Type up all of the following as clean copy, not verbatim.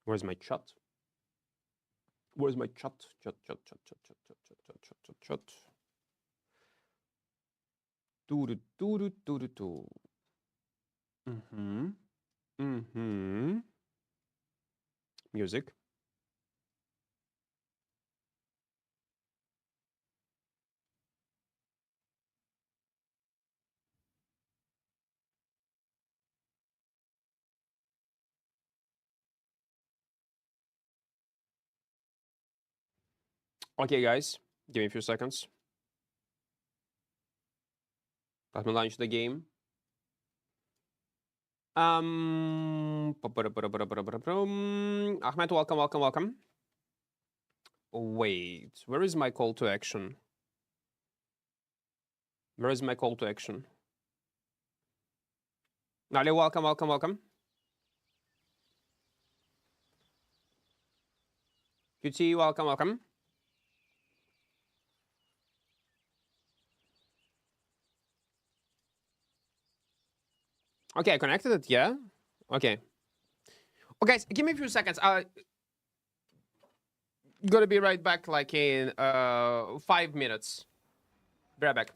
Where's my chat? Where's my chat? Chat. Do. Music. Okay, guys, give me a few seconds. Let me launch the game. Ahmed, welcome. Wait, where is my call to action? Where is my call to action? Nali, welcome. QT, welcome. Okay, I connected it, yeah? Okay. Oh, guys, give me a few seconds. Gonna be right back, like in 5 minutes. Be right back.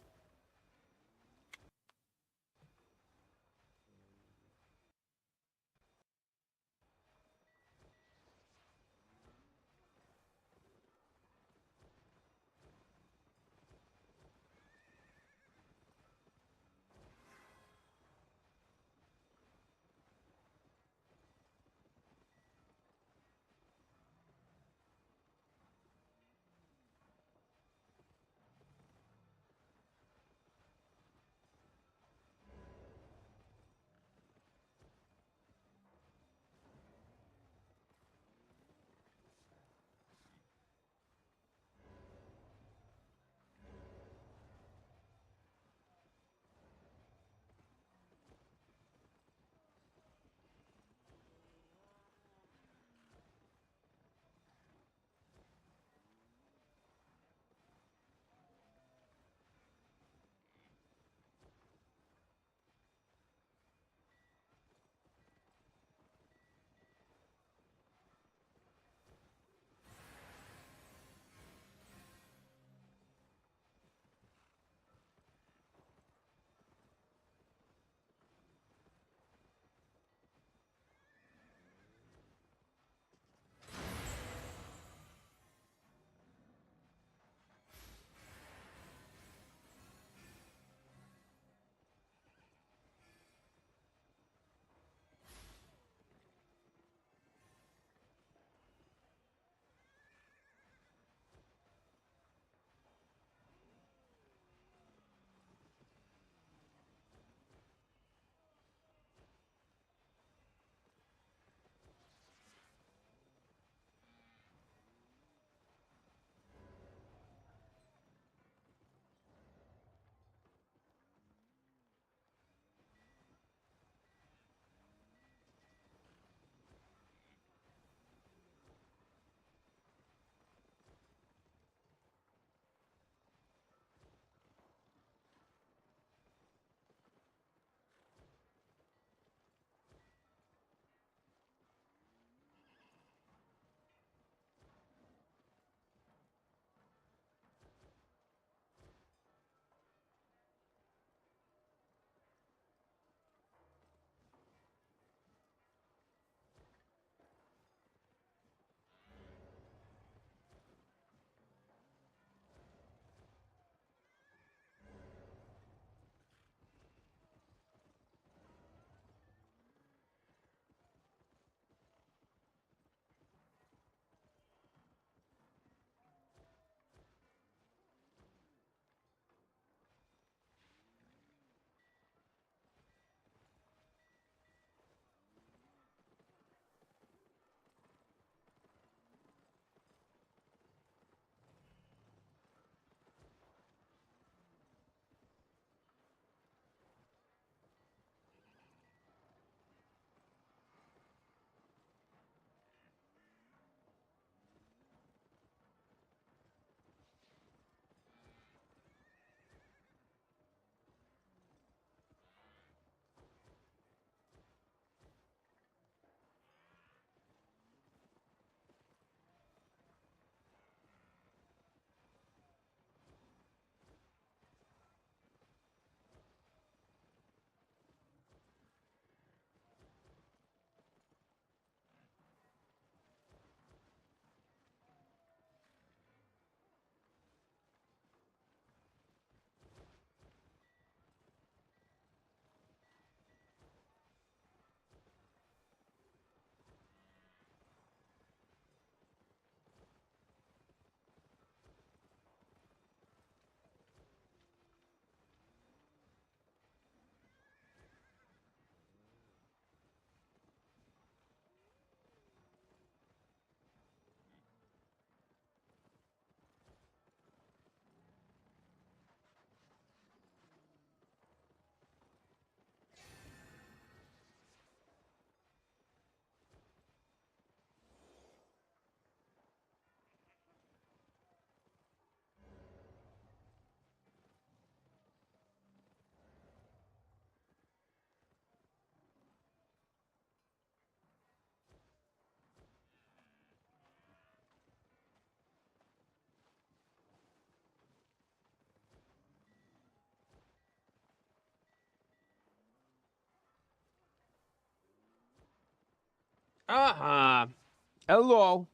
Hello.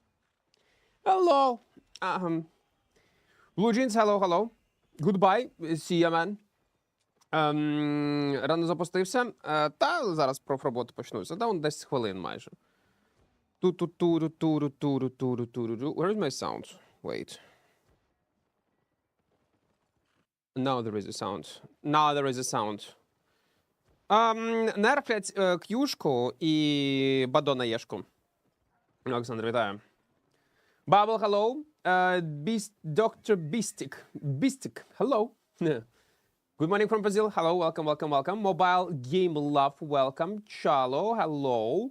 Hello. Blue Jeans, hello. Goodbye. See ya, man. Рано запустився. Та зараз профроботи почнуться. Та 10 хвилин майже. Where is my sound? Wait. Now there is a sound. Now there is a sound. Нерфлять к'юшку і бадона єшку. Олександр, вітаю. Bubble, hello. Dr. Bistic, hello. Good morning from Brazil. Hello, welcome. Mobile Game Love, welcome. Chalo, hello.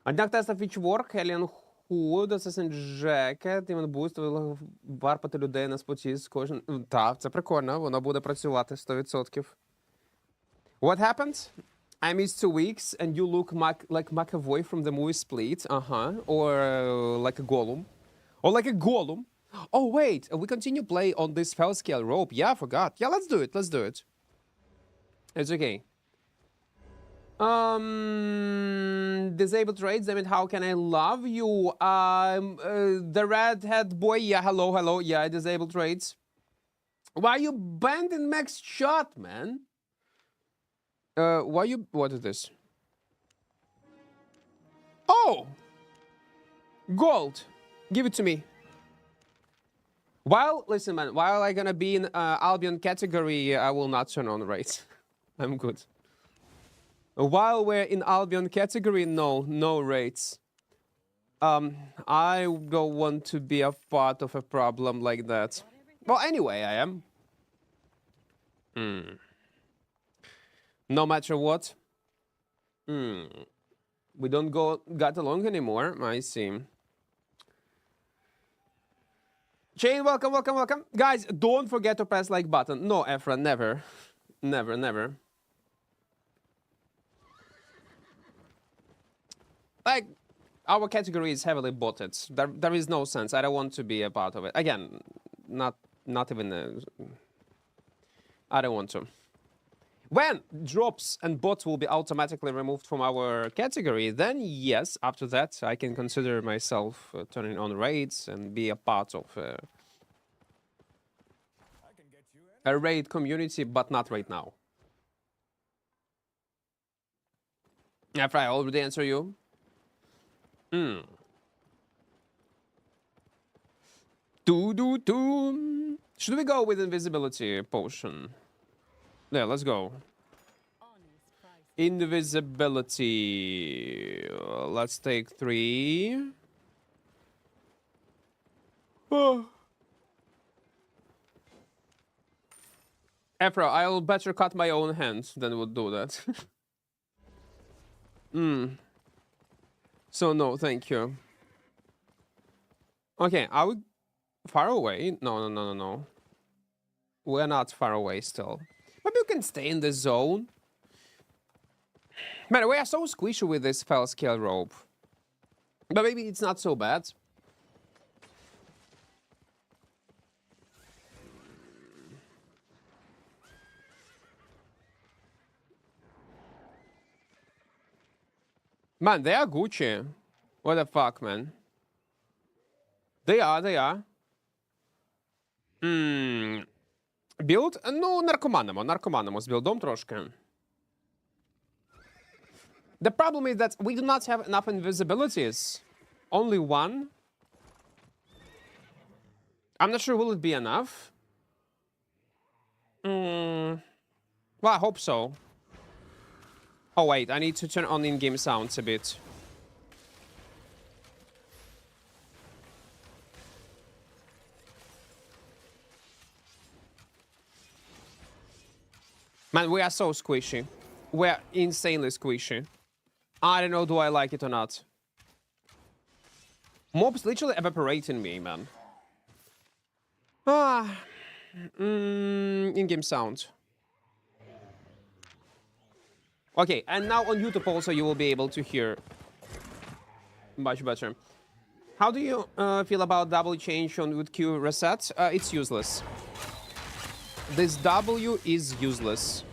Однак теста Фічворк, Alien Hood, Assassin Jacket, Even Boost, варпати людей на споті з кожен... Так, це прикольно, воно буде працювати 100%. What happened? I missed 2 weeks and you look like McAvoy from the movie Split. Or like a golem. Or like a golem. Oh, wait. We continue play on this fell scale rope. Yeah, I forgot. Yeah, let's do it. It's okay. Disabled raids. I mean, how can I love you? The redhead boy. Yeah, hello. Yeah, disabled raids. Why you banned max shot, man? What is this? Oh! Gold! Give it to me. Listen, man, while I'm gonna be in Albion category, I will not turn on raids. I'm good. While we're in Albion category, no raids. I don't want to be a part of a problem like that. Well, anyway, I am. No matter what. We don't get along anymore, I see. Chain, welcome. Guys, don't forget to press like button. No, Efra, never. Like, our category is heavily botted. There is no sense. I don't want to be a part of it. Again, not even I don't want to. When drops and bots will be automatically removed from our category, then yes, after that, I can consider myself turning on raids and be a part of a raid community, but not right now. After I already answer you. Should we go with invisibility potion? Yeah, let's go. Invisibility. Let's take 3. Oh. Afro, I'll better cut my own hand than would do that. So no, thank you. Okay, are we far away? No. We're not far away still. Maybe you can stay in the zone. Man, we are so squishy with this fell scale rope. But maybe it's not so bad. Man, they are Gucci. What the fuck, man? They are. Білд? Ну, наркоманимо з білдом трошки. The problem is that we do not have enough invisibilities. Only one. I'm not sure will it be enough. Well, I hope so. Oh, wait, I need to turn on in-game sounds a bit. Man, we are so squishy. We're insanely squishy. I don't know, do I like it or not. Mobs literally evaporating me, man. In-game sound. Okay, and now on YouTube also you will be able to hear much better. How do you feel about double change on with Q reset? It's useless. This W is useless.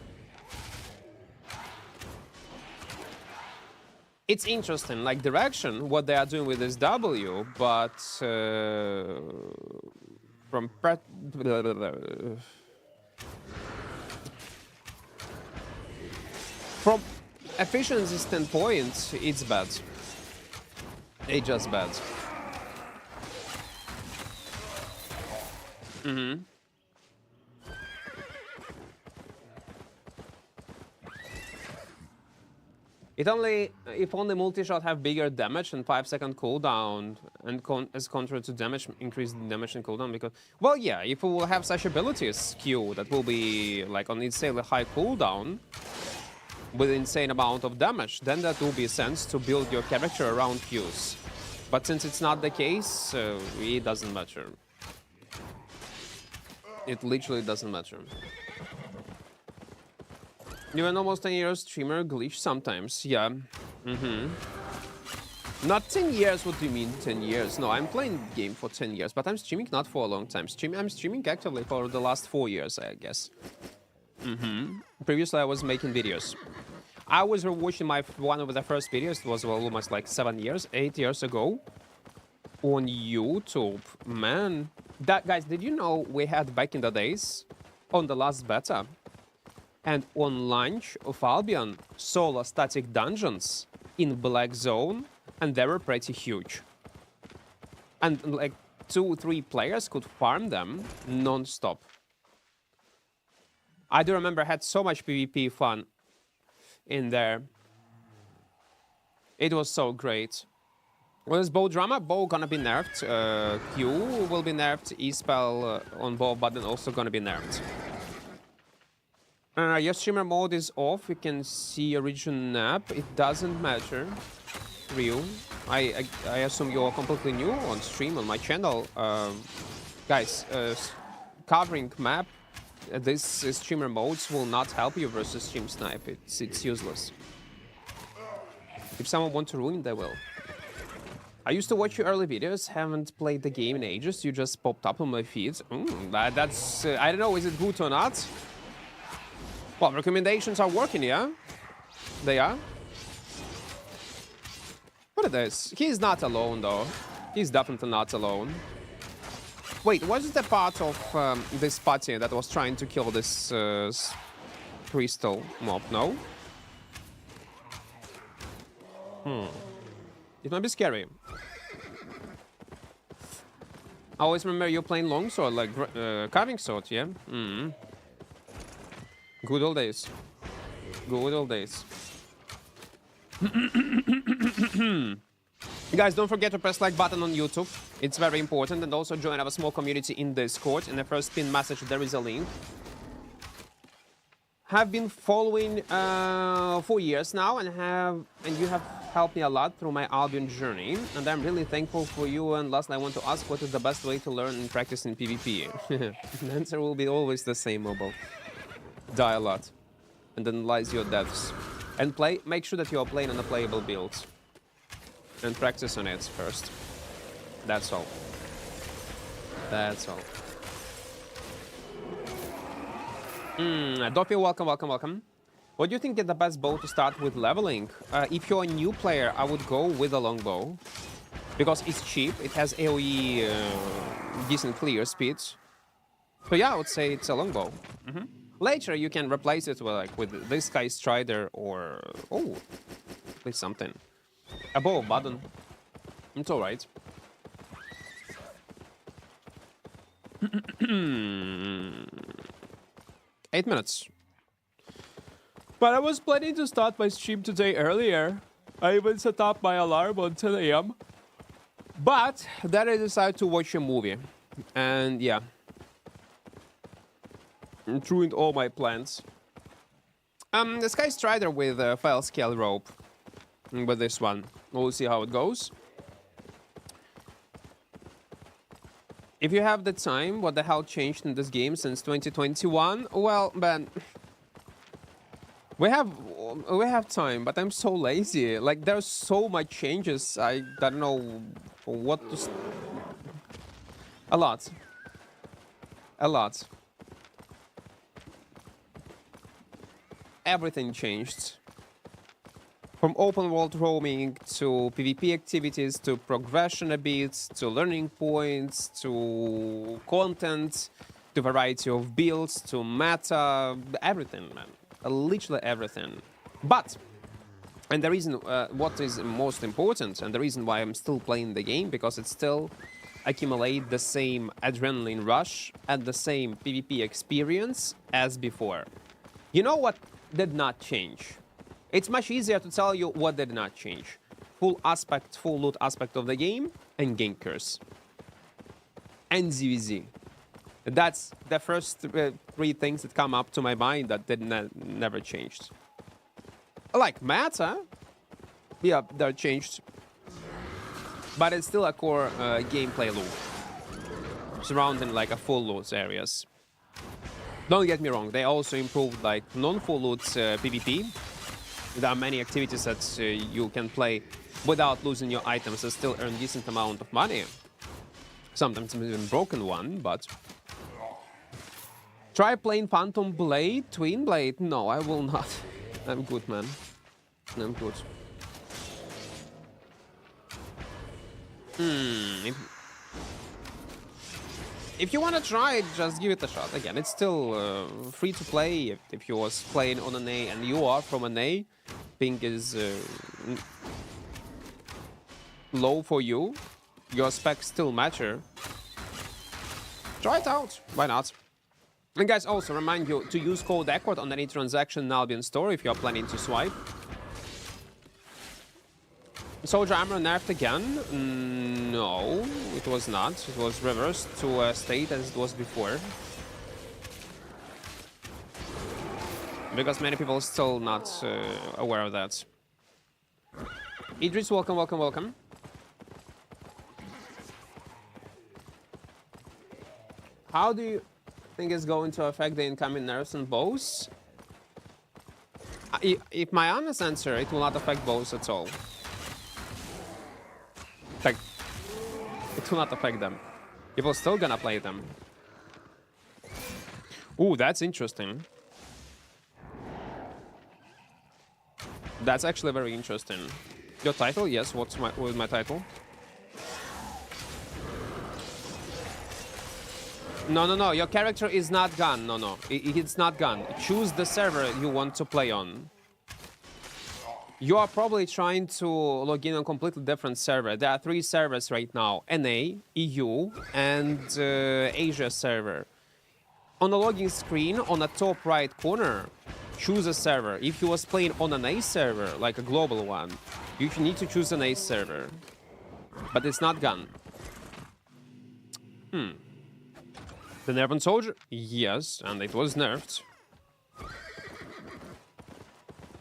It's interesting, like direction, what they are doing with this W, but from from efficiency standpoint, it's bad. It's just bad. If only multi-shot have bigger damage and 5-second cooldown, and as contrary to damage, increase damage and cooldown, because, well, yeah, if we will have such abilities, Q, that will be like on insanely high cooldown with insane amount of damage, then that will be sense to build your character around Qs. But since it's not the case, it doesn't matter. It literally doesn't matter. You're an almost 10 years streamer, glitch sometimes, yeah. Not 10 years, what do you mean 10 years? No, I'm playing the game for 10 years, but I'm streaming not for a long time. I'm streaming actively for the last 4 years, I guess. Previously, I was making videos. I was rewatching one of the first videos, it was almost like 8 years ago, on YouTube. Man, guys, did you know we had back in the days, on the last beta, and on launch of Albion, solo static dungeons in Black Zone, and they were pretty huge. And like 2-3 players could farm them non-stop. I do remember I had so much PvP fun in there. It was so great. What is bow drama? Bow gonna be nerfed. Q will be nerfed. E-spell on bow button also gonna be nerfed. Your streamer mode is off. You can see origin map. It doesn't matter. Real. I assume you're completely new on stream on my channel. Guys, covering map, this streamer modes will not help you versus stream snipe. It's useless. If someone wants to ruin, they will. I used to watch your early videos. Haven't played the game in ages. You just popped up on my feed. That's I don't know. Is it good or not? Well, recommendations are working, yeah? They are? What is this? He's not alone, though. He's definitely not alone. Wait, was the part of this party that was trying to kill this crystal mob? No? It might be scary. I always remember you playing longsword, like carving sword, yeah? Good old days. Good old days. Guys, don't forget to press like button on YouTube. It's very important. And also join our small community in Discord. In the first pinned message, there is a link. Have been following for years now, and you have helped me a lot through my Albion journey. And I'm really thankful for you. And lastly, I want to ask, what is the best way to learn and practice in PvP? The answer will be always the same, Mobile. Die a lot, and analyze your deaths, and make sure that you are playing on a playable build, and practice on it first. That's all. That's all. Doppy, welcome. What do you think is the best bow to start with leveling? If you're a new player, I would go with a longbow, because it's cheap, it has AoE decent clear speed. So yeah, I would say it's a longbow. Later, you can replace it with this guy's Strider or... Oh, at least something. A bow button. It's alright. 8 minutes. But I was planning to start my stream today earlier. I even set up my alarm on 10 AM. But then I decided to watch a movie. And yeah. It ruined all my plans. The Sky Strider with a file scale rope. With this one. We'll see how it goes. If you have the time, what the hell changed in this game since 2021? Well, man, we have time, but I'm so lazy. Like, there's so much changes. I don't know what to... A lot. Everything changed. From open world roaming to PvP activities to progression a bit to learning points to content to variety of builds to meta, everything, man. Literally everything. But, and the reason, what is most important, and the reason why I'm still playing the game, because it still accumulate the same adrenaline rush and the same PvP experience as before. You know what did not change? It's much easier to tell you what did not change. Full loot aspect of the game, and gankers. And ZVZ. That's the first three things that come up to my mind that never changed. Like meta, yeah, they're changed. But it's still a core gameplay loop. Surrounding like a full loot areas. Don't get me wrong, they also improved like non-full loot PvP. There are many activities that you can play without losing your items and still earn decent amount of money. Sometimes even broken one, but... Try playing Phantom Blade, Twin Blade? No, I will not. I'm good, man. I'm good. If you want to try it, just give it a shot. Again, it's still free to play. If you was playing on an A and you are from an A, ping is low for you. Your specs still matter. Try it out. Why not? And guys, also remind you to use code Equart on any transaction in Albion store if you're planning to swipe. Soldier armor nerfed again? No, it was not. It was reversed to a state as it was before. Because many people are still not aware of that. Idris, welcome, welcome, welcome. How do you think it's going to affect the incoming nerfs and bows? If my honest answer, it will not affect bows at all. Like, it will not affect them. People are still gonna play them. Ooh, that's interesting. That's actually very interesting. Your title? Yes, what was my title? No, your character is not gone. No, it's not gone. Choose the server you want to play on. You are probably trying to log in on a completely different server. There are 3 servers right now. NA, EU, and Asia server. On the login screen, on the top right corner, choose a server. If you was playing on an A server, like a global one, you need to choose an A server. But it's not gone. The Nerf on Soldier? Yes, and it was nerfed.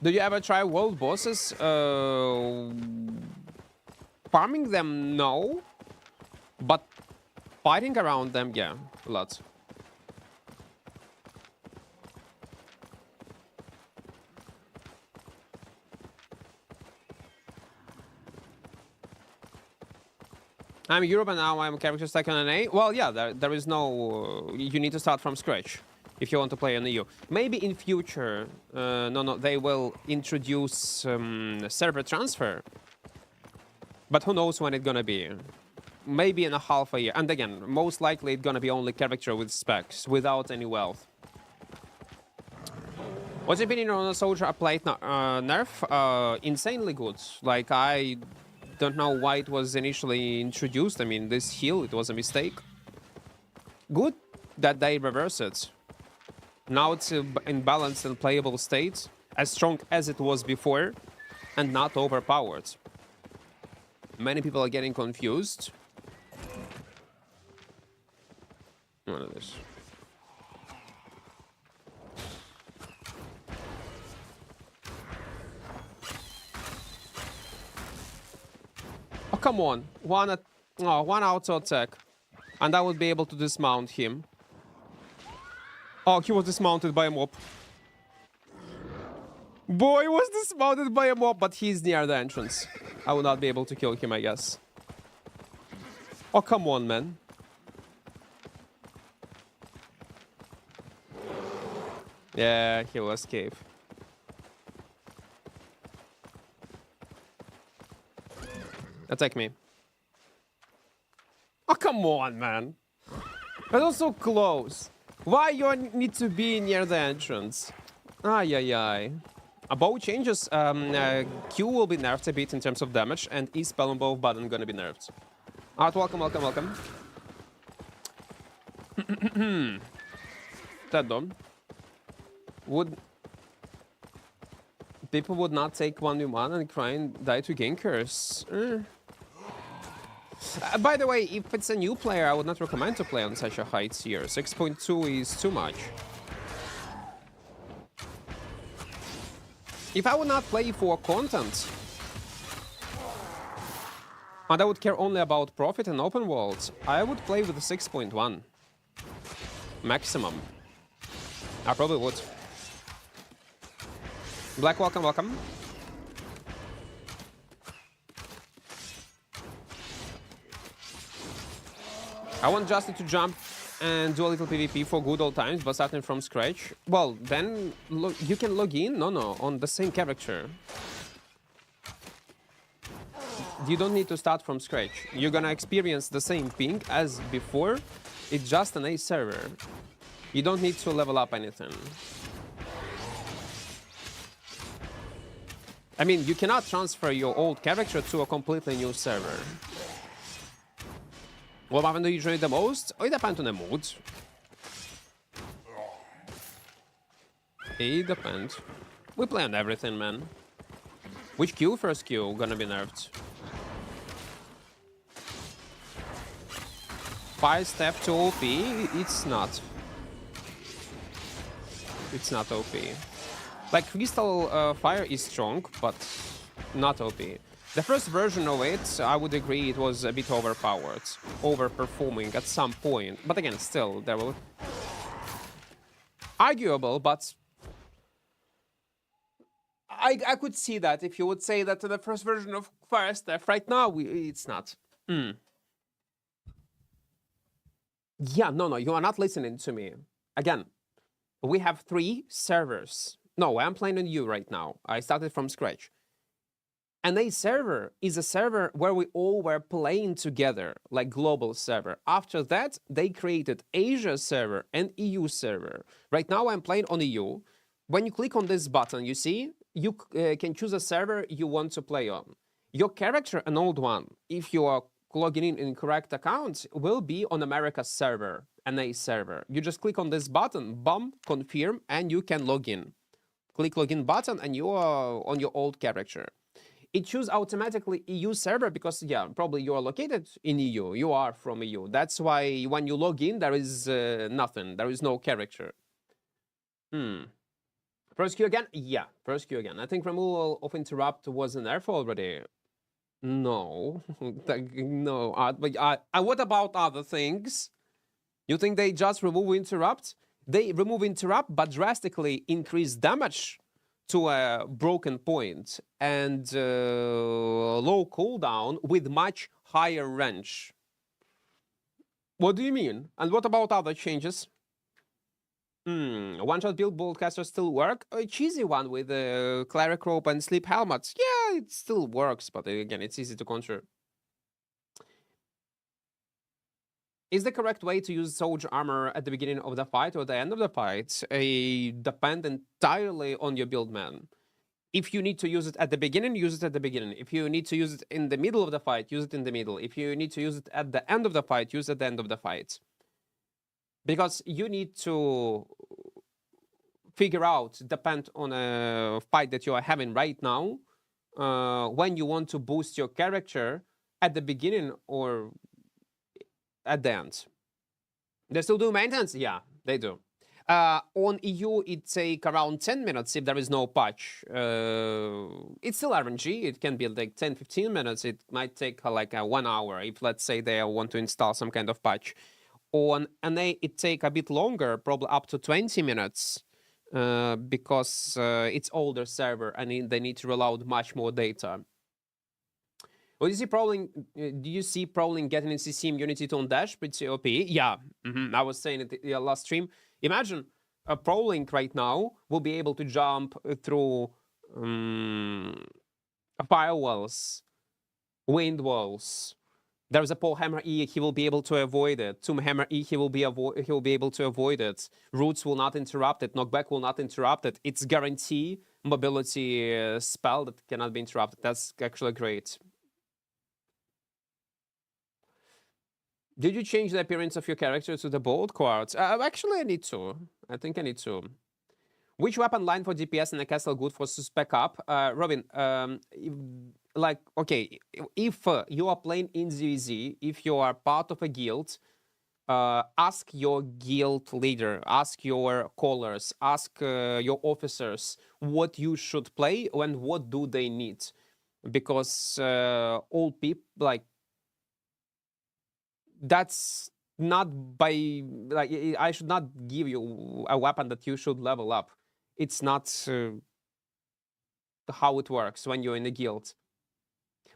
Do you ever try world bosses? Farming them, no. But fighting around them, yeah, a lot. I'm Europe and now I'm character stack on an A. Well, yeah, there is no... you need to start from scratch if you want to play on EU. Maybe in future, no, they will introduce server transfer. But who knows when it's gonna be. Maybe in a half a year. And again, most likely it's gonna be only character with specs, without any wealth. What's your opinion on a soldier applied nerf? Insanely good. Like, I don't know why it was initially introduced. I mean, this heal, it was a mistake. Good that they reverse it. Now it's in balanced and playable state, as strong as it was before, and not overpowered. Many people are getting confused. What is this? Oh, come on. One auto attack. And I would be able to dismount him. Oh, he was dismounted by a mob. Boy, was dismounted by a mob, but he's near the entrance. I will not be able to kill him, I guess. Oh, come on, man. Yeah, he will escape. Attack me. Oh, come on, man. That was so close. Why you need to be near the entrance? Ay, ay, ay. A bow changes. Q will be nerfed a bit in terms of damage, and E spell on both button gonna be nerfed. Alright, welcome, welcome, welcome. That done. People would not take 1v1 and cry and die to gankers. By the way, if it's a new player, I would not recommend to play on such a high tier. 6.2 is too much. If I would not play for content, and I would care only about profit and open world, I would play with a 6.1. Maximum. I probably would. Black, welcome, welcome. I want Justin to jump and do a little PvP for good old times, but starting from scratch. Well, then you can log in. No, on the same character. You don't need to start from scratch. You're gonna experience the same ping as before. It's just an A server. You don't need to level up anything. I mean, you cannot transfer your old character to a completely new server. What weapon do you enjoy the most? Oh, it depends on the mood. It depends. We play on everything, man. Which Q? First Q gonna be nerfed. 5-step to OP? It's not. It's not OP. Like, Crystal Fire is strong, but not OP. The first version of it, I would agree, it was a bit overpowered, overperforming at some point. But again, still, there will... Arguable, but... I could see that if you would say that the first version of Fire Staff right now, it's not. Yeah, no, you are not listening to me. Again, we have 3 servers. No, I'm playing on you right now. I started from scratch. And a server is a server where we all were playing together, like global server. After that, they created Asia server and EU server. Right now, I'm playing on EU. When you click on this button, you see, you can choose a server you want to play on. Your character, an old one, if you are logging in correct account, will be on America's server, an A server. You just click on this button, boom, confirm, and you can log in. Click login button, and you are on your old character. It chooses automatically EU server because, yeah, probably you are located in EU. You are from EU. That's why when you log in, there is nothing. There is no character. First Q again? Yeah, first Q again. I think removal of interrupt was an nerf already. No. No. But what about other things? You think they just remove interrupt? They remove interrupt, but drastically increase damage to a broken point and low cooldown with much higher range. What do you mean? And what about other changes? One-shot build broadcaster still work? A cheesy one with cleric rope and sleep helmets. Yeah, it still works, but again, it's easy to conjure. Is the correct way to use soldier armor at the beginning of the fight or the end of the fight? Depend entirely on your build, man. If you need to use it at the beginning, use it at the beginning. If you need to use it in the middle of the fight, use it in the middle. If you need to use it at the end of the fight, use it at the end of the fight. Because you need to figure out, depend on a fight that you are having right now, when you want to boost your character at the beginning or at the end. They still do maintenance? Yeah, they do. On EU, it take around 10 minutes if there is no patch. It's still RNG. It can be like 10-15 minutes. It might take like 1 hour if, let's say, they want to install some kind of patch. On NA, it take a bit longer, probably up to 20 minutes, because it's older server and they need to reload much more data. What do you see prowling? Do you see prowling getting in CC immunity to on dash with COP? Yeah, I was saying it in the last stream. Imagine a prowling right now will be able to jump through firewalls Wind walls. There's a pole hammer E, he will be able to avoid it. Tomb hammer E, he will be able to avoid it. Roots will not interrupt it. Knockback will not interrupt it. It's guarantee mobility spell that cannot be interrupted. That's actually great. Did you change the appearance of your character to the bold quartz? Actually, I need to. I think I need to. Which weapon line for DPS in a castle good for spec up? Robin, like, okay, if you are playing in ZZ, if you are part of a guild, ask your guild leader, ask your callers, ask your officers what you should play and what do they need. Because all people, like, that's not by, like, I should not give you a weapon that you should level up. It's not how it works when you're in a guild.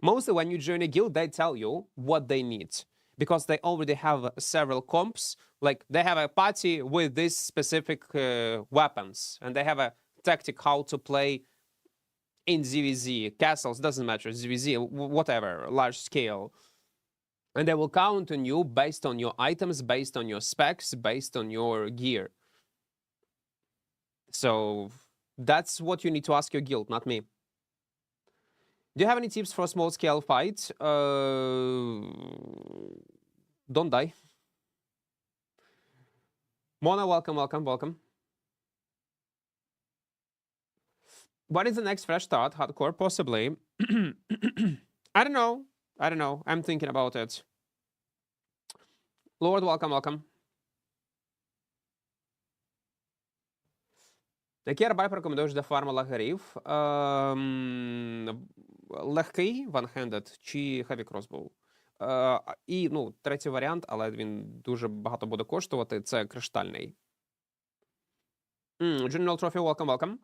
Mostly when you join a guild, they tell you what they need. Because they already have several comps. Like, they have a party with these specific weapons. And they have a tactic how to play in ZVZ. Castles, doesn't matter. ZVZ, whatever, large scale. And they will count on you based on your items, based on your specs, based on your gear. So that's what you need to ask your guild, not me. Do you have any tips for a small scale fight? Don't die. Mona, welcome, welcome, welcome. What is the next fresh start? Hardcore, possibly. I don't know. I don't know. I'm thinking about it. Lord, welcome, welcome. Який арбай порекомендуєш для фарму лагерів? Легкий one-handed чи heavy crossbow? І, ну, третій варіант, але він дуже багато буде коштувати, це криштальний. General Trophy, welcome, welcome.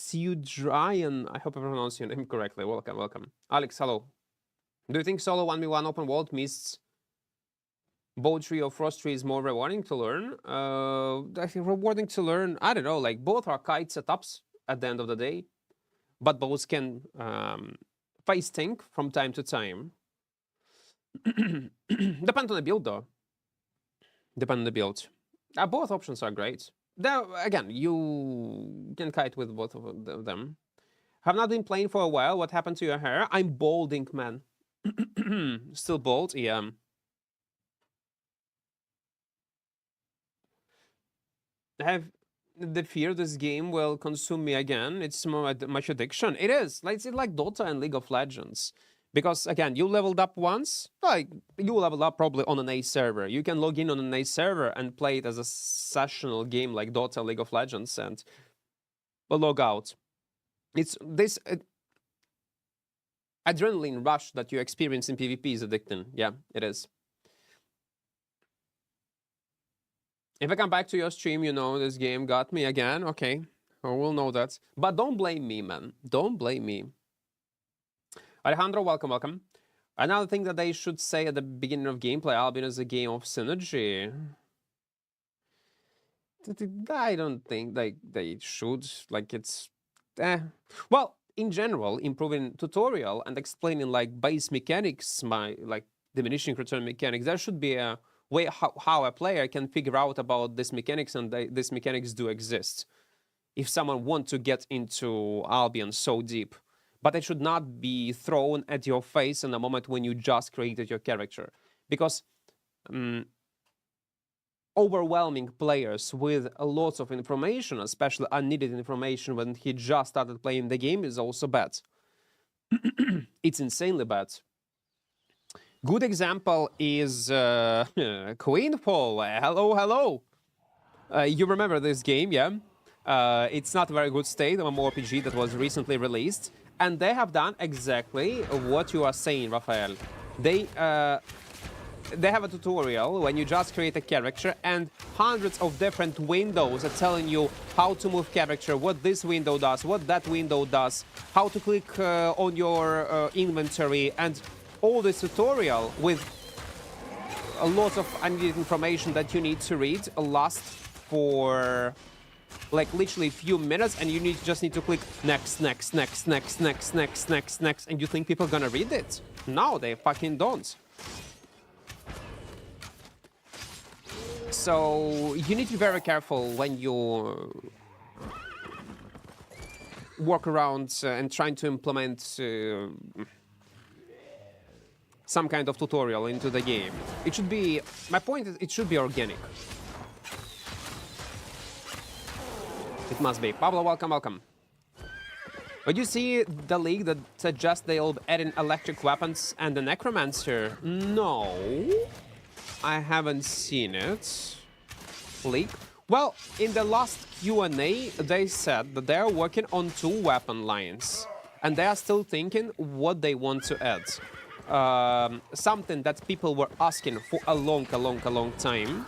Sidryan, I hope I pronounced your name correctly. Welcome, welcome. Alex, hello. Do you think solo 1v1 open world mists bow tree or frost tree is more rewarding to learn? I think rewarding to learn, I don't know, like both are kite setups at the end of the day, but both can face stink from time to time. Depends on the build though. Depend on the build. Both options are great. There, again, you can kite with both of them. Have not been playing for a while. What happened to your hair? I'm balding, man. Still bald? Yeah. I have the fear this game will consume me again. It's much addiction. It is. It's like Dota and League of Legends. Because, again, you leveled up once, like, you leveled up probably on an A server. You can log in on an A server and play it as a sessional game like Dota, League of Legends, and log out. It's this adrenaline rush that you experience in PvP is addicting. Yeah, it is. If I come back to your stream, you know, this game got me again. Okay, I will know that. But don't blame me, man. Don't blame me. Alejandro, welcome, welcome. Another thing that they should say at the beginning of gameplay, Albion is a game of synergy. I don't think they should. Like, it's... Well, in general, improving tutorial and explaining, like, base mechanics, like, diminishing return mechanics, there should be a way how a player can figure out about this mechanics, and these mechanics do exist. If someone wants to get into Albion so deep. But it should not be thrown at your face in the moment when you just created your character. Because overwhelming players with lots of information, especially unneeded information when he just started playing the game, is also bad. It's insanely bad. Good example is Queenfall. Hello, hello. You remember this game, yeah? It's not a very good state of mmorpg that was recently released. And they have done exactly what you are saying, Raphael. They have a tutorial when you just create a character, and hundreds of different windows are telling you how to move character, what this window does, what that window does, how to click on your inventory, and all this tutorial with a lot of unneeded information that you need to read lasts for like literally a few minutes, and you just need to click next, next, next, next, next, next, next, next, and you think people are gonna read it? No, they fucking don't. So you need to be very careful when you work around and trying to implement some kind of tutorial into the game. It should be, my point is, it should be organic. It must be. Pablo, welcome, welcome. But you see the league that suggests they'll add in electric weapons and the necromancer? No, I haven't seen it. League? Well, in the last Q&A, they said that they're working on 2 weapon lines. And they are still thinking what they want to add. Something that people were asking for a long time.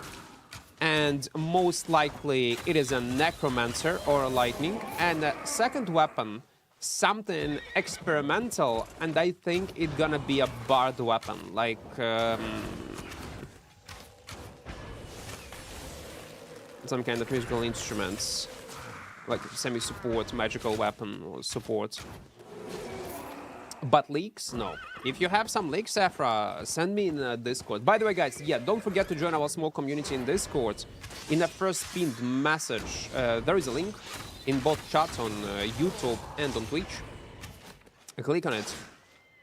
And most likely it is a necromancer or a lightning. And a second weapon, something experimental, and I think it's gonna be a bard weapon, like some kind of musical instruments, like semi-support, magical weapon or support. But leaks? No. If you have some leaks, Afra, send me in Discord. By the way, guys, yeah, don't forget to join our small community in Discord. In the first pinned message, there is a link in both chats on YouTube and on Twitch. Click on it.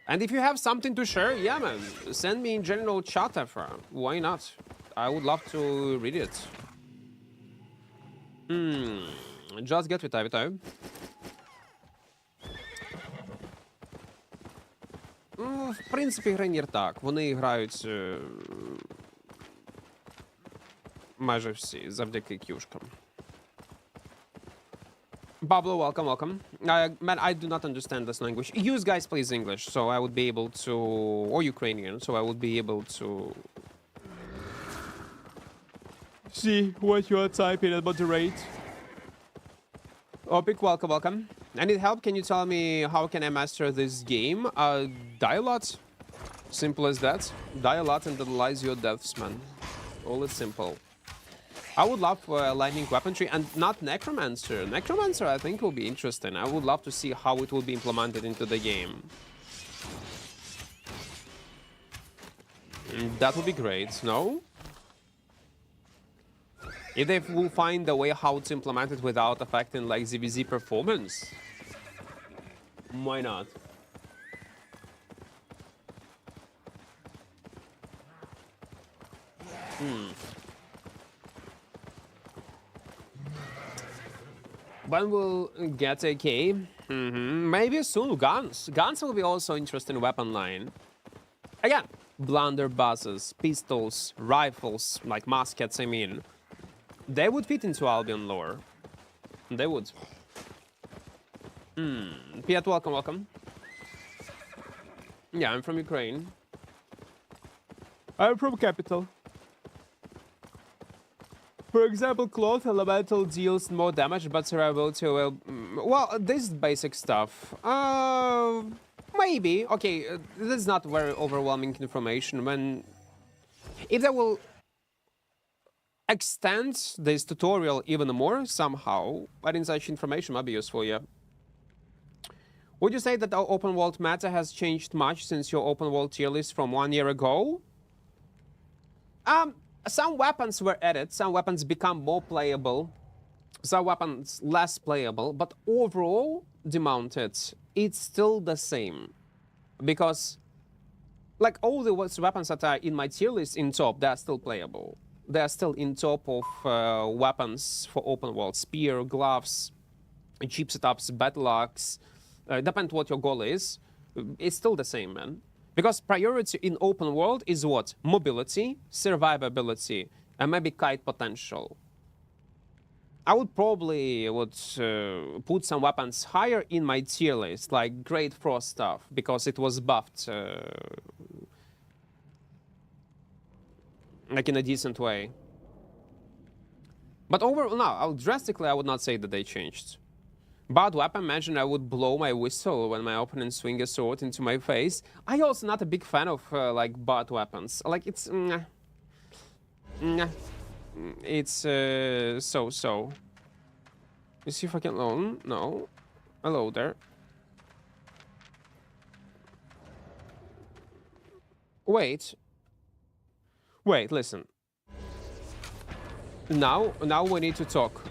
And if you have something to share, yeah, man, send me in general chat, Afra. Why not? I would love to read it. Just get вітаю. В принципі, Гренір так. Вони грають майже всі завдяки кюшкам. Pablo, welcome, welcome. Man, I do not understand this language. Use, guys, please, English, so I would be able to... Or Ukrainian, so I would be able to... see what you are typing and moderate. Opik, welcome, welcome. I need help. Can you tell me how can I master this game? Die a lot. Simple as that. Die a lot and analyze your deaths, man. All is simple. I would love lightning weaponry and not necromancer. Necromancer, I think, will be interesting. I would love to see how it will be implemented into the game. That would be great. No? If they will find a way how to implement it without affecting like ZVZ performance, why not? When we'll get AK? Maybe soon. Guns. Guns will be also interesting weapon line. Again, blunderbusses, pistols, rifles, like muskets, I mean. They would fit into Albion lore. They would. Piet, welcome, welcome. Yeah, I'm from Ukraine. I'm from capital. For example, cloth elemental deals more damage, but survivability will... Well, this is basic stuff. Maybe. Okay, this is not very overwhelming information. If they will extend this tutorial even more somehow, adding such information might be useful, yeah. Would you say that our open world meta has changed much since your open world tier list from 1 year ago? Some weapons were added, some weapons become more playable, some weapons less playable, but overall, demounted, it's still the same. Because, like, all the weapons that are in my tier list in top, they're still playable. They're still in top of weapons for open world. Spear, gloves, cheap setups, battle axe. Depends what your goal is. It's still the same, man. Because priority in open world is what? Mobility, survivability, and maybe kite potential. I would probably put some weapons higher in my tier list, like Great Frost stuff, because it was buffed like in a decent way. But overall, no, drastically, I would not say that they changed. Bad weapon, imagine I would blow my whistle when my opponent swing a sword into my face. I also not a big fan of like bad weapons. Like it's it's so-so. Let's see if I can... Oh, no. Hello there. Wait. Wait, listen. Now we need to talk.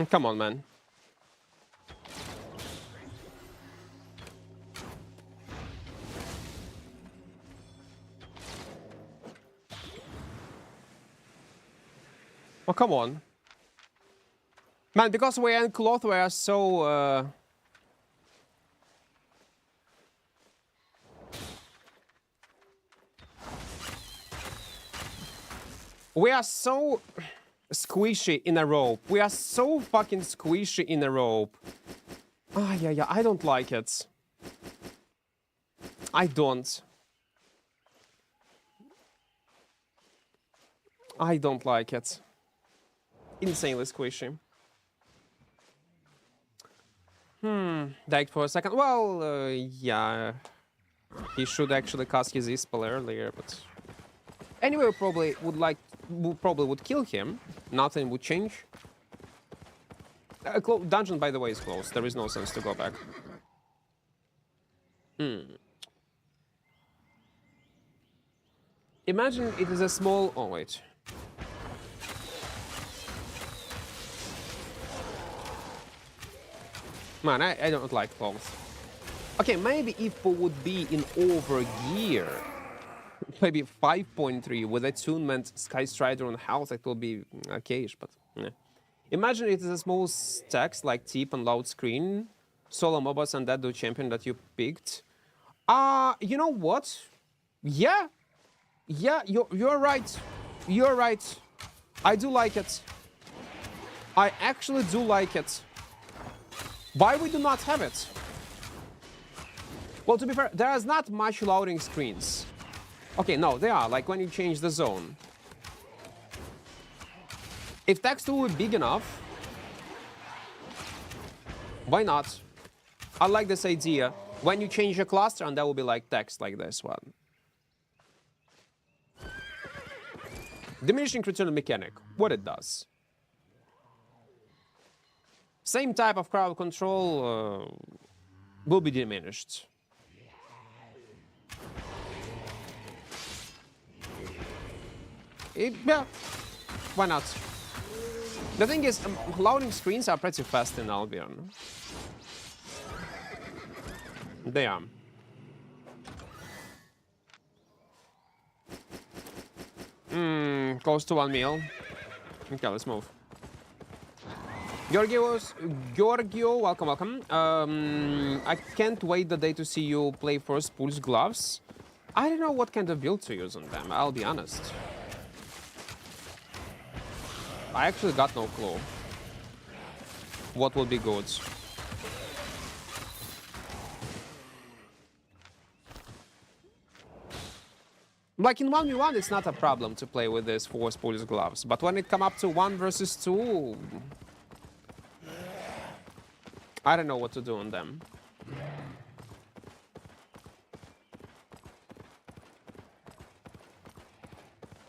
Come on, man. Oh, come on. Man, because we're in cloth, we are so... We are so squishy in a rope. We are so fucking squishy in a rope. Ah, yeah, I don't like it. I don't. I don't like it. Insanely squishy. Died for a second. Well, yeah. He should actually cast his E-spell earlier, but... Anyway, we probably would kill him. Nothing would change. Dungeon, by the way, is closed. There is no sense to go back. Imagine it is a small... Oh, wait. Man, I don't like clothes. Okay, maybe if we would be in overgear, maybe 5.3 with attunement, Sky Strider on health, it will be okayish, but yeah. Imagine it is a small stacks like Tip and Loud Screen, solo MOBAs and that do champion that you picked. You know what? Yeah, you're right. You're right. I do like it. I actually do like it. Why we do not have it? Well, to be fair, there is not much loading screens. Okay, no, they are, like when you change the zone. If text tool is big enough, why not? I like this idea. When you change a cluster, and that will be like text like this one. Diminishing return mechanic, what it does. Same type of crowd control will be diminished. Yeah, why not? The thing is, loading screens are pretty fast in Albion. They are. Close to 1 mil. Okay, let's move. Giorgio, welcome. I can't wait the day to see you play first Pulse gloves. I don't know what kind of build to use on them, I'll be honest. I actually got no clue what will be good. Like in 1v1, it's not a problem to play with these 4 Pulse gloves, but when it come up to 1 versus 2, I don't know what to do on them.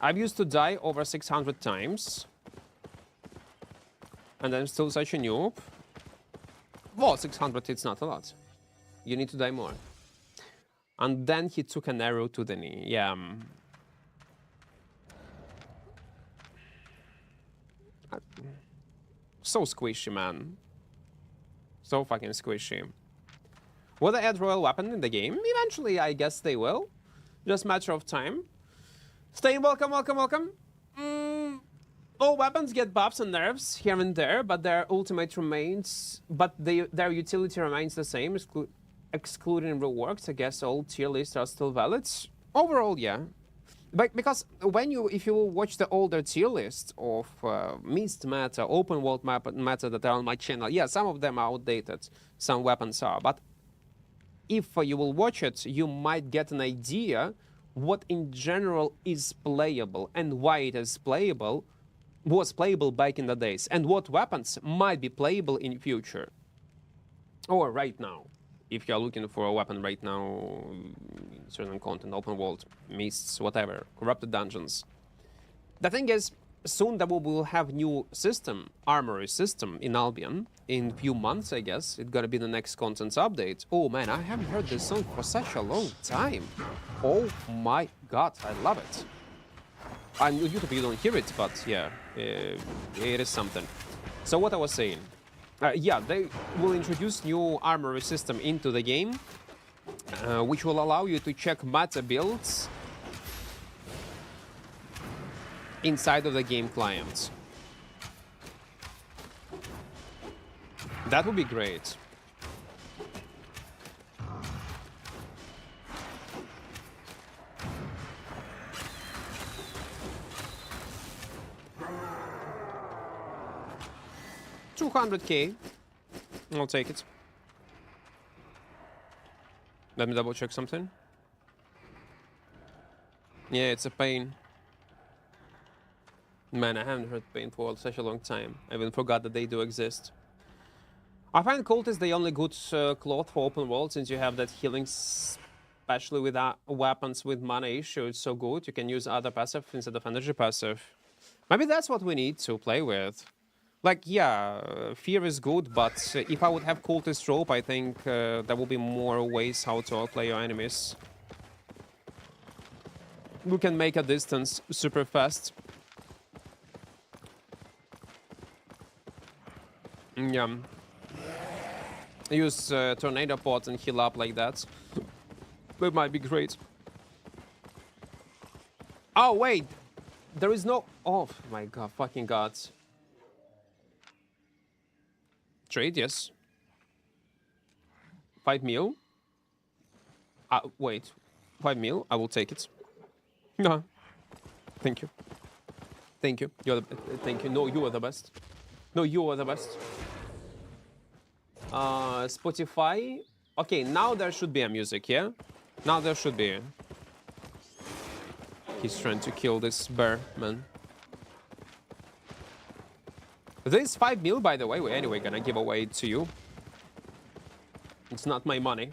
I've used to die over 600 times. And I'm still such a noob. Well, 600, it's not a lot. You need to die more. And then he took an arrow to the knee. Yeah. So squishy, man. So fucking squishy. Will they add royal weapon in the game? Eventually, I guess they will. Just matter of time. Stay welcome. All weapons get buffs and nerfs here and there, but their ultimate remains... But their utility remains the same, excluding reworks. I guess all tier lists are still valid. Overall, yeah. But because if you watch the older tier lists of Mist meta, open world meta that are on my channel, yeah, some of them are outdated, some weapons are. But if you will watch it, you might get an idea what in general is playable and why it is playable was playable back in the days, and what weapons might be playable in future. Or right now. If you're looking for a weapon right now, certain content, open world, mists, whatever, corrupted dungeons. The thing is, soon that we will have new system, armory system in Albion. In few months, I guess. It's gonna be the next contents update. Oh man, I haven't heard this song for such a long time. Oh my god, I love it. On YouTube you don't hear it, but yeah, it is something. So what I was saying, yeah, they will introduce new armory system into the game, which will allow you to check meta builds inside of the game client. That would be great. $200K. I'll take it. Let me double check something. Yeah, it's a pain. Man, I haven't heard pain for such a long time. I even forgot that they do exist. I find Cult is the only good cloth for open world, since you have that healing, especially with weapons with mana issue. It's so good. You can use other passive instead of energy passive. Maybe that's what we need to play with. Like, yeah, fear is good, but if I would have cultist rope, I think there will be more ways how to outplay your enemies. We can make a distance super fast. Yeah. Use tornado pot and heal up like that. That might be great. Oh, wait! There is no... Oh, my god, fucking god. Trade, yes. 5 mil? Wait. 5 mil? I will take it. No. Thank you. Thank you. You're the... Thank you. No, you are the best. No, you are the best. Spotify. Okay, now there should be a music, yeah? Now there should be. He's trying to kill this bear, man. This 5 mil, by the way, we're anyway gonna give away to you. It's not my money.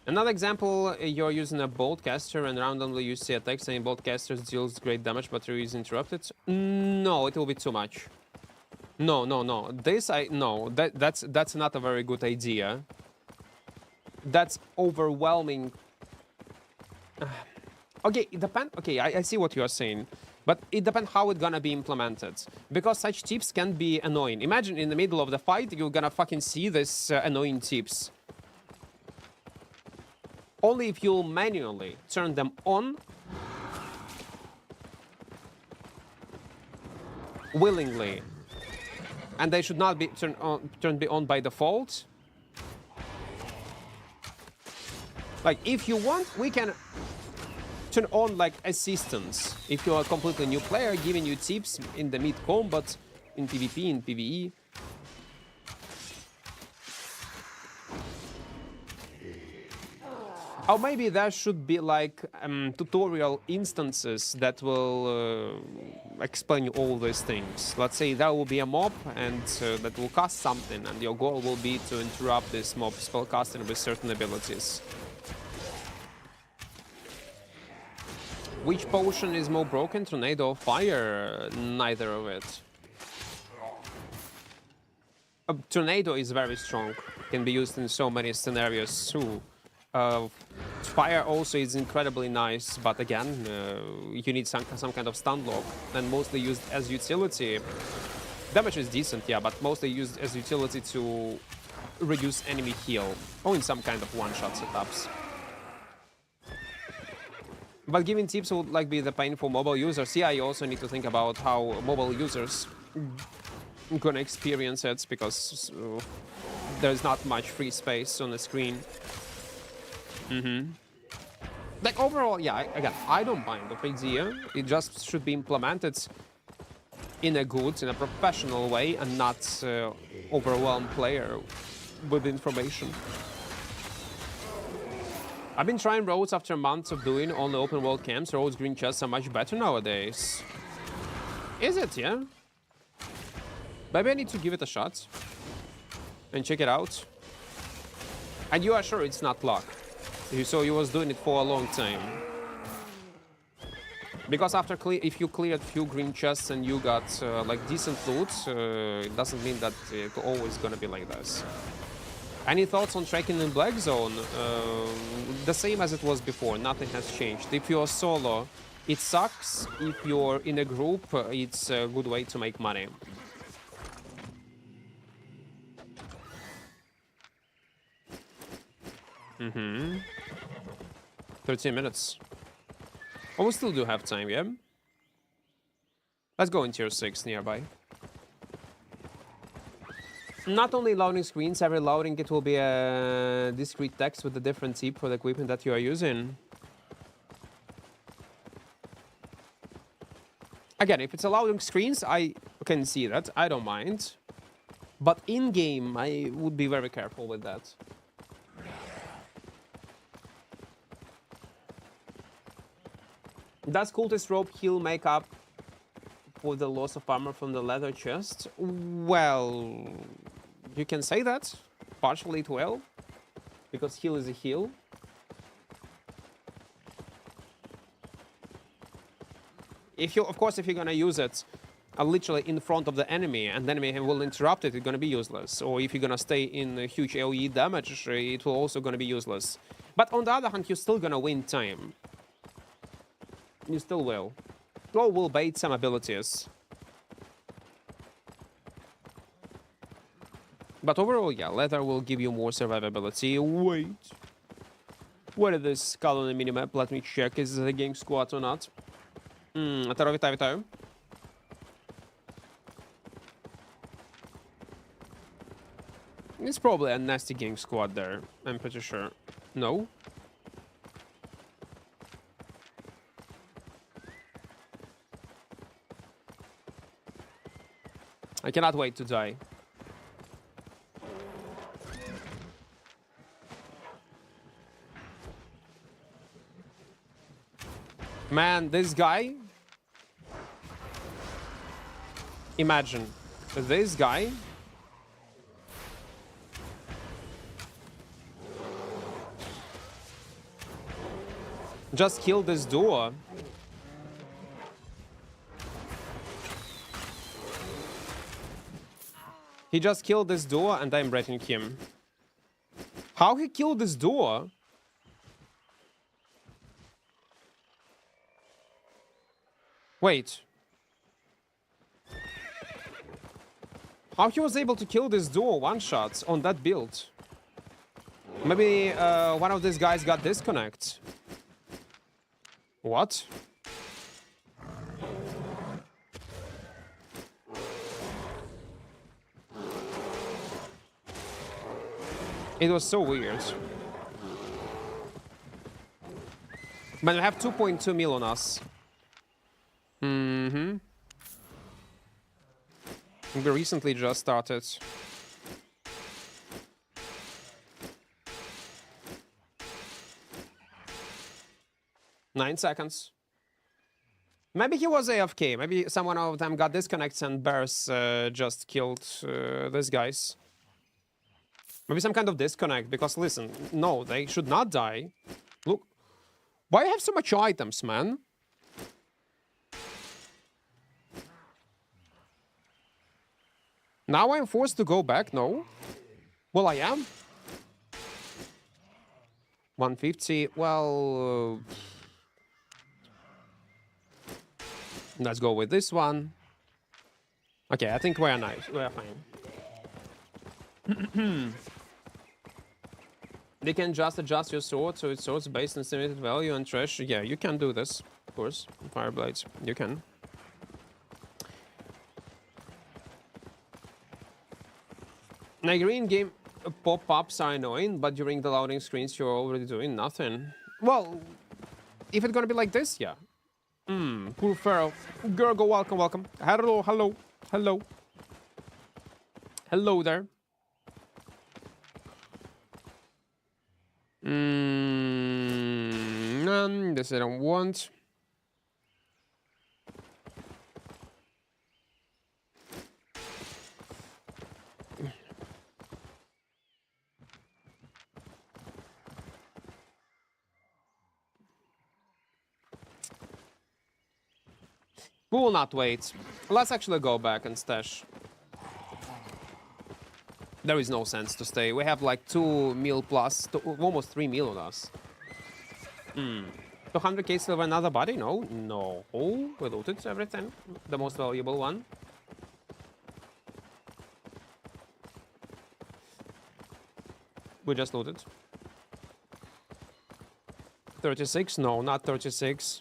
Another example, you're using a bolt caster and randomly you see attacks saying bolt caster deals great damage but is interrupted. No, it will be too much. No. This that's not a very good idea. That's overwhelming. Okay, it depends. Okay, I see what you are saying. But it depends how it's gonna be implemented. Because such tips can be annoying. Imagine in the middle of the fight, you're gonna fucking see this annoying tips. Only if you manually turn them on willingly. And they should not be turned on by default. Like, if you want, we can turn on like assistance. If you're a completely new player, giving you tips in the mid-combat, in PvP, in PvE. Or maybe there should be like tutorial instances that will explain you all these things. Let's say there will be a mob and that will cast something, and your goal will be to interrupt this mob spellcasting with certain abilities. Which potion is more broken, tornado or fire? Neither of it. Tornado is very strong. Can be used in so many scenarios too. Fire also is incredibly nice, but again, you need some kind of stun lock, and mostly used as utility. Damage is decent, yeah, but mostly used as utility to reduce enemy heal, or in some kind of one-shot setups. But giving tips would like be the pain for mobile users. Yeah, you also need to think about how mobile users gonna experience it, because there's not much free space on the screen. Like overall, yeah, again, I don't mind the idea. It just should be implemented in a good, in a professional way, and not overwhelm player with information. I've been trying roads after months of doing all the open world camps. Roads green chests are much better nowadays. Is it, yeah? Maybe I need to give it a shot. And check it out. And you are sure it's not luck. So you was doing it for a long time. Because after if you cleared few green chests and you got like decent loot, it doesn't mean that it's always gonna be like this. Any thoughts on tracking in Black Zone? The same as it was before, nothing has changed. If you're solo, it sucks. If you're in a group, it's a good way to make money. Mm-hmm. 13 minutes. Oh, we still do have time, yeah? Let's go in tier 6 nearby. Not only loading screens, every loading it will be a discrete text with a different tip for the equipment that you are using. Again, if it's a loading screens, I can see that. I don't mind. But in-game, I would be very careful with that. Does cultist rope heal make up for the loss of armor from the leather chest? Well, you can say that. Partially it will. Because heal is a heal. If you, of course, if you're gonna use it literally in front of the enemy and the enemy will interrupt it, it's gonna be useless. Or if you're gonna stay in a huge AoE damage, it will also gonna be useless. But on the other hand, you're still gonna win time. You still will. Or will bait some abilities. But overall, yeah, leather will give you more survivability. Wait. What is this skull on the minimap? Let me check. Is it a game squad or not? Таро, вітаю. It's probably a nasty gang squad there. I'm pretty sure. No? I cannot wait to die. Man, this guy... Imagine. This guy... just killed this duo. He just killed this duo and I'm rating him. How he killed this duo? Wait. How he was able to kill this duo one-shots on that build? Maybe one of these guys got disconnect. What? It was so weird. But we have 2.2 mil on us. Mm-hmm. We recently just started. Nine seconds. Maybe he was AFK. Maybe someone of them got disconnects and Bears just killed these guys. Maybe some kind of disconnect, because listen, no, they should not die. Look, why do you have so much items, man? Now I'm forced to go back, no? Well, I am. 150, well... let's go with this one. Okay, I think we're nice. We're fine. They can just adjust your sword so it swords based on estimated value and trash. Yeah, you can do this, of course. Fireblades, you can. Like green game pop-ups are annoying, but during the loading screens you're already doing nothing. Well, if it's gonna be like this, yeah. Poor Pharaoh. Gurgle, welcome, welcome. Hello, hello, hello. Hello there. This I don't want. Who will not wait? Let's actually go back and stash. There is no sense to stay. We have like 2 mil plus, almost 3 mil on us. 200k silver, another body? No, no. Oh, we looted everything. The most valuable one. We just looted. 36? No, not 36.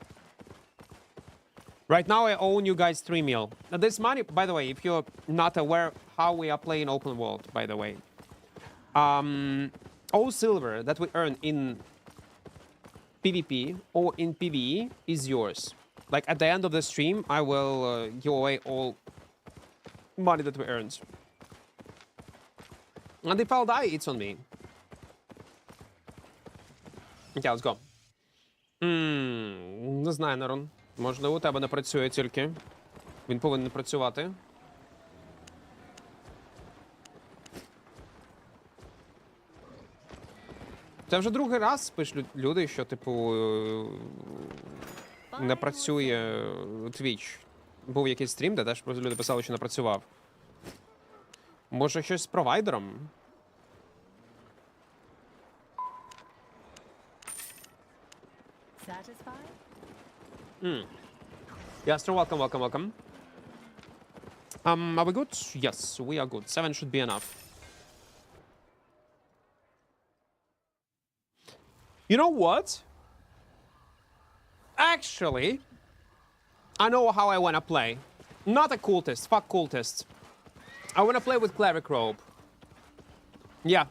Right now I own you guys 3 mil. Now, this money, by the way, if you're not aware how we are playing open world, by the way. All silver that we earn in PvP or in PvE is yours. Like at the end of the stream, I will give away all money that we earned. And if I'll die, it's on me. Okay, let's go. Не знаю, Нерон. Можливо, у тебе не працює тільки. Він повинен працювати. Це вже другий раз пишуть люди, що, типу, не працює Twitch. Був якийсь стрім, де теж люди писали, що не працював. Може, щось з провайдером? Yes, welcome, welcome, welcome. Are we good? Yes, we are good. 7 should be enough. You know what? Actually, I know how I wanna play. Not a cultist. Fuck cultists. I wanna play with cleric robe. Yeah,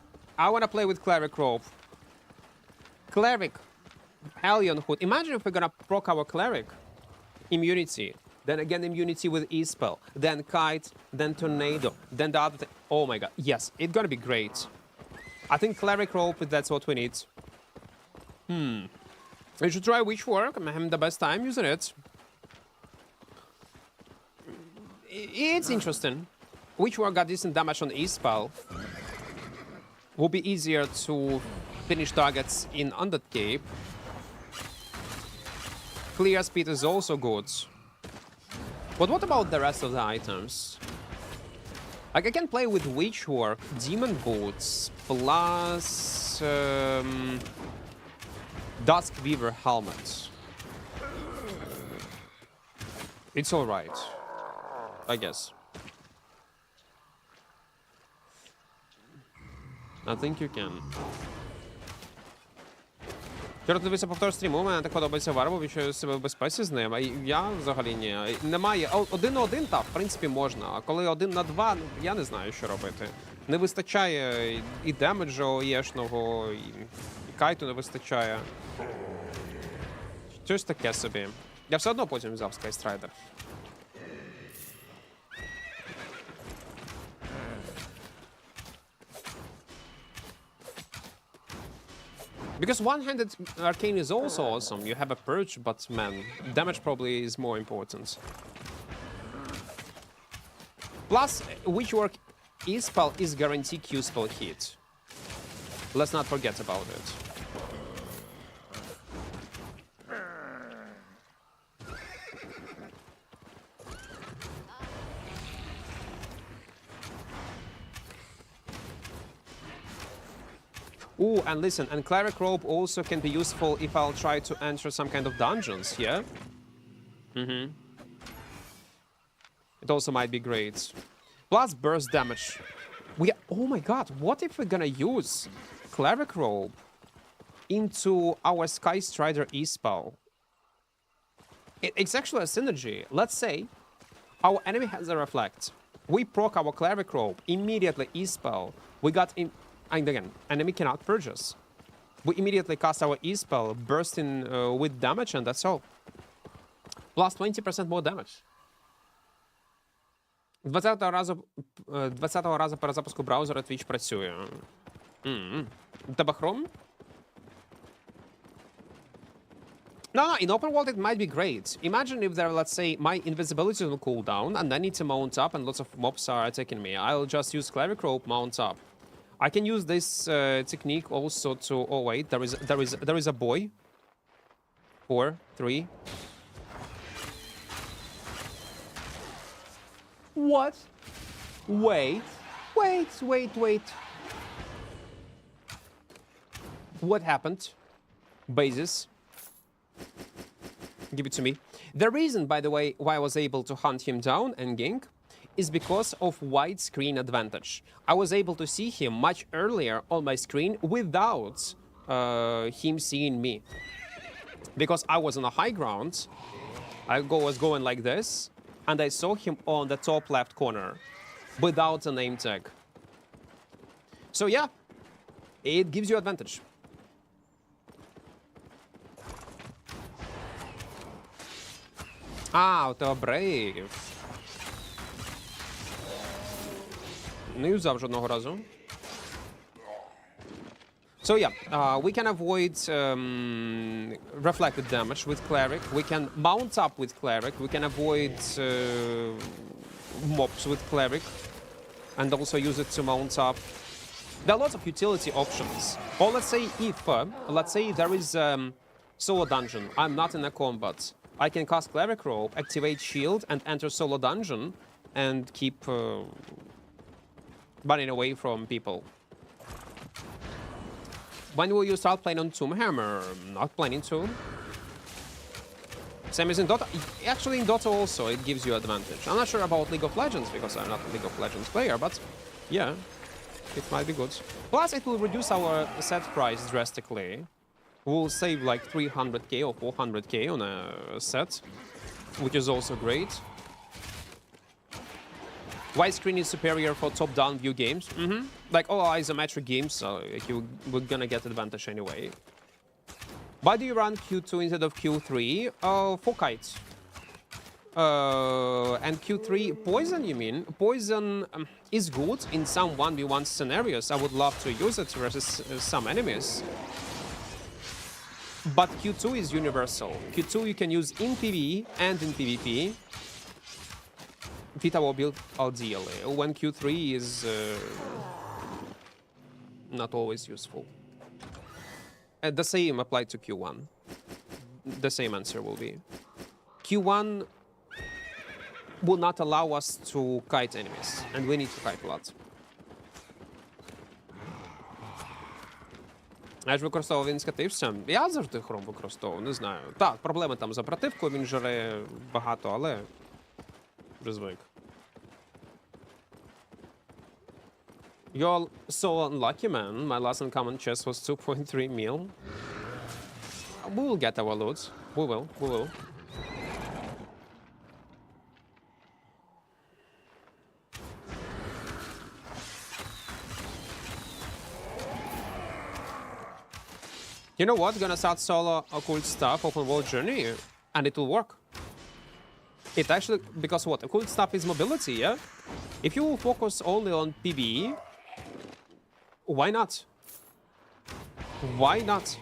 I wanna play with cleric robe. Cleric. Alien hood. Imagine if we're gonna proc our cleric. Immunity. Then again immunity with E-spell. Then kite. Then tornado. Then the other thing. Oh my god. Yes, it's gonna be great. I think cleric rope, that's what we need. We should try Witchwork. I'm having the best time using it. It's interesting. Witchwork got decent damage on E-spell. Will be easier to finish targets in Undead Cape. Clear speed is also good. But what about the rest of the items? Like, I can play with Witchwork, Demon Boots, plus Dusk Weaver Helmet. It's alright, I guess. I think you can. Вчора дивився повтор стріму, мене так подобається Варву, відчуваю себе в безпеці з ним, а я взагалі ні. Немає, 1 на 1, так, в принципі, можна, а коли 1 на 2, я не знаю, що робити. Не вистачає і демеджу єшного, і кайту не вистачає. Щось таке собі. Я все одно потім взяв Скайстрайдер. Because one-handed arcane is also awesome. You have a purge, but man, damage probably is more important. Plus, Witchwork E-spell is guaranteed Q-spell hit. Let's not forget about it. Ooh, and listen, and Cleric Robe also can be useful if I'll try to enter some kind of dungeons, yeah? It also might be great. Plus burst damage. Oh my god, what if we're gonna use Cleric Robe into our Sky Strider E-spell? It's actually a synergy. Let's say our enemy has a reflect. We proc our Cleric Robe, immediately E-spell. We got in. And again, enemy cannot purge us. We immediately cast our E-spell, burst in with damage, and that's all. Plus 20% more damage. 20-го разу перед запуску браузера Twitch працює. У тебе Chrome? No, in open world it might be great. Imagine if there, let's say, my invisibility will cool down, and I need to mount up, and lots of mobs are attacking me. I'll just use Cleric Rope, mount up. I can use this technique also to. Oh wait, there is a boy. 4, 3. What? Wait. What happened? Bases. Give it to me. The reason, by the way, why I was able to hunt him down and gank is because of widescreen advantage. I was able to see him much earlier on my screen without him seeing me. Because I was on a high ground, was going like this, and I saw him on the top left corner without a name tag. So yeah, it gives you advantage. У тебе брейв. Не юзав жодного разу. So yeah, we can avoid reflected damage with Cleric. We can mount up with Cleric. We can avoid mobs with Cleric. And also use it to mount up. There are lots of utility options. Or let's say if there is solo dungeon, I'm not in a combat. I can cast Cleric Robe, activate shield, and enter solo dungeon, and keep running away from people. When will you start playing on Tomb Hammer? Not planning to. Same as in Dota. Actually, in Dota also, it gives you advantage. I'm not sure about League of Legends, because I'm not a League of Legends player, but yeah, it might be good. Plus, it will reduce our set price drastically. We'll save like 300k or 400k on a set, which is also great. Widescreen is superior for top-down view games. Like all isometric games, so we're gonna get advantage anyway. Why do you run Q2 instead of Q3? For kites. And Q3 poison, you mean? Poison is good in some 1v1 scenarios. I would love to use it versus some enemies. But Q2 is universal. Q2 you can use in PvE and in PvP. Fit our build ideally, when Q3 is not always useful. And the same applied to Q1. The same answer will be. Q1 will not allow us to kite enemies, and we need to kite a lot. Я ж використовував, він скатився. Я завжди хром використовував, не знаю. Так, проблеми там з оперативкою, він жре багато, але вже звик. You're so unlucky, man. My last uncommon chest was 2.3 mil. We will get our loot. We will. You know what? Gonna start solo occult stuff, open world journey, and it will work. It actually, because what? Occult stuff is mobility, yeah? If you focus only on PvE, why not? Why not?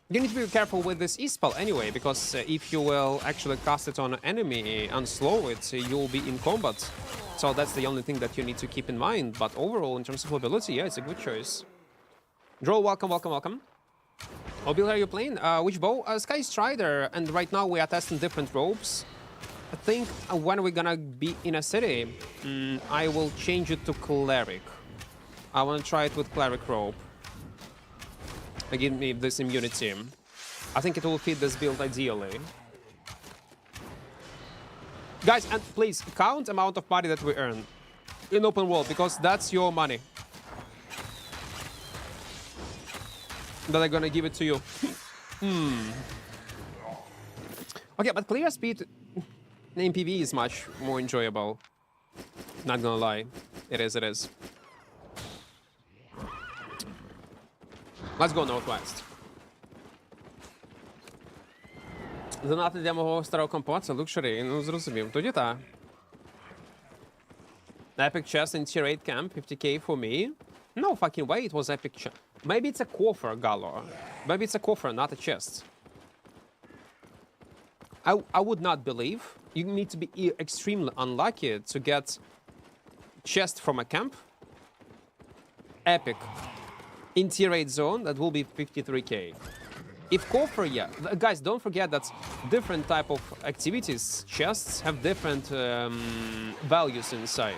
You need to be careful with this E-spell anyway, because if you will actually cast it on an enemy and slow it, you'll be in combat. So that's the only thing that you need to keep in mind. But overall, in terms of mobility, yeah, it's a good choice. Droll, welcome. Obil, are you playing? Which bow? Sky Strider, and right now we are testing different ropes. I think when we're gonna be in a city, I will change it to Cleric. I want to try it with Cleric Rope. Give me this immunity. I think it will fit this build ideally. Guys, and please count amount of money that we earn in open world, because that's your money. That I'm gonna give it to you. Okay, but clear speed in PvE is much more enjoyable. Not gonna lie. It is. Let's go northwest. Занадто для мого старого компа, це лукшері, ну зрозумів. Тоді так. Epic chest in tier 8 camp, 50k for me. No fucking way it was epic chest. Maybe it's a coffer, Gallo. Maybe it's a coffer, not a chest. I would not believe. You need to be extremely unlucky to get chest from a camp. Epic. In tier 8 zone, that will be 53k. If coffer, yeah. Guys, don't forget that different type of activities, chests, have different values inside.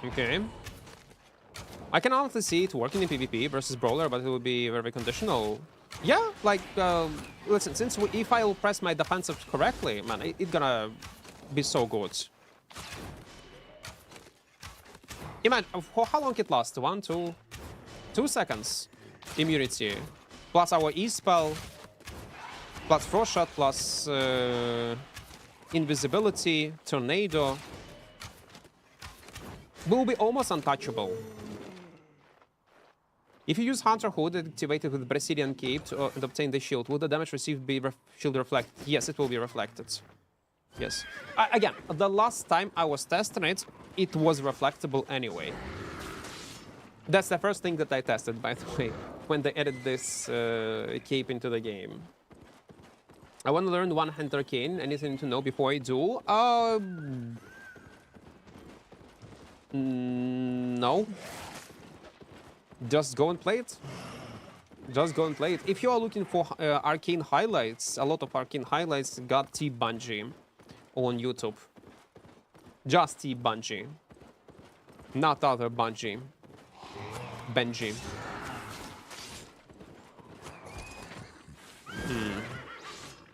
Okay. I can honestly see it working in PvP versus Brawler, but it will be very conditional. Yeah, like, listen, since if I will press my defensive correctly, man, it's gonna be so good. Imagine, for how long it lasts? 2 seconds. Immunity. Plus our E-spell. Plus Frost Shot, plus Invisibility, Tornado. Will be almost untouchable. If you use Hunter Hood activated with Brazilian Cape to obtain the shield, will the damage received be shield reflected? Yes, it will be reflected. Yes. Again, the last time I was testing it, it was reflectable anyway. That's the first thing that I tested, by the way, when they added this cape into the game. I want to learn one-hand arcane. Anything to know before I do? No. Just go and play it. Just go and play it. If you are looking for arcane highlights, a lot of arcane highlights got T-Bungie on YouTube. Just T-Bungie. Not other Bungie. Benji.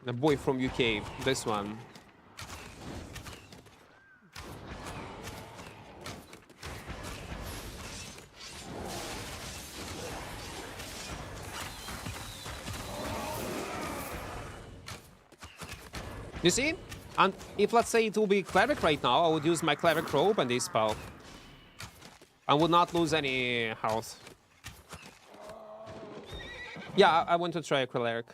The boy from UK. This one. You see? And if, let's say, it will be Cleric right now, I would use my Cleric Robe and this spell. I would not lose any health. Yeah, I want to try a Cleric.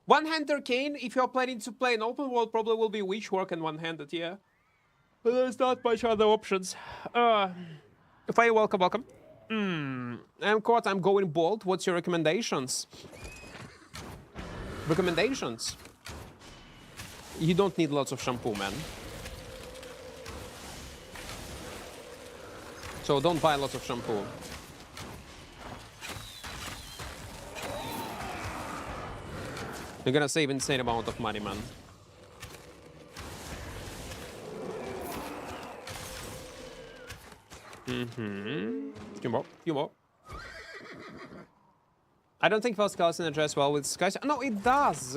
One-hand arcane, if you're planning to play an open world, probably will be Witchwork and one-handed, yeah. But there's not much other options. Faye, welcome. Equart, I'm going bold. What's your recommendations? Recommendations? You don't need lots of shampoo, man. So don't buy lots of shampoo. You're gonna save insane amount of money, man. Few more. I don't think Fast can address well with Sky. No, it does.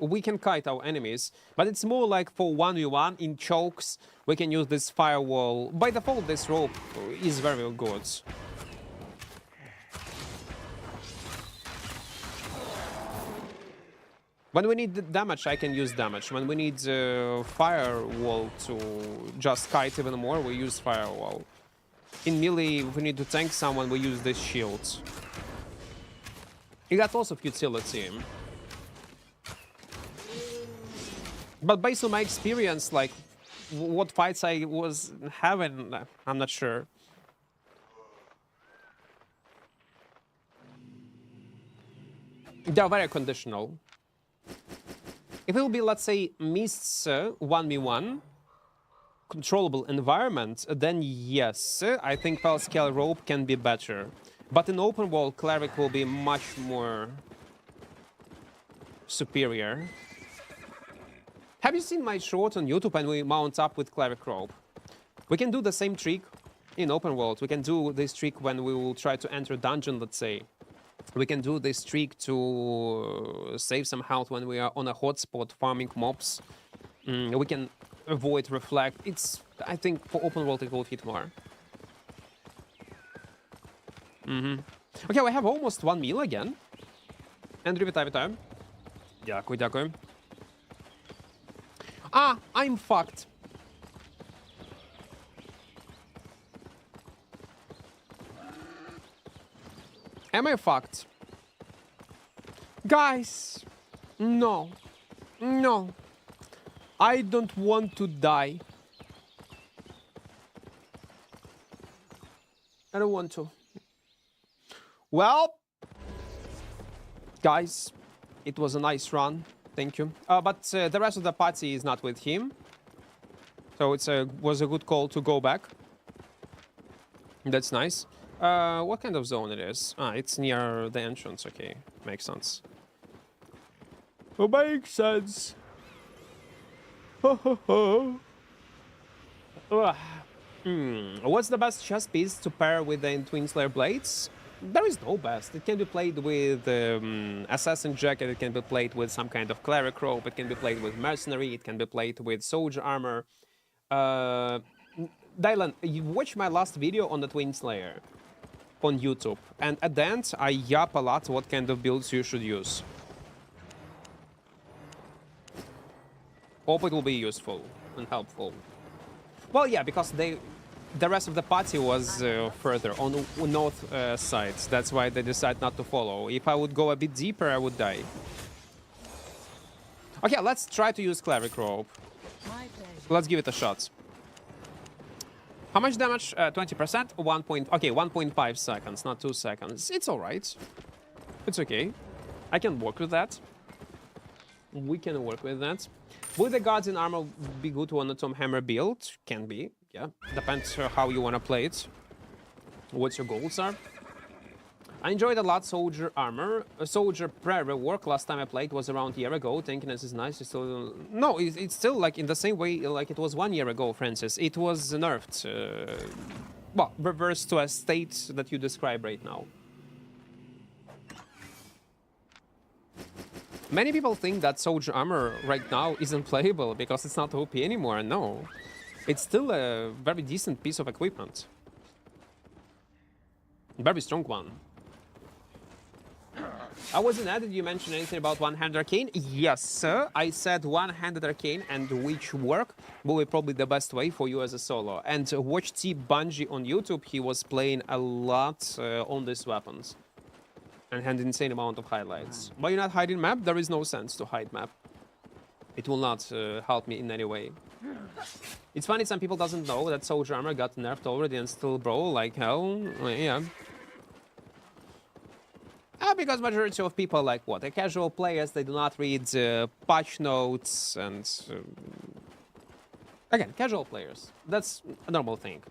We can kite our enemies, but it's more like for 1v1 in chokes. We can use this firewall. By default, this rope is very good. When we need damage, I can use damage. When we need firewall to just kite even more, we use firewall. In melee, if we need to tank someone, we use this shield. It got lots of utility. But based on my experience, like, what fights I was having, I'm not sure. They're very conditional. If it will be, let's say, Mists 1v1, controllable environment, then yes, I think Fell Rope can be better. But in open world, Cleric will be much more superior. Have you seen my short on YouTube and we mount up with Cleric Rope? We can do the same trick in open world. We can do this trick when we will try to enter dungeon, let's say. We can do this trick to save some health when we are on a hotspot farming mobs. We can avoid reflect. It's, I think, for open world it will fit more. Okay, we have almost 1 meal again. Andrew, вітаю. Дякую. I'm fucked. Am I fucked? Guys, no. I don't want to die. I don't want to. Well, guys, it was a nice run. Thank you. But the rest of the party is not with him. So it was a good call to go back. That's nice. What kind of zone it is? Ah, it's near the entrance. Okay, makes sense. Oh, makes sense. What's the best chess piece to pair with the Twin Slayer blades? There is no best. It can be played with Assassin Jacket, it can be played with some kind of Cleric Rope, it can be played with Mercenary, it can be played with Soldier Armor. Dylan, you watched my last video on the Twin Slayer on YouTube, and at the end I yap a lot what kind of builds you should use. Hope it will be useful and helpful. Well, yeah, because the rest of the party was further on north side. That's why they decided not to follow. If I would go a bit deeper, I would die. Okay, let's try to use Cleric Rope. Let's give it a shot. How much damage? 20%? 1.5 seconds, not 2 seconds. It's all right. It's okay. I can work with that. We can work with that. Would the Guardian armor be good on a Tom Hammer build? Can be, yeah. Depends how you want to play it. What your goals are. I enjoyed a lot Soldier armor. Soldier pre-rework last time I played was around a year ago. Tankiness is nice. It's still... No, it's still like in the same way like it was 1 year ago, Francis. It was nerfed. Well, reversed to a state that you describe right now. Many people think that Soldier armor right now isn't playable because it's not OP anymore. No, it's still a very decent piece of equipment. Very strong one. I wasn't added. You mentioned anything about one-handed arcane? Yes, sir. I said one-handed arcane, and which work will be probably the best way for you as a solo. And watch T Bungie on YouTube. He was playing a lot on these weapons. And had an insane amount of highlights. But you're not hiding map? There is no sense to hide map. It will not help me in any way. It's funny, some people doesn't know that Soldier Armor got nerfed already and still brawl like hell. Yeah. Because majority of people, like what? The casual players, they do not read patch notes and... Again, casual players. That's a normal thing.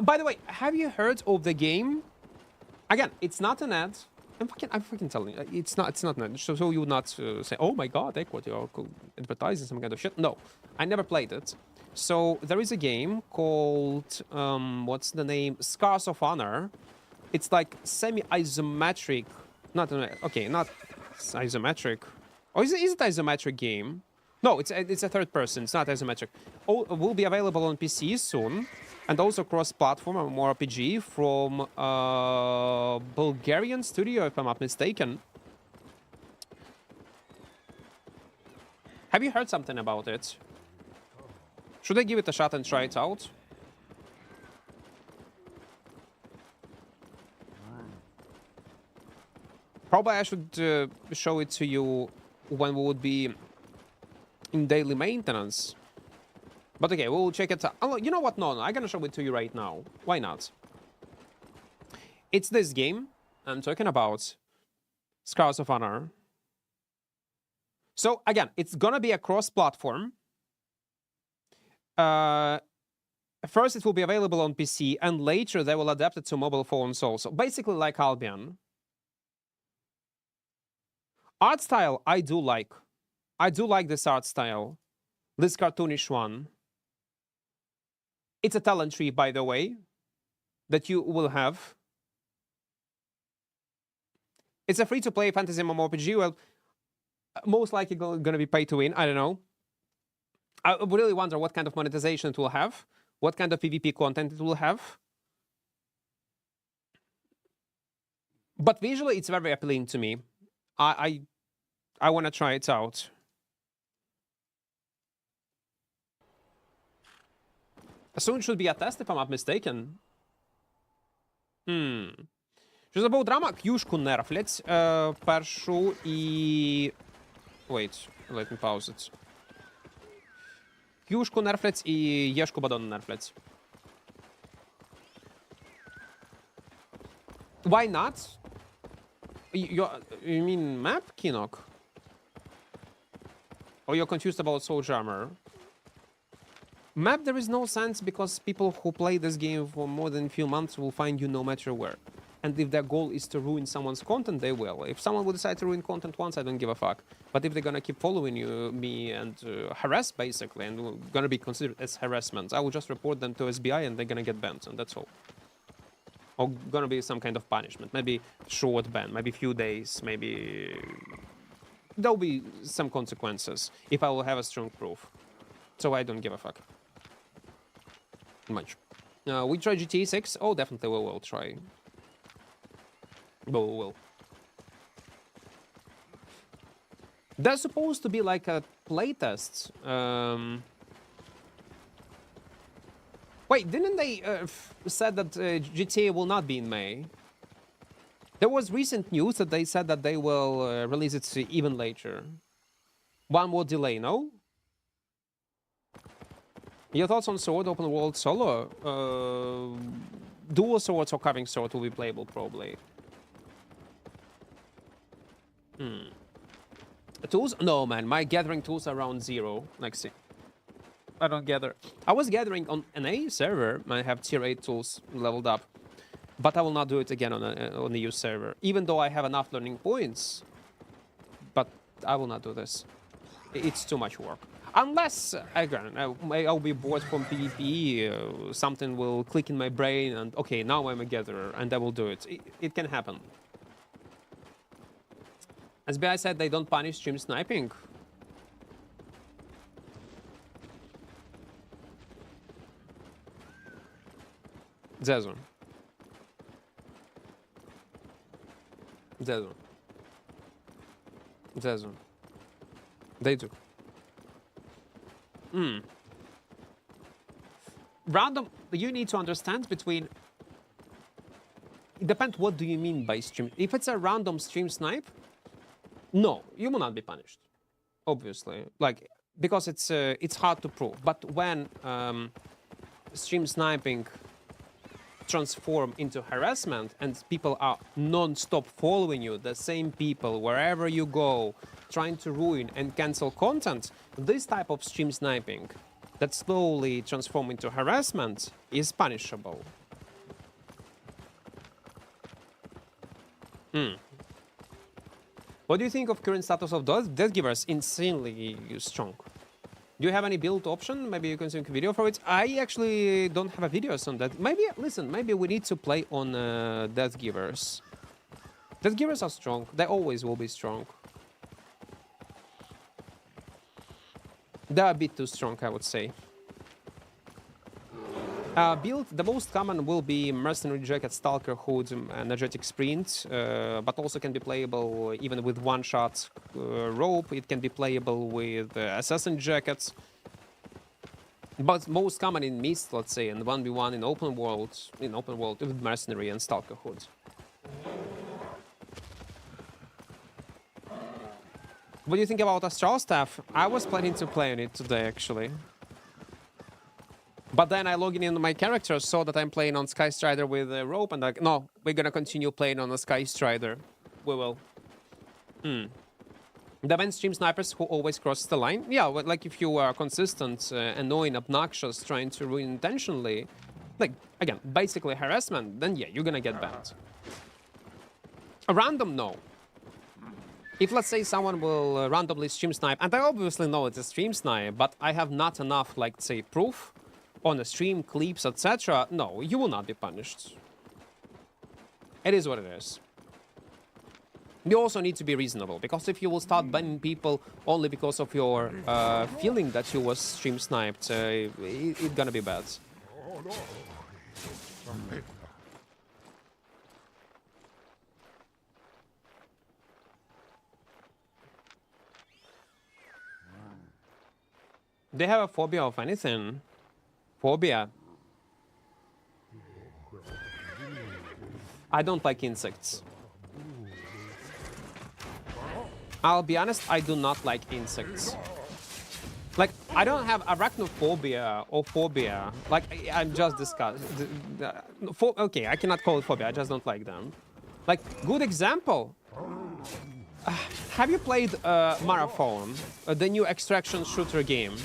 By the way, have you heard of the game? Again, it's not an ad. I'm fucking telling you, it's not an ad. So you would not say, oh my god, Equart, you're advertising some kind of shit. No, I never played it. So there is a game called, what's the name? Scars of Honor. It's like semi-isometric, not isometric. Or is it isometric game? No, it's a third person, it's not isometric. Oh, it will be available on PC soon. And also cross-platform mmorpg from Bulgarian studio, if I'm not mistaken. Have you heard something about it? Should I give it a shot and try it out? Probably I should show it to you when we would be in daily maintenance. But okay, we'll check it out. Oh, you know what? No, I'm gonna show it to you right now. Why not? It's this game I'm talking about. Scars of Honor. So again, it's gonna be a cross-platform. First, it will be available on PC, and later they will adapt it to mobile phones also. Basically like Albion. Art style, I do like. I do like this art style. This cartoonish one. It's a talent tree, by the way, that you will have. It's a free-to-play fantasy mmorpg. Well, most likely going to be pay to win. I don't know. I really wonder what kind of monetization it will have, what kind of PvP content it will have. But visually, it's very appealing to me. I want to try it out. Soon should be a test, if I'm not mistaken. Що забув драма? К'юшку нерфлять. Першу і... Wait, let me pause it. К'юшку нерфлять і Єшку Бадон нерфлять. Why not? You mean map, Kinok? Or you're confused about Soldier Armor? Map, there is no sense because people who play this game for more than a few months will find you no matter where. And if their goal is to ruin someone's content, they will. If someone would decide to ruin content once, I don't give a fuck. But if they're gonna keep following me and harass, basically, and gonna be considered as harassment, I will just report them to SBI and they're gonna get banned, and that's all. Or gonna be some kind of punishment. Maybe short ban, maybe few days, maybe... There'll be some consequences if I will have a strong proof. So I don't give a fuck. Much. We try GTA 6? Oh, definitely we will try. But we will. There's supposed to be like a playtest. Wait, didn't they said that GTA will not be in May? There was recent news that they said that they will release it even later. One more delay, no? Your thoughts on Sword Open World Solo? Dual Swords or Carving Sword will be playable, probably. Tools? No, man. My gathering tools are around 0. Like, see. I don't gather. I was gathering on an A server. I have tier 8 tools leveled up. But I will not do it again on a EU server. Even though I have enough learning points. But I will not do this. It's too much work. Unless, again, I'll be bored from PvP, something will click in my brain, and okay, now I'm a gatherer, and I will do it. It can happen. SBI said they don't punish stream sniping. Zezu. Zezu. Zezu. They do. Random, you need to understand between... It depends what do you mean by stream. If it's a random stream snipe, no, you will not be punished. Obviously. Like, because it's hard to prove. But when stream sniping transform into harassment and people are non-stop following you, the same people, wherever you go, trying to ruin and cancel content, this type of stream sniping that slowly transform into harassment is punishable. What do you think of current status of Death Givers? Insanely strong. Do you have any build option? Maybe you can make a video for it. I actually don't have a videos on that. Maybe, listen, maybe we need to play on Death Givers. Death Givers are strong. They always will be strong. They're a bit too strong, I would say. Build, the most common will be Mercenary Jacket, Stalker Hood, Energetic Sprint, but also can be playable even with one-shot rope. It can be playable with Assassin Jackets. But most common in Mist, let's say, and 1v1 in open world with Mercenary and Stalker Hood. What do you think about Astral Staff? I was planning to play on it today, actually. But then I logged in my character, saw that I'm playing on Sky Strider with a rope, and like, no, we're gonna continue playing on a Sky Strider. We will. The mainstream snipers who always cross the line? Yeah, like if you are consistent, annoying, obnoxious, trying to ruin intentionally, like, again, basically harassment, then yeah, you're gonna get banned. A random, no. If, let's say, someone will randomly stream snipe, and I obviously know it's a stream snipe, but I have not enough, like, say, proof on a stream, clips, etc., no, you will not be punished. It is what it is. You also need to be reasonable, because if you will start banning people only because of your feeling that you was stream sniped, it's gonna be bad. They have a phobia of anything. Phobia. I don't like insects. I'll be honest, I do not like insects. Like, I don't have arachnophobia or phobia. Like, I'm just disgusted. Okay, I cannot call it phobia, I just don't like them. Like, good example. Have you played Marathon, the new extraction shooter game?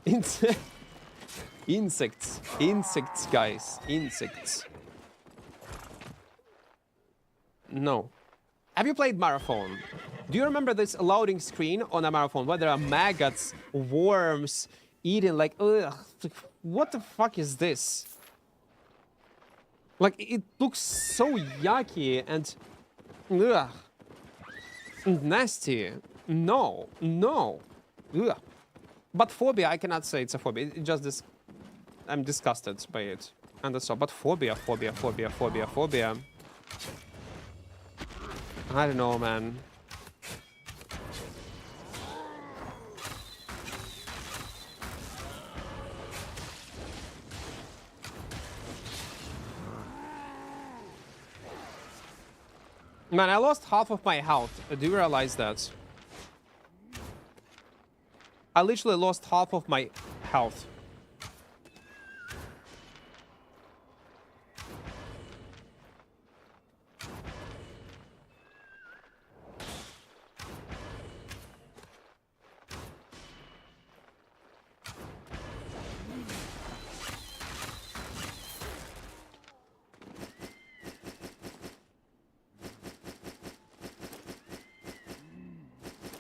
Inse insects. Insects, guys. Insects. No. Have you played Marathon? Do you remember this loading screen on a Marathon where there are maggots, worms, eating like, ugh, what the fuck is this? Like, it looks so yucky and, ugh, nasty. No, no, ugh. But phobia, I cannot say it's a phobia. It just this, I'm disgusted by it, and that's all. But phobia. I don't know, man. Man, I lost half of my health. Do you realize that? I literally lost half of my health.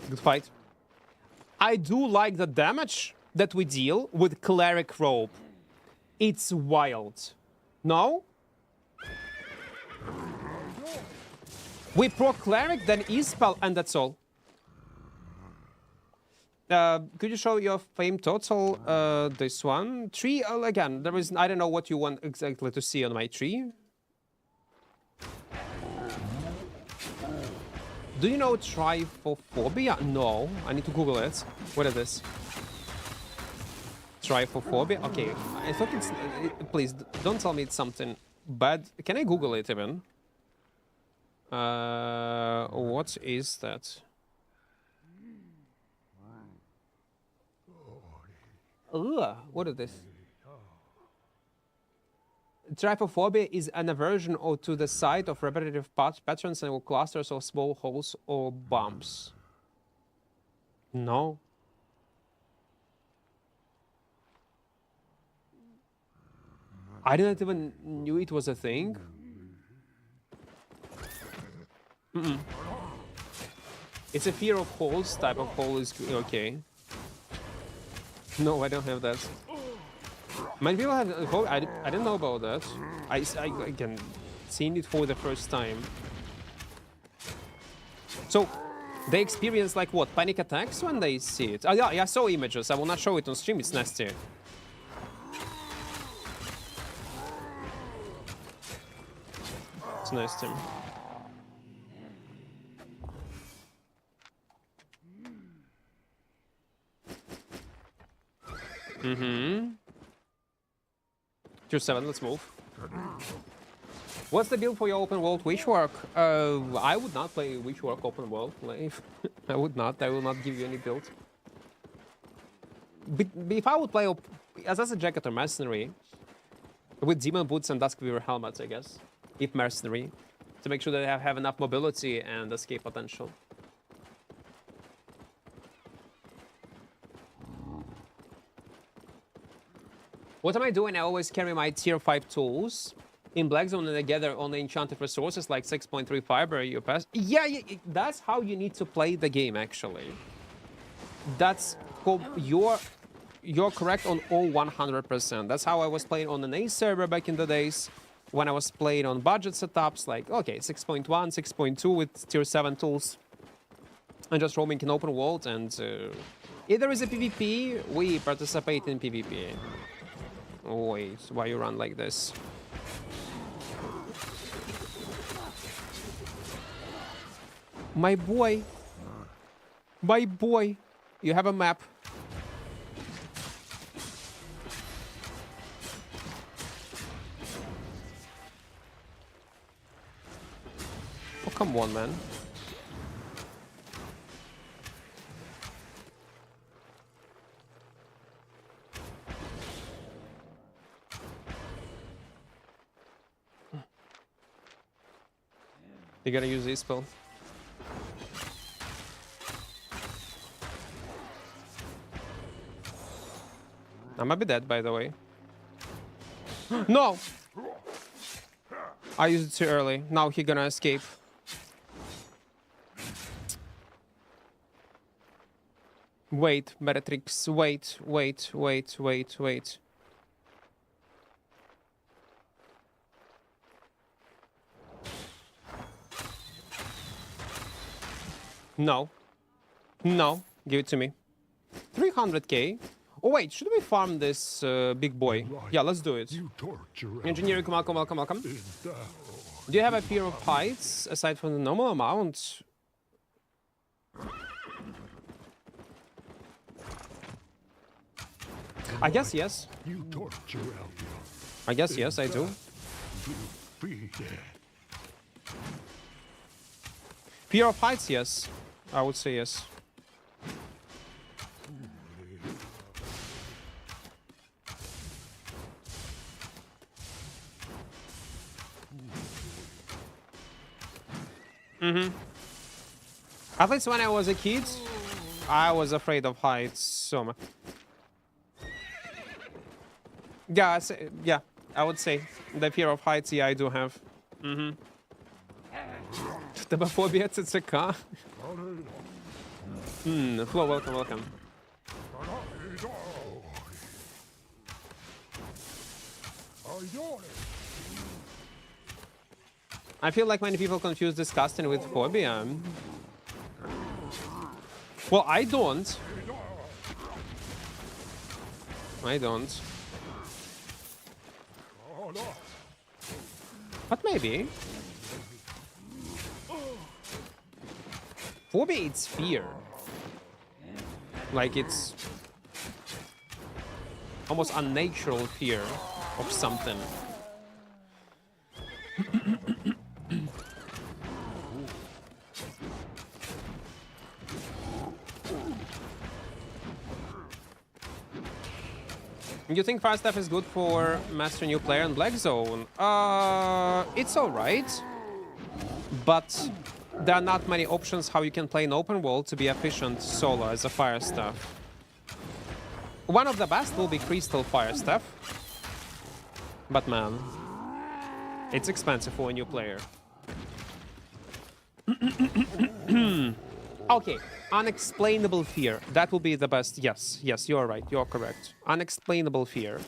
Good fight. I do like the damage that we deal with Cleric Robe. It's wild. No? We pro Cleric, then E-Spell, and that's all. Could you show your fame total? This one. 3, again, there is... I don't know what you want exactly to see on my tree. Do you know trypophobia? No, I need to Google it. What is this? Trypophobia? Okay, I thought it's... please, don't tell me it's something bad. Can I Google it even? What is that? Ugh, what is this? Trypophobia is an aversion to the sight of repetitive patterns and clusters of small holes or bumps. No. I didn't even knew it was a thing. It's a fear of holes. Type of hole is okay. No, I don't have that. Many people have. I didn't know about that. I can seen it for the first time. So they experience like what, panic attacks when they see it? Oh, yeah, I saw images. I will not show it on stream. It's nasty. It's nasty. Tier 7, let's move. What's the build for your open world Witchwork? I would not play Witchwork open world. I would not. I will not give you any build. But if I would play as a jacket or mercenary, with demon boots and duskweaver helmets, I guess. If mercenary, to make sure that I have enough mobility and escape potential. What am I doing? I always carry my tier 5 tools in Black Zone and I gather on the enchanted resources like 6.3 fiber, you pass. Yeah, that's how you need to play the game, actually. That's you're correct on all 100%. That's how I was playing on an A server back in the days when I was playing on budget setups like, okay, 6.1, 6.2 with tier 7 tools and just roaming in open world. And if there is a PvP, we participate in PvP. Oh, wait, why you run like this? My boy. My boy. You have a map. Oh, come on, man. You gotta use this spell. I might be dead, by the way. No! I used it too early. Now he gonna escape. Wait, Bellatrix. Wait. No. No. Give it to me. 300k. Oh wait, should we farm this big boy? Yeah, let's do it. Engineering, welcome. Do you have a fear of heights aside from the normal amount? I guess yes. I guess yes, I do. Fear of heights, yes. I would say yes. At least when I was a kid, I was afraid of heights so much. Yeah, yeah, I would say the fear of heights, yeah, I do have. Tabophobia, it's a car. Flo, welcome. I feel like many people confuse disgusting with phobia. Well, I don't. But maybe. Phobia, it's fear. Like it's almost unnatural fear of something. You think fire stuff is good for master new player in Black Zone? It's alright, but there are not many options how you can play an open world to be efficient solo as a fire staff. One of the best will be Crystal Fire Staff, but man, it's expensive for a new player. Okay, unexplainable fear. That will be the best. Yes, you're right. You're correct. Unexplainable fear.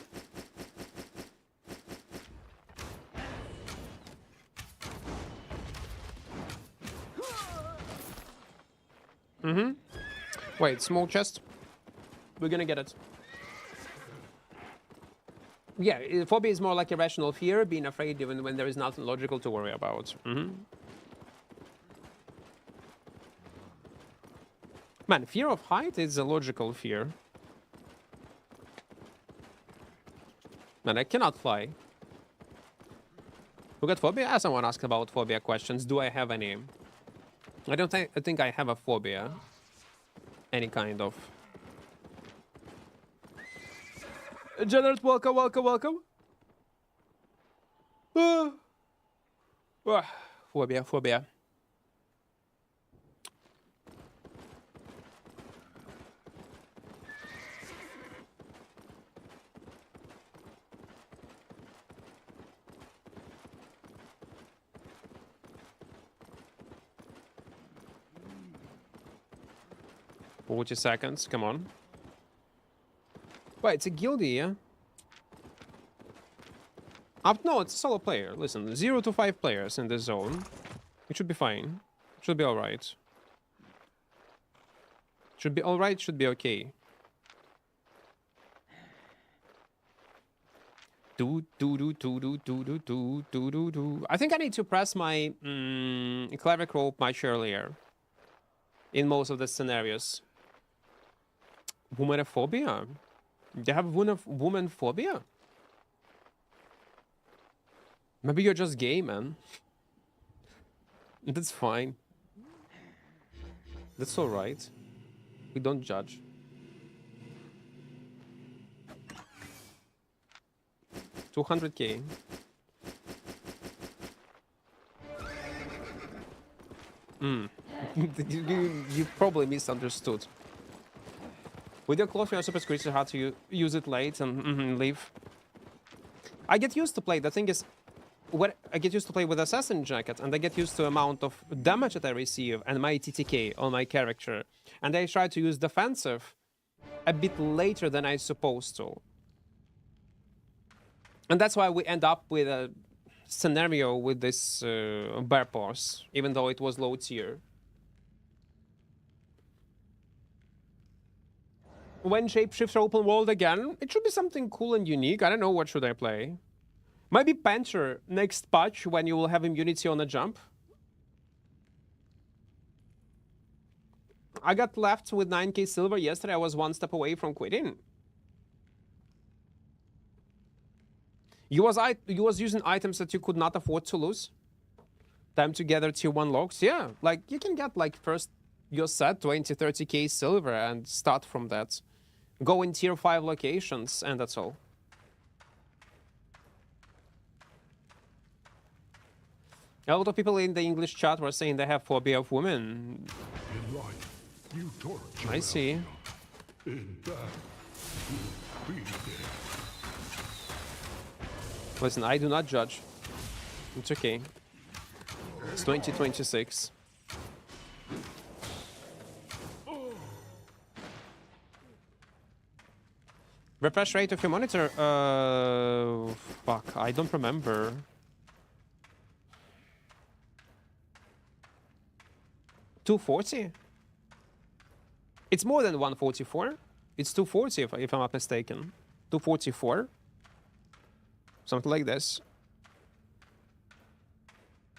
Wait, small chest. We're gonna get it. Yeah, phobia is more like irrational fear, being afraid even when there is nothing logical to worry about. Man, fear of height is a logical fear. Man, I cannot fly. Who got phobia? Someone asked about phobia questions. Do I have any? I think I have a phobia. Any kind of. Janet, welcome. Phobia. Forty seconds, come on. Wait, it's a guildie, yeah? No, it's a solo player. Listen, 0 to 5 players in this zone. It should be fine. It should be alright. Should be alright, should be okay. I think I need to press my cleric rope much earlier. In most of the scenarios. Womanophobia? Do you have woman phobia? Maybe you're just gay, man. That's fine. That's alright. We don't judge. $200K. You probably misunderstood. With your close, you're super squeezy, hard to use it late and leave. I get used to play. The thing is, I get used to play with Assassin Jacket, and I get used to the amount of damage that I receive and my TTK on my character. And I try to use defensive a bit later than I supposed to. And that's why we end up with a scenario with this bear paws, even though it was low tier. When Shapeshifter open world again, it should be something cool and unique. I don't know, what should I play? Maybe Panther next patch when you will have immunity on a jump. I got left with 9k silver yesterday. I was one step away from quitting. You was using items that you could not afford to lose. Time to gather tier 1 logs. Yeah, like you can get like first your set 20-30k silver and start from that. Go in tier 5 locations and that's all. A lot of people in the English chat were saying they have phobia of women. In life, you torture I see. in death, you be dead. Listen, I do not judge. It's okay. It's 2026. Refresh rate of your monitor? Fuck, I don't remember. $240? It's more than 144. It's 240 if I'm not mistaken. 244. Something like this.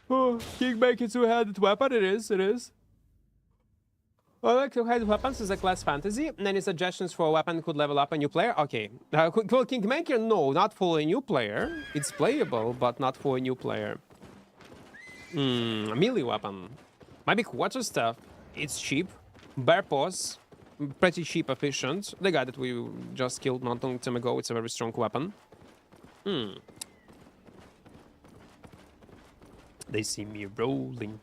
Oh, Kingmaker two-handed weapon. It is. I like two-handed weapons as a class fantasy. Any suggestions for a weapon could level up a new player? Okay. Well, Kingmaker, no, not for a new player. It's playable, but not for a new player. A melee weapon. Maybe quarterstaff. It's cheap. Bear paws. Pretty cheap, efficient. The guy that we just killed not long time ago. It's a very strong weapon. They see me rolling.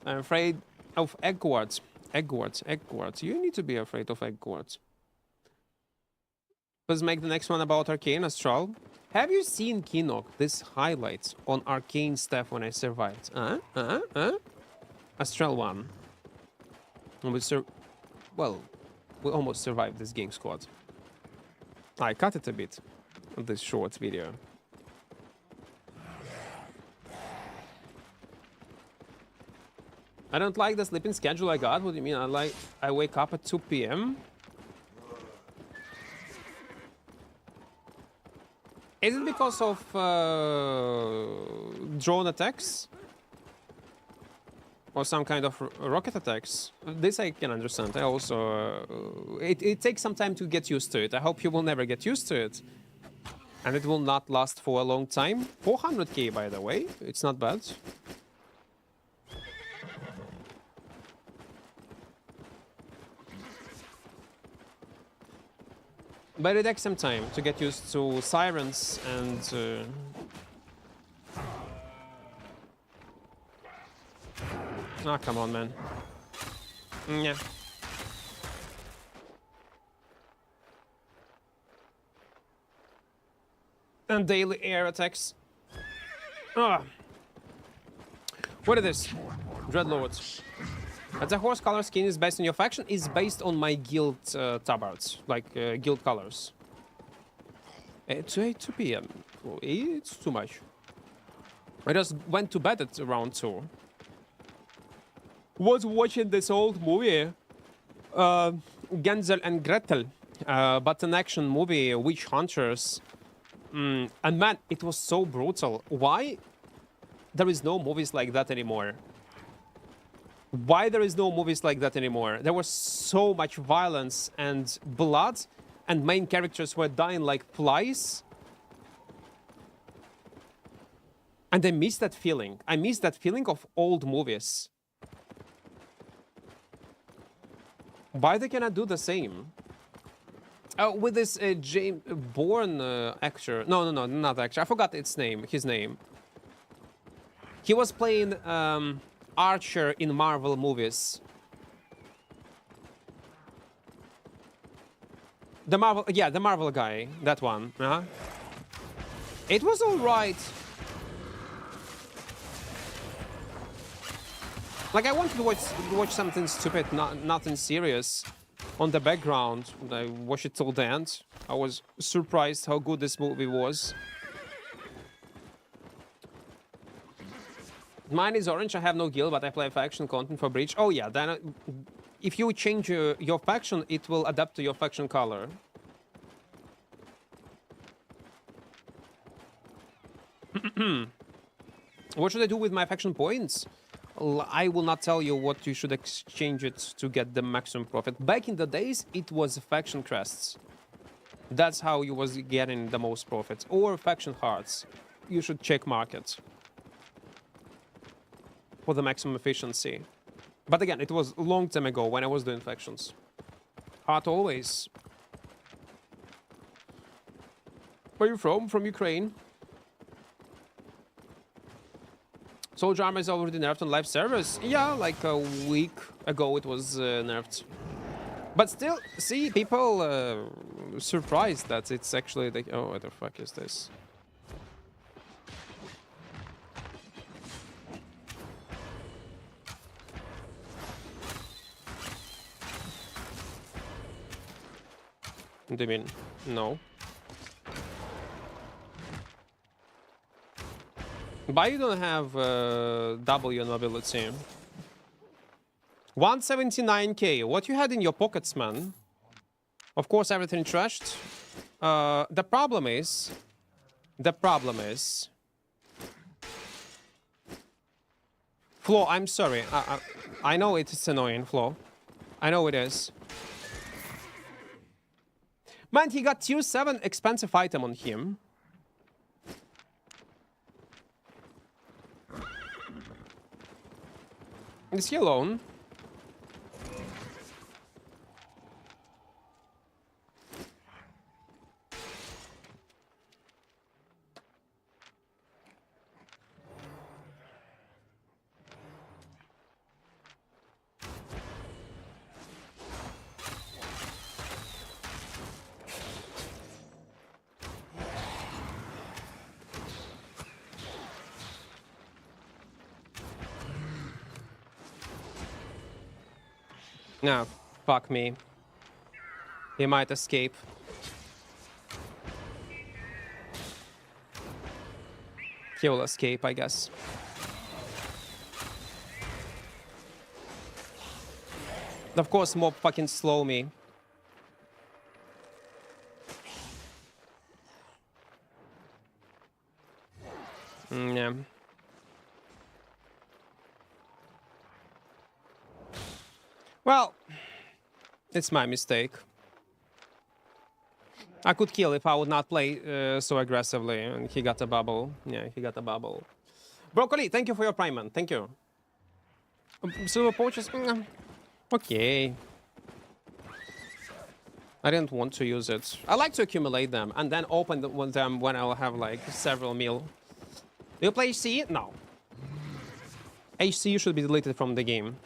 I'm afraid of Equart. Equart. You need to be afraid of Equart. Let's make the next one about Arcane Astral. Have you seen Kinok? This highlights on Arcane stuff when I survived. Astral 1. Well, we almost survived this game squad. I cut it a bit on this short video. I don't like the sleeping schedule I got. What do you mean? I wake up at 2 p.m. Is it because of drone attacks? Or some kind of rocket attacks? This I can understand. I also... it takes some time to get used to it. I hope you will never get used to it. And it will not last for a long time. 400k, by the way. It's not bad. But it takes some time to get used to sirens and... Oh, come on, man. Yeah. And daily air attacks. Ah. What is this? Dreadlords. The horse color skin is based on your faction, is based on my guild tabards, like guild colors. 2 p.m. It's too much. I just went to bed at around 2. Was watching this old movie, Gensel and Gretel, but an action movie, Witch Hunters. And man, it was so brutal. Why there is no movies like that anymore? Why there is no movies like that anymore? There was so much violence and blood, and main characters were dying like flies. And I miss that feeling. I miss that feeling of old movies. Why they cannot do the same? With this James Bourne actor. No, not actor. I forgot his name. He was playing Archer in Marvel movies. The Marvel, yeah, the Marvel guy, that one. It was all right. Like I wanted to watch something stupid, nothing serious, on the background. I watched it till the end. I was surprised how good this movie was. Mine is orange. I have no guild, but I play faction content for Breach. Oh yeah, then if you change your faction, it will adapt to your faction color. What should I do with my faction points? I will not tell you what you should exchange it to get the maximum profit. Back in the days, it was faction crests. That's how you was getting the most profit. Or faction hearts. You should check market for the maximum efficiency. But again, it was a long time ago when I was doing factions. Heart always. Where are you from? From Ukraine. Soldier armor is already nerfed on live servers. Yeah, like a week ago it was nerfed. But still, see, people surprised that it's actually like, oh, what the fuck is this? What do you mean? No. But you don't have W mobility. 179k. What you had in your pockets, man? Of course, everything trashed. The problem is. Flo, I'm sorry. I know it's annoying, Flo. I know it is. Man, he got tier 7 expensive item on him. Is he alone? No, fuck me. He might escape. He will escape, I guess. Of course, mob fucking slow me. Yeah. Well, it's my mistake. I could kill if I would not play so aggressively, and he got a bubble. Yeah, he got a bubble. Broccoli, thank you for your prime, man. Thank you. Silver pouches? Okay. I didn't want to use it. I like to accumulate them and then open them when I'll have like several meal. Do you play HC? No. HC should be deleted from the game.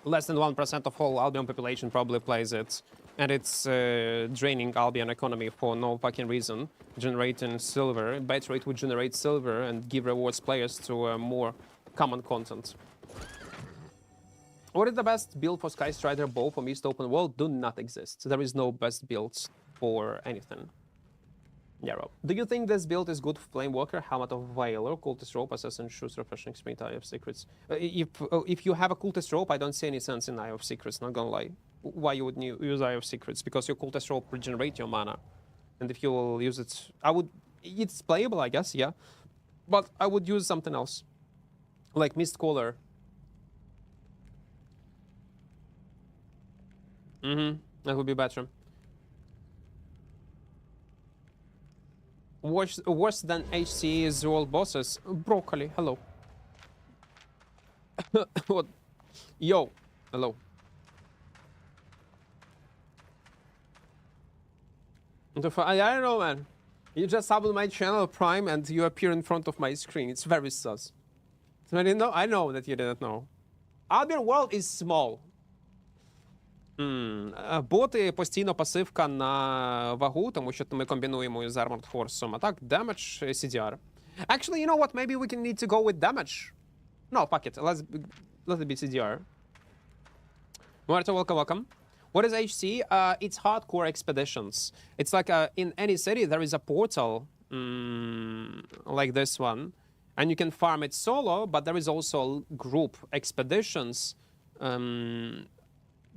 Less than 1% of whole Albion population probably plays it. And it's draining Albion economy for no fucking reason. Generating silver. Bitrate would generate silver and give rewards players to more common content. What is the best build for Sky Strider bow from East Open World? Do not exist. There is no best builds for anything. Yarrow. Do you think this build is good for Flame Walker, Helmet of Veiler, Cultist Rope, Assassin Shoes, Refreshing Sprint, Eye of Secrets? If you have a Cultist Rope, I don't see any sense in Eye of Secrets, not gonna lie. Why you would use Eye of Secrets? Because your Cultist Rope regenerate your mana. And if you will use it, it's playable, I guess, yeah. But I would use something else. Like Mist Caller. That would be better. Worse than HC is all bosses. Broccoli, hello. What? Yo, hello. I don't know, man. You just subbed my channel Prime and you appear in front of my screen. It's very sus. I didn't know. I know that you didn't know. Albion World is small. Боти постійно пасивка на вагу, тому що ми комбінуємо з Armored Horse. А так, damage, CDR. Actually, you know what? Maybe we can need to go with damage. No, fuck it. Let it be CDR. Muerto, welcome, welcome. What is HC? It's hardcore expeditions. It's like in any city there is a portal like this one, and you can farm it solo. But there is also group expeditions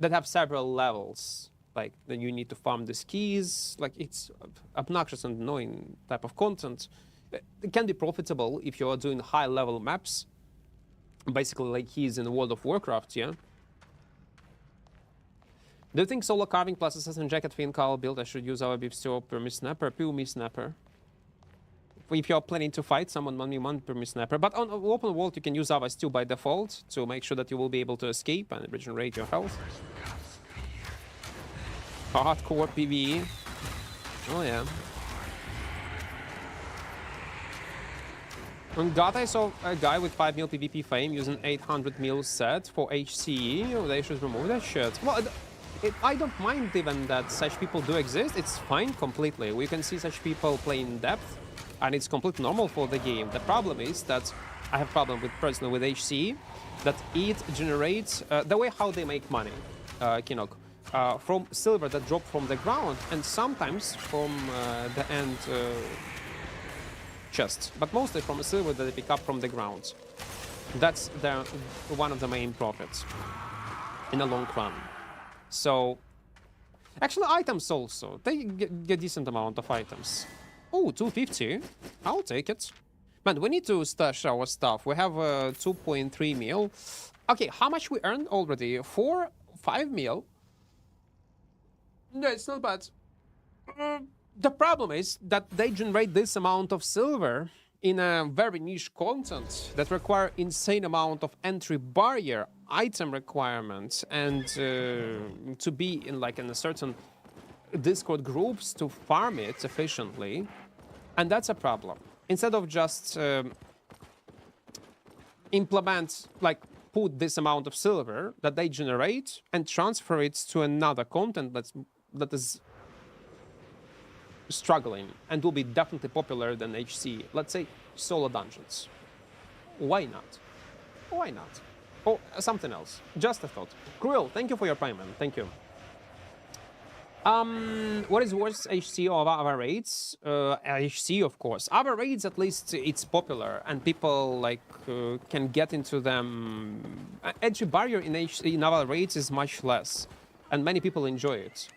that have several levels. Like then you need to farm the keys. Like it's obnoxious and annoying type of content. It can be profitable if you are doing high-level maps, basically like he's in World of Warcraft, yeah. Do you think solo carving plus assassin jacket fin call build I should use our beef stew per me snapper? Pew me snapper. If you're planning to fight someone 1v1 per me snapper. But on open world you can use our stew by default to make sure that you will be able to escape and regenerate your health. Hardcore PvE. Oh yeah. On God, I saw a guy with 5 mil PvP fame using 800 mil set for HCE. Oh, they should remove that shit. Well, I don't mind even that such people do exist. It's fine completely. We can see such people play in depth, and it's completely normal for the game. The problem is that I have problem with personally with HCE, that it generates the way how they make money, Kinok, from silver that drop from the ground, and sometimes from the end chest, but mostly from silver that they pick up from the ground. That's one of the main profits in the long run. So, actually items also. They get decent amount of items. Oh, 250. I'll take it. Man, we need to stash our stuff. We have 2.3 mil. Okay, how much we earned already? 5 mil. No, it's not bad. The problem is that they generate this amount of silver in a very niche content that require insane amount of entry barrier, item requirements, and to be in a certain Discord groups to farm it efficiently, and that's a problem. Instead of just put this amount of silver that they generate and transfer it to another content that is struggling and will be definitely popular than HC. Let's say solo dungeons. Why not? Why not? Oh, something else. Just a thought. Cruel, thank you for your payment. Thank you. What is worse, HC or other raids? HC, of course. Other raids, at least it's popular and people can get into them. Entry barrier in other raids is much less, and many people enjoy it.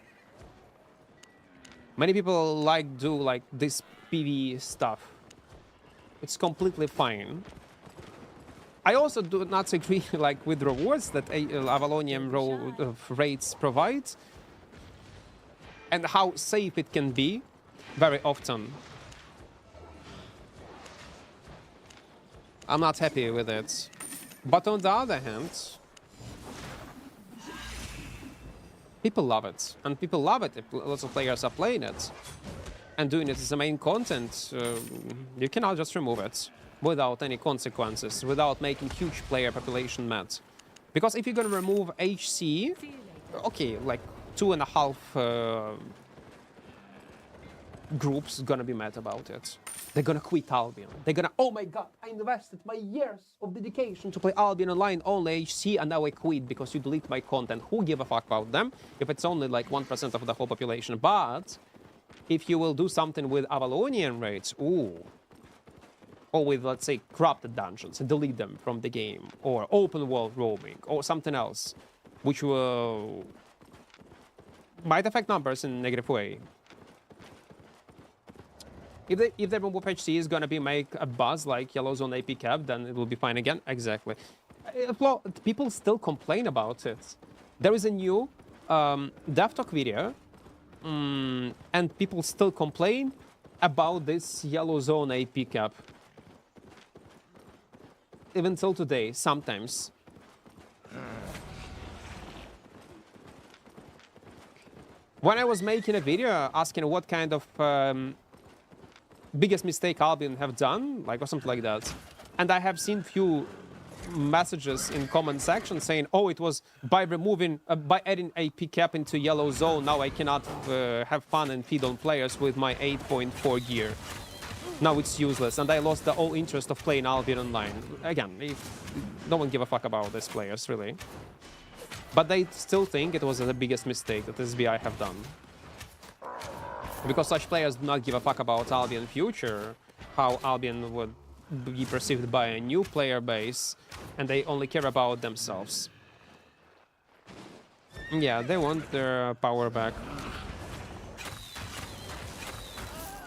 Many people do this PvE stuff. It's completely fine. I also do not agree with rewards that Avalonian raids provide and how safe it can be very often. I'm not happy with it. But on the other hand, people love it, and people love it if lots of players are playing it and doing it as the main content. You cannot just remove it without any consequences, without making huge player population mad. Because if you're gonna remove HC, okay, 2.5 groups gonna be mad about it. They're gonna quit Albion. They're gonna, oh my god, I invested my years of dedication to play Albion Online, only HC, and now I quit because you delete my content. Who give a fuck about them if it's only 1% of the whole population? But if you will do something with Avalonian raids, ooh, or with, let's say, corrupted dungeons and delete them from the game, or open world roaming, or something else, which will might affect numbers in a negative way. If they remove HC is gonna be make a buzz like Yellow Zone AP cap, then it will be fine again. Exactly. People still complain about it. There is a new Dev Talk video, and people still complain about this Yellow Zone AP cap. Even till today, sometimes. When I was making a video asking what kind of biggest mistake Albion have done, or something like that, and I have seen few messages in comment section saying, "Oh, it was by adding a cap into yellow zone. Now I cannot have fun and feed on players with my 8.4 gear. Now it's useless, and I lost the whole interest of playing Albion online." Again, no one give a fuck about these players really, but they still think it was the biggest mistake that SBI have done. Because such players do not give a fuck about Albion future, how Albion would be perceived by a new player base, and they only care about themselves. Yeah, they want their power back.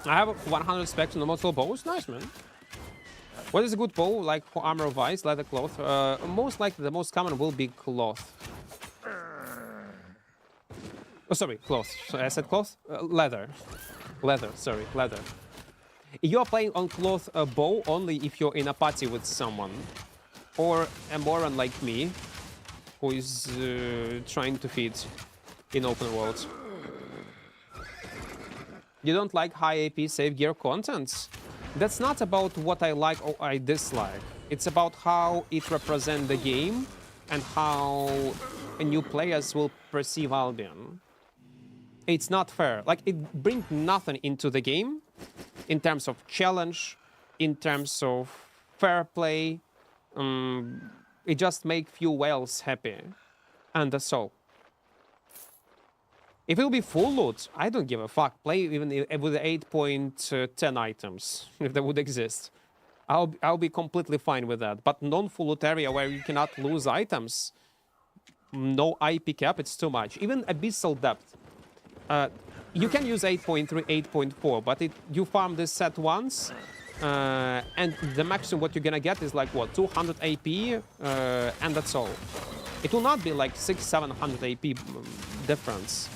I have 100 specs on the multiple bows. Nice, man. What is a good bow, like for armor of ice, leather cloth? Most likely the most common will be cloth. Oh, sorry, cloth. So I said cloth? Leather. Leather, sorry, leather. You're playing on cloth bow only if you're in a party with someone. Or a moron like me, who is trying to feed in open world. You don't like high AP save gear content? That's not about what I like or I dislike. It's about how it represents the game and how new players will perceive Albion. It's not fair. Like, it brings nothing into the game in terms of challenge, in terms of fair play. It just makes few whales happy. And that's all. If it will be full loot, I don't give a fuck. Play even with 8.10 items, if they would exist. I'll be completely fine with that. But non-full loot area where you cannot lose items, no IP cap, it's too much. Even Abyssal Depth. You can use 8.3, 8.4, but you farm this set once, and the maximum what you're gonna get is like, what, 200 AP, and that's all. It will not be like 600-700 AP difference.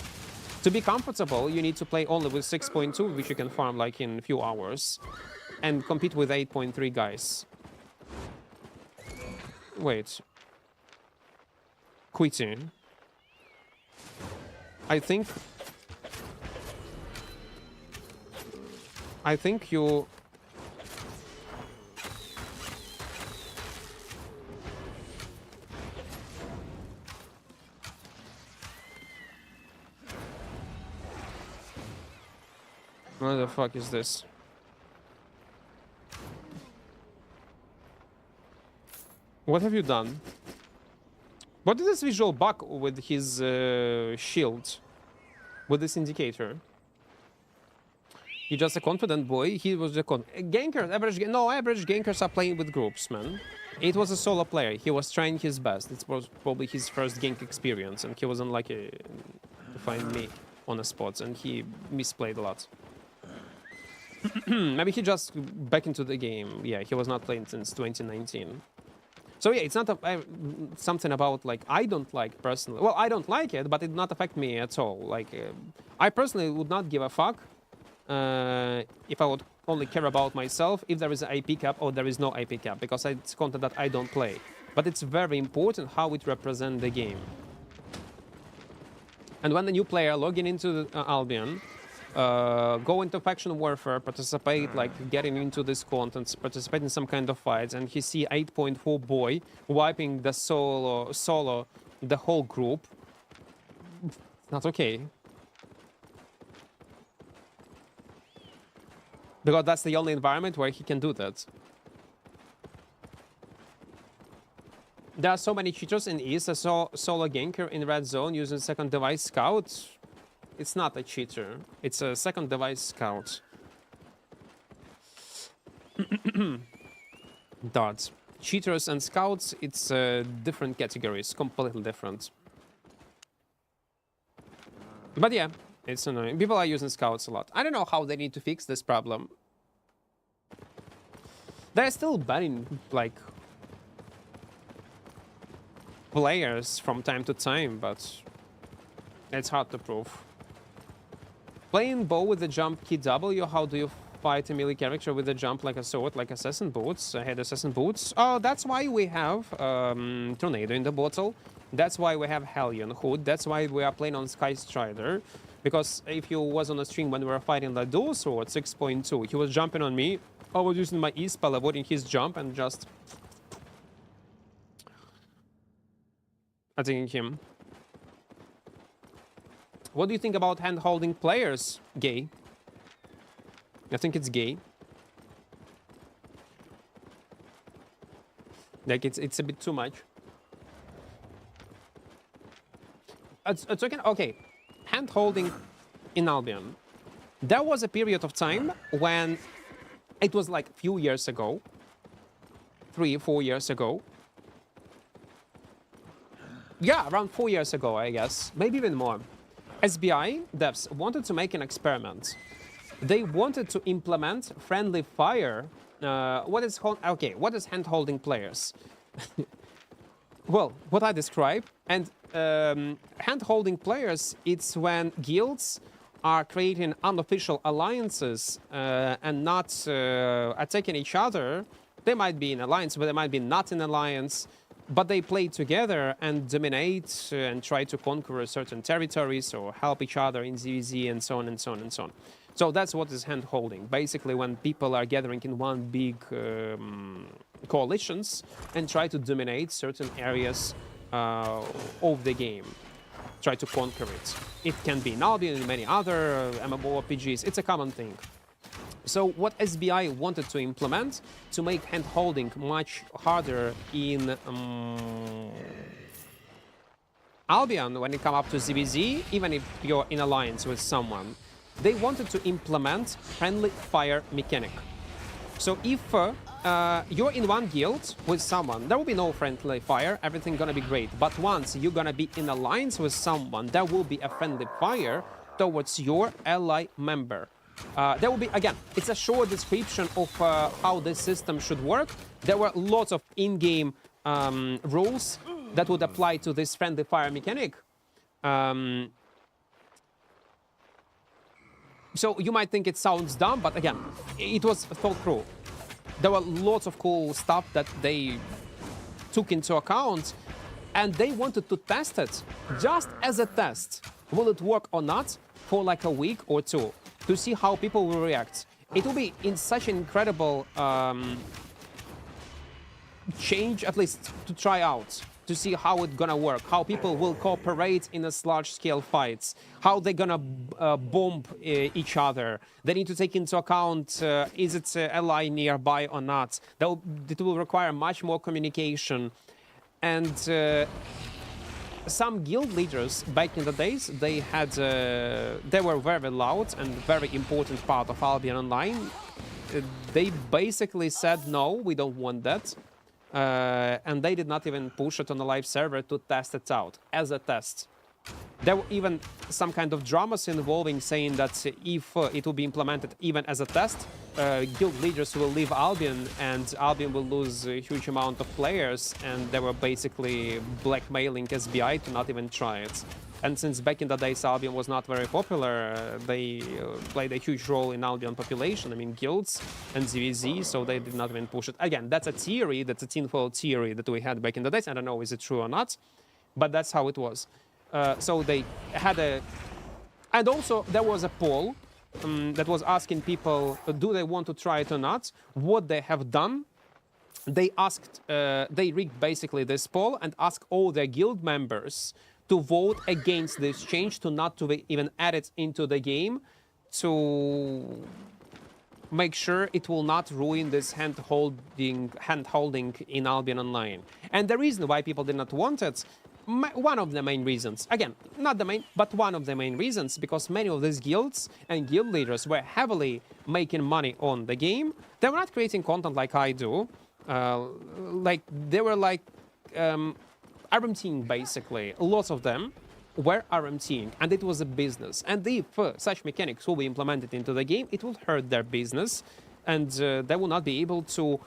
To be comfortable, you need to play only with 6.2, which you can farm like in a few hours, and compete with 8.3 guys. Wait. Quitting. I think you... What the fuck is this? What have you done? What is this visual bug with his shield? With this indicator? He's just a confident boy. He was a gankers. Average gankers are playing with groups, man. It was a solo player. He was trying his best. It was probably his first gank experience, and he was unlucky to find me on the spots, and he misplayed a lot. Maybe he just back into the game. Yeah, he was not playing since 2019. So yeah, it's not something about like I don't like personally. Well, I don't like it, but it did not affect me at all. Like I personally would not give a fuck if I would only care about myself if there is an IP cap or there is no IP cap, because it's content that I don't play. But it's very important how it represents the game. And when the new player logging into the, Albion, go into faction warfare, participate, like getting into this content, participate in some kind of fights, and he see 8.4 boy wiping the solo the whole group. It's not okay. Because that's the only environment where he can do that. There are so many cheaters in East. I saw solo ganker in red zone using second device scout. It's not a cheater. It's a second device scout. Darts. Cheaters and scouts, it's different categories, completely different. But yeah, it's annoying. People are using scouts a lot. I don't know how they need to fix this problem. They're still banning, like, players from time to time, but it's hard to prove. Playing bow with the jump key W, how do you fight a melee character with a jump like a sword, like assassin boots? I had assassin boots. Oh, that's why we have Tornado in the bottle. That's why we have Hellion Hood. That's why we are playing on Sky Strider. Because if you was on a stream when we were fighting the dual sword 6.2, he was jumping on me. I was using my E spell, avoiding his jump, and just attacking him. What do you think about hand-holding players? Gay. I think it's gay. Like, it's a bit too much. Okay, hand-holding in Albion. There was a period of time when it was like a few years ago, 3-4 years ago. Yeah, around 4 years ago, I guess, maybe even more. SBI devs wanted to make an experiment. They wanted to implement friendly fire. What is hand-holding players? Well, what I describe, and hand-holding players, it's when guilds are creating unofficial alliances and not attacking each other. They might be in alliance, but they might be not in alliance, but they play together and dominate and try to conquer certain territories or help each other in ZVZ and so on and so on and so on. So that's what is hand-holding. Basically, when people are gathering in one big coalitions and try to dominate certain areas of the game, try to conquer it. It can be in Albion and many other mmorpgs. It's a common thing. So what SBI wanted to implement to make hand-holding much harder in Albion when it comes up to ZVZ, even if you're in alliance with someone, they wanted to implement friendly fire mechanic. So if you're in one guild with someone, there will be no friendly fire, everything gonna be great. But once you're gonna be in alliance with someone, there will be a friendly fire towards your ally member. There will be, again, it's a short description of how this system should work. There were lots of in-game rules that would apply to this friendly fire mechanic. So you might think it sounds dumb, but again, it was thought through. There were lots of cool stuff that they took into account, and they wanted to test it just as a test. Will it work or not for like a week or two to see how people will react. It will be in such an incredible change, at least to try out, to see how it's gonna work, how people will cooperate in this large-scale fights, how they're gonna bomb each other. They need to take into account, is it ally nearby or not? It will require much more communication. And some guild leaders back in the days, they were very loud and very important part of Albion Online. They basically said, no, we don't want that. And they did not even push it on the live server to test it out as a test. There were even some kind of dramas involving saying that if it will be implemented even as a test, guild leaders will leave Albion and Albion will lose a huge amount of players, and they were basically blackmailing SBI to not even try it. And since back in the days Albion was not very popular, they played a huge role in Albion population, I mean guilds and ZVZ, so they did not even push it. Again, that's a theory, that's a tinfoil theory that we had back in the days. I don't know is it true or not, but that's how it was. So they had a... And also there was a poll that was asking people, do they want to try it or not? What they have done, they asked, they rigged basically this poll and asked all their guild members to vote against this change, to not to even add it into the game, to make sure it will not ruin this hand-holding in Albion Online. And the reason why people did not want it, one of the main reasons, again, not the main, but one of the main reasons, because many of these guilds and guild leaders were heavily making money on the game. They were not creating content like I do. Like, they were like RMTing, basically. Lots of them were RMTing, and it was a business. And if such mechanics will be implemented into the game, it will hurt their business, and they will not be able to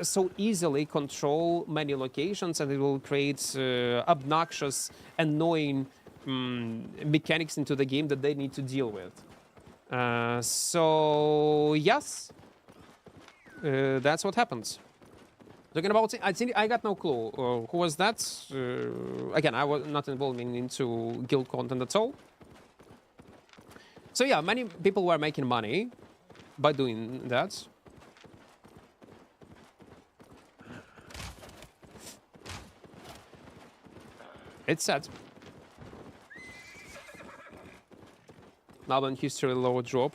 so easily control many locations, and it will create obnoxious, annoying mechanics into the game that they need to deal with. So yes, that's what happens. Talking about, I think I got no clue. Who was that? Again, I was not involved into guild content at all. So yeah, many people were making money by doing that. It's sad. Albion history low drop.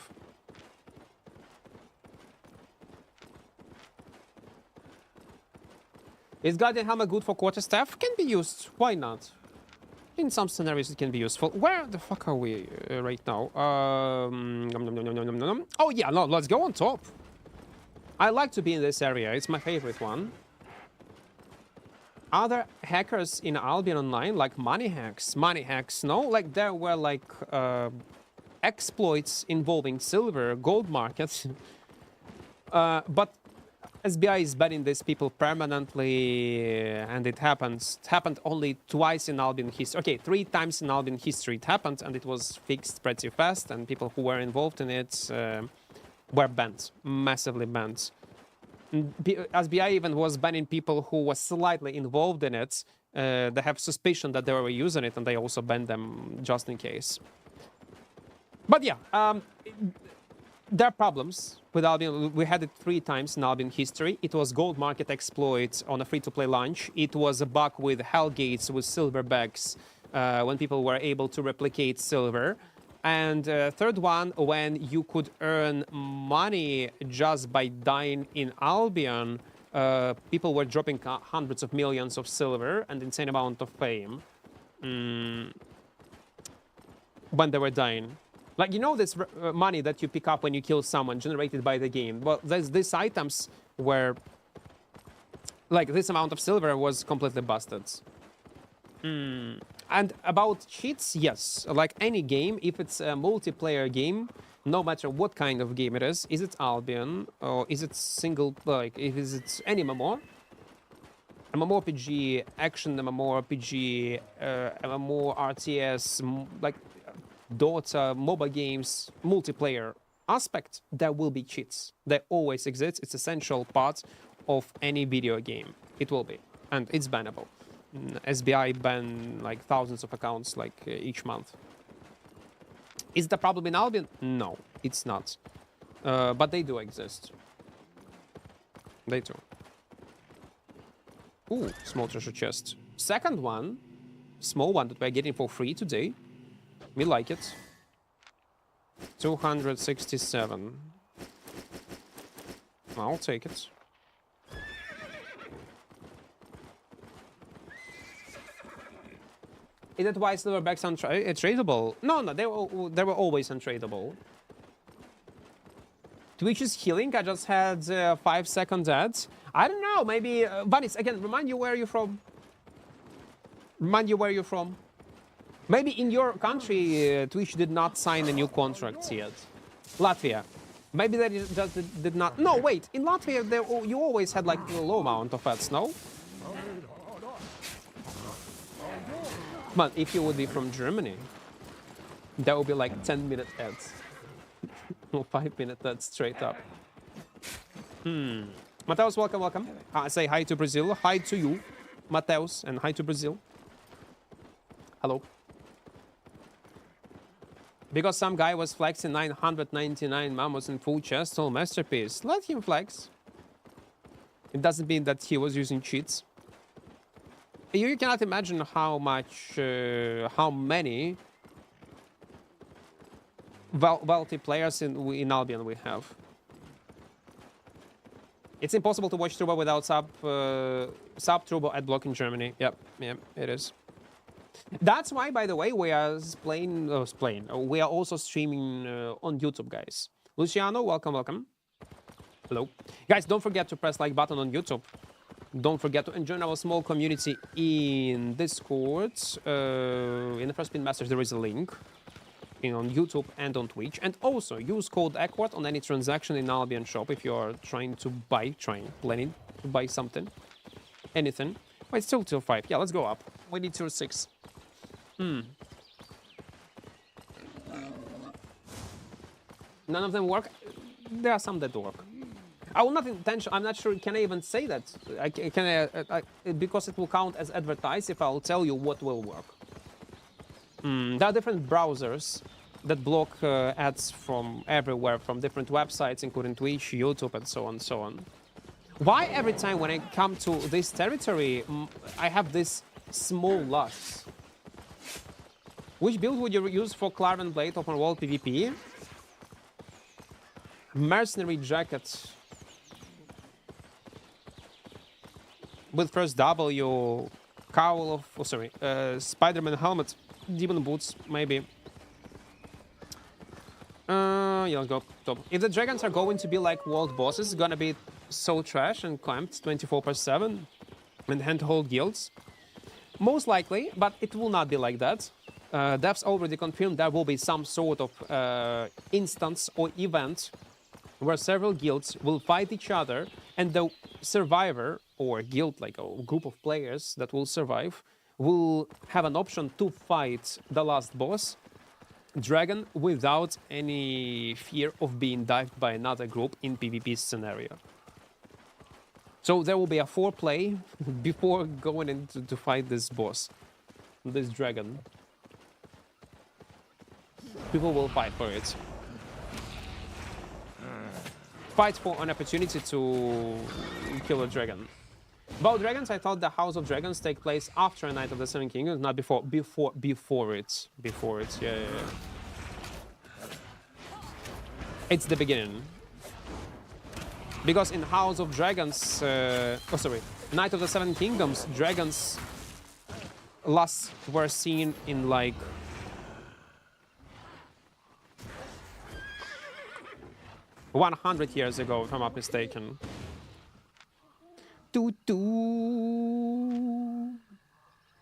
Is Guardian Helmet good for quarterstaff? Can be used. Why not? In some scenarios it can be useful. Where the fuck are we right now? Oh yeah, no, let's go on top. I like to be in this area. It's my favorite one. Are there hackers in Albion Online, like money hacks? Money hacks, no. Like there were like exploits involving silver, gold markets. But SBI is banning these people permanently, and it happened only twice in Albion history. Okay, 3 times in Albion history it happened, and it was fixed pretty fast, and people who were involved in it were banned, massively banned. SBI even was banning people who were slightly involved in it. They have suspicion that they were using it, and they also banned them just in case. But yeah, there are problems with Albion. We had it 3 times in Albion history. It was gold market exploit on a free-to-play launch. It was a bug with Hellgates with silver bags when people were able to replicate silver. And third one, when you could earn money just by dying in Albion, people were dropping hundreds of millions of silver and insane amount of fame when they were dying. Like, you know, this money that you pick up when you kill someone generated by the game. Well, these items were, like, this amount of silver was completely busted. And about cheats, yes. Like any game, if it's a multiplayer game, no matter what kind of game it is it Albion, or is it single, like, is it any MMO? mmorpg, action mmorpg, MMO, RTS, like, Dota, MOBA games, multiplayer aspect, there will be cheats. They always exist. It's essential part of any video game. It will be, and it's bannable. SBI ban like thousands of accounts like each month. Is the problem in Albion? No, it's not. But they do exist. They do. Ooh, small treasure chest. Second one, small one that we're getting for free today. We like it. 267. I'll take it. Is that why silverbacks untradeable? No, they were always untradeable. Twitch is healing. I just had 5-second ads. I don't know. Maybe Vanis, again. Remind you where you're from. Remind you where you're from. Maybe in your country, Twitch did not sign a new contract yet. Latvia. Maybe they just did not. No, wait. In Latvia, you always had like a low amount of ads, no? But if you would be from Germany, that would be like 10-minute ads. Or 5-minute ads straight up. Mateus, welcome, welcome. Say hi to Brazil. Hi to you, Mateus, and hi to Brazil. Hello. Because some guy was flexing 999 mammoths in full chest, all masterpiece. Let him flex. It doesn't mean that he was using cheats. You cannot imagine how many wealthy players in Albion we have. It's impossible to watch Turbo without sub Turbo ad block in Germany. Yep, it is. That's why, by the way, we are we are also streaming on YouTube, guys. Luciano, welcome, welcome. Hello. Guys, don't forget to press like button on YouTube. Don't forget to join our small community in Discord. In the first pin message, there is a link on YouTube and on Twitch. And also, use code Equart on any transaction in Albion shop if you are planning to buy something. Anything. Wait, still tier 5. Yeah, let's go up. We need tier 6. None of them work. There are some that work. I will not intention. I'm not sure. Can I even say that? Because it will count as advertised if I'll tell you what will work. There are different browsers that block ads from everywhere, from different websites, including Twitch, YouTube, and so on, so on. Why every time when I come to this territory, I have this small loss? Which build would you use for Clarvin Blade open world PvP? Mercenary Jacket. With first W, Cowl of... Oh, sorry. Spider-Man Helmet. Demon Boots, maybe. Yeah, go top. If the dragons are going to be like world bosses, it's gonna be so trash and clamped 24/7 and handhold guilds. Most likely, but it will not be like that. Devs already confirmed there will be some sort of instance or event where several guilds will fight each other, and the survivor or guild, like a group of players that will survive, will have an option to fight the last boss dragon without any fear of being dived by another group in PvP scenario. So there will be a foreplay before going in to fight this boss, this dragon. People will fight for it. Fight for an opportunity to kill a dragon. About dragons, I thought the House of Dragons take place after a Night of the Seven Kingdoms, not before. Before it. Yeah. It's the beginning. Because in House of Dragons, Night of the Seven Kingdoms, dragons last were seen in like 100 years ago, if I'm not mistaken.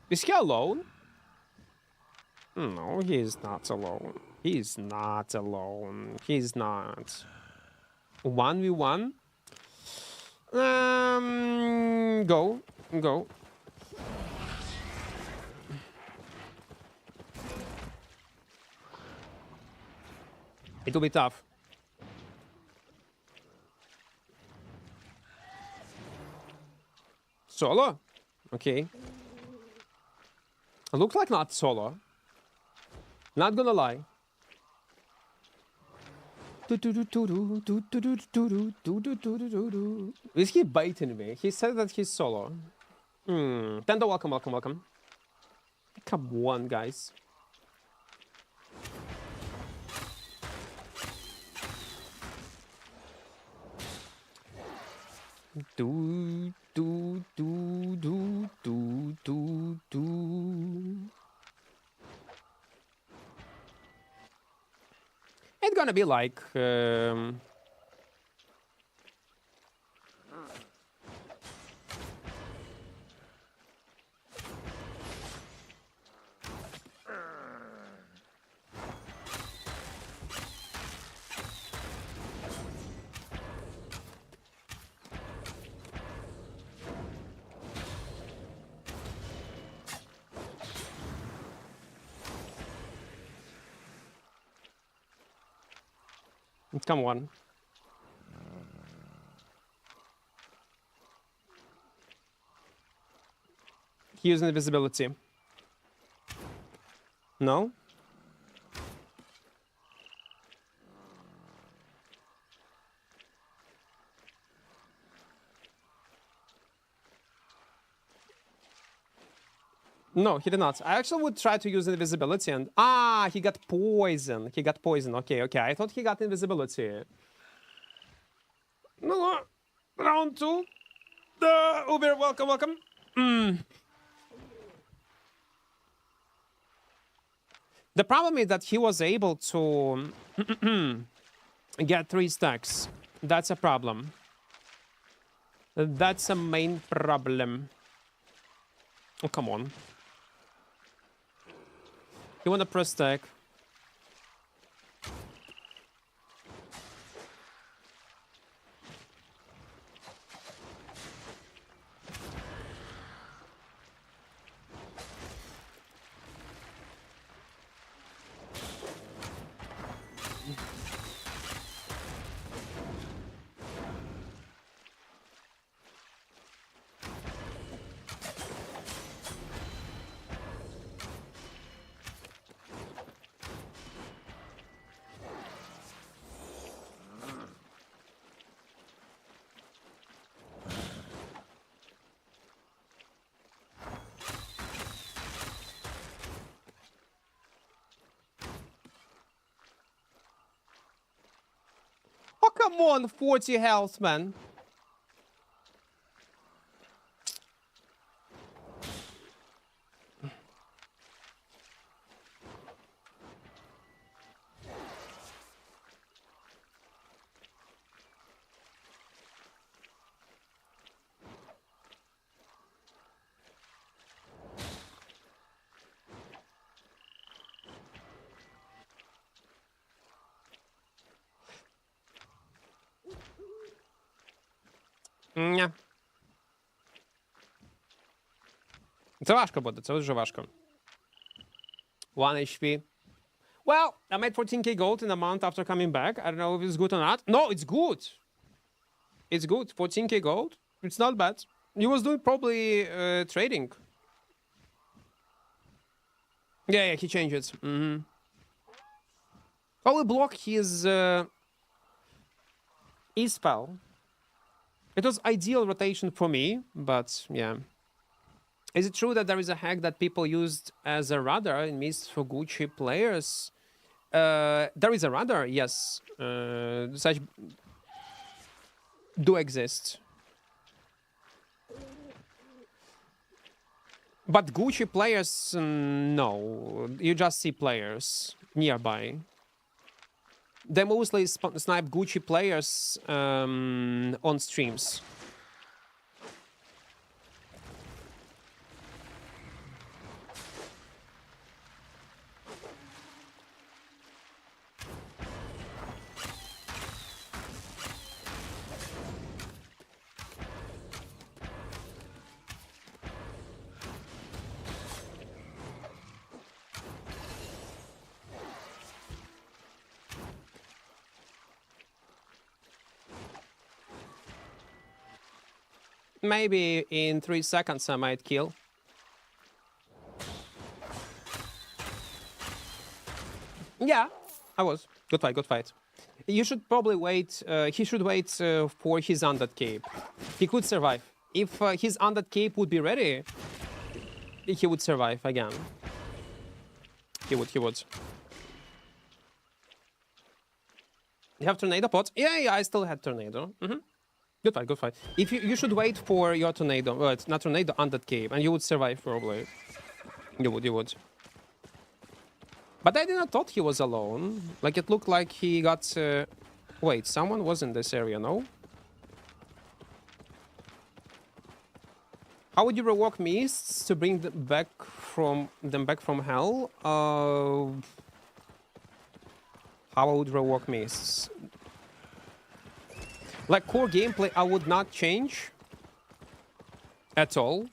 Is he alone? No, he's not alone. He's not alone. He's not. 1v1? Go. It'll be tough. Solo? Okay. It looks like not solo. Not gonna lie. Is he baiting me? He said that he's solo. Tendo, welcome. Come on, guys. It's gonna be like come on. He using invisibility. No? No, he did not. I actually would try to use invisibility and... Ah, he got poison. Okay. I thought he got invisibility. No. Round 2. Uber, welcome. The problem is that he was able to get 3 stacks. That's a problem. That's a main problem. Oh, come on. You want to press stack? Come on, 40 health, man. Ні. Це важко буде, це дуже важко. 1 HP. Well, I made 14k gold in a month after coming back. I don't know if it's good or not. No, it's good. It's good. 14k gold. It's not bad. He was doing probably trading. Yeah, he changed it. Probably block his E-spell. It was ideal rotation for me, but yeah. Is it true that there is a hack that people used as a radar in Mist for Gucci players? There is a radar, yes. Such do exist. But Gucci players, no. You just see players nearby. They mostly snipe Gucci players on streams. Maybe in 3 seconds I might kill. Yeah, I was. Good fight, good fight. You should probably wait. He should wait for his undead cape. He could survive. If his undead cape would be ready, he would survive again. He would. You have tornado pots? Yeah, I still had tornado. Good fight, good fight. If you should wait for your tornado, well, it's not tornado, undead cave, and you would survive probably. You would. But I did not thought he was alone. Like it looked like he got. Wait, someone was in this area, no? How would you rework mists to bring them back from hell? How I would rework mists? Like core gameplay, I would not change at all.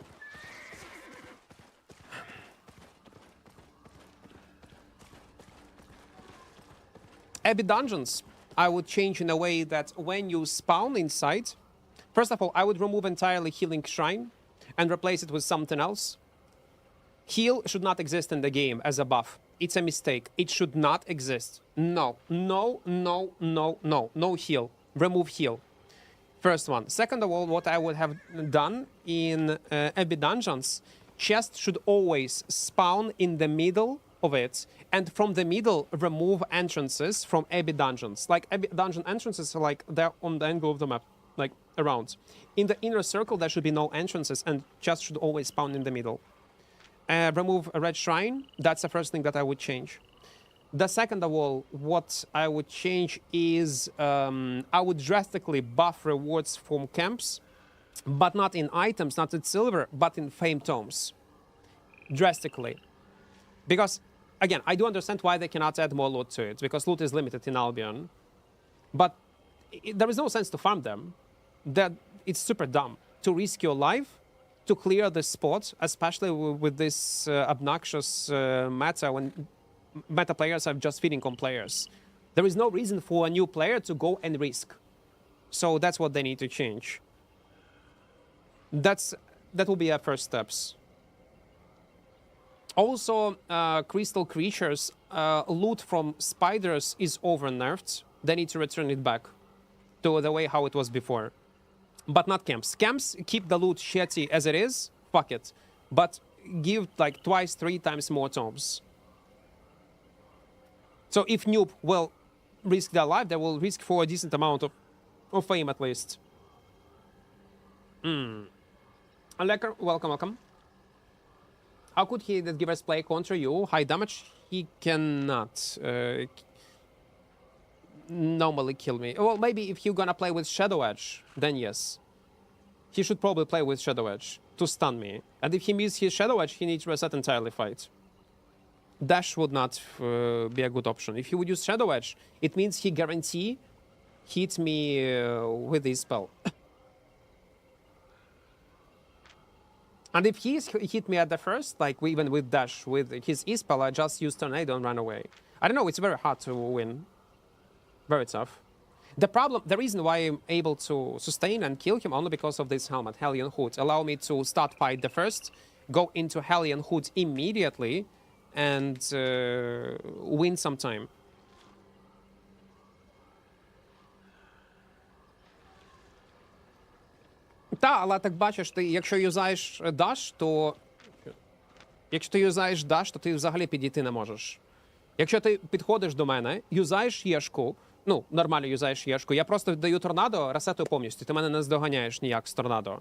Abbey dungeons, I would change in a way that when you spawn inside, first of all, I would remove entirely healing shrine and replace it with something else. Heal should not exist in the game as a buff. It's a mistake. It should not exist. No heal. Remove heal. First one. Second of all, what I would have done in Abbey dungeons, chest should always spawn in the middle of it, and from the middle remove entrances from Abbey dungeons. Like Abbey dungeon entrances are like they're on the angle of the map, like around. In the inner circle there should be no entrances, and chest should always spawn in the middle. Remove a red shrine. That's the first thing that I would change. The second of all, what I would change is I would drastically buff rewards from camps, but not in items, not in silver, but in fame tomes. Drastically. Because, again, I do understand why they cannot add more loot to it, because loot is limited in Albion. But there is no sense to farm them. It's super dumb to risk your life to clear the spot, especially with this obnoxious meta when meta players are just feeding on players. There is no reason for a new player to go and risk. So that's what they need to change. That will be our first steps. Also, crystal creatures, loot from spiders is over-nerfed. They need to return it back to the way how it was before. But not camps. Camps, keep the loot shitty as it is, fuck it. But give like twice, 3 times more tomes. So if noob will risk their life, they will risk for a decent amount of Or fame, at least. Lecker, welcome, welcome. How could he that givers play contra you? High damage? He cannot normally kill me. Well, maybe if you're gonna play with Shadow Edge, then yes. He should probably play with Shadow Edge to stun me. And if he misses his Shadow Edge, he needs to reset entirely fight. Dash would not be a good option. If he would use Shadow Edge, it means he guarantee hit me with his spell. And if he hit me at the first, like even with Dash, with his E-spell, I just use Tornado and run away. I don't know, it's very hard to win. Very tough. The reason why I'm able to sustain and kill him only because of this helmet, Hellion Hood. Allow me to start fight the first, go into Hellion Hood immediately, and win some time. Та, але так бачиш, ти, якщо юзаєш даш, то... Якщо ти юзаєш даш, то ти взагалі підійти не можеш. Якщо ти підходиш до мене, юзаєш єшку, ну, нормально юзаєш єшку, я просто даю торнадо, ресетую повністю, ти мене не здоганяєш ніяк з торнадо.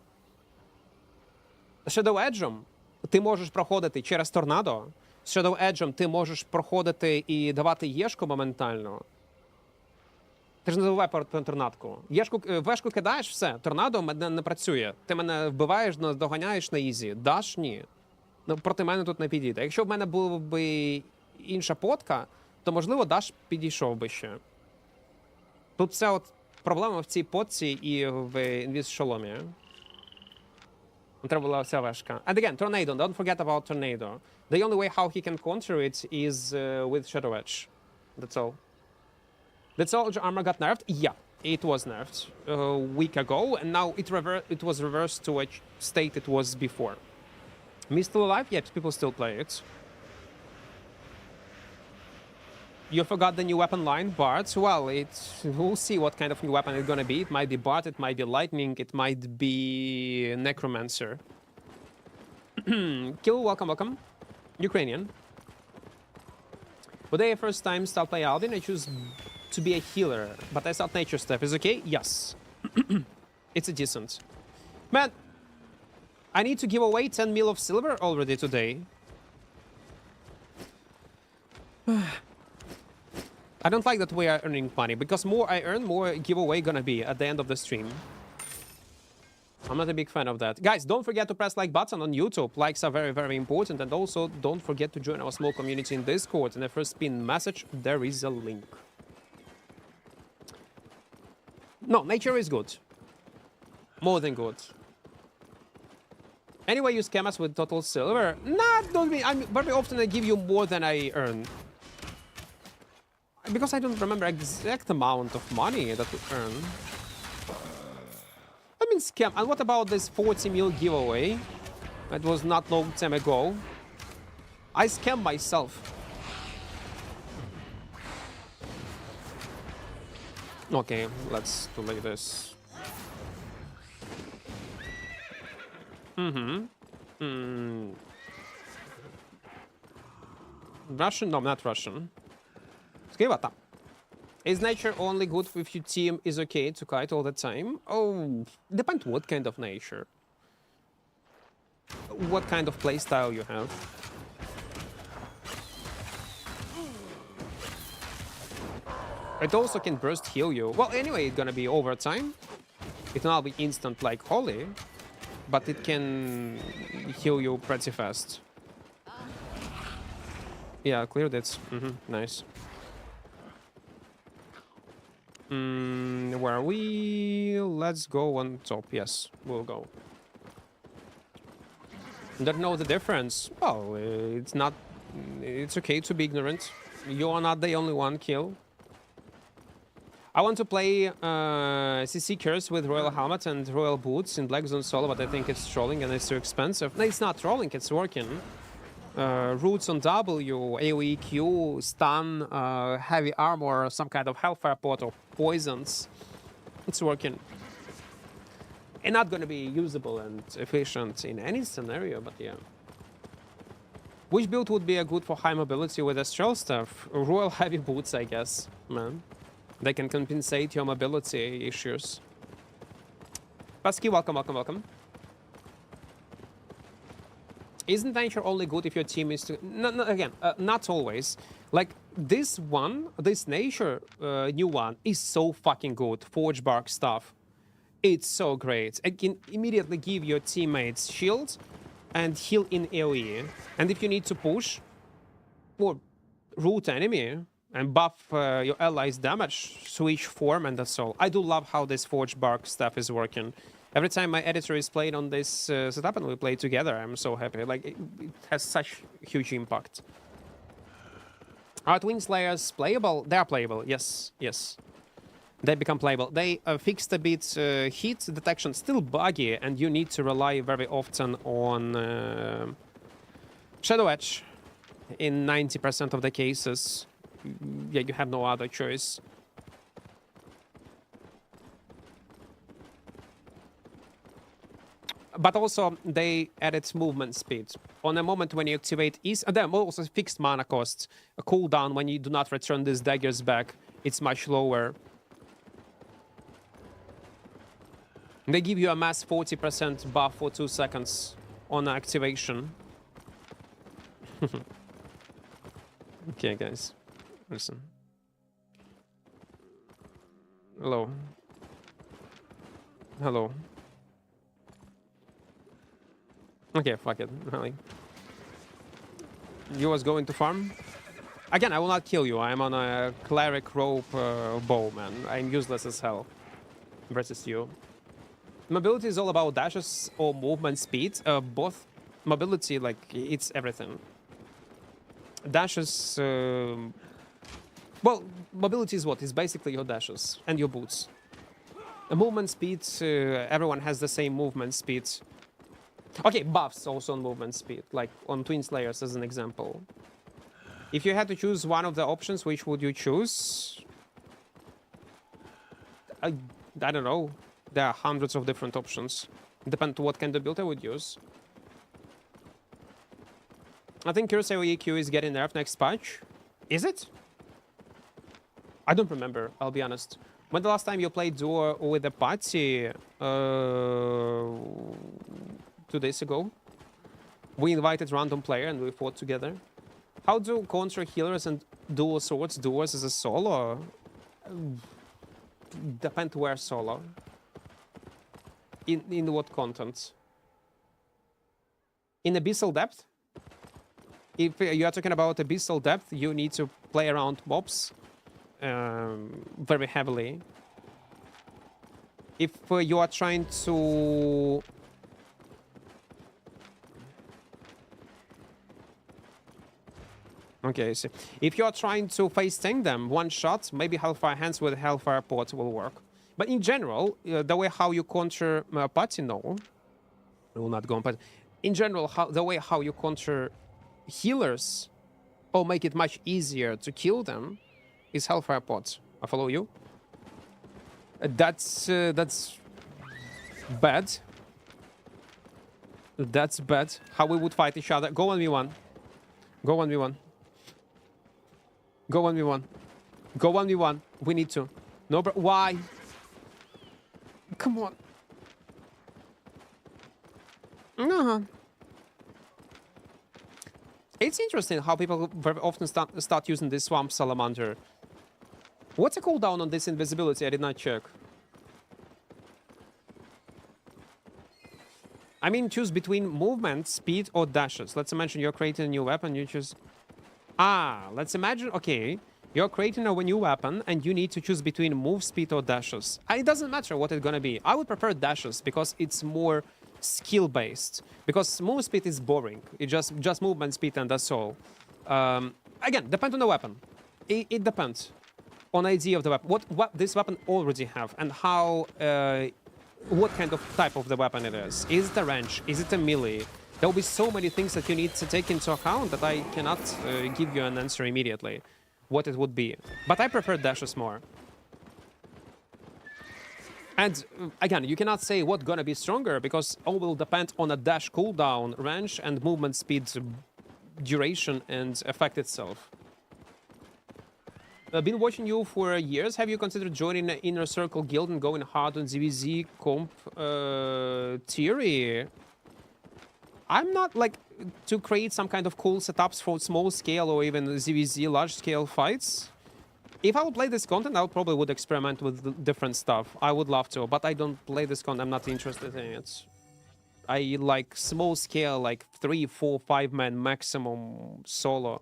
Shadow Edge'ом ти можеш проходити через торнадо, з Shadow Edge'ом ти можеш проходити і давати єшку моментально. Ти ж не забувай про торнадку. Вешку кидаєш, все, торнадо мене не працює. Ти мене вбиваєш, доганяєш на ізі. Даш – ні. Ну, проти мене тут не підійде. Якщо б в мене була б інша потка, то, можливо, Даш підійшов би ще. Тут вся от проблема в цій потці і в інвіз-шоломі. Треба була вся вешка. And again, Tornado. Don't forget about Tornado. The only way how he can counter it is with Shadow Edge. That's all. The soldier armor got nerfed? Yeah, it was nerfed a week ago, and now it was reversed to a state it was before. Me still alive? Yes, people still play it. You forgot the new weapon line, Bard? Well, we'll see what kind of new weapon it's gonna be. It might be Bard, it might be Lightning, it might be Necromancer. Kill, welcome, welcome. Ukrainian. When I first time start play Alvin, I choose to be a healer, but I start nature step. Is okay? Yes. It's a decent. Man, I need to give away 10 mil of silver already today. I don't like that we are earning money, because more I earn, more giveaway gonna be at the end of the stream. I'm not a big fan of that. Guys, don't forget to press like button on YouTube. Likes are very, very important. And also, don't forget to join our small community in Discord. In the first pin message, there is a link. No, nature is good. More than good. Anyway, you scam us with total silver. Nah, don't be. Very often I give you more than I earn. Because I don't remember exact amount of money that we earn. I mean, scam. And what about this 40 mil giveaway? That was not long time ago. I scam myself. Okay, let's do like this. Russian? No, not Russian. Skivata. Is nature only good if your team is okay to kite all the time? Oh, depends what kind of nature. What kind of playstyle you have. It also can burst heal you. Well, anyway, it's gonna be over time. It will not be instant like Holy, but it can heal you pretty fast. Yeah, cleared it. Nice. Where are we? Let's go on top. Yes, we'll go. Don't know the difference. Well, it's not. It's okay to be ignorant. You are not the only one, Kill. I want to play CC Curse with Royal Helmet and Royal Boots in Black Zone solo, but I think it's trolling and it's too expensive. No, it's not trolling, it's working. Roots on W, AoE Q, stun, heavy armor, some kind of hellfire pot or poisons. It's working. And not gonna be usable and efficient in any scenario, but yeah. Which build would be a good for high mobility with Astral Staff? Royal Heavy Boots, I guess, man. They can compensate your mobility issues. Pasky, welcome, welcome, welcome. Isn't nature only good if your team is to... No, no, again, not always. Like, this nature new one is so fucking good. Forge bark stuff. It's so great. It can immediately give your teammates shield and heal in AoE. And if you need to push or root enemy and buff your allies' damage, switch form and that's all. I do love how this Forge Bark stuff is working. Every time my editor is playing on this setup and we play together, I'm so happy. Like, it has such huge impact. Are Twin Slayers playable? They are playable, yes, yes. They become playable. They fixed a bit heat detection, still buggy, and you need to rely very often on Shadow Edge in 90% of the cases. Yeah, you have no other choice. But also, they added movement speed. On a moment when you activate is then also fixed mana cost. A cooldown when you do not return these daggers back, it's much lower. They give you a mass 40% buff for 2 seconds on activation. Okay, guys. Listen. Hello. Hello. Okay, fuck it. Really. You was going to farm? Again, I will not kill you. I'm on a cleric rope bow, man. I'm useless as hell versus you. Mobility is all about dashes or movement speed. Both mobility, like, it's everything. Dashes... well, mobility is what? It's basically your dashes and your boots. A movement speed, everyone has the same movement speed. Okay, buffs also on movement speed, like on Twin Slayers as an example. If you had to choose one of the options, which would you choose? I don't know. There are hundreds of different options. Depends on what kind of build I would use. I think Curacao EQ is getting nerfed next patch. Is it? I don't remember, I'll be honest. When the last time you played duo with a party? 2 days ago. We invited random player and we fought together. How do contra healers and dual swords do as a solo? Depend where solo. In what content? In Abyssal Depth? If you are talking about Abyssal Depth, you need to play around mobs very heavily. If you are trying to... Okay, so if you are trying to face tank them, one shot, maybe Hellfire Hands with Hellfire Pot will work. But in general, the way how you counter party, no. I will not go on, but in general, the way how you counter healers or make it much easier to kill them is Hellfire Pot. I follow you. That's bad. That's bad. How we would fight each other. Go 1v1. Go 1v1. Go 1v1. Go 1v1. We need to. No, bro. Why? Come on. No. It's interesting how people very often start using this Swamp Salamander. What's the cooldown on this invisibility? I did not check. I mean, choose between movement, speed, or dashes. Let's imagine you're creating a new weapon. You choose... Ah, let's imagine, okay, you're creating a new weapon and you need to choose between move speed or dashes. It doesn't matter what it's gonna be. I would prefer dashes because it's more skill-based. Because move speed is boring. It's just movement speed and that's all. Again, depends on the weapon. It depends on the idea of the weapon. What this weapon already have and how... what kind of type of the weapon it is. Is it a range? Is it a melee? There will be so many things that you need to take into account that I cannot give you an answer immediately what it would be. But I prefer dashes more. And again, you cannot say what's gonna be stronger because all will depend on a dash cooldown, range, and movement speed duration and effect itself. Been watching you for years. Have you considered joining an inner circle guild and going hard on ZVZ comp theory? I'm not like to create some kind of cool setups for small scale or even ZVZ large scale fights. If I would play this content, I would probably would experiment with different stuff. I would love to, but I don't play this content. I'm not interested in it. I like small scale, like 3, 4, 5 man maximum solo.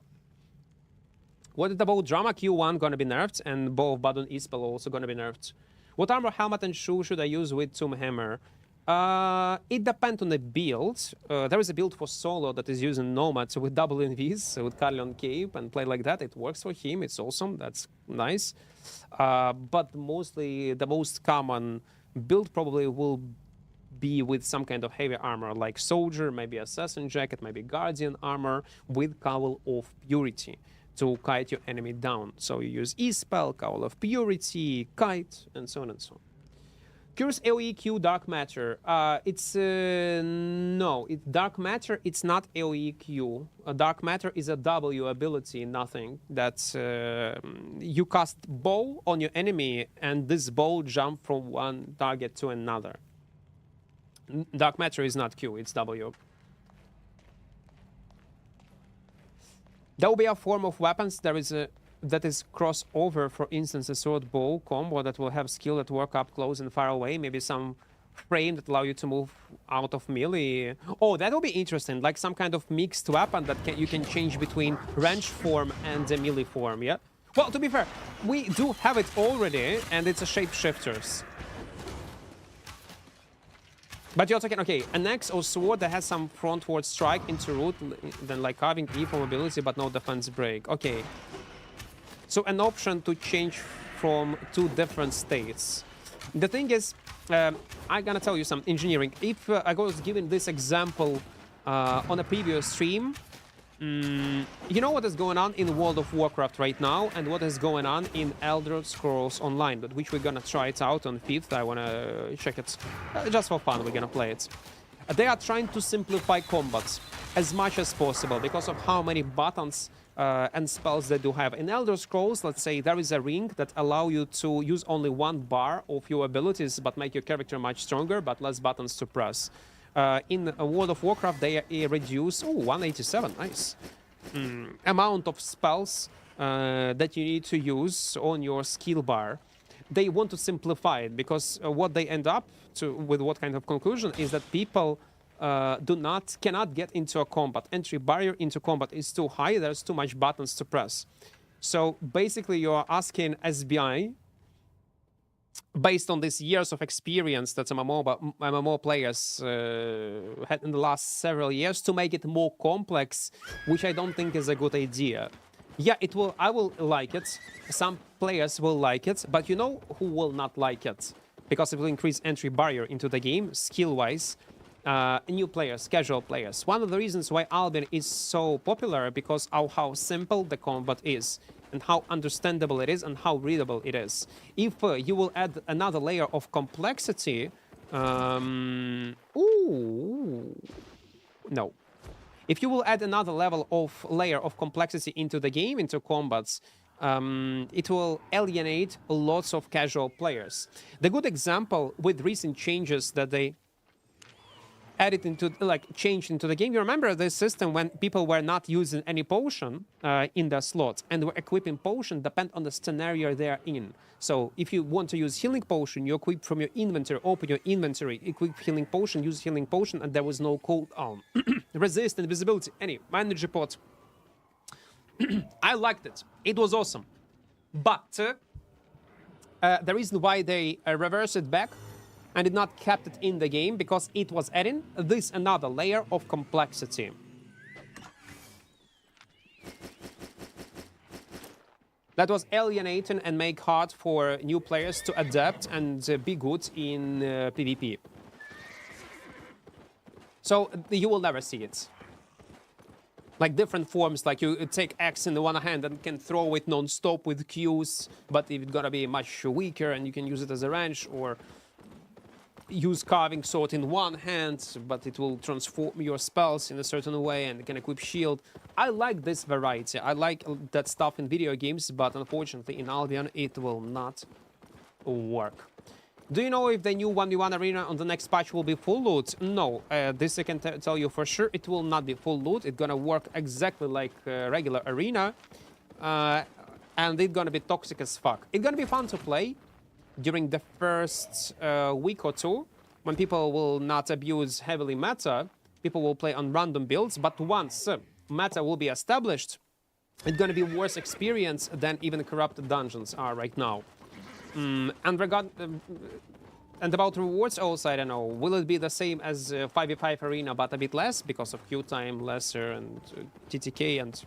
What about Drama Q1 gonna be nerfed and both Badon Ispel also gonna be nerfed? What armor, helmet, and shoe should I use with Tomb Hammer? It depends on the build. There is a build for solo that is using Nomads with double NVs, so with Carleon Cape and play like that. It works for him. It's awesome. That's nice. But mostly the most common build probably will be with some kind of heavy armor like Soldier, maybe Assassin Jacket, maybe Guardian armor with Cowl of Purity to kite your enemy down. So you use E-Spell, Cowl of Purity, Kite, and so on and so on. Curious AoE Dark Matter. No, Dark Matter, it's not AoE Dark Matter is a W ability, nothing. That's you cast bow on your enemy and this bow jump from one target to another. Dark Matter is not Q, it's W. There will be a form of weapons that is crossover, for instance, a sword bow combo that will have skill that work up close and far away, maybe some frame that allow you to move out of melee. Oh, that will be interesting, like some kind of mixed weapon that you can change between range form and the melee form, yeah? Well, to be fair, we do have it already, and it's a shapeshifters. But you're talking, okay, an axe or sword that has some frontward strike into root, then like carving E for mobility, but no defense break. Okay. So an option to change from two different states. The thing is, I'm gonna tell you some engineering. If I was given this example on a previous stream, you know what is going on in World of Warcraft right now and what is going on in Elder Scrolls Online, but which we're gonna try it out on 5th. I wanna check it just for fun. We're gonna play it. They are trying to simplify combat as much as possible because of how many buttons and spells they do have. In Elder Scrolls, let's say there is a ring that allow you to use only one bar of your abilities but make your character much stronger but less buttons to press. In World of Warcraft, they reduce 187, nice, amount of spells that you need to use on your skill bar. They want to simplify it because what they end up with what kind of conclusion is that people cannot get into a combat. Entry barrier into combat is too high. There's too much buttons to press. So basically, you're asking SBI, based on these years of experience that MMO players had in the last several years, to make it more complex, which I don't think is a good idea. Yeah, it will. I will like it. Some players will like it, but you know who will not like it? Because it will increase entry barrier into the game, skill-wise. New players, casual players. One of the reasons why Albion is so popular because of how simple the combat is and how understandable it is and how readable it is. If you will add another layer of complexity, no. If you will add another layer of complexity into the game, into combats, it will alienate lots of casual players. The good example with recent changes that they added into, changed into the game. You remember this system when people were not using any potion in their slots and were equipping potion depend on the scenario they're in. So if you want to use healing potion, you equip from your inventory, open your inventory, equip healing potion, use healing potion, and there was no cooldown. Resist, invisibility, any energy pot. I liked it. It was awesome. But the reason why they reversed it back and did not kept it in the game because it was adding this another layer of complexity. That was alienating and make hard for new players to adapt and be good in PvP. So you will never see it. Like different forms, like you take X in the one hand and can throw it non-stop with Qs, but it's gonna be much weaker and you can use it as a range, or use carving sword in one hand, but it will transform your spells in a certain way and can equip shield. I like this variety. I like that stuff in video games, but unfortunately in Albion it will not work. Do you know if the new 1v1 arena on the next patch will be full loot? No, this I can tell you for sure. It will not be full loot. It's gonna work exactly like regular arena, and it's gonna be toxic as fuck. It's gonna be fun to play during the first week or two, when people will not abuse heavily meta. People will play on random builds, but once meta will be established, it's gonna be worse experience than even corrupted dungeons are right now. And about rewards also, I don't know. Will it be the same as 5v5 arena, but a bit less because of queue time, lesser, and TTK, and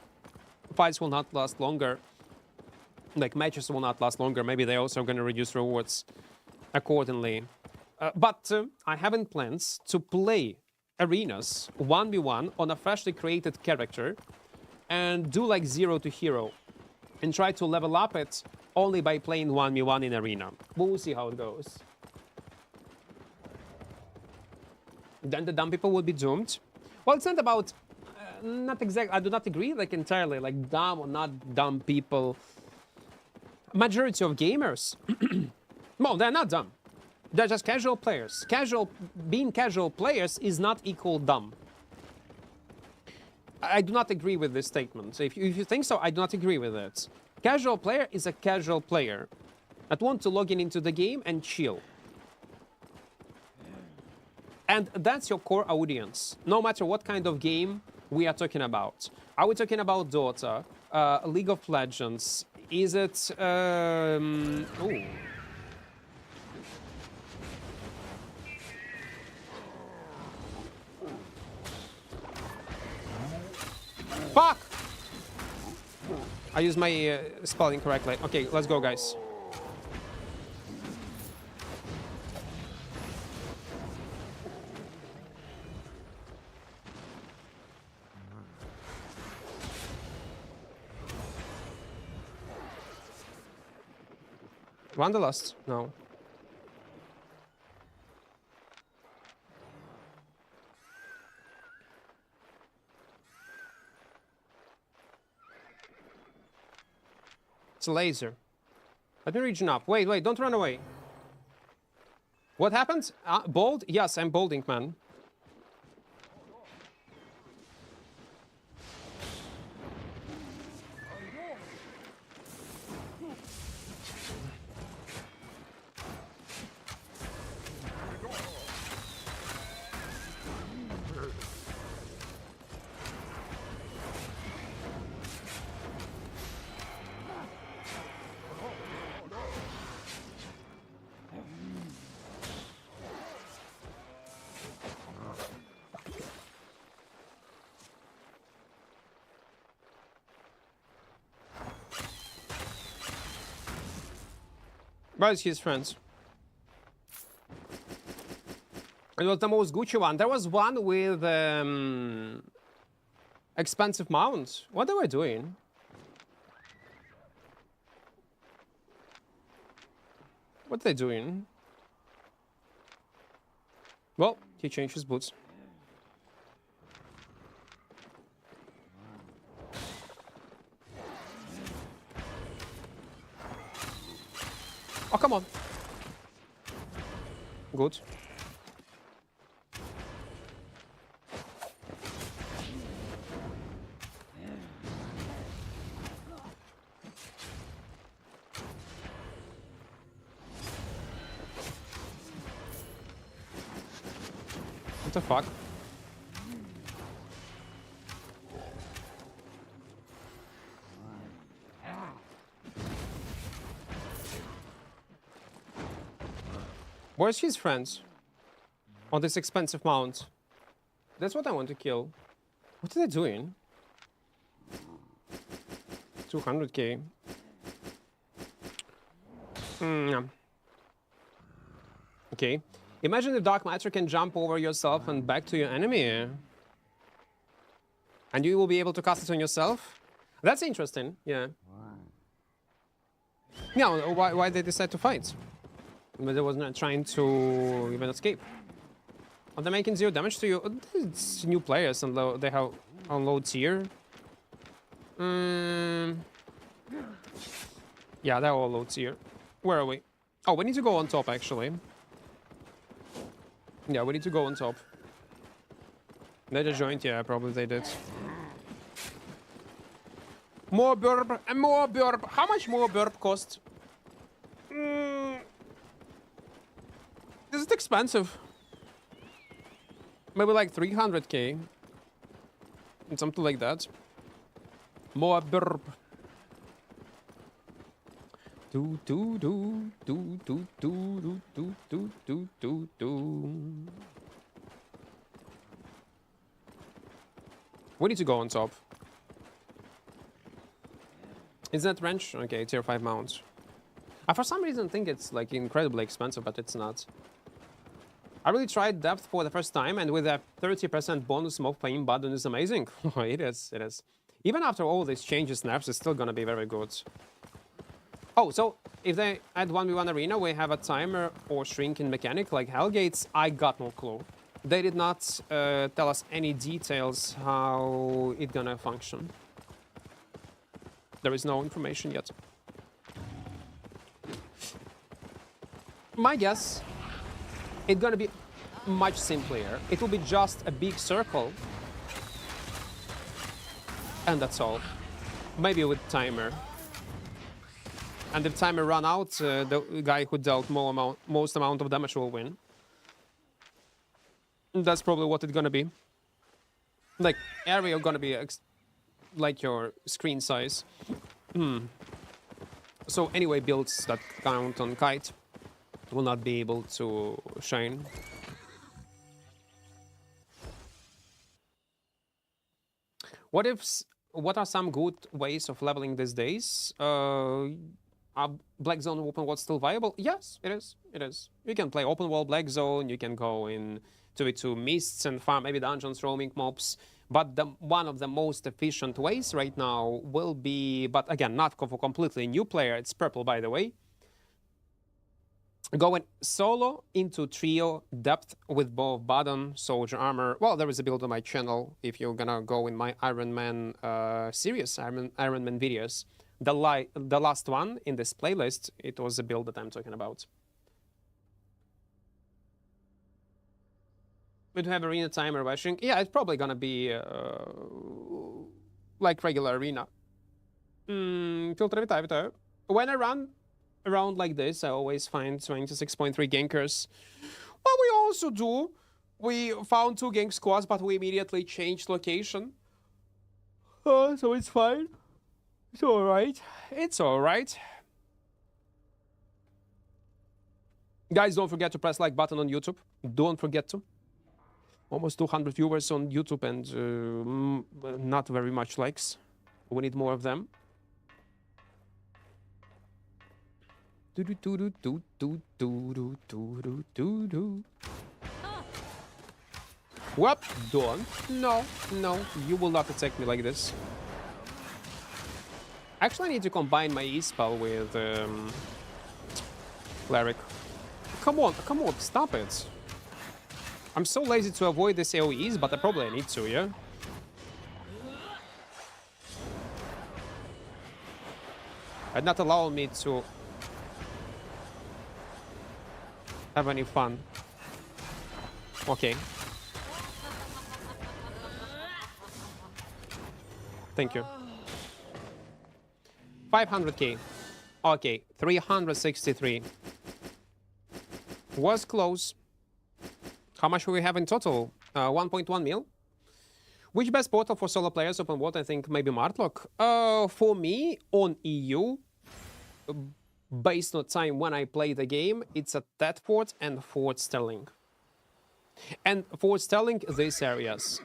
fights will not last longer. Like matches will not last longer. Maybe they're also going to reduce rewards accordingly. But I have in plans to play arenas 1v1 on a freshly created character and do like 0 to hero and try to level up it only by playing 1v1 in arena. We'll see how it goes. Then the dumb people will be doomed. Well, it's not about... not exactly... I do not agree like entirely, like dumb or not dumb people. Majority of gamers... well, they're not dumb. They're just casual players. Being casual players is not equal dumb. I do not agree with this statement. So if you think so, I do not agree with it. Casual player is a casual player that wants to log in into the game and chill. And that's your core audience, no matter what kind of game we are talking about. Are we talking about Dota, League of Legends? Is it... ooh. Fuck! I used my spell incorrectly. Okay, let's go, guys. Wanderlust? No. It's a laser. Let me region up. Wait, don't run away. What happened? Bold? Yes, I'm bolding, man. Where's his friends? It was the most Gucci one. There was one with expensive mounts. What are we doing? What are they doing? Well, he changed his boots. Oh, come on. Good. What the fuck? Where's his friends? On this expensive mount. That's what I want to kill. What are they doing? 200k. Yeah. Okay. Imagine if Dark Matter can jump over yourself and back to your enemy. And you will be able to cast it on yourself? That's interesting, yeah. Yeah, why they decide to fight? But it was not trying to even escape. Are they making 0 damage to you? It's new players and they have on low tier. Yeah, they're all low tier. Where are we? Oh, we need to go on top, actually. Yeah, we need to go on top. They just joined? Yeah, probably they did. More burp and more burp. How much more burp cost? Is it expensive? Maybe like 300k. Something like that. More burp. Do do do do do do do do do do do. We need to go on top. Is that wrench? Okay, tier 5 mounts. I for some reason think it's like incredibly expensive, but it's not. I really tried depth for the first time, and with a 30% bonus of playing button is amazing. It is, it is. Even after all these changes, nerfs is still gonna be very good. Oh, so if they add 1v1 arena, we have a timer or shrinking mechanic like Hellgates. I got no clue. They did not tell us any details how it's gonna function. There is no information yet. My guess, it's gonna be much simpler. It will be just a big circle. And that's all. Maybe with timer. And if timer run out, the guy who dealt most amount of damage will win. That's probably what it's gonna be. Like, area gonna be like your screen size. So anyway, builds that count on kite will not be able to shine. What are some good ways of leveling these days? Are Black Zone open world still viable? Yes, it is. It is. You can play open world Black Zone. You can go in 2v2 mists and farm maybe dungeons, roaming mobs. But one of the most efficient ways right now will be, but again, not for completely new player. It's purple, by the way. Going solo into trio depth with both button, soldier armor. Well, there is a build on my channel if you're gonna go in my Iron Man series, Iron Man videos. The last one in this playlist, it was a build that I'm talking about. We do have arena timer rushing. Yeah, it's probably gonna be like regular arena. Filter vitae. When I run around like this, I always find 26.3 gankers. What we also do, we found 2 gank squads, but we immediately changed location. So it's fine. It's alright. It's alright. Guys, don't forget to press like button on YouTube. Don't forget to. Almost 200 viewers on YouTube and not very much likes. We need more of them. Whoop! Don't. No, no, you will not attack me like this. Actually, I need to combine my E-spell with Cleric. Come on, stop it. I'm so lazy to avoid these AoEs, but I probably need to, yeah? And not allow me to have any fun. Okay. Thank you. 500k. Okay, 363. Was close. How much do we have in total? 1.1 mil. Which best portal for solo players open world? I think maybe Martlock. For me, on EU, based on time when I play the game, it's at Thetford and Fort Sterling. And Fort Sterling, these areas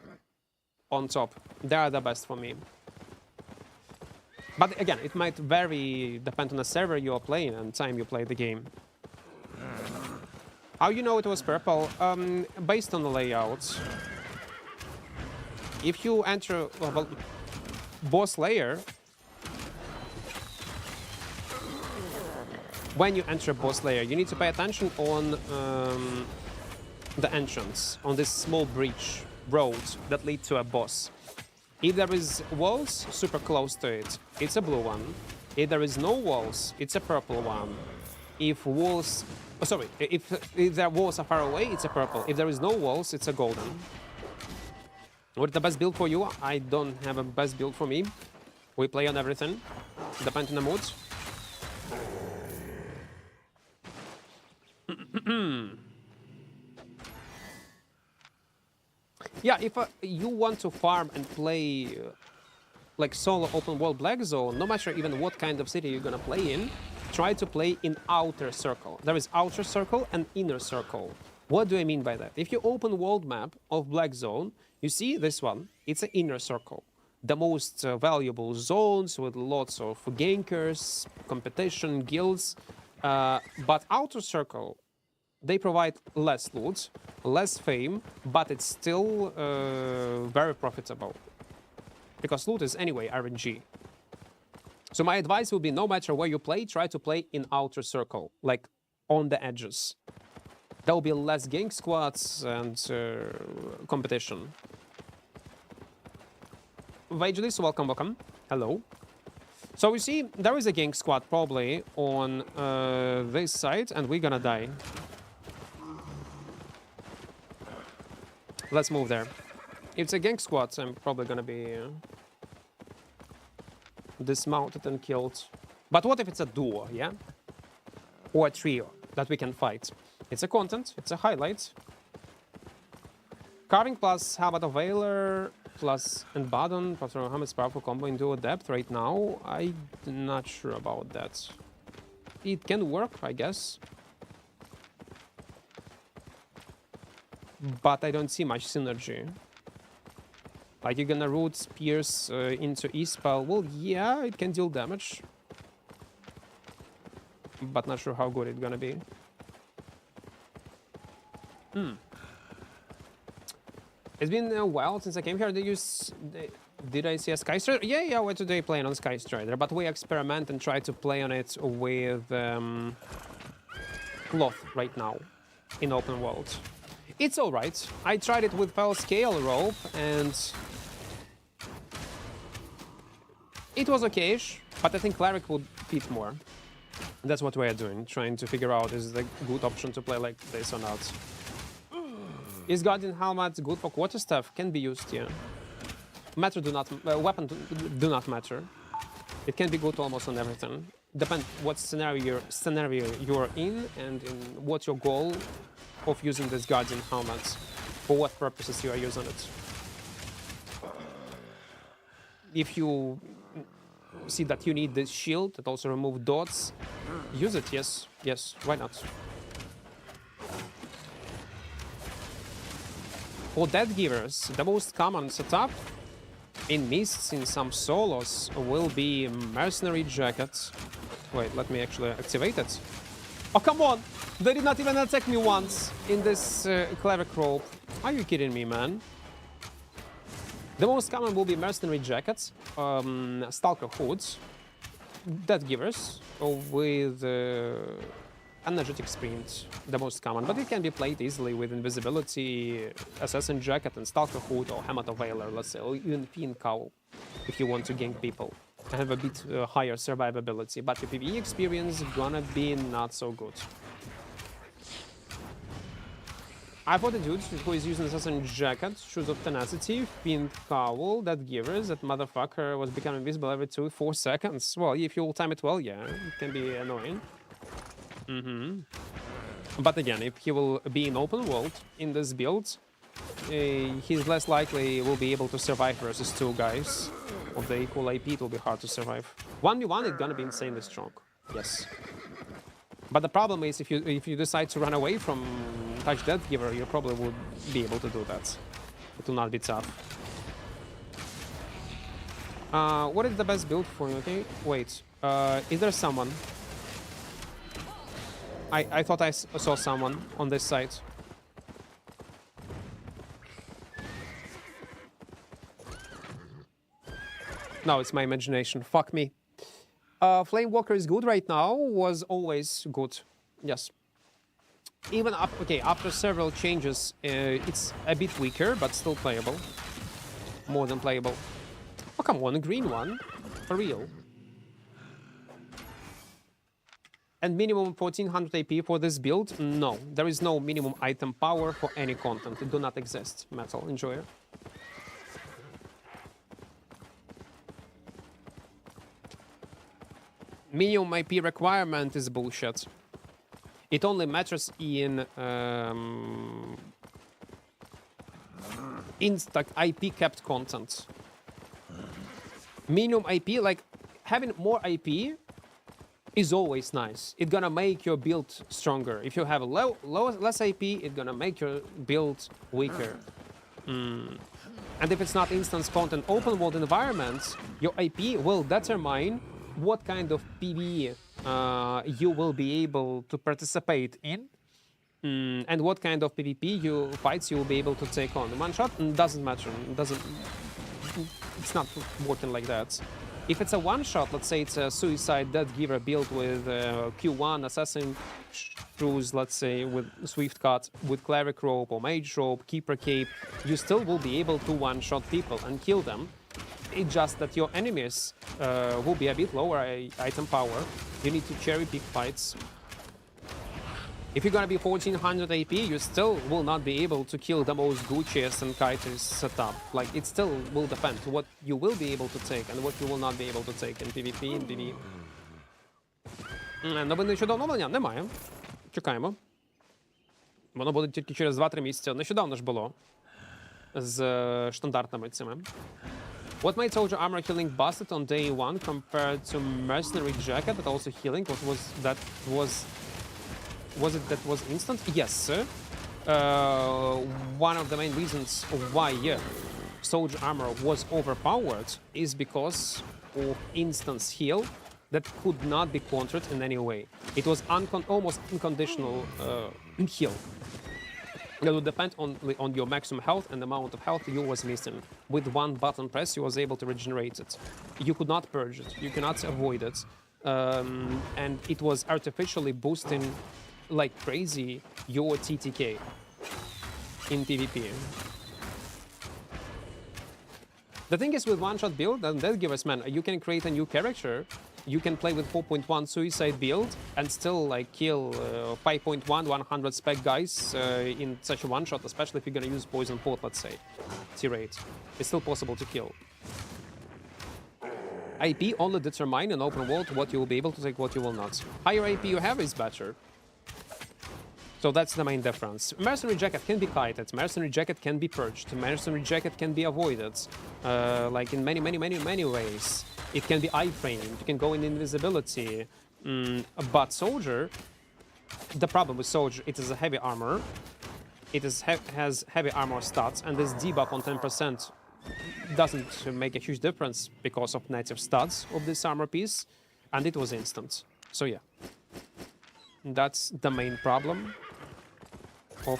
on top, they are the best for me. But again, it might vary, depend on the server you are playing and time you play the game. How you know it was purple? Based on the layout. If you enter boss layer, when you enter a boss layer, you need to pay attention on the entrance, on this small breach road that lead to a boss. If there is walls super close to it, it's a blue one. If there is no walls, it's a purple one. If walls... Oh, sorry, if the walls are far away, it's a purple. If there is no walls, it's a golden. What's the best build for you? I don't have a best build for me. We play on everything, depending on the mood. Yeah, if you want to farm and play like solo open world Black Zone, no matter even what kind of city you're gonna play in, try to play in outer circle. There is outer circle and inner circle. What do I mean by that? If you open world map of Black Zone, you see this one, it's an inner circle. The most valuable zones with lots of gankers, competition, guilds. But outer circle, they provide less loot, less fame, but it's still very profitable. Because loot is anyway RNG. So my advice would be, no matter where you play, try to play in outer circle, like on the edges. There will be less gank squads and competition. Vagelis, welcome, welcome. Hello. So we see there is a gank squad probably on this side, and we're gonna die. Let's move there. If it's a gank squad, I'm probably gonna be dismounted and killed. But what if it's a duo, yeah? Or a trio that we can fight? It's a content, it's a highlight. Carving plus Habit of Valor plus and Badon plus Muhammad's powerful combo in duo depth right now. I'm not sure about that. It can work, I guess. But I don't see much synergy. Like, you're gonna root spears into E-spell. Well, yeah, it can deal damage. But not sure how good it's gonna be. It's been a while since I came here. Did I see a Sky Strider? Yeah, we're today playing on Sky Strider, but we experiment and try to play on it with cloth right now in open world. It's alright. I tried it with Fell Scale rope and it was okay-ish, but I think Cleric would fit more. That's what we are doing, trying to figure out is it a good option to play like this or not. Is Guardian Helmet good for quarterstaff? Can be used, yeah. Matter do not, weapon do not matter. It can be good almost on everything. Depends what scenario you're in and in what's your goal of using this Guardian Helmet. For what purposes you are using it. If you see that you need this shield that also remove dots, use it, yes, why not? For Death Givers, the most common setup in mists in some solos will be Mercenary Jacket. Wait, let me actually activate it. Oh, come on! They did not even attack me once in this Cleric rope. Are you kidding me, man? The most common will be Mercenary Jackets, Stalker Hoods, Death Givers with Energetic Sprint, the most common, but it can be played easily with Invisibility, Assassin Jacket and Stalker Hood or Helmet of Valor, let's say, or even Fiend Cowl, if you want to gank people and have a bit higher survivability, but your PvE experience gonna be not so good. I fought a dude who is using Assassin Jacket, Shoes of Tenacity, Fiend Cowl, Death Givers. That motherfucker was becoming invisible every 2-4 seconds. Well, if you time it well, yeah, it can be annoying. But again, if he will be in open world in this build, he's less likely will be able to survive versus two guys of the equal AP. It will be hard to survive. 1v1, it's gonna be insanely strong. Yes. But the problem is if you decide to run away from Touch Death Giver, you probably would be able to do that. It will not be tough. What is the best build for you? Okay, wait. Is there someone? I thought I saw someone on this side. No, it's my imagination. Fuck me. Flame Walker is good right now, was always good. Yes. Even after several changes, it's a bit weaker, but still playable. More than playable. Oh, come on, a green one. For real. And minimum 1400 AP for this build? No, there is no minimum item power for any content. It do not exist. Metal Enjoyer. Minimum IP requirement is bullshit. It only matters in like IP capped content. Minimum IP, like having more IP is always nice. It's gonna make your build stronger. If you have a less IP, it's gonna make your build weaker. And if it's not instance content open world environments, your IP will determine what kind of PvE you will be able to participate in, and what kind of PvP fights you will be able to take on. One shot doesn't matter. It's not working like that. If it's a one shot, let's say it's a Suicide Death Giver build with Q1 Assassin Shrews, let's say with Swift Cut, with Cleric Rope or Mage Rope, Keeper Cape, you still will be able to one shot people and kill them. It's just that your enemies will be a bit lower item power. You need to cherry pick fights. If you're gonna be 1400 AP, you still will not be able to kill the most Gucciest and kitest setup. Like, it still will depend what you will be able to take and what you will not be able to take in PvP, in PvE. Новини щодо оновлення? Немає. Чекаємо. Воно буде тільки через 2-3 місяці. Нещодавно ж було. З штандартними цими. What made Soldier Armor healing busted on day 1 compared to Mercenary Jacket that also healing? What was that? Was it that was instant? Yes, sir. One of the main reasons why Soldier Armor was overpowered is because of instance heal that could not be countered in any way. It was almost unconditional heal. It would depend on your maximum health and the amount of health you was missing. With one button press, you was able to regenerate it. You could not purge it. You cannot avoid it. And it was artificially boosting like crazy your TTK in PvP. The thing is with one-shot build and Death Givers, man, you can create a new character. You can play with 4.1 Suicide build and still like kill 5.1 100 spec guys in such a one-shot, especially if you're gonna use Poison Pot, let's say. T-rate. It's still possible to kill. IP only determine in open world what you will be able to take, what you will not. Higher IP you have is better. So that's the main difference. Mercenary Jacket can be kited, Mercenary Jacket can be purged, Mercenary Jacket can be avoided, like in many ways. It can be iframed, you can go in invisibility, but Soldier, the problem with Soldier, it is a heavy armor, it has heavy armor stats, and this debuff on 10% doesn't make a huge difference because of native stats of this armor piece, and it was instant. So yeah, that's the main problem.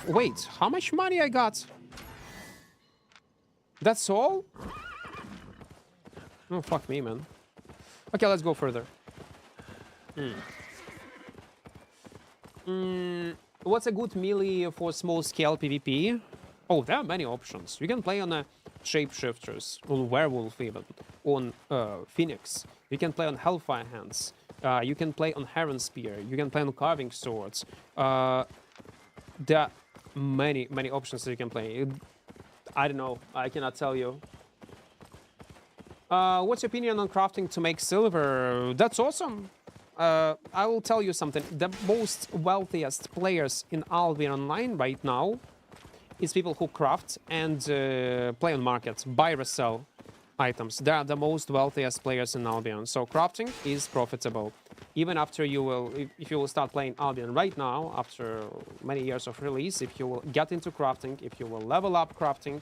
Wait, how much money I got? That's all? Oh, fuck me, man. Okay, let's go further. What's a good melee for small-scale PvP? Oh, there are many options. You can play on Shapeshifters, on Werewolf even, on Phoenix. You can play on Hellfire Hands. You can play on Heron Spear. You can play on Carving Swords. There are many options that you can play. I don't know. I cannot tell you. What's your opinion on crafting to make silver? That's awesome. I will tell you something. The most wealthiest players in Albion Online right now is people who craft and play on markets, buy or sell items. They are the most wealthiest players in Albion. So crafting is profitable. Even after if you will start playing Albion right now, after many years of release, if you will get into crafting, if you will level up crafting,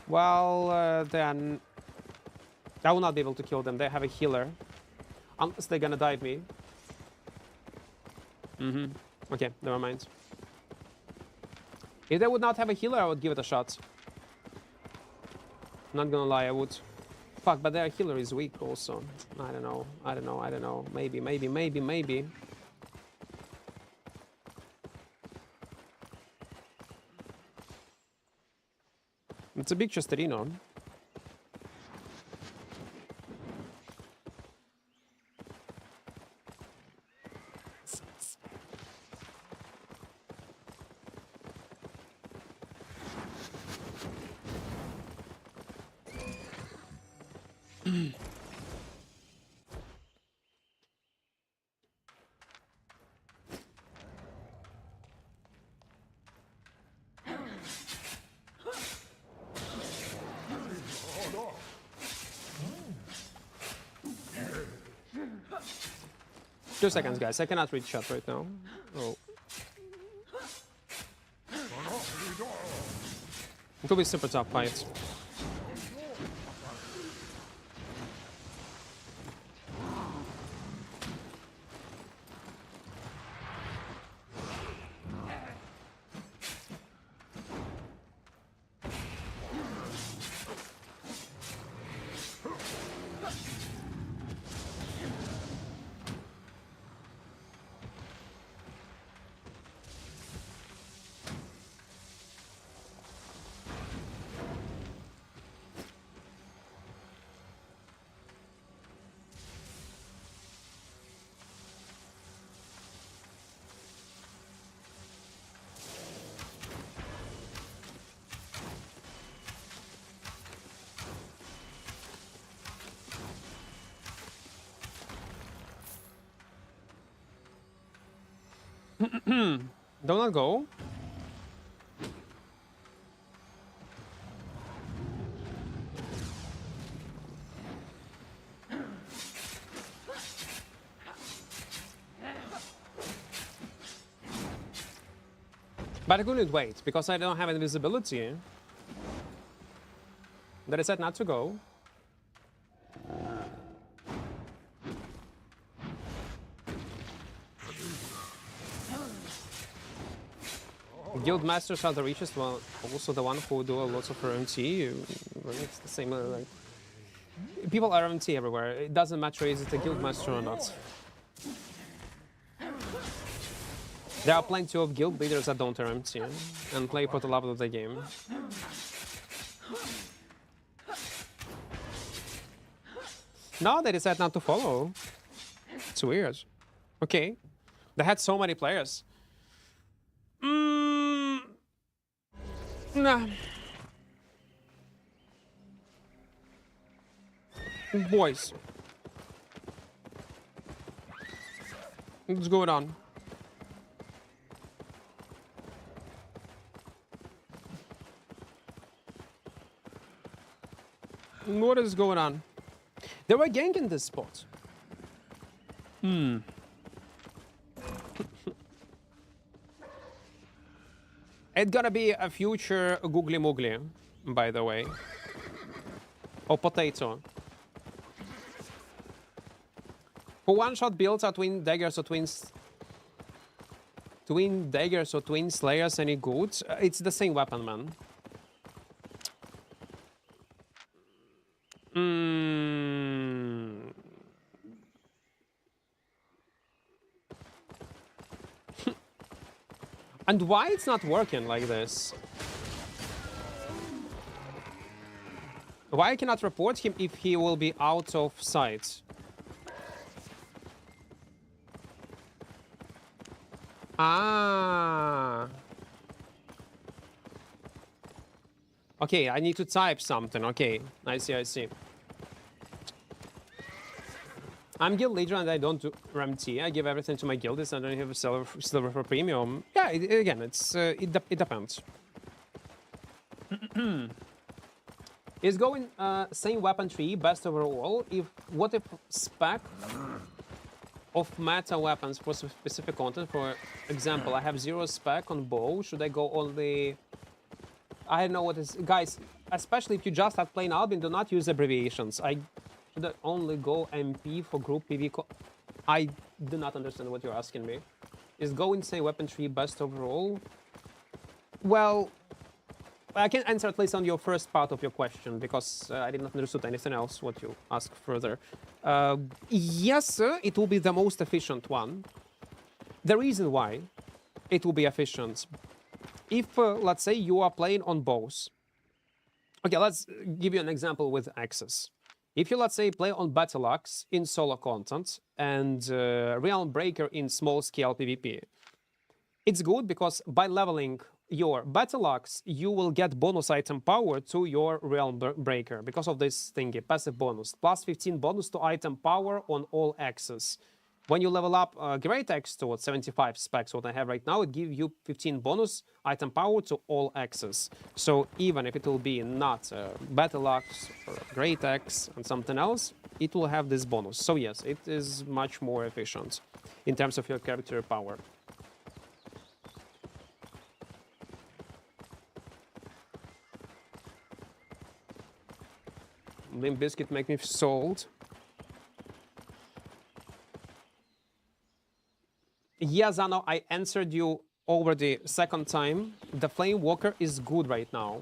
well, then I will not be able to kill them. They have a healer, unless they're gonna dive me. Okay, never mind. If they would not have a healer, I would give it a shot. Not gonna lie, I would. Fuck, but their healer is weak also. I don't know. I don't know. I don't know. Maybe, maybe, maybe, maybe. It's a big Chesterino. Two seconds, guys. I cannot reach shot right now. Oh. It will be super tough fight. Do not go. But I couldn't wait because I don't have invisibility. That I said not to go. Guild masters are the richest, well, also the one who do lots of RMT. It's the same, like, people are RMT everywhere. It doesn't matter is it a guild master or not. There are plenty of guild leaders that don't RMT and play for the love of the game. No, they decided not to follow. It's weird. Okay. They had so many players. Nah. Boys. What's going on? What is going on? They were ganking this spot. It's gonna be a future googly moogly, by the way. Or potato. For one-shot builds are twin daggers or twins. Twin daggers or twin slayers any good? It's the same weapon, man. And why it's not working like this? Why I cannot report him if he will be out of sight? Ah. Okay, I need to type something. Okay, I see, I see. I'm guild leader and I don't do RMT. I give everything to my guildies and I don't have silver for premium. Yeah, again, it depends. Is going same weapon tree, best overall. What if spec of meta weapons for specific content? For example, I have 0 spec on bow. Should I go only? I don't know what is, guys. Especially if you just start playing Albion, do not use abbreviations. Should I only go MP for group PV? I do not understand what you're asking me. Is go insane weapon tree best overall? Well, I can answer at least on your first part of your question because I did not understood anything else what you asked further. Yes, it will be the most efficient one. The reason why it will be efficient, if let's say you are playing on bows. Okay, let's give you an example with axes. If you, let's say, play on Battle Axe in solo content and Realm Breaker in small scale PvP, it's good because by leveling your Battle Axe, you will get bonus item power to your Realm Breaker because of this thingy, passive bonus. Plus 15 bonus to item power on all axes. When you level up Great Axe to 75 specs, what I have right now, it gives you 15 bonus item power to all axes. So even if it will be not Battle Axe or Great Axe and something else, it will have this bonus. So yes, it is much more efficient in terms of your character power. Limp Biscuit make me sold. Yeah, Zano, I answered you over the second time. The Flame Walker is good right now.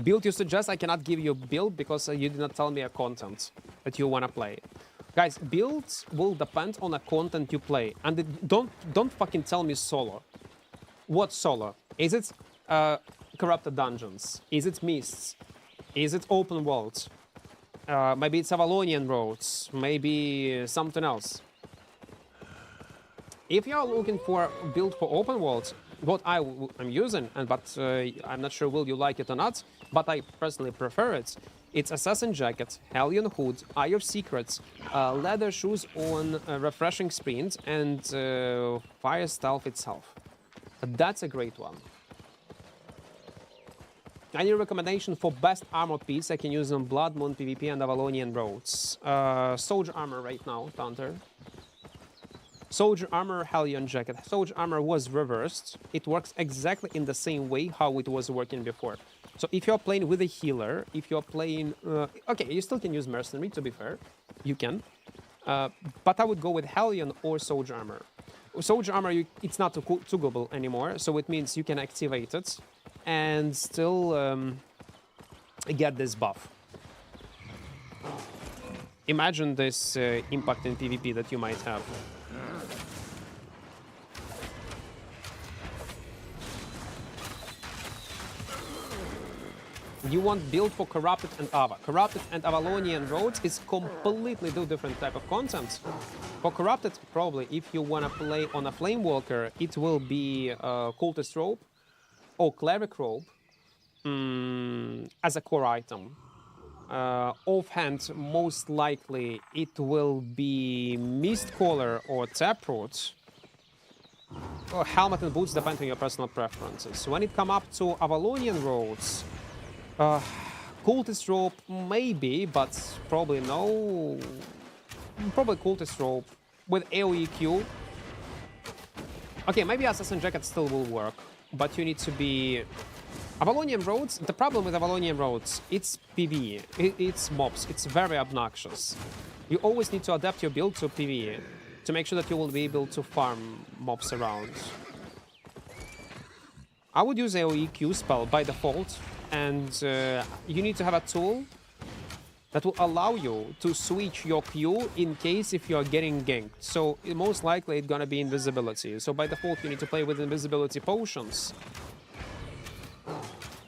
Build you suggest, I cannot give you a build because you did not tell me a content that you want to play. Guys, builds will depend on the content you play. And don't fucking tell me solo. What solo? Is it Corrupted Dungeons? Is it Mists? Is it Open World? Maybe it's Avalonian Roads. Maybe something else. If you are looking for a build for open world, what I'm using, but I'm not sure will you like it or not, but I personally prefer it. It's Assassin Jacket, Hellion Hood, Eye of Secrets, leather shoes on refreshing sprint, and Fire Stealth itself. That's a great one. Any recommendation for best armor piece I can use on Blood Moon PvP and Avalonian Roads? Soldier armor right now, Thunder. Soldier armor, Hellion Jacket. Soldier armor was reversed. It works exactly in the same way how it was working before. So if you're playing with a healer, if you're playing... okay, you still can use Mercenary, to be fair. You can. But I would go with Hellion or Soldier armor. Soldier armor, it's not toggleable anymore, so it means you can activate it and still get this buff. Imagine this impact in PvP that you might have. You want build for Corrupted and Ava. Corrupted and Avalonian Roads is completely different type of content. For Corrupted, probably, if you want to play on a Flame Walker, it will be Cultist Robe or Cleric Robe as a core item. Offhand, most likely, it will be Mist Collar or Taproot. Or Helmet and Boots, depending on your personal preferences. When it comes up to Avalonian Roads, Cultist Robe, maybe, but probably no. Probably Cultist Robe with AoE Q. Okay, maybe Assassin Jacket still will work, but you need to be... Avalonian Roads, the problem with Avalonian Roads, it's PvE, it's mobs, it's very obnoxious. You always need to adapt your build to PvE to make sure that you will be able to farm mobs around. I would use AoE Q spell by default, and you need to have a tool that will allow you to switch your Q in case if you are getting ganked. So most likely it's gonna be invisibility. So by default you need to play with invisibility potions.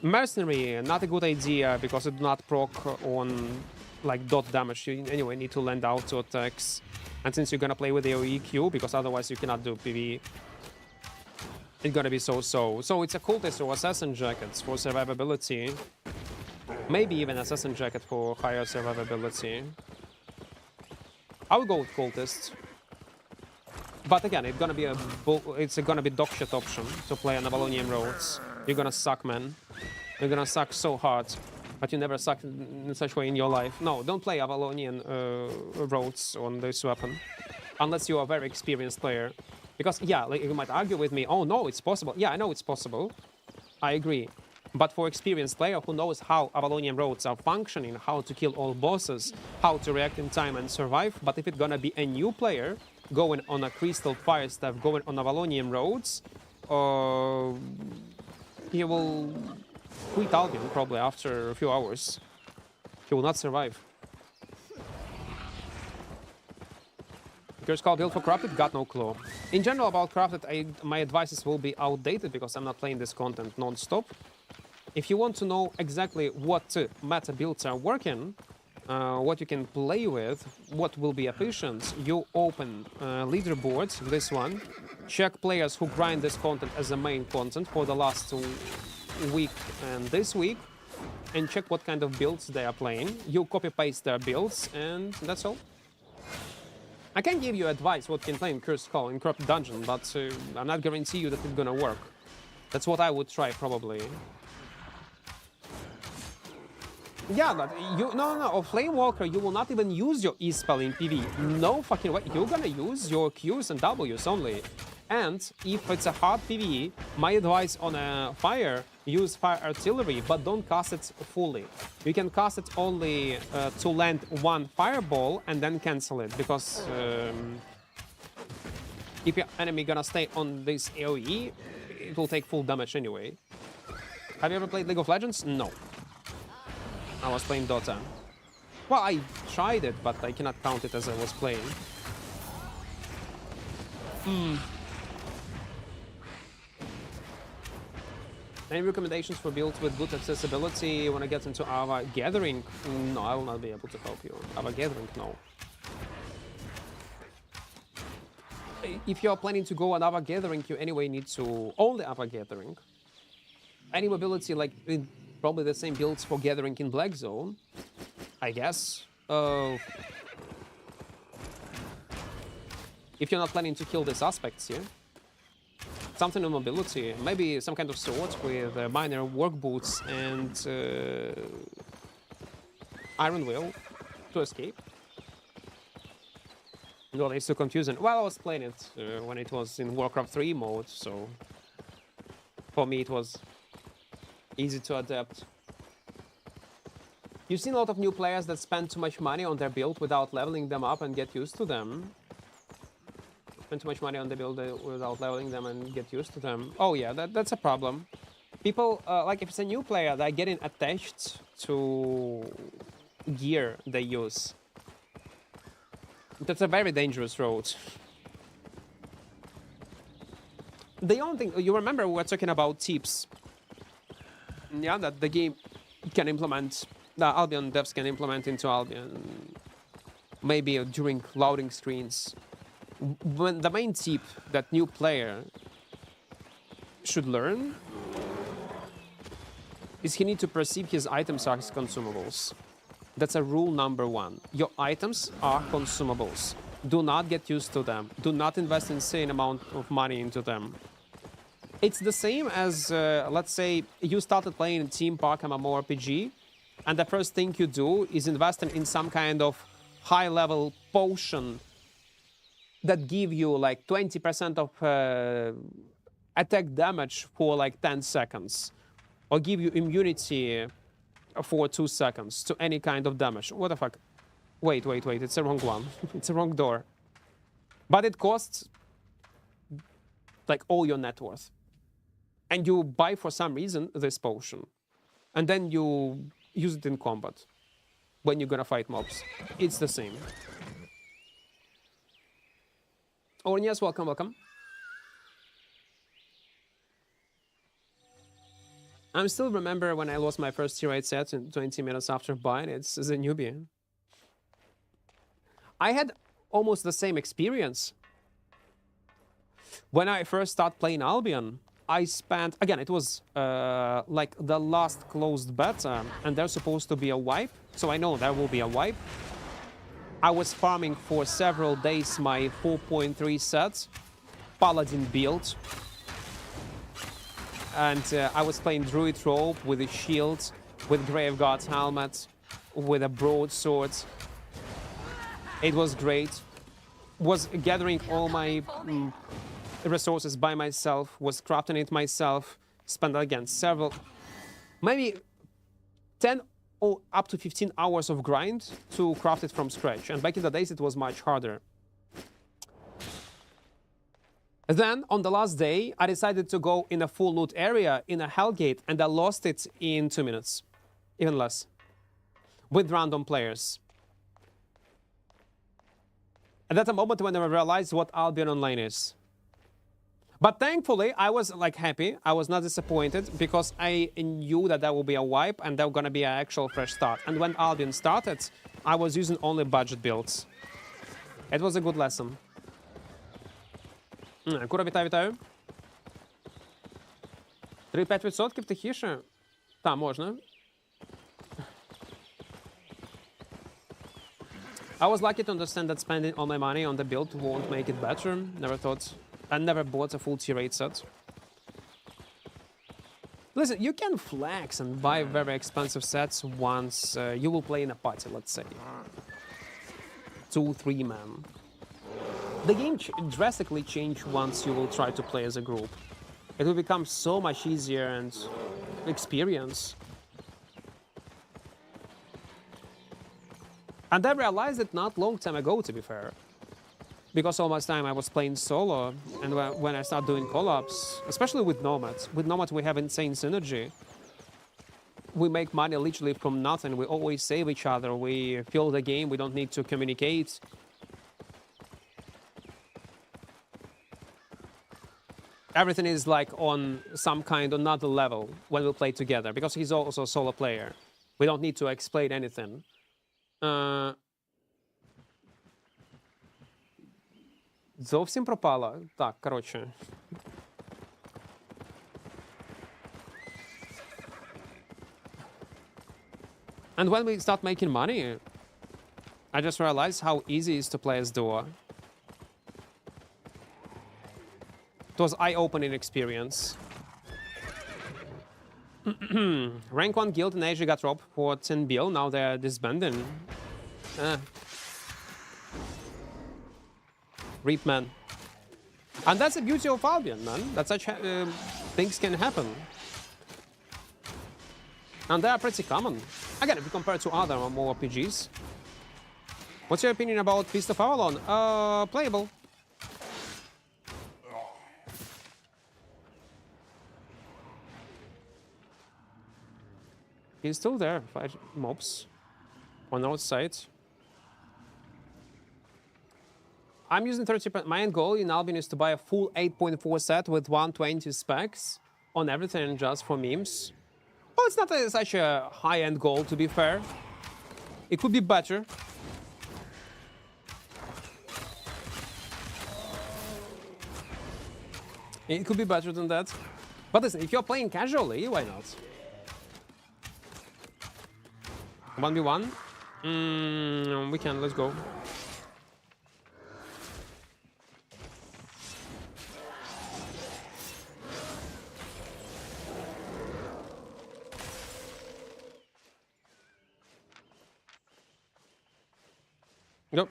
Mercenary, not a good idea because it do not proc on like dot damage. You anyway need to land auto attacks. And since you're gonna play with AoE Q, because otherwise you cannot do PvE, it's gonna be so-so. So it's a Cultist or Assassin Jackets for survivability. Maybe even Assassin Jacket for higher survivability. I would go with Cultist. But again, it's gonna be dog shit option to play on Avalonian Roads. You're gonna suck, man. You're gonna suck so hard. But you never sucked in such way in your life. No, don't play Avalonian Roads on this weapon. Unless you are a very experienced player. Because, yeah, like, you might argue with me, oh no, it's possible. Yeah, I know it's possible. I agree. But for experienced player who knows how Avalonian Roads are functioning, how to kill all bosses, how to react in time and survive, but if it's gonna be a new player going on a Crystal Fire Staff, going on Avalonian Roads, he will quit Albion probably after a few hours. He will not survive. Curse Call build for Crafted? Got no clue. In general about Crafted, my advices will be outdated because I'm not playing this content non-stop. If you want to know exactly what meta builds are working, what you can play with, what will be efficient, you open leaderboards, this one, check players who grind this content as the main content for the last week and this week, and check what kind of builds they are playing. You copy-paste their builds, and that's all. I can give you advice what you can play in Cursed Call, in Corrupt Dungeon, but I'm not guarantee you that it's gonna work. That's what I would try, probably. Yeah, but no, Flame Walker, you will not even use your E-spell in PV. No fucking way. You're gonna use your Qs and Ws only. And if it's a hard PvE, my advice on a fire, use fire artillery, but don't cast it fully. You can cast it only to land one fireball and then cancel it, because if your enemy gonna stay on this AoE, it will take full damage anyway. Have you ever played League of Legends? No. I was playing Dota. Well, I tried it, but I cannot count it as I was playing. Any recommendations for builds with good accessibility when I get into Ava Gathering? No, I will not be able to help you. Ava Gathering, no. If you're planning to go on Ava Gathering, you anyway need to only Ava Gathering. Any mobility, like probably the same builds for Gathering in Black Zone, I guess. If you're not planning to kill these aspects here. Something on mobility, maybe some kind of sword with minor work boots and Iron Will to escape. No, it's too confusing. Well, I was playing it when it was in Warcraft 3 mode, so for me it was easy to adapt. You've seen a lot of new players that spend too much money on their build without leveling them up and get used to them. Spend too much money on the build without leveling them and get used to them. Oh yeah, that's a problem. People, like if it's a new player, they're getting attached to gear they use. That's a very dangerous road. The only thing, you remember we were talking about tips. Yeah, that the game can implement, the Albion devs can implement into Albion. Maybe during loading screens. When the main tip that new player should learn is he needs to perceive his items as consumables. That's a rule number one. Your items are consumables. Do not get used to them. Do not invest insane amount of money into them. It's the same as, let's say, you started playing Team Park mmorpg, and the first thing you do is investing in some kind of high-level potion that give you like 20% of attack damage for like 10 seconds. Or give you immunity for 2 seconds to any kind of damage. What the fuck? Wait, it's the wrong one. It's the wrong door. But it costs like all your net worth. And you buy for some reason this potion. And then you use it in combat. When you're gonna fight mobs. It's the same. Ornias, welcome. I still remember when I lost my first tier 8 set in 20 minutes after buying it as a newbie. I had almost the same experience. When I first started playing Albion, I spent, again, it was like the last closed beta, and there's supposed to be a wipe, so I know there will be a wipe. I was farming for several days my 4.3 set, Paladin build. And I was playing Druid Robe with a shield, with Graveguard's helmet, with a broadsword. It was great. Was gathering all my resources by myself, was crafting it myself, spent again several, maybe 10 or up to 15 hours of grind to craft it from scratch. And back in the days, it was much harder. Then, on the last day, I decided to go in a full loot area in a Hellgate, and I lost it in 2 minutes. Even less. With random players. And that's a moment when I realized what Albion Online is. But thankfully, I was like happy. I was not disappointed because I knew that there will be a wipe and there was gonna be an actual fresh start. And when Albion started, I was using only budget builds. It was a good lesson. Кура, вітаю. 3-5% тихіше? Та, можна. I was lucky to understand that spending all my money on the build won't make it better. Never thought. I never bought a full tier 8 set. Listen, you can flex and buy very expensive sets once you will play in a party, let's say. 2-3 man. The game drastically changes once you will try to play as a group. It will become so much easier and experience. And I realized it not long time ago, to be fair. Because all my time I was playing solo, and when I start doing collabs, especially with Nomads. With Nomad we have insane synergy. We make money literally from nothing. We always save each other. We fill the game. We don't need to communicate. Everything is like on some kind of another level when we play together. Because he's also a solo player. We don't need to explain anything. Зовсім пропала. Так, коротше. And when we start making money, I just realized how easy it is to play as duo. It was eye-opening experience. Rank 1 guild in Asia got robbed for 10 bill. Now they're disbanding. Reap, man. And that's the beauty of Albion, man. That such things can happen. And they are pretty common. Again, if you compare it to other mmorpgs. What's your opinion about Feast of Avalon? Playable. He's still there. 5 mobs on outside. I'm using 30%. My end goal in Albion is to buy a full 8.4 set with 120 specs on everything just for memes. Well, it's not such a high-end goal, to be fair. It could be better. It could be better than that. But listen, if you're playing casually, why not? 1v1? We can, let's go. Go.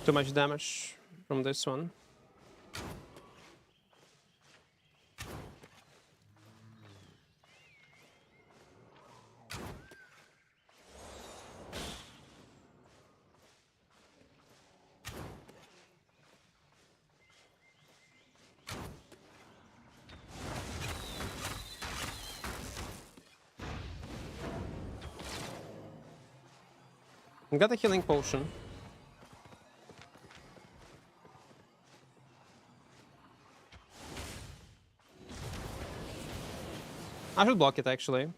Too much damage from this one. Got a healing potion. I should block it, actually.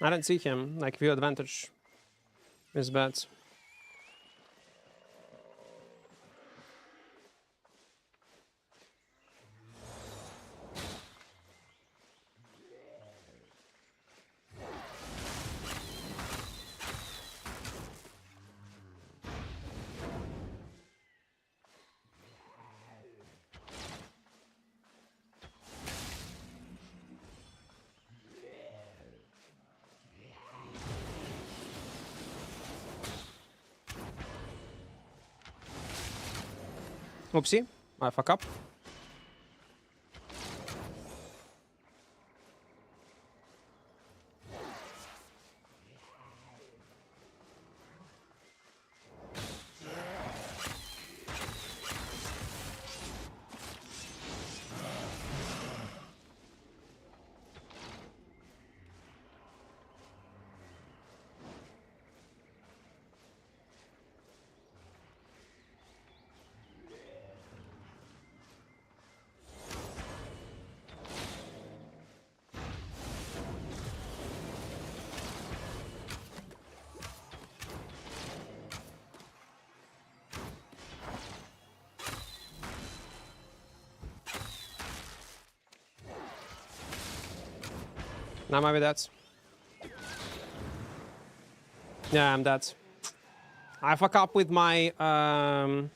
I don't see him. Like, view advantage is bad. Oopsie. I fuck up. Now maybe that's... Yeah, I'm dead. I fuck up with my... Oh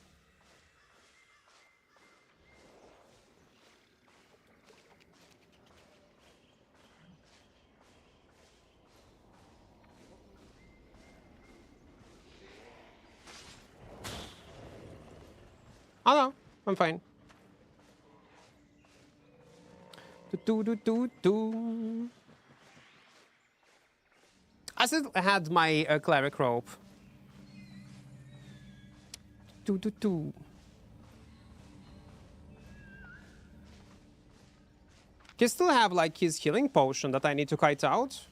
no, I'm fine. Do. I still had my cleric rope. Do. He still have like his healing potion that I need to kite out.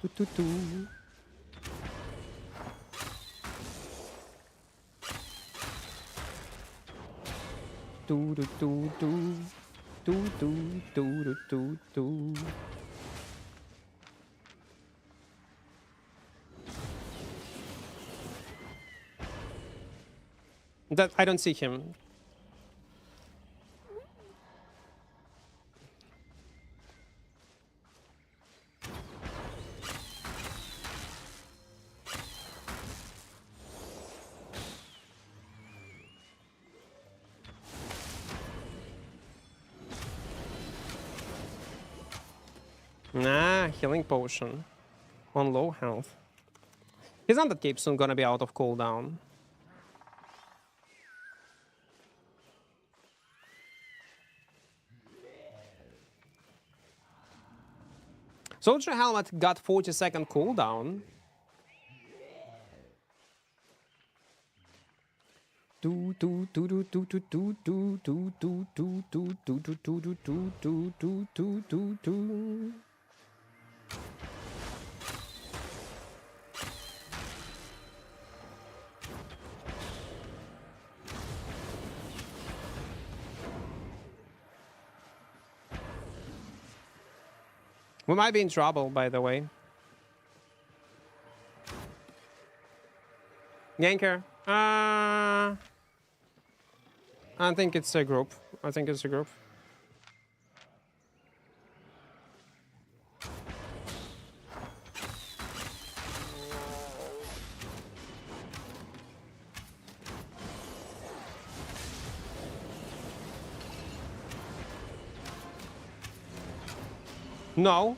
Do. Do. That I don't see him. Nah, healing potion. On low health. Isn't that cape soon gonna be out of cooldown? Soldier helmet got 40-second cooldown. We might be in trouble, by the way. Ganker. I think it's a group. I think it's a group. No.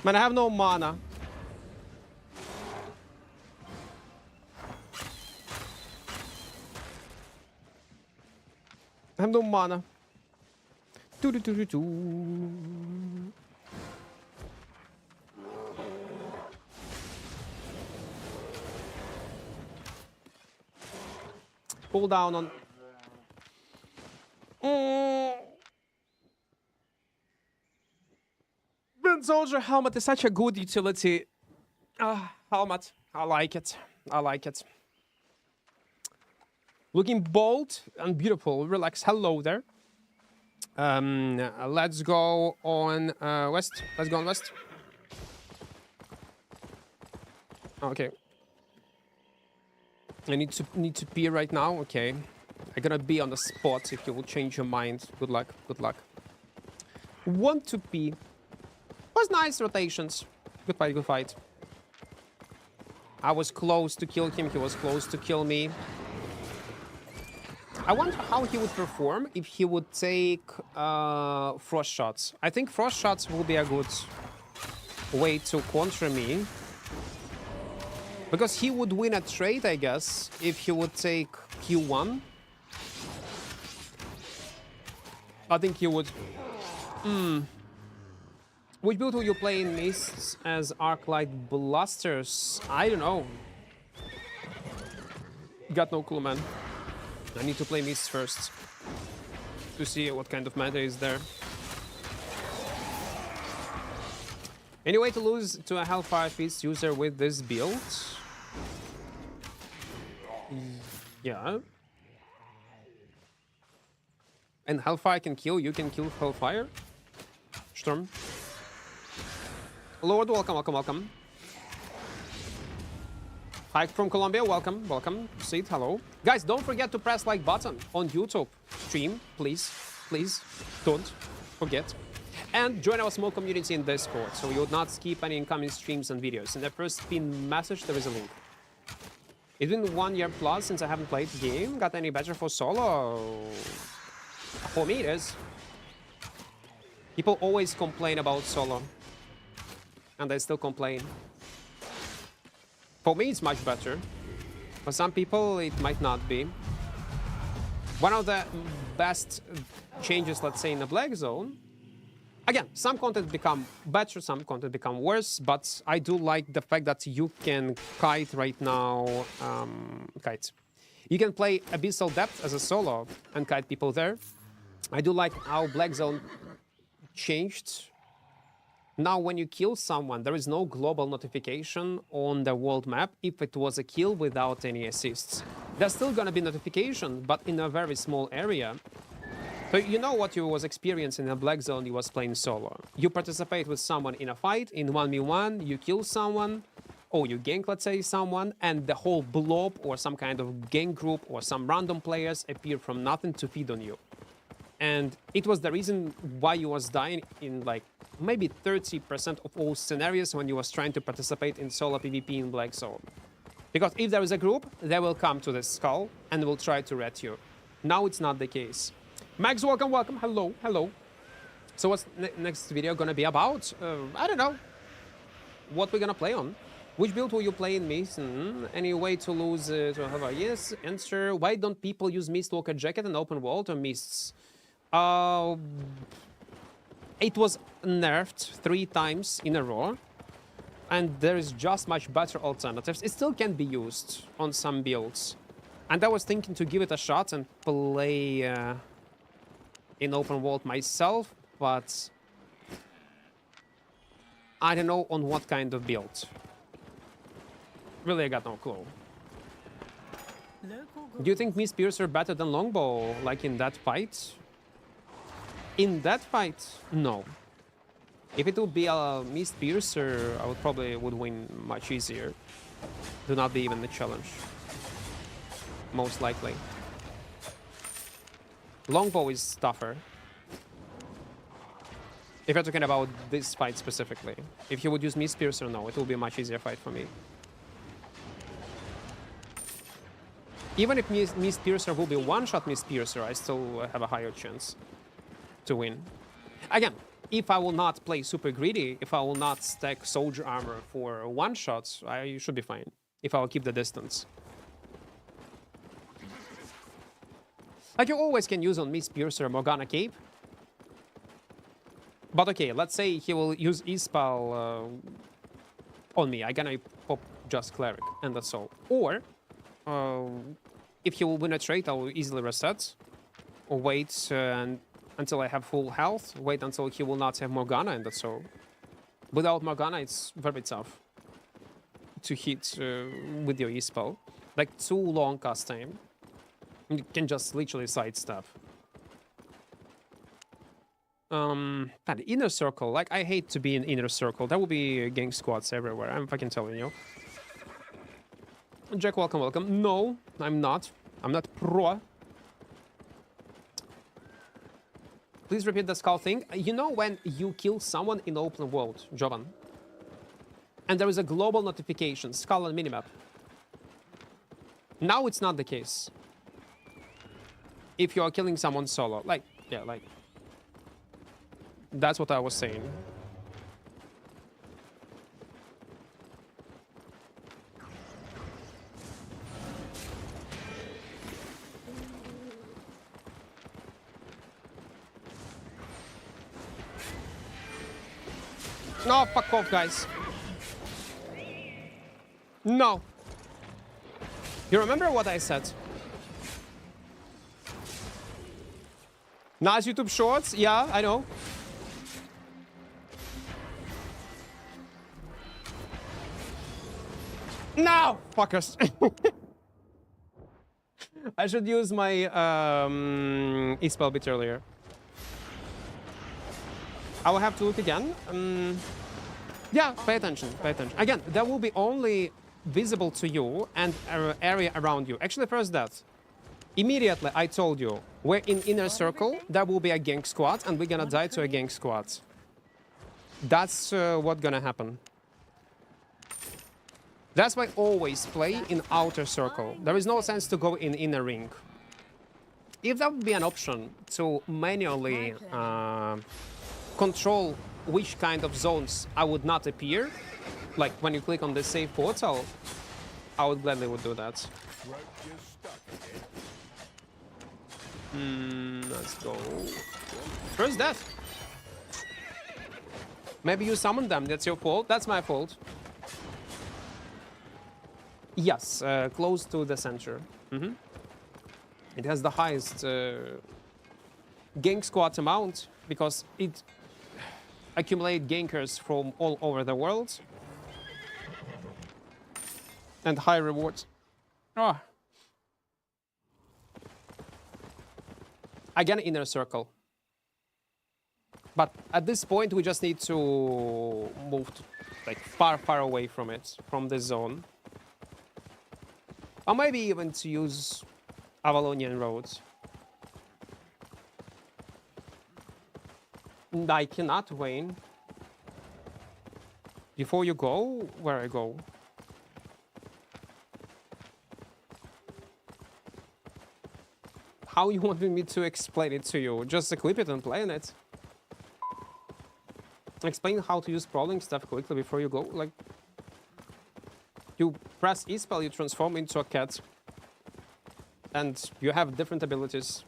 Man, I have no mana. I have no mana. Do. Pull down on... Soldier helmet is such a good utility. Helmet. I like it. I like it. Looking bold and beautiful. Relax. Hello there. Let's go on west. Let's go on west. Okay. I need to pee right now. Okay. I'm gonna be on the spot if you will change your mind. Good luck. Good luck. Want to pee. Was nice rotations. Good fight, good fight. I was close to kill him. He was close to kill me. I wonder how he would perform if he would take frost shots. I think frost shots will be a good way to counter me. Because he would win a trade, I guess, if he would take Q1. I think he would... Which build will you play in Mists as Arclight Blasters? I don't know. Got no clue, man. I need to play Mists first to see what kind of meta is there. Any way to lose to a Hellfire Fist user with this build? Yeah. And Hellfire can kill, you can kill Hellfire? Storm. Lord, welcome, welcome, welcome. Hike from Colombia, welcome, welcome. Sid, hello. Guys, don't forget to press like button on YouTube stream, please. Please, don't forget. And join our small community in Discord, so you would not skip any incoming streams and videos. In the first pinned message, there is a link. It's been 1 year plus since I haven't played the game. Got any better for solo? For me, it is. People always complain about solo. And they still complain. For me, it's much better. For some people, it might not be. One of the best changes, let's say, in the Black Zone. Again, some content become better, some content become worse, but I do like the fact that you can kite right now. Kite. You can play Abyssal Depth as a solo and kite people there. I do like how Black Zone changed. Now, when you kill someone, there is no global notification on the world map if it was a kill without any assists. There's still gonna be notification, but in a very small area. So you know what you was experiencing in a Black Zone, you was playing solo. You participate with someone in a fight, in 1v1, you kill someone, or you gank, let's say, someone, and the whole blob or some kind of gang group or some random players appear from nothing to feed on you. And it was the reason why you was dying in like maybe 30% of all scenarios when you was trying to participate in solo PvP in Black Zone. Because if there is a group, they will come to the skull and will try to ret you. Now it's not the case. Max, welcome, welcome. Hello, hello. So what's next video gonna be about? I don't know. What we're gonna play on? Which build will you play in Mist? Any way to lose to have a yes answer? Why don't people use Mistwalker Jacket and Open World or Mists? It was nerfed 3 times in a row. And there is just much better alternatives. It still can be used on some builds. And I was thinking to give it a shot and play in Open World myself, but I don't know on what kind of build. Really, I got no clue. Do you think Mist Piercer better than Longbow, like in that fight? In that fight, no. If it would be a Mist Piercer, I would probably win much easier. Do not be even the challenge. Most likely. Longbow is tougher. If you're talking about this fight specifically. If you would use Mist Piercer, no, it will be a much easier fight for me. Even if Mist Piercer will be one-shot Mist Piercer, I still have a higher chance to win. Again, if I will not play super greedy, if I will not stack soldier armor for one-shots, I should be fine. If I will keep the distance. Like you always can use on Mist Piercer Morgana Cape. But okay, let's say he will use E-Spell on me. I'm gonna pop just Cleric, and that's all. Or, if he will win a trade, I will easily reset. Or wait until I have full health. Wait until he will not have Morgana, and that's all. Without Morgana, it's very tough to hit with your E-Spell. Like, too long cast time. You can just literally sidestep. That inner circle, like I hate to be in inner circle. There will be gang squads everywhere. I'm fucking telling you. Jack, welcome, welcome. No, I'm not. I'm not pro. Please repeat the skull thing. You know when you kill someone in open world, Jovan, and there is a global notification, skull and minimap. Now it's not the case. if you are killing someone solo. Like, yeah, like... That's what I was saying. No, fuck off, guys. No. You remember what I said? Nice YouTube shorts? Yeah, I know. No! Fuckers. I should use my E-spell bit earlier. I will have to look again. Yeah, pay attention, pay attention. Again, that will be only visible to you and area around you. Actually, first that. Immediately, I told you, we're in inner circle, there will be a gank squad, and we're gonna die to a gank squad. That's what's gonna happen. That's why I always play in outer circle. There is no sense to go in inner ring. If that would be an option to manually control which kind of zones I would not appear, like when you click on the save portal, I would gladly would do that. Let's go. First death. Maybe you summoned them, that's your fault. That's my fault. Yes, close to the center. It has the highest gank squad amount because it accumulates gankers from all over the world and high rewards. Ah. Again, inner circle. But at this point, we just need to move like far away from it, from the zone. Or maybe even to use Avalonian roads. And I cannot, Wayne. Before you go, where I go? How you wanted me to explain it to you? Just equip it and play on it. Explain how to use crawling stuff quickly before you go. Like, you press E spell, you transform into a cat, and you have different abilities.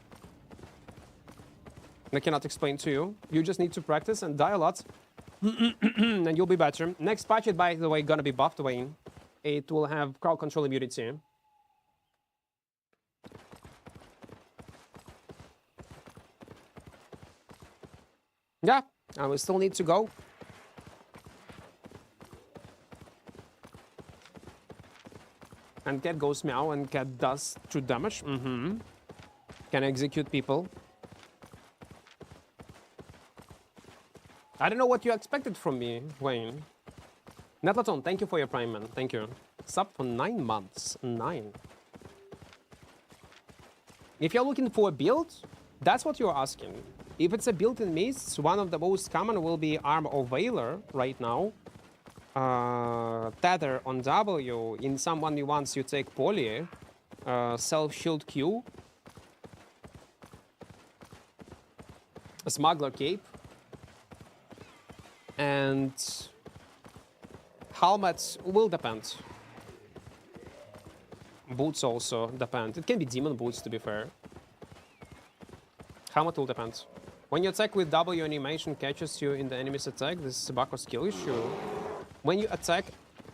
I cannot explain to you. You just need to practice and die a lot, and you'll be better. Next patch, it by the way gonna be buffed, Wayne. It will have crowd control immunity. Yeah, and we still need to go. And cat goes meow, and cat does 2 damage. Can execute people. I don't know what you expected from me, Wayne. Netlaton, thank you for your prime, man. Thank you. Sub for 9 months. 9. If you're looking for a build, that's what you're asking. If it's a build in Mists, one of the most common will be Arm of Valor right now. Tether on W. In some 1v1s you take Poly. Self-shield Q. A Smuggler Cape. And helmets will depend. Boots also depend. It can be demon boots, to be fair. Helmet will depend. When you attack with W, animation catches you in the enemy's attack. This is a bug or skill issue. When you attack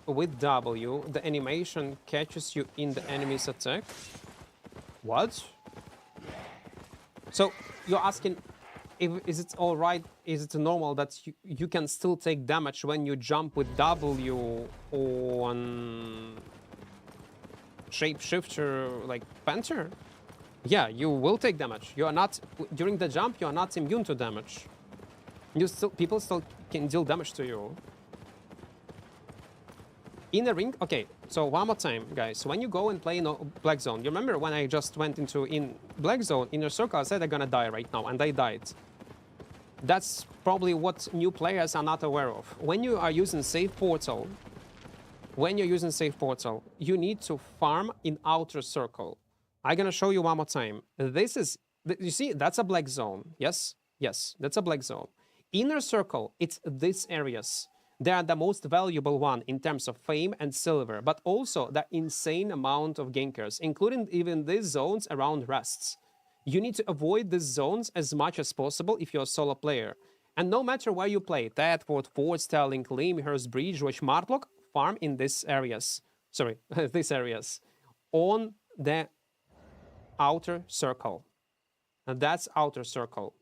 with W, the animation catches you in the enemy's attack. What? So you're asking, is it all right? Is it normal that you can still take damage when you jump with W on shapeshifter like Panther? Yeah, you will take damage. You are not, during the jump, you are not immune to damage. People still can deal damage to you. In the ring, okay, so one more time, guys. When you go and play in Black Zone, you remember when I just went into Black Zone, inner circle, I said I'm gonna die right now, and I died. That's probably what new players are not aware of. When you are using Save Portal, you need to farm in outer circle. I'm gonna show you one more time. This is You see, that's a black zone. Yes? Yes, that's a black zone. Inner circle, it's these areas. They are the most valuable one in terms of fame and silver, but also the insane amount of gankers, including even these zones around rests. You need to avoid these zones as much as possible if you're a solo player. And no matter where you play, Tadport, Fort, Sterling, Limhurst, Bridge, Watch, Martlock, farm in these areas. Sorry, these areas. On the outer circle. And that's outer circle.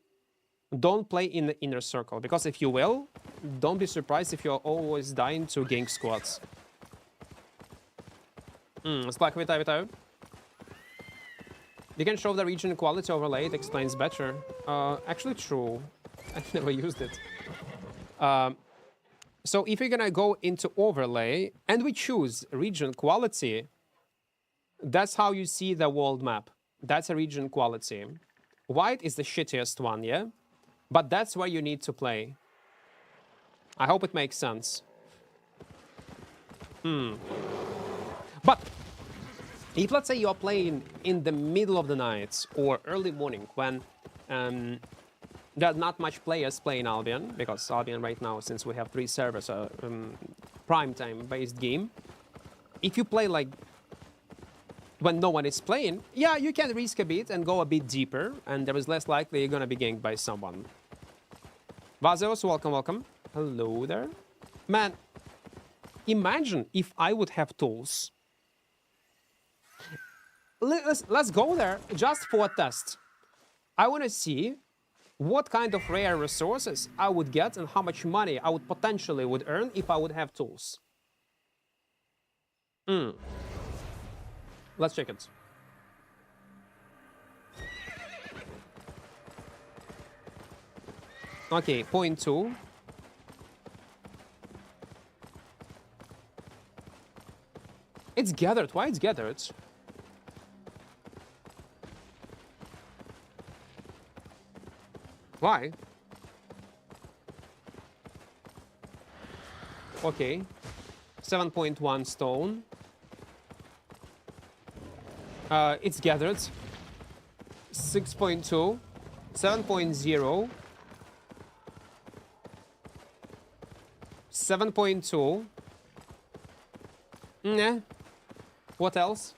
Don't play in the inner circle, because if you will, don't be surprised if you're always dying to gank squads. Splak, вітаю, вітаю. You can show the region quality overlay, it explains better. Actually true. I never used it. So if you're gonna go into overlay and we choose region quality, that's how you see the world map. That's a region quality. White is the shittiest one, yeah? But that's where you need to play. I hope it makes sense. But if, let's say, you're playing in the middle of the night or early morning when there are not much players playing Albion, because Albion right now, since we have 3 servers, are prime time based game. If you play like when no one is playing, yeah, you can risk a bit and go a bit deeper, and there is less likely you're gonna be ganked by someone. Vazeos, welcome, welcome. Hello there. Man, imagine if I would have tools. Let's go there just for a test. I want to see what kind of rare resources I would get and how much money I would potentially would earn if I would have tools. Let's check it. Okay, 0.2. It's gathered. Why it's gathered? Why? Okay. 7.1 stone. It's gathered. 6.2. 7.0. 7.2. Nah. What else?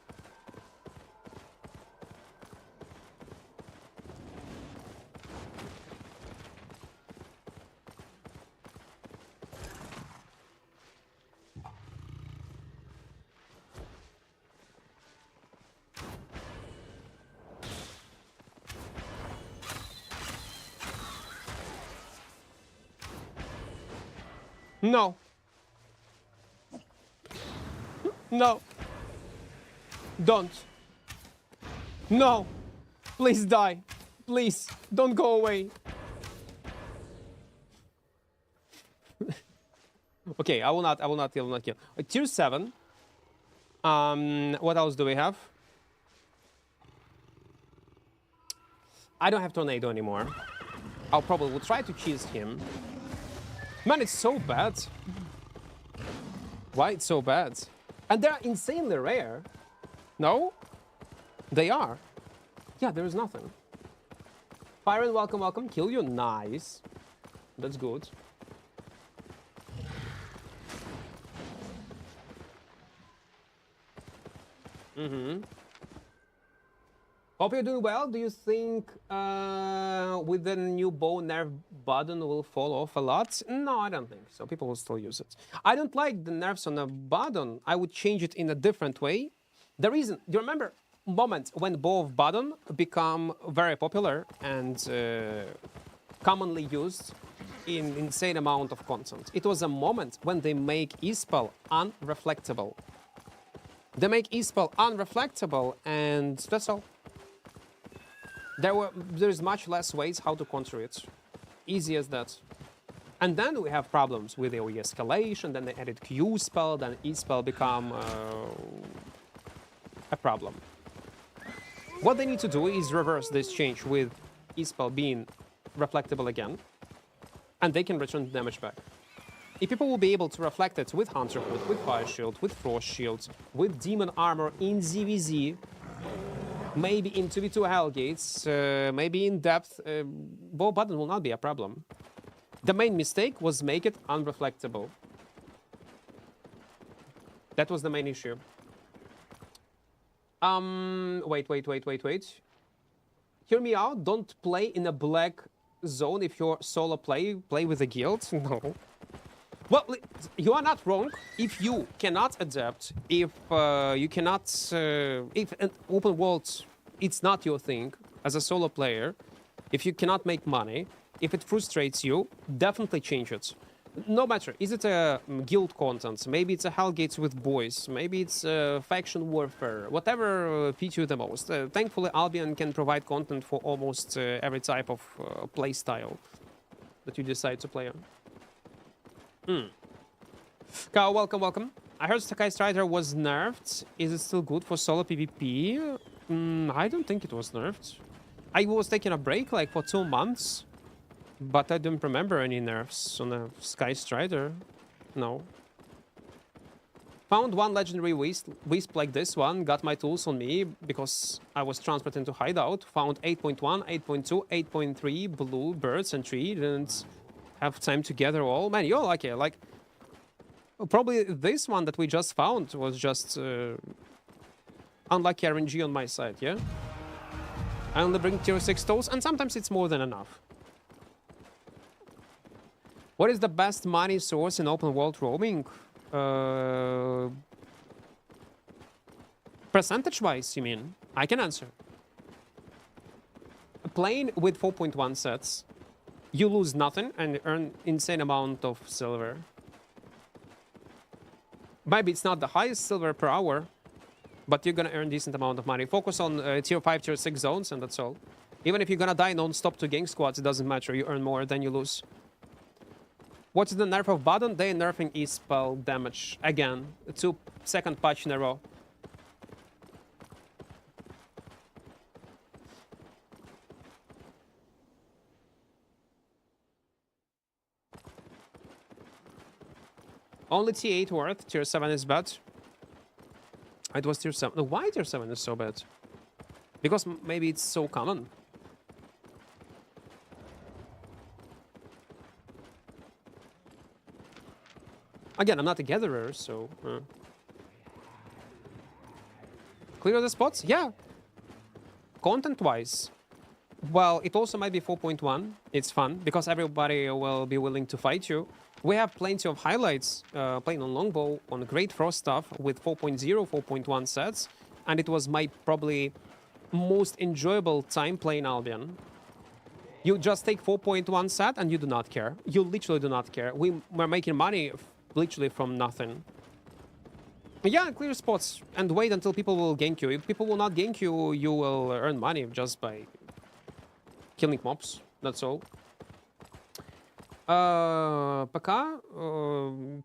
No. No. Don't. No. Please die. Please. Don't go away. Okay, I will not kill. Tier 7. What else do we have? I don't have Tornado anymore. I'll probably will try to cheese him. Man, it's so bad. Why it's so bad? And they're insanely rare. No? They are. Yeah, there is nothing. Byron, welcome, welcome. Kill you. Nice. That's good. Hope you're doing well. Do you think with the new bow nerf button will fall off a lot? No, I don't think so. People will still use it. I don't like the nerfs on a button. I would change it in a different way. The reason, do you remember moment when bow of button become very popular and commonly used in insane amount of content? It was a moment when they make e-spell unreflectable. They make e-spell unreflectable, and that's all. There's much less ways how to counter it. Easy as that. And then we have problems with the AoE escalation, then they added Q spell, then E spell become a problem. What they need to do is reverse this change with E spell being reflectable again, and they can return the damage back. If people will be able to reflect it with Hunter Hood, with Fire Shield, with Frost Shield, with Demon Armor in ZVZ, Maybe in 2v2 Hellgates, maybe in depth, bow button will not be a problem. The main mistake was make it unreflectable. That was the main issue. Wait. Hear me out. Don't play in a black zone if you're solo play with a guild. No. Well, you are not wrong. If you cannot adapt, if you cannot, if an open world, it's not your thing as a solo player, if you cannot make money, if it frustrates you, definitely change it. No matter, is it a guild content, maybe it's a Hellgates with boys, maybe it's faction warfare, whatever fits you the most. Thankfully, Albion can provide content for almost every type of play style that you decide to play on. Kyle, welcome. I heard Sakai Strider was nerfed. Is it still good for solo PvP? I don't think it was nerfed. I was taking a break like for 2 months, but I don't remember any nerfs on the Sky Strider. No. Found one legendary wisp like this one, got my tools on me because I was transported into hideout. Found 8.1, 8.2, 8.3 blue birds and tree. Didn't have time to gather all. Man, you're lucky. Like, probably this one that we just found was just unlucky RNG on my side, yeah? I only bring tier 6 tools, and sometimes it's more than enough. What is the best money source in open world roaming? Percentage-wise, you mean? I can answer. Playing with 4.1 sets, you lose nothing and earn insane amount of silver. Maybe it's not the highest silver per hour, but you're gonna earn decent amount of money. Focus on tier 5, tier 6 zones, and that's all. Even if you're gonna die non-stop to gang squads, it doesn't matter. You earn more than you lose. What's the nerf of Baden? They're nerfing E-spell damage again. 2nd patch in a row. Only T8 worth. Tier 7 is bad. It was tier 7. No, why tier 7 is so bad? Because maybe it's so common. Again, I'm not a gatherer, so... Clear the spots? Yeah. Content-wise. Well, it also might be 4.1. It's fun, because everybody will be willing to fight you. We have plenty of highlights playing on Longbow, on Great Frost stuff, with 4.0, 4.1 sets. And it was my probably most enjoyable time playing Albion. You just take 4.1 set and you do not care. You literally do not care. We're making money literally from nothing. Yeah, clear spots and wait until people will gank you. If people will not gank you, you will earn money just by killing mobs. That's all. ПК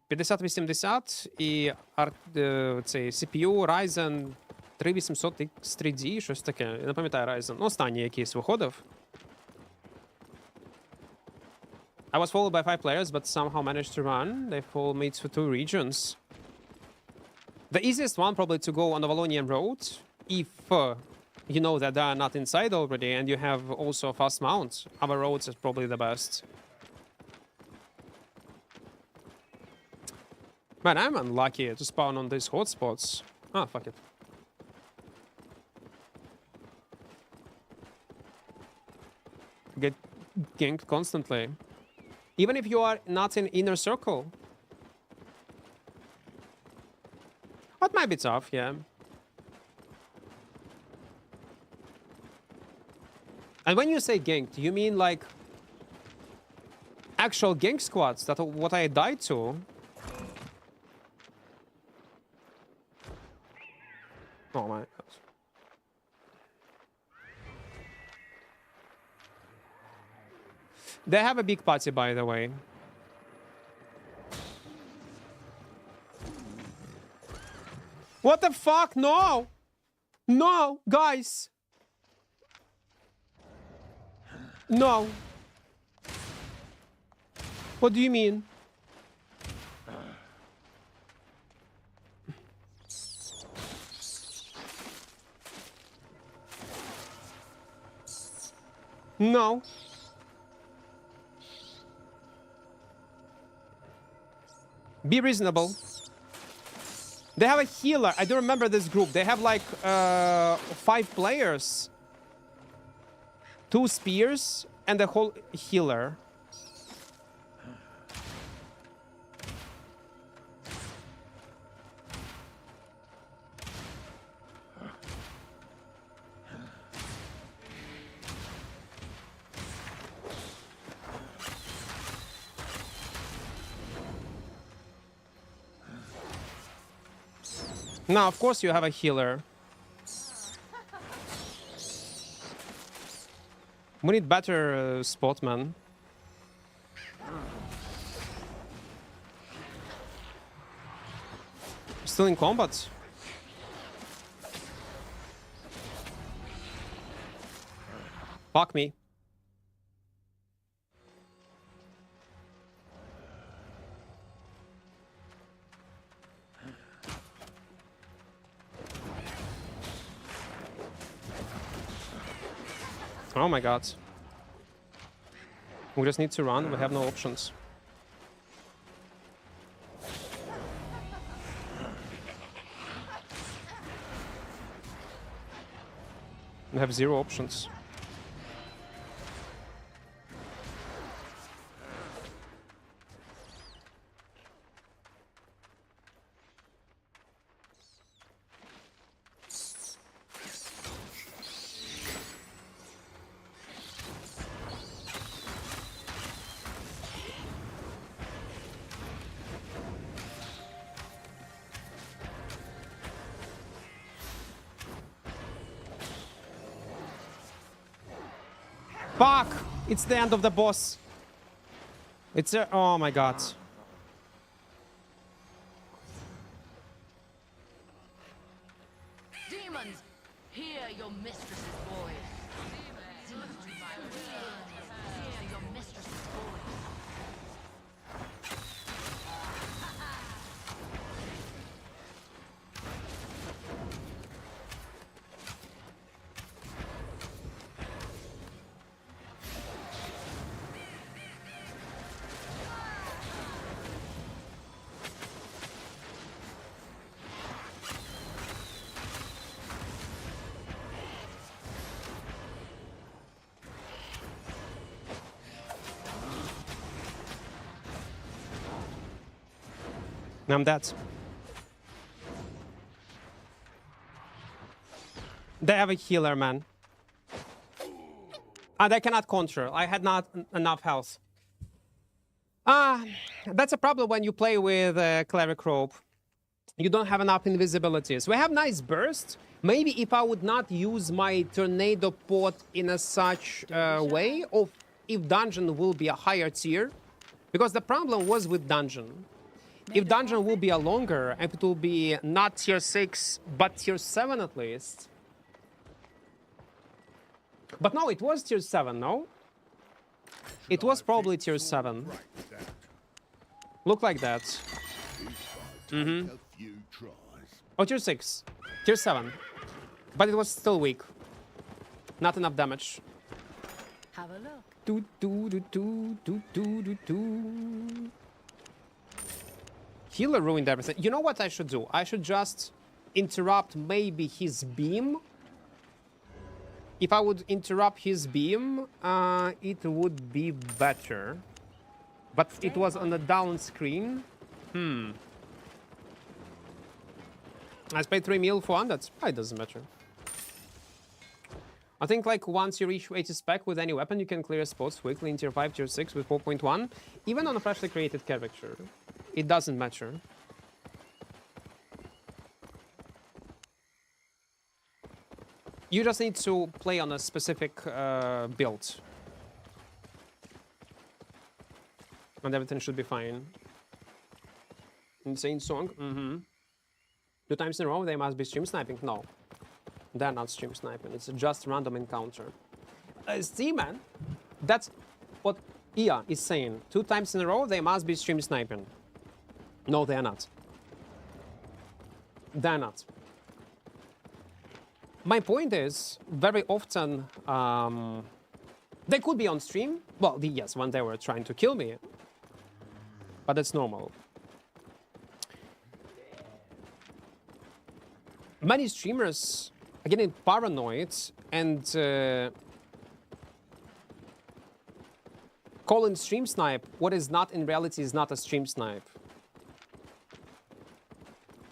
5080 і цей CPU Ryzen 3800 X3D, щось таке. Я не пам'ятаю Ryzen. Ну, останній якийсь виходив. I was followed by 5 players, but somehow managed to run. They followed me to 2 regions. The easiest one probably to go on the Valonian road, if you know that they are not inside already, and you have also a fast mount. Other roads is probably the best. Man, I'm unlucky to spawn on these hotspots. Ah, fuck it. Get ganked constantly. Even if you are not in inner circle. That might be tough, yeah. And when you say ganked, you mean like actual gank squads, that what I died to? Oh my god. They have a big party, by the way. What the fuck? No! No, guys! No. What do you mean? No. Be reasonable. They have a healer. I do remember this group. They have like 5 players, 2 spears, and a whole healer. Now, of course, you have a healer. We need better spotman. Still in combat. Fuck me. Oh my god. We just need to run, we have no options. We have 0 options. Fuck! It's the end of the boss. It's a... Oh my god. Demons, hear your mistress's voice. Demons, hear your mistress's voice. I'm dead. They have a healer, man. And I cannot counter. I had not enough health. That's a problem when you play with Cleric Rope. You don't have enough invisibilities. We have nice burst. Maybe if I would not use my tornado pot in a such way, or if dungeon will be a higher tier. Because the problem was with dungeon. If dungeon will be a longer, and it will be not tier 6, but tier 7 at least. But no, it was tier 7, no? It was probably tier 7. Look like that. Mm-hmm. Oh, tier 6. Tier 7. But it was still weak. Not enough damage. Have a look. Do do do do do do do do. Healer ruined everything. You know what I should do? I should just interrupt maybe his beam. If I would interrupt his beam, it would be better. But it was on the down screen. I paid 3 mil for one. That's it doesn't matter. I think like once you reach 80 spec with any weapon, you can clear spots quickly in tier 5, tier 6 with 4.1. Even on a freshly created character. It doesn't matter. You just need to play on a specific build. And everything should be fine. Insane song? Mm-hmm. 2 times in a row they must be stream sniping? No. They're not stream sniping. It's just random encounter. See, man? That's what Ia is saying. 2 times in a row they must be stream sniping. No, they are not. They're not. My point is, very often, They could be on stream. Well, yes, when they were trying to kill me. But that's normal. Many streamers are getting paranoid and calling stream snipe what is not in reality is not a stream snipe.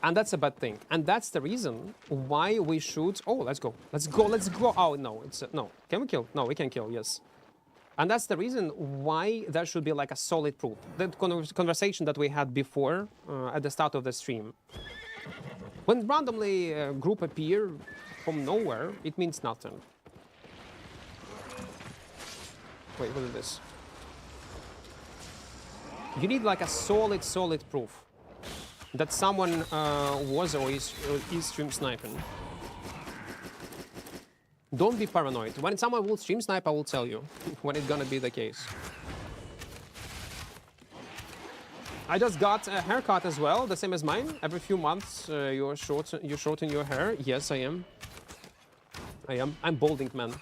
And that's a bad thing. And that's the reason why we should... Oh, let's go. Let's go. Let's go. Oh, no. It's... no. Can we kill? No, we can kill. Yes. And that's the reason why there should be like a solid proof. That conversation that we had before at the start of the stream. When randomly a group appear from nowhere, it means nothing. Wait, what is this? You need like a solid proof that someone was or is stream sniping. Don't be paranoid. When someone will stream snipe, I will tell you when it's gonna be the case. I just got a haircut as well, the same as mine. Every few months, you shorten your hair. Yes, I am. I'm balding, man.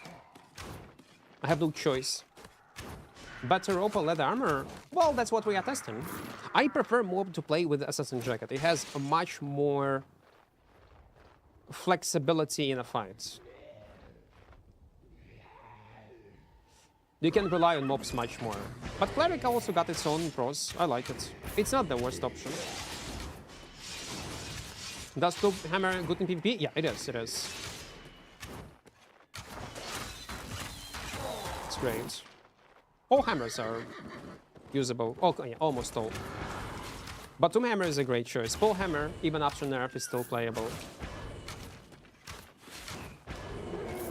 I have no choice. Better rope or leather armor? Well, that's what we are testing. I prefer more to play with Assassin Jacket. It has a much more flexibility in a fight. You can rely on mobs much more. But Cleric also got its own pros. I like it. It's not the worst option. Does Tube Hammer good in PvP? Yeah, it is. It is. It's great. All hammers are usable. Oh, yeah, almost all. But Tomb Hammer is a great choice. Pole Hammer, even after Nerf, is still playable.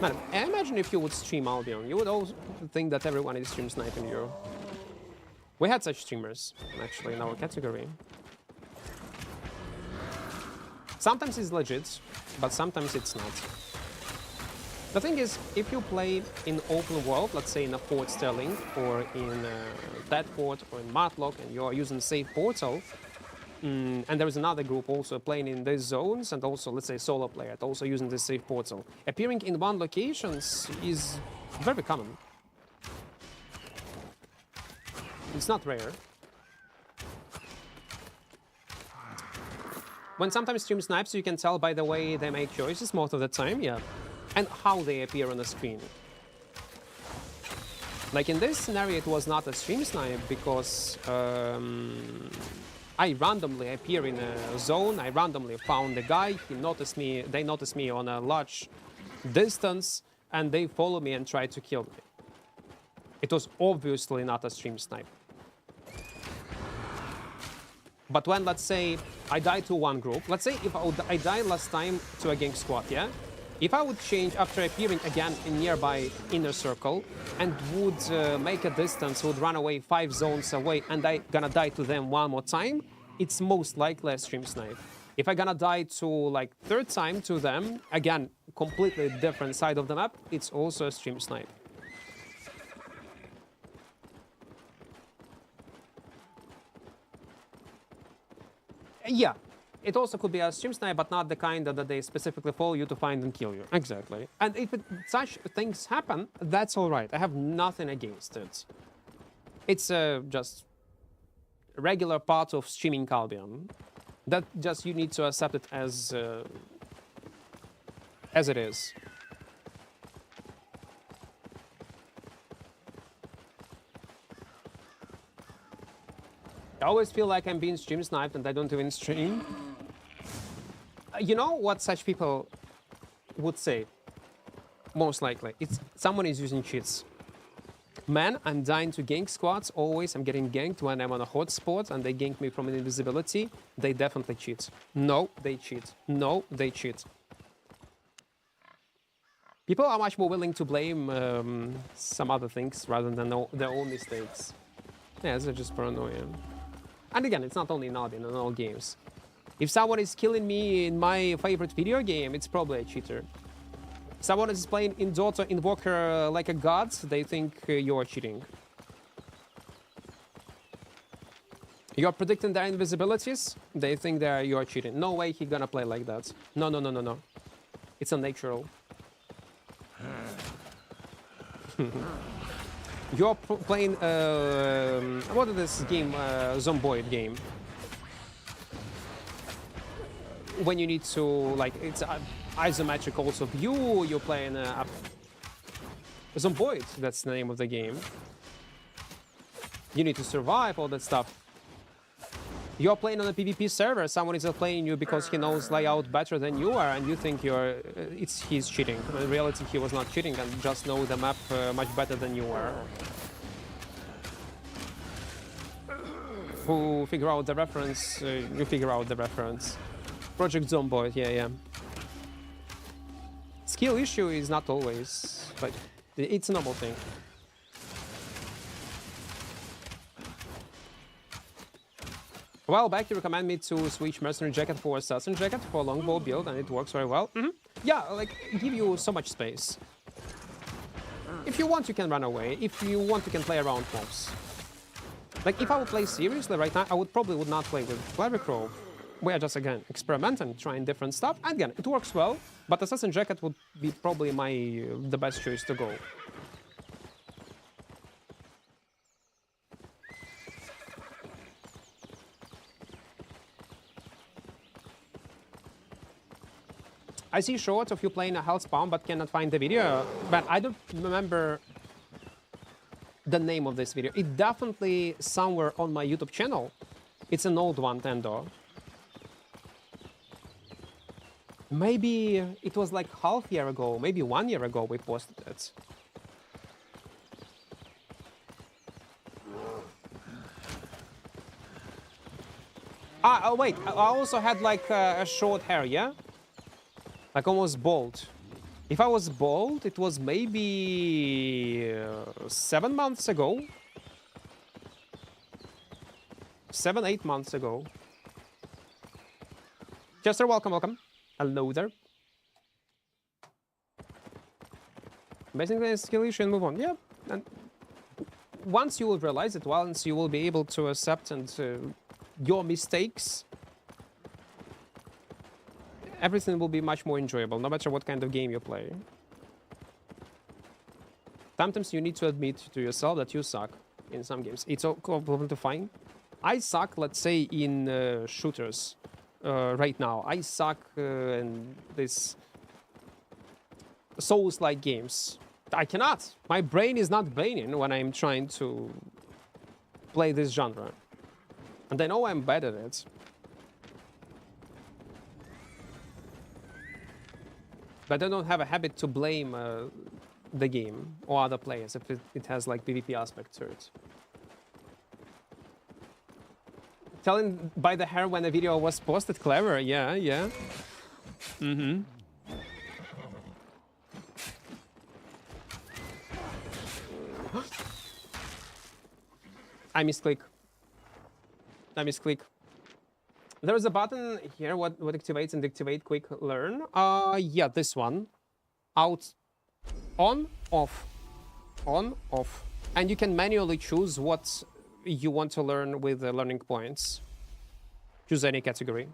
Man, imagine if you would stream Albion. You would also think that everyone is stream sniping you. We had such streamers, actually, in our category. Sometimes it's legit, but sometimes it's not. The thing is, if you play in open world, let's say in a Fort Sterling, or in Deadport, or in Matlock, and you're using Safe Portal, and there is another group also playing in these zones, and also, let's say, solo player, also using the Safe Portal, appearing in one locations is very common. It's not rare. When sometimes stream snipes, you can tell by the way they make choices most of the time, yeah. And how they appear on the screen. Like in this scenario, it was not a stream snipe because I randomly appear in a zone, I randomly found a guy, he noticed me, they noticed me on a large distance, and they follow me and try to kill me. It was obviously not a stream snipe. But when, let's say, I die to one group, let's say if I died last time to a gang squad, yeah? If I would change after appearing again in nearby inner circle and would make a distance, would run away 5 zones away and I gonna die to them one more time, it's most likely a stream snipe. If I gonna die to like 3rd time to them, again, completely different side of the map, it's also a stream snipe. Yeah. It also could be a stream snipe, but not the kind that they specifically follow you to find and kill you. Exactly. And if such things happen, that's all right. I have nothing against it. It's just a regular part of streaming Albion. That just you need to accept it as it is. I always feel like I'm being stream sniped and I don't even stream. You know what such people would say? Most likely. It's someone is using cheats. Man, I'm dying to gank squads always. I'm getting ganked when I'm on a hotspot and they gank me from an invisibility. They definitely cheat. No, they cheat. No, they cheat. People are much more willing to blame some other things rather than their own mistakes. Yeah, they're just paranoia. And again, it's not only in Albion, in all games. If someone is killing me in my favorite video game, it's probably a cheater. Someone is playing in Dota Invoker like a god, they think you're cheating. You're predicting their invisibilities, they think you're cheating. No way he's gonna play like that. No, no, no, no, no. It's unnatural. You're playing what is this game? Zomboid game. When you need to like it's isometric also view. You're playing Zomboid. That's the name of the game. You need to survive all that stuff. You're playing on a PvP server. Someone is playing you because he knows layout better than you are, and you think he's cheating. In reality, he was not cheating and just know the map much better than you are. Who figure out the reference? You figure out the reference. Project Zomboid, yeah. Skill issue is not always, but it's a normal thing. A while back, you recommend me to switch Mercenary Jacket for Assassin Jacket for longbow build, and it works very well. Yeah, like, give you so much space. If you want, you can run away. If you want, you can play around mobs. Like, if I would play seriously right now, I would not play with Clever Crow. We are just, again, experimenting, trying different stuff. And again, it works well, but Assassin Jacket would be probably the best choice to go. I see shorts of you playing a Hellspawn but cannot find the video, but I don't remember the name of this video. It's definitely somewhere on my YouTube channel. It's an old one, Tendo. Maybe it was like half year ago, maybe 1 year ago we posted it. Oh wait, I also had like a short hair, yeah? Like almost bald. If I was bald, it was maybe 7 months ago. 7, 8 months ago. Chester, welcome. Hello there. Basically, skill issue and move on. Yeah, and once you will realize it, once you will be able to accept your mistakes, everything will be much more enjoyable, no matter what kind of game you play. Sometimes you need to admit to yourself that you suck in some games. It's completely fine. I suck, let's say, in shooters right now. I suck in this Souls-like games. I cannot. My brain is not braining when I'm trying to play this genre. And I know I'm bad at it. But I don't have a habit to blame the game or other players if it has like PvP aspect to it. Telling by the hair when a video was posted, clever, yeah. I misclick. There's a button here what activates and deactivate quick learn. Yeah, this one. Out, on, off. On, off. And you can manually choose what you want to learn with the learning points. Choose any category.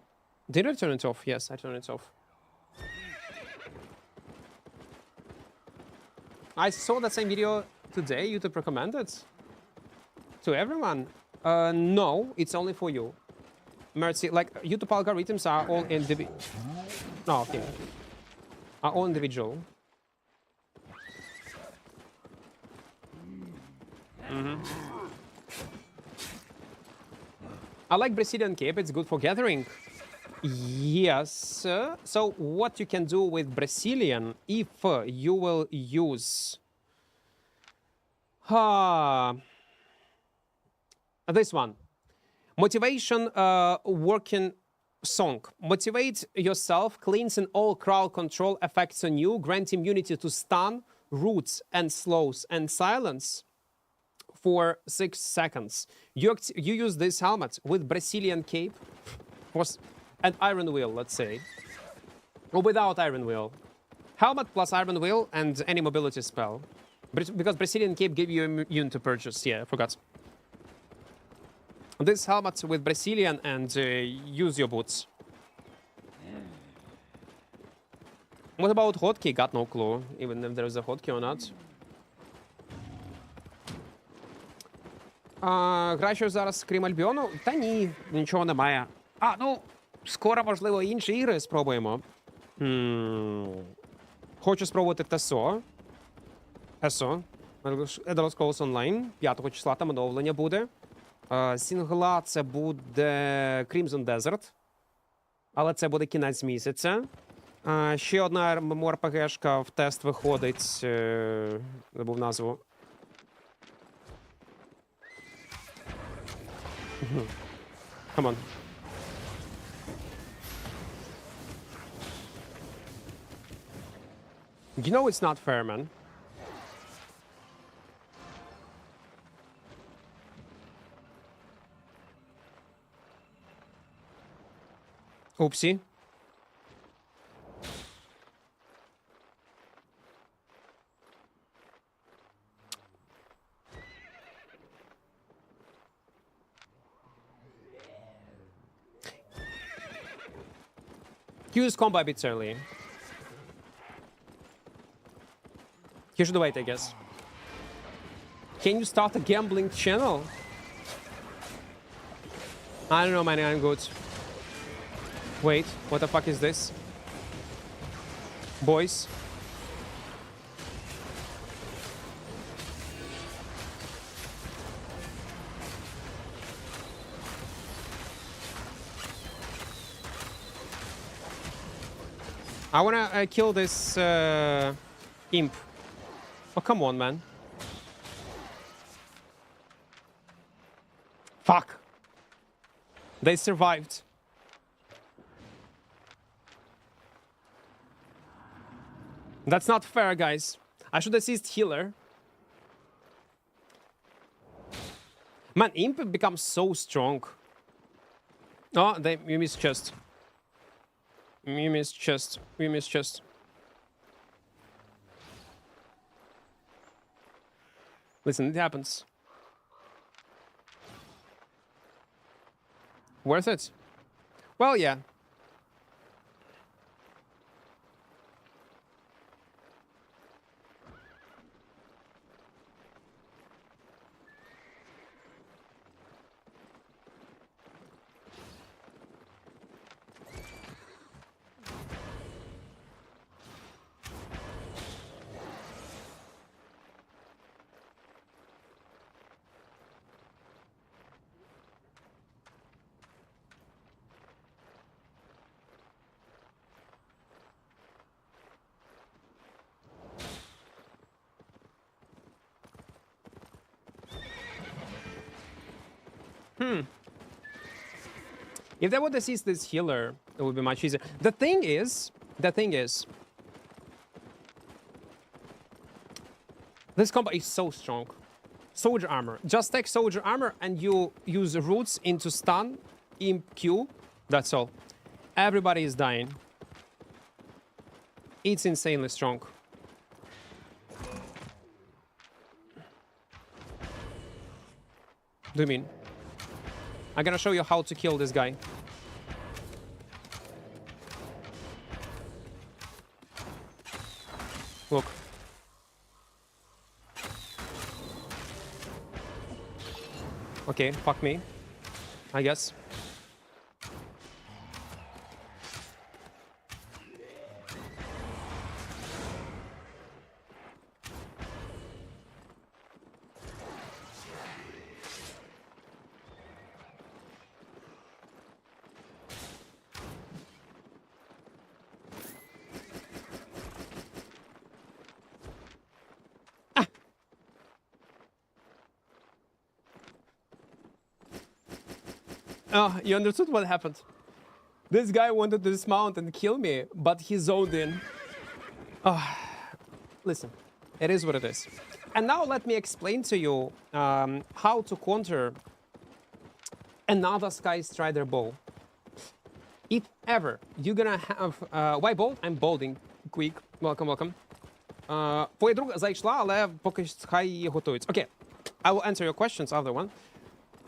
Did I turn it off? Yes, I turned it off. I saw that same video today. YouTube recommended to everyone. No, it's only for you. Mercy, like YouTube algorithms are all individual. No, okay. Are all individual. I like Brazilian cape, it's good for gathering. Yes. So what you can do with Brazilian if you will use this one. Motivation working song. Motivate yourself, cleansing all crowd control effects on you, grant immunity to stun, roots, and slows, and silence for 6 seconds. You use this helmet with Brazilian cape and iron wheel, let's say. Or without iron wheel. Helmet plus iron wheel and any mobility spell. Because Brazilian cape give you immune to purchase. Yeah, I forgot. This helmet with Brazilian and use your boots. What about hotkey? Got no clue, even if there's a hotkey or not. Граю щось зараз крім Альбіону? Та ні, нічого немає. Ну, скоро, можливо, інші ігри спробуємо. Хочу спробувати ТСО. ТСО. Elder Scrolls Online. 5 числа там оновлення буде. Сінгла це буде Crimson Desert. Але це буде кінець місяця. Ще одна mmorpg-шка в тест виходить. Забув назву. Come on. You know it's not fair, man. Oopsie. Use combo a bit early. You should wait, I guess. Can you start a gambling channel? I don't know, man. I'm good. Wait, what the fuck is this? Boys. I wanna kill this imp. Oh, come on, man. Fuck. They survived. That's not fair, guys. I should assist healer. Man, imp becomes so strong. Oh, you missed chest. You missed chest. You missed chest. Listen, it happens. Worth it? Well, yeah. If they would assist this healer, it would be much easier. The thing is, this combo is so strong. Soldier armor. Just take soldier armor and you use roots into stun, imp Q. That's all. Everybody is dying. It's insanely strong. Do you mean? I'm gonna show you how to kill this guy. Look. Okay, fuck me. I guess. Oh, you understood what happened? This guy wanted to dismount and kill me, but he zoned in. Oh, listen, it is what it is. And now let me explain to you how to counter another Sky Strider bow. If ever you're gonna have... why bold? I'm bolding. Quick. Welcome, welcome. Твоя зайшла, але поки хай її готують. Okay, I will answer your questions after one.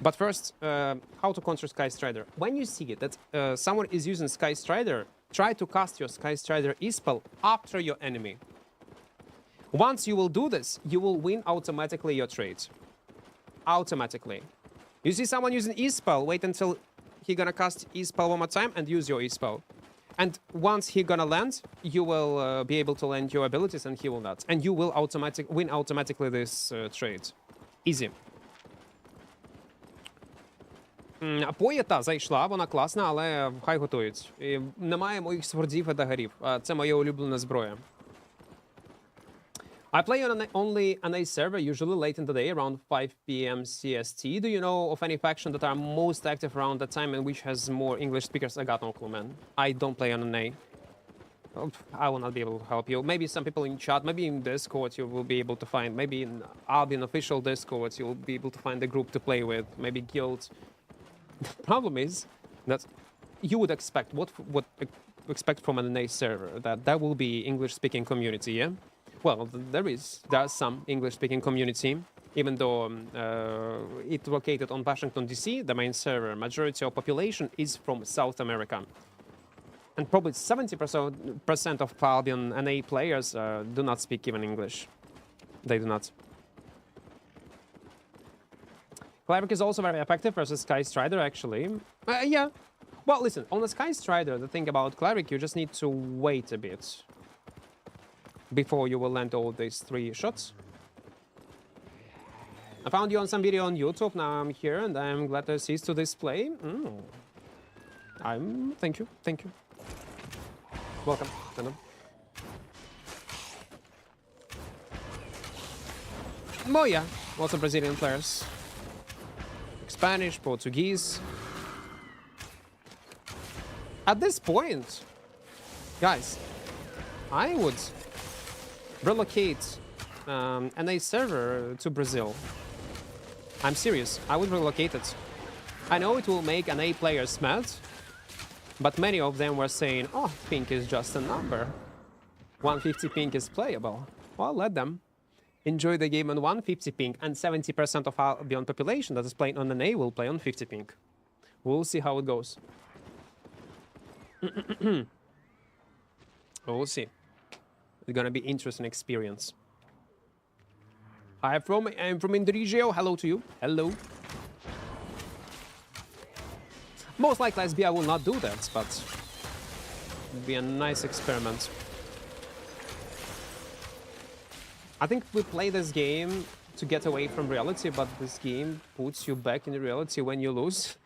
But first, how to counter Sky Strider. When you see that someone is using Sky Strider, try to cast your Sky Strider E-spell after your enemy. Once you will do this, you will win automatically your trade. automatically. You see someone using E-spell, wait until he gonna cast E-spell one more time and use your E-spell. And once he gonna land, you will be able to land your abilities and he will not. And you will win automatically this trade. Easy. Поя та зайшла, вона класна, але хай готують. І немає моїх свордів і дагерів. Це моя улюблена зброя. I play on only an A server, usually late in the day, around 5 p.m. CST. Do you know of any faction that are most active around that time and which has more English speakers? I got no clue, man. I don't play on an A. I will not be able to help you. Maybe some people in chat, maybe in Discord you will be able to find. Maybe in Albion official Discord you will be able to find a group to play with. Maybe guilds. The problem is that you would expect what expect from an NA server, that will be English-speaking community, yeah? Well, there's some English-speaking community, even though it's located on Washington, D.C., the main server. Majority of population is from South America. And probably 70% of Albion NA players do not speak even English. They do not. Cleric is also very effective versus Sky Strider, actually. Yeah. Well, listen, on the Sky Strider, the thing about Cleric, you just need to wait a bit before you will land all these 3 shots. I found you on some video on YouTube, now I'm here, and I'm glad to see to display. Thank you. Welcome, Venom. Oh yeah, lots of Brazilian players. Spanish, Portuguese. At this point, guys, I would relocate NA server to Brazil. I'm serious, I would relocate it. I know it will make NA players mad, but many of them were saying, oh, pink is just a number. 150 pink is playable. Well, let them enjoy the game on 150 ping, and 70% of Albion population that is playing on an A will play on 50 ping. We'll see how it goes. We'll see. It's gonna be interesting experience. I'm from Indonesia. Hello to you. Hello. Most likely SB I will not do that, but it'll be a nice experiment. I think we play this game to get away from reality, but this game puts you back in reality when you lose.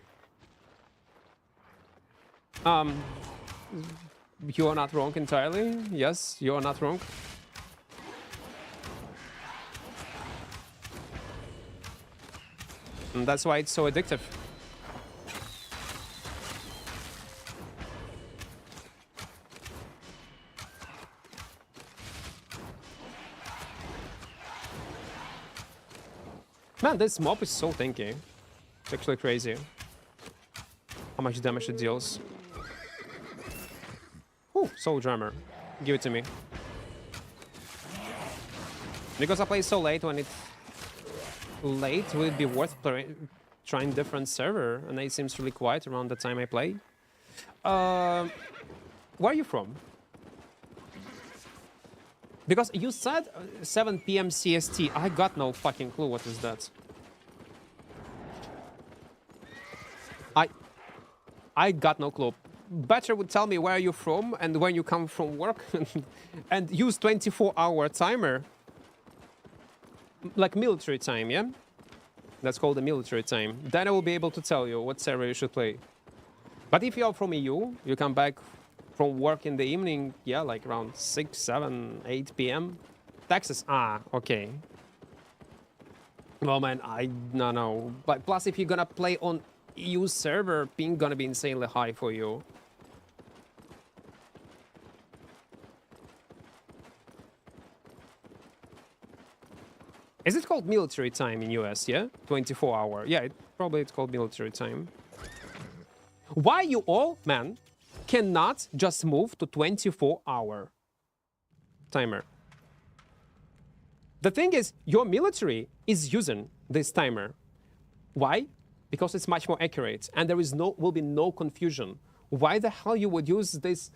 You are not wrong entirely. Yes, you are not wrong. And that's why it's so addictive. Man, this mob is so tanky. It's actually crazy how much damage it deals. Ooh, Soul Drummer. Give it to me. Because I play so late, when it's late, will it be worth trying different server? And it seems really quiet around the time I play. Where are you from? Because you said 7 p.m. CST. I got no fucking clue what is that. I got no clue. Better would tell me where you're from and when you come from work and use 24-hour timer. Like military time, yeah? That's called the military time. Then I will be able to tell you what server you should play. But if you're from EU, you come back from work in the evening, yeah, like around 6, 7, 8 p.m. Texas, okay. Well, man, no. But plus, if you're gonna play on EU server, ping gonna be insanely high for you. Is it called military time in US, yeah? 24-hour. Yeah, probably it's called military time. Why you all, man, cannot just move to 24-hour timer? The thing is, your military is using this timer. Why? Because it's much more accurate, and there will be no confusion. Why the hell you would use this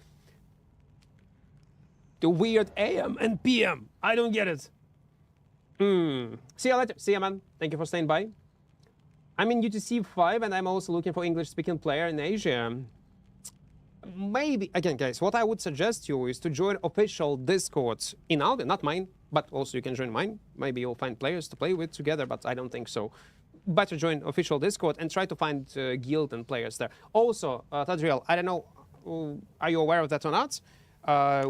the weird AM and PM? I don't get it. See you later. See ya, man. Thank you for staying by. I'm in UTC 5 and I'm also looking for English-speaking player in Asia. Maybe, again, guys, what I would suggest you is to join official Discord in Aldi, not mine, but also you can join mine. Maybe you'll find players to play with together, but I don't think so. Better join official Discord and try to find guild and players there. Also, Tadriel, I don't know, are you aware of that or not?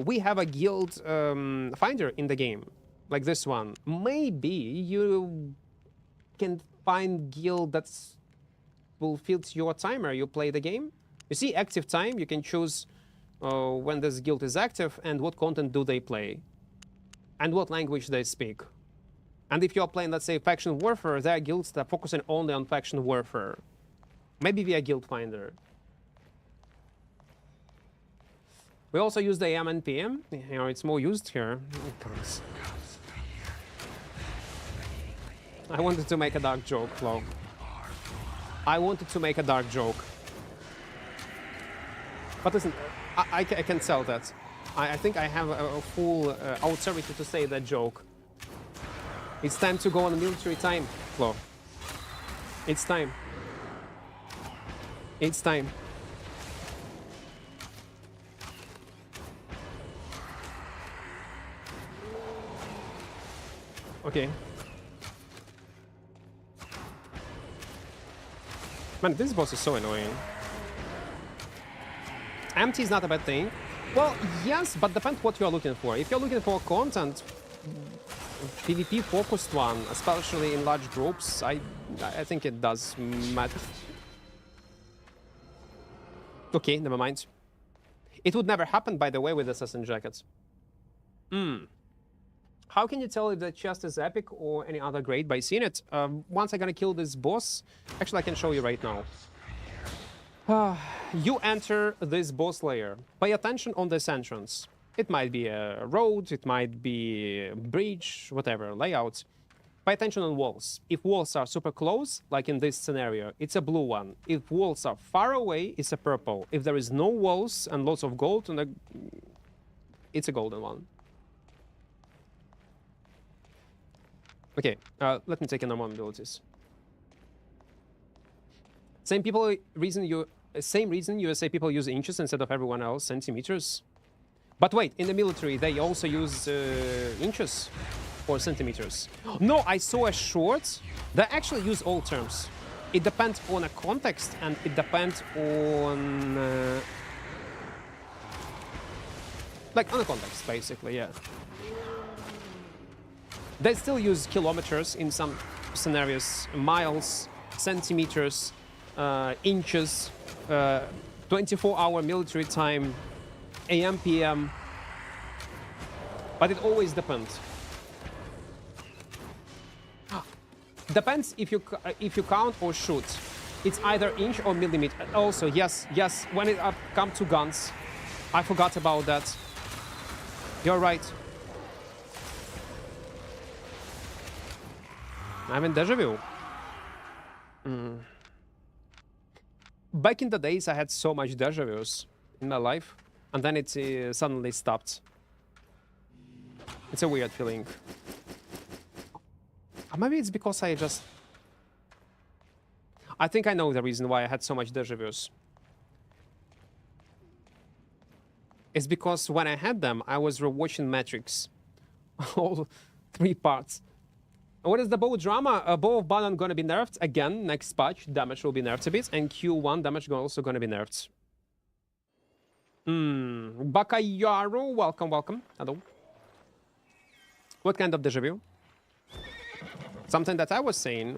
We have a guild finder in the game, like this one. Maybe you can find guild that fulfills your timer you play the game. You see active time, you can choose when this guild is active and what content do they play and what language they speak. And if you're playing, let's say, faction warfare, there are guilds that are focusing only on faction warfare. Maybe via guild finder. We also use the AM and PM. You know, it's more used here. I wanted to make a dark joke, Flo. I wanted to make a dark joke. But listen, I can tell that. I think I have a full authority to say that joke. It's time to go on a military time, Flo. It's time. It's time. Okay. Man, this boss is so annoying. Empty is not a bad thing. Well, yes, but depends what you're looking for. If you're looking for content, PvP focused one, especially in large groups, I think it does matter. Okay, never mind. It would never happen, by the way, with Assassin Jackets. How can you tell if the chest is epic or any other grade by seeing it? Once I'm gonna kill this boss, actually I can show you right now. You enter this boss layer. Pay attention on this entrance. It might be a road, it might be a bridge, whatever, layout. Pay attention on walls. If walls are super close, like in this scenario, it's a blue one. If walls are far away, it's a purple. If there is no walls and lots of gold, it's a golden one. Okay, let me take a normal abilities. Same reason USA people use inches instead of everyone else centimeters. But wait, in the military they also use inches or centimeters. No, I saw a short. They actually use all terms. It depends on a context and it depends on like on a context, basically, yeah. They still use kilometers in some scenarios, miles, centimeters, inches, 24-hour military time, AM, PM. But it always depends. Depends if you count or shoot. It's either inch or millimeter. Also, yes, when it comes to guns, I forgot about that. You're right. I'm in deja vu. Back in the days, I had so much deja vus in my life, and then it suddenly stopped. It's a weird feeling. Maybe it's because I think I know the reason why I had so much deja vus. It's because when I had them, I was rewatching Matrix. All 3 parts. What is the bow drama? Bow of Banon gonna be nerfed again next patch. Damage will be nerfed a bit, and Q1 damage also gonna be nerfed. Bakayaru, welcome. Hello. What kind of deja vu? Something that I was saying.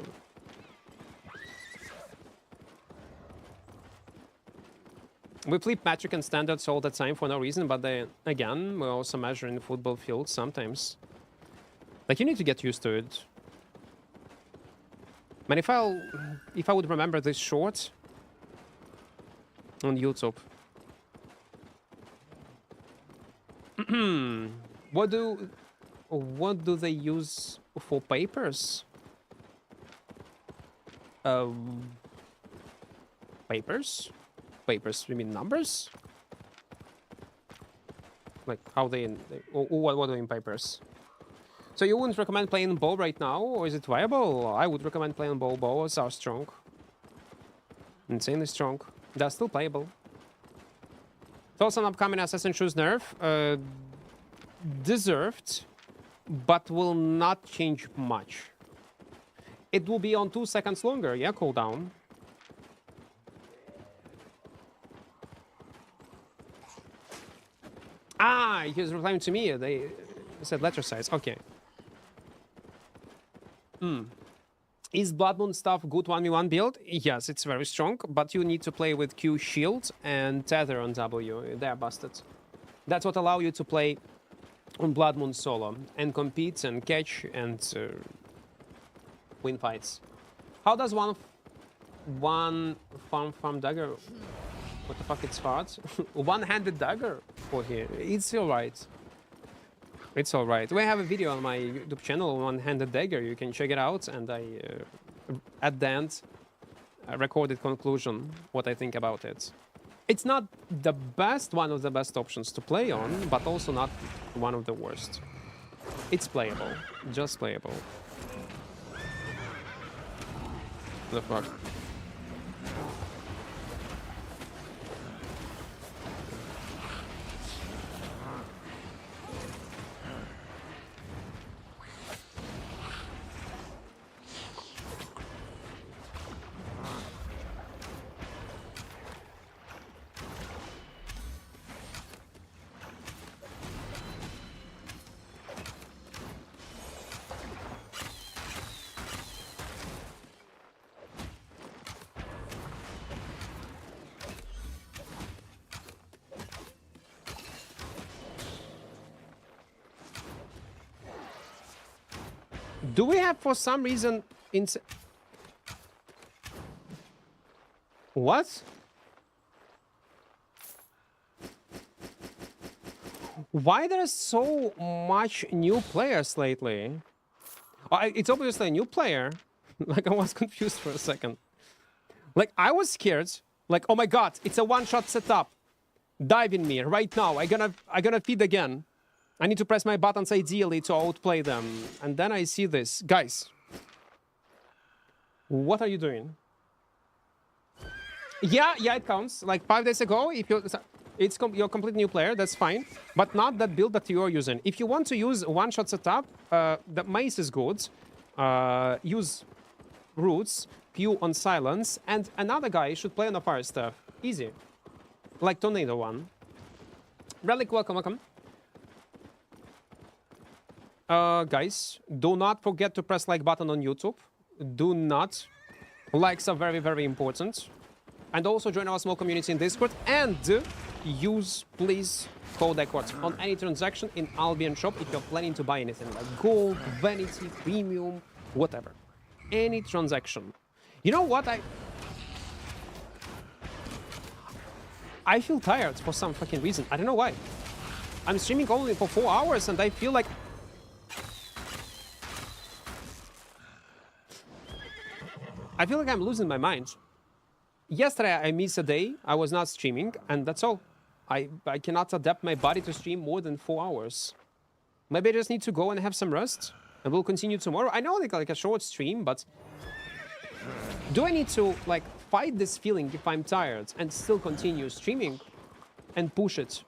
We flip metric and standards all the time for no reason, but then again, we also measure in football fields sometimes. Like, you need to get used to it. Man, if I would remember this short on YouTube. What do they use for papers? Papers? Papers, you mean numbers? Like how what do you mean papers? So you wouldn't recommend playing bow right now, or is it viable? I would recommend playing bow. Bows are strong. Insanely strong. They're still playable. Thoughts on upcoming Assassin Shoes nerf? Deserved, but will not change much. It will be on 2 seconds longer, yeah, cooldown. Ah, he was replying to me. They said letter size. Okay. Is Blood Moon stuff good 1v1 build? Yes, it's very strong, but you need to play with Q shield and tether on W. They're busted. That's what allow you to play on Blood Moon solo and compete and catch and win fights. How does one farm dagger? What the fuck? It's hard. One-handed dagger for here. It's alright. It's alright. We have a video on my YouTube channel, One-Handed Dagger. You can check it out, and I, at the end, I recorded conclusion, what I think about it. It's not the best, one of the best options to play on, but also not one of the worst. It's playable. Just playable. The fuck? Do we have, for some reason, what? Why there's so much new players lately? It's obviously a new player. Like, I was confused for a second. Like, I was scared. Like, oh my god, it's a one-shot setup. Dive in me right now. I gonna feed again. I need to press my buttons ideally to outplay them. And then I see this. Guys. What are you doing? Yeah, it counts. Like 5 days ago, if you're a complete new player, that's fine. But not that build that you're using. If you want to use one-shot setup, the mace is good. Use roots, Q on silence, and another guy should play on a fire staff. Easy. Like Tornado one. Relic, welcome. Guys, do not forget to press like button on YouTube. Do not. Likes are very, very important. And also join our small community in Discord. And use, please, code Equart on any transaction in Albion shop if you're planning to buy anything like gold, vanity, premium, whatever. Any transaction. You know what? I feel tired for some fucking reason. I don't know why. I'm streaming only for 4 hours and I feel like I'm losing my mind. Yesterday I missed a day, I was not streaming, and that's all. I cannot adapt my body to stream more than 4 hours. Maybe I just need to go and have some rest, and we'll continue tomorrow. I know like a short stream, but do I need to like fight this feeling if I'm tired and still continue streaming and push it?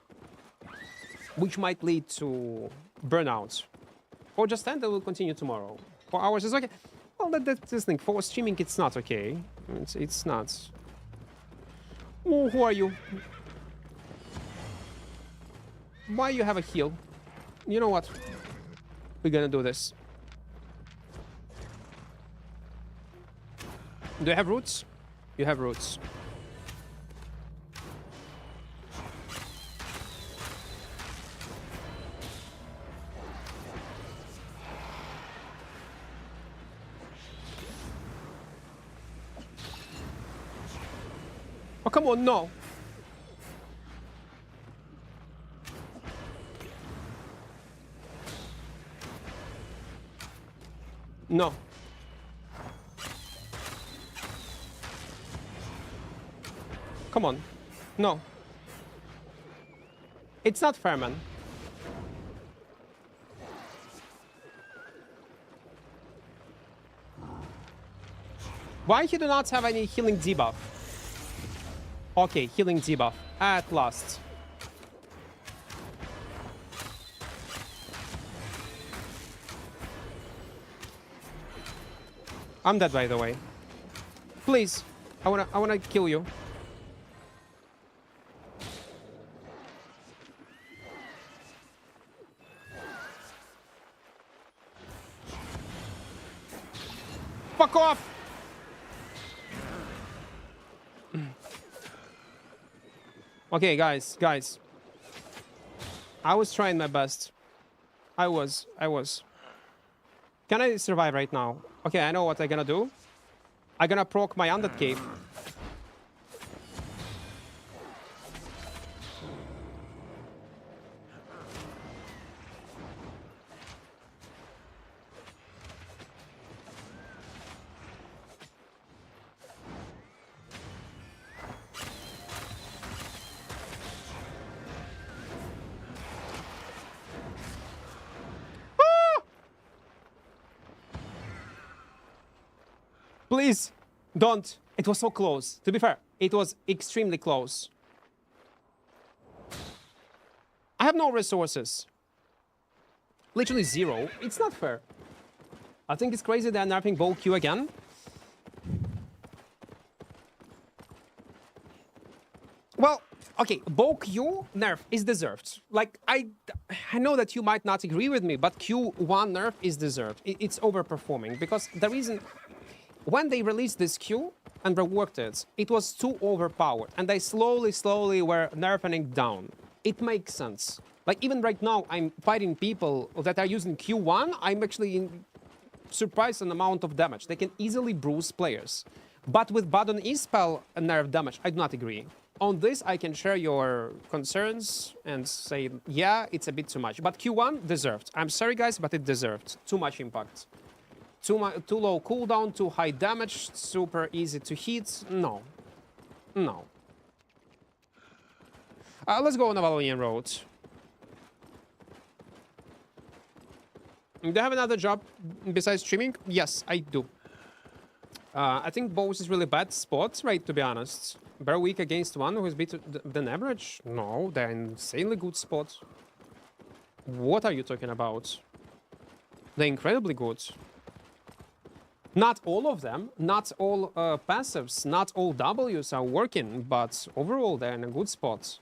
Which might lead to burnout. Or just end and we'll continue tomorrow. 4 hours is okay. Well, that's this thing. For streaming, it's not okay. It's not. Oh, who are you? Why you have a heal? You know what? We're gonna do this. Do you have roots? You have roots. Oh, come on, no. No. Come on. No. It's not fair, man. Why he do not have any healing debuff? Okay, healing debuff. At last. I'm dead, by the way. Please. I wanna kill you. Fuck off! Okay, guys. I was trying my best. I was. Can I survive right now? Okay, I know what I'm gonna do. I'm gonna proc my undead cave. Please, don't. It was so close. To be fair, it was extremely close. I have no resources. Literally zero. It's not fair. I think it's crazy they're nerfing Bow Q again. Well, okay, Bow Q nerf is deserved. Like, I know that you might not agree with me, but Q1 nerf is deserved. It's overperforming because the reason... When they released this Q and reworked it, it was too overpowered, and they slowly were nerfing down. It makes sense. Like, even right now, I'm fighting people that are using Q1. I'm actually surprised on the amount of damage. They can easily bruise players. But with Badon E-spell nerf damage, I do not agree. On this, I can share your concerns and say, yeah, it's a bit too much. But Q1 deserved. I'm sorry, guys, but it deserved. Too much impact. Too low cooldown, too high damage, super easy to hit. No. Let's go on the Valorian road. Do you have another job besides streaming? Yes, I do. I think bows is really bad spot, right, to be honest. Very weak against one who is better than average? No, they're insanely good spot. What are you talking about? They're incredibly good. Not all of them, not all passives, not all Ws are working, but overall they're in a good spot.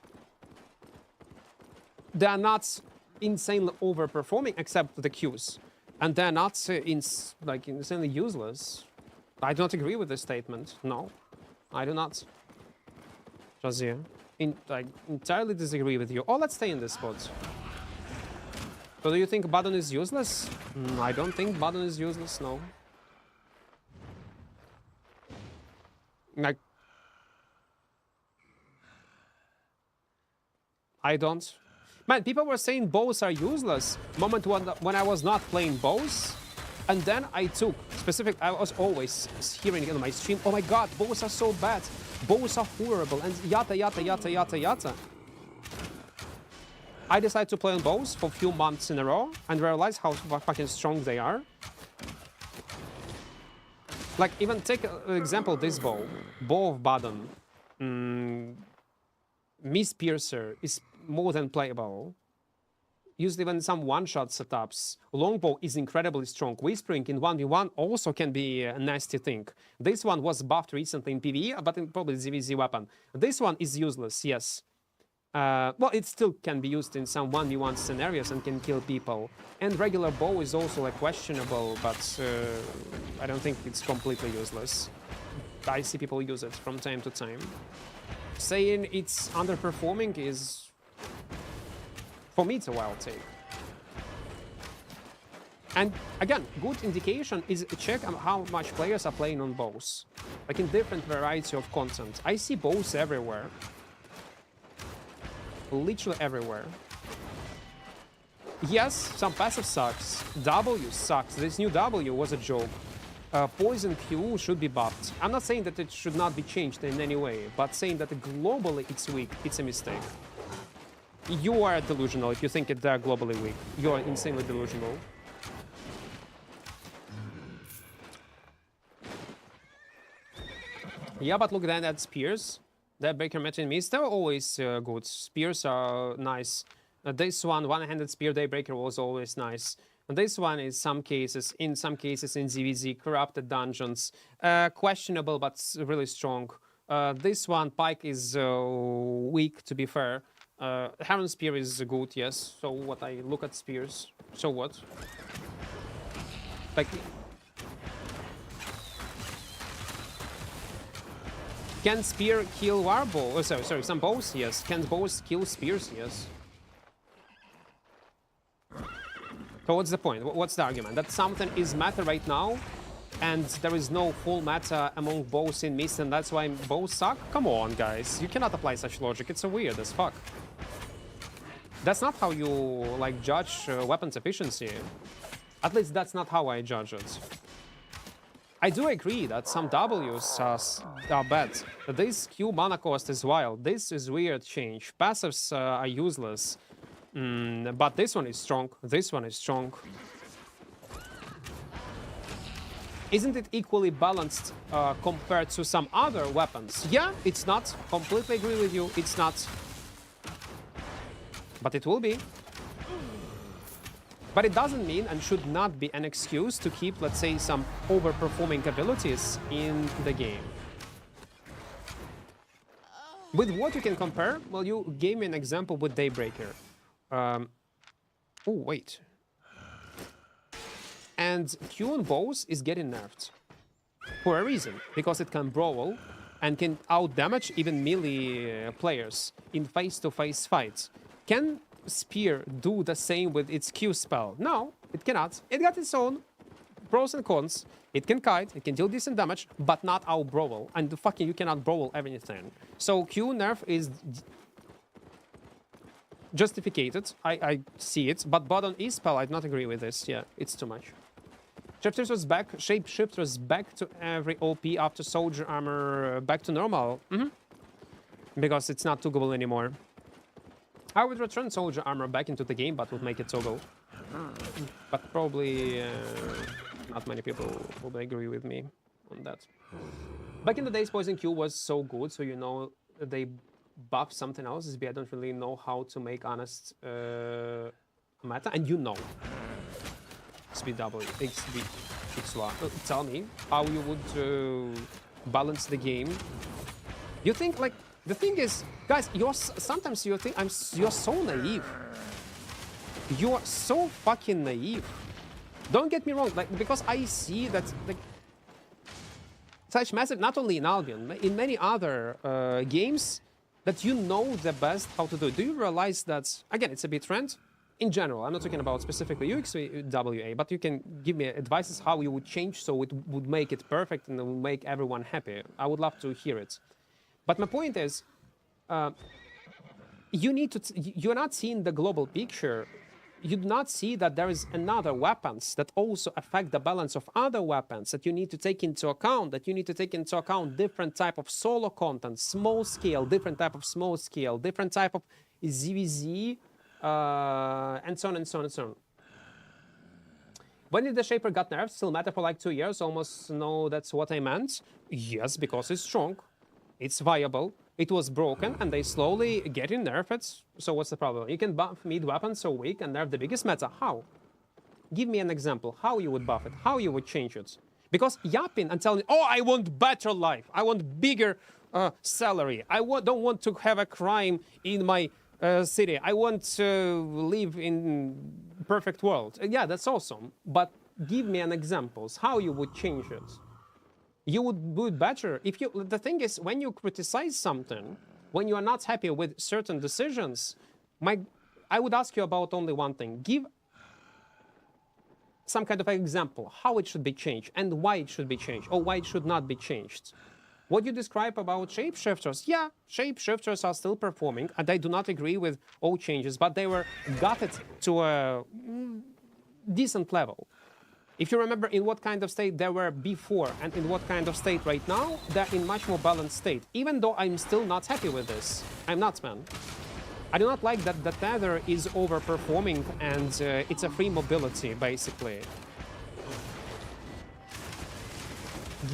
They are not insanely overperforming except the Qs. And they're not insanely useless. I do not agree with this statement. No, I do not. Jazir, I entirely disagree with you. Oh, let's stay in this spot. So do you think Badon is useless? I don't think Badon is useless, no. Like, I don't. Man, people were saying bows are useless moment when I was not playing bows, and then I took specific. I was always hearing in my stream, "Oh my God, bows are so bad, bows are horrible," and yata. I decided to play on bows for a few months in a row and realized how fucking strong they are. Like, even take an example, this bow of Badon. Miss Piercer is more than playable. Used even some one-shot setups. Longbow is incredibly strong. Whispering in 1v1 also can be a nasty thing. This one was buffed recently in PvE, but probably ZVZ weapon. This one is useless, yes. Well, it still can be used in some 1v1 scenarios and can kill people. And regular bow is also like questionable, but I don't think it's completely useless. I see people use it from time to time. Saying it's underperforming is, for me, it's a wild take. And again, good indication is check how much players are playing on bows. Like in different variety of content. I see bows everywhere. Literally everywhere. Yes, some passive sucks. W sucks. This new W was a joke. Poison Q should be buffed. I'm not saying that it should not be changed in any way, but saying that globally it's weak, it's a mistake. You are delusional if you think they're globally weak. You are insanely delusional. Yeah, but look then at Spears. That Breaker meta in Mist, they're always good. Spears are nice. This one-handed spear Daybreaker was always nice. And this one is in some cases in ZVZ, corrupted dungeons. Questionable, but really strong. This one, Pike is weak, to be fair. Heron Spear is good, yes. So what, I look at spears. So what? Like... Can spear kill warbow? Oh, sorry, some bows, yes. Can bows kill spears? Yes. So what's the point? What's the argument? That something is meta right now, and there is no full meta among bows in Mist, and that's why bows suck? Come on, guys. You cannot apply such logic. It's so weird as fuck. That's not how you, like, judge weapons efficiency. At least that's not how I judge it. I do agree that some Ws are bad. This Q mana cost is wild. This is weird change. Passives are useless. But this one is strong. This one is strong. Isn't it equally balanced compared to some other weapons? Yeah, it's not. Completely agree with you. It's not. But it will be. But it doesn't mean and should not be an excuse to keep, let's say, some overperforming abilities in the game. With what you can compare? Well, you gave me an example with Daybreaker. Oh, wait. And Q on bows is getting nerfed. For a reason. Because it can brawl and can outdamage even melee players in face-to-face fights. Can Spear do the same with its Q spell? No, it cannot. It got its own pros and cons. It can kite, it can deal decent damage, but not out brawl. And fucking you cannot brawl everything. So Q nerf is justified. I see it, but bot on E spell, I do not agree with this. Yeah, it's too much. Shapeshifters back. Shapeshifters back to every OP after soldier armor back to normal. Because it's not toggleable anymore. I would return soldier armor back into the game, but would make it toggle. But probably not many people would agree with me on that. Back in the days, Poison Q was so good, so you know they buffed something else. I don't really know how to make honest meta, and you know. XBW, XB, XY. Tell me how you would balance the game. You think, like, the thing is, guys, sometimes you think you're so naive. You are so fucking naive. Don't get me wrong, like, because I see that, like, such massive, not only in Albion, in many other games, that you know the best how to do it. Do you realize that, again, it's a bit trend? In general, I'm not talking about specifically UXWA, but you can give me advices how you would change so it would make it perfect and it would make everyone happy. I would love to hear it. But my point is, you're not seeing the global picture. You do not see that there is another weapons that also affect the balance of other weapons that you need to take into account, different type of solo content, small scale, different type of small scale, different type of ZVZ, and so on and so on and so on. When did the Shaper got nerfed? Still matter for like 2 years, almost no, that's what I meant. Yes, because it's strong. It's viable. It was broken, and they slowly getting nerfed. So what's the problem? You can buff mid weapons so weak and nerf the biggest meta. How? Give me an example. How you would buff it? How you would change it? Because yapping and telling, oh, I want better life. I want bigger salary. Don't want to have a crime in my city. I want to live in perfect world. Yeah, that's awesome. But give me an examples. How you would change it? You would do it better if you. The thing is, when you criticize something, when you are not happy with certain decisions, I would ask you about only one thing. Give some kind of example how it should be changed and why it should be changed or why it should not be changed. What you describe about shapeshifters, yeah, shapeshifters are still performing, and I do not agree with all changes, but they were gutted to a decent level. If you remember in what kind of state they were before and in what kind of state right now, they're in much more balanced state. Even though I'm still not happy with this. I'm not, man. I do not like that the tether is overperforming and it's a free mobility, basically.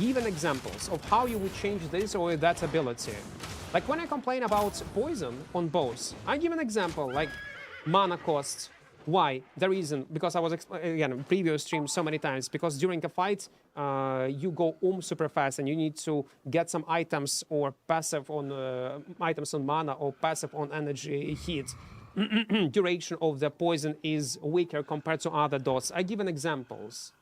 Give an examples of how you would change this or that ability. Like when I complain about poison on bows, I give an example like mana cost. Why? The reason, because I was again in previous stream so many times, because during a fight you go super fast and you need to get some items or passive on items on mana or passive on energy heat. Duration of the poison is weaker compared to other dots. I give an examples.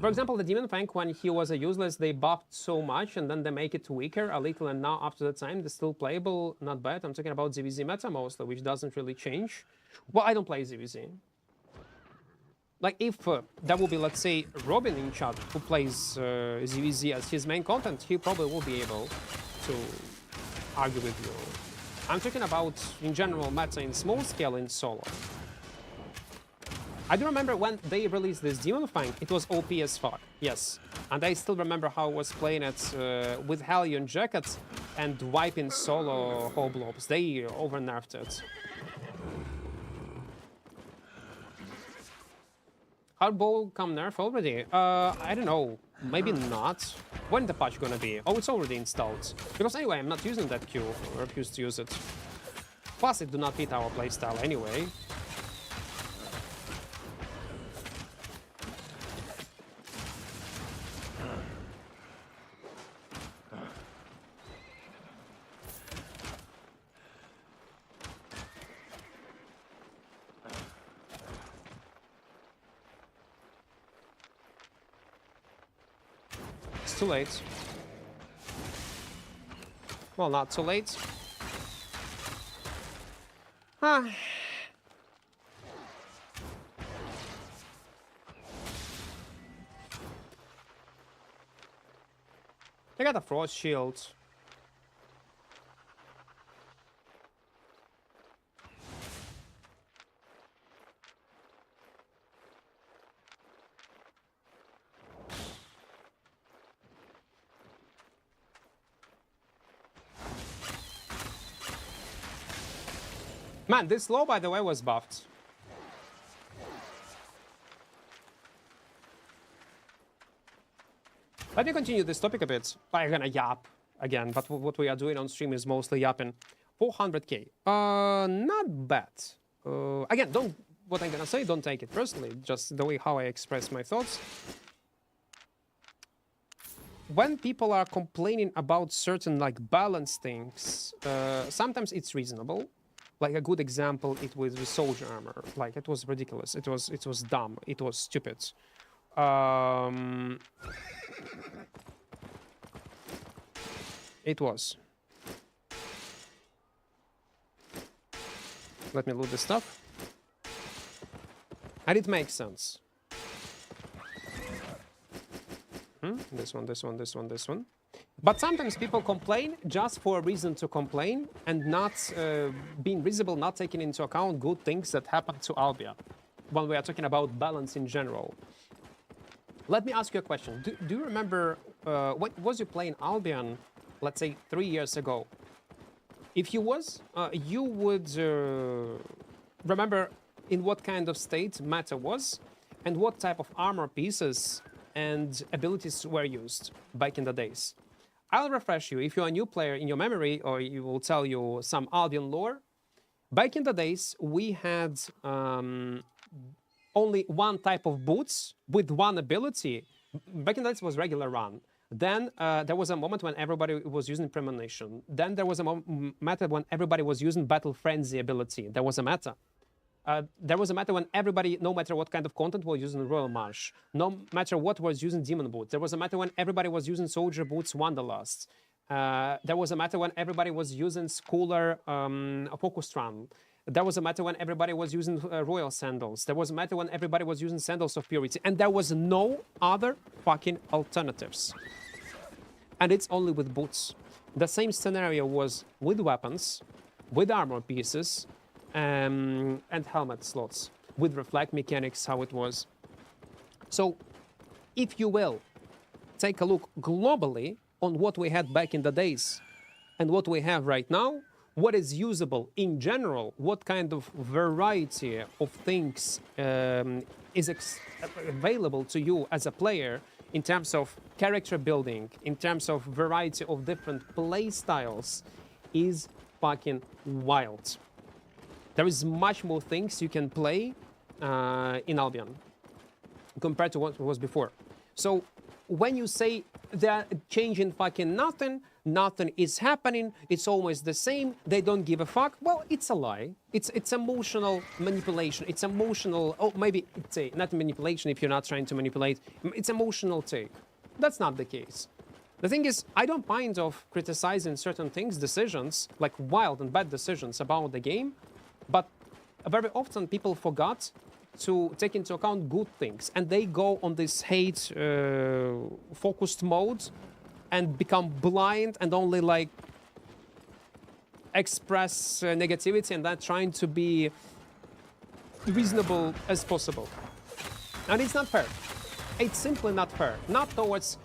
For example, the Demon Fang, when he was a useless, they buffed so much and then they make it weaker a little, and now after the time, they're still playable, not bad. I'm talking about ZVZ meta mostly, which doesn't really change. Well, I don't play ZVZ. Like, if there will be, let's say, Robin in chat who plays ZVZ as his main content, he probably will be able to argue with you. I'm talking about, in general, meta in small scale in solo. I do remember when they released this Demon Fang, it was OP as fuck, yes. And I still remember how I was playing it with Hellion Jackets and wiping solo Hoblobs. They over-nerfed it. Hardball come nerf already? I don't know. Maybe not. When the patch gonna be? Oh, it's already installed. Because anyway, I'm not using that Q. I refuse to use it. Plus, it do not fit our playstyle anyway. Too late. Well, not too late. Ah. I got a frost shield. Man, this slow, by the way, was buffed. Let me continue this topic a bit. I'm gonna yap again, but what we are doing on stream is mostly yapping. 400k. Not bad. Again, what I'm gonna say, don't take it personally, just the way how I express my thoughts. When people are complaining about certain like balance things, sometimes it's reasonable. Like a good example, it was with soldier armor. Like it was ridiculous. It was dumb. It was stupid. It was. Let me loot the stuff. And it makes sense. This one, this one, this one, this one. But sometimes people complain just for a reason to complain and not being visible, not taking into account good things that happen to Albia when we are talking about balance in general. Let me ask you a question. Do you remember what was you playing Albion, let's say 3 years ago? If you was, you would remember in what kind of state meta was and what type of armor pieces and abilities were used back in the days. I'll refresh you if you're a new player in your memory, or you will tell you some Albion lore. Back in the days, we had only one type of boots with one ability. Back in the days, it was regular run. Then there was a moment when everybody was using Premonition. Then there was a meta when everybody was using Battle Frenzy ability. There was a meta. There was a matter when everybody, no matter what kind of content, was using Royal March. No matter what was using Demon Boots. There was a matter when everybody was using Soldier Boots Wanderlust. There was a matter when everybody was using Schooler Focus Run. There was a matter when everybody was using Royal Sandals. There was a matter when everybody was using Sandals of Purity. And there was no other fucking alternatives. And it's only with boots. The same scenario was with weapons, with armor pieces, and helmet slots with reflect mechanics, how it was. So if you will take a look globally on what we had back in the days and what we have right now, what is usable in general, what kind of variety of things is available to you as a player, in terms of character building, in terms of variety of different play styles, is fucking wild. There is much more things you can play in Albion compared to what was before. So when you say they're changing fucking nothing, nothing is happening, it's always the same, they don't give a fuck, well, it's a lie. It's emotional manipulation. It's emotional, oh, maybe it's not manipulation if you're not trying to manipulate. It's emotional take. That's not the case. The thing is, I don't mind of criticizing certain things, decisions, like wild and bad decisions about the game, but very often people forgot to take into account good things, and they go on this hate focused mode and become blind and only like express negativity and not trying to be reasonable as possible. And it's not fair. It's simply not fair. Not towards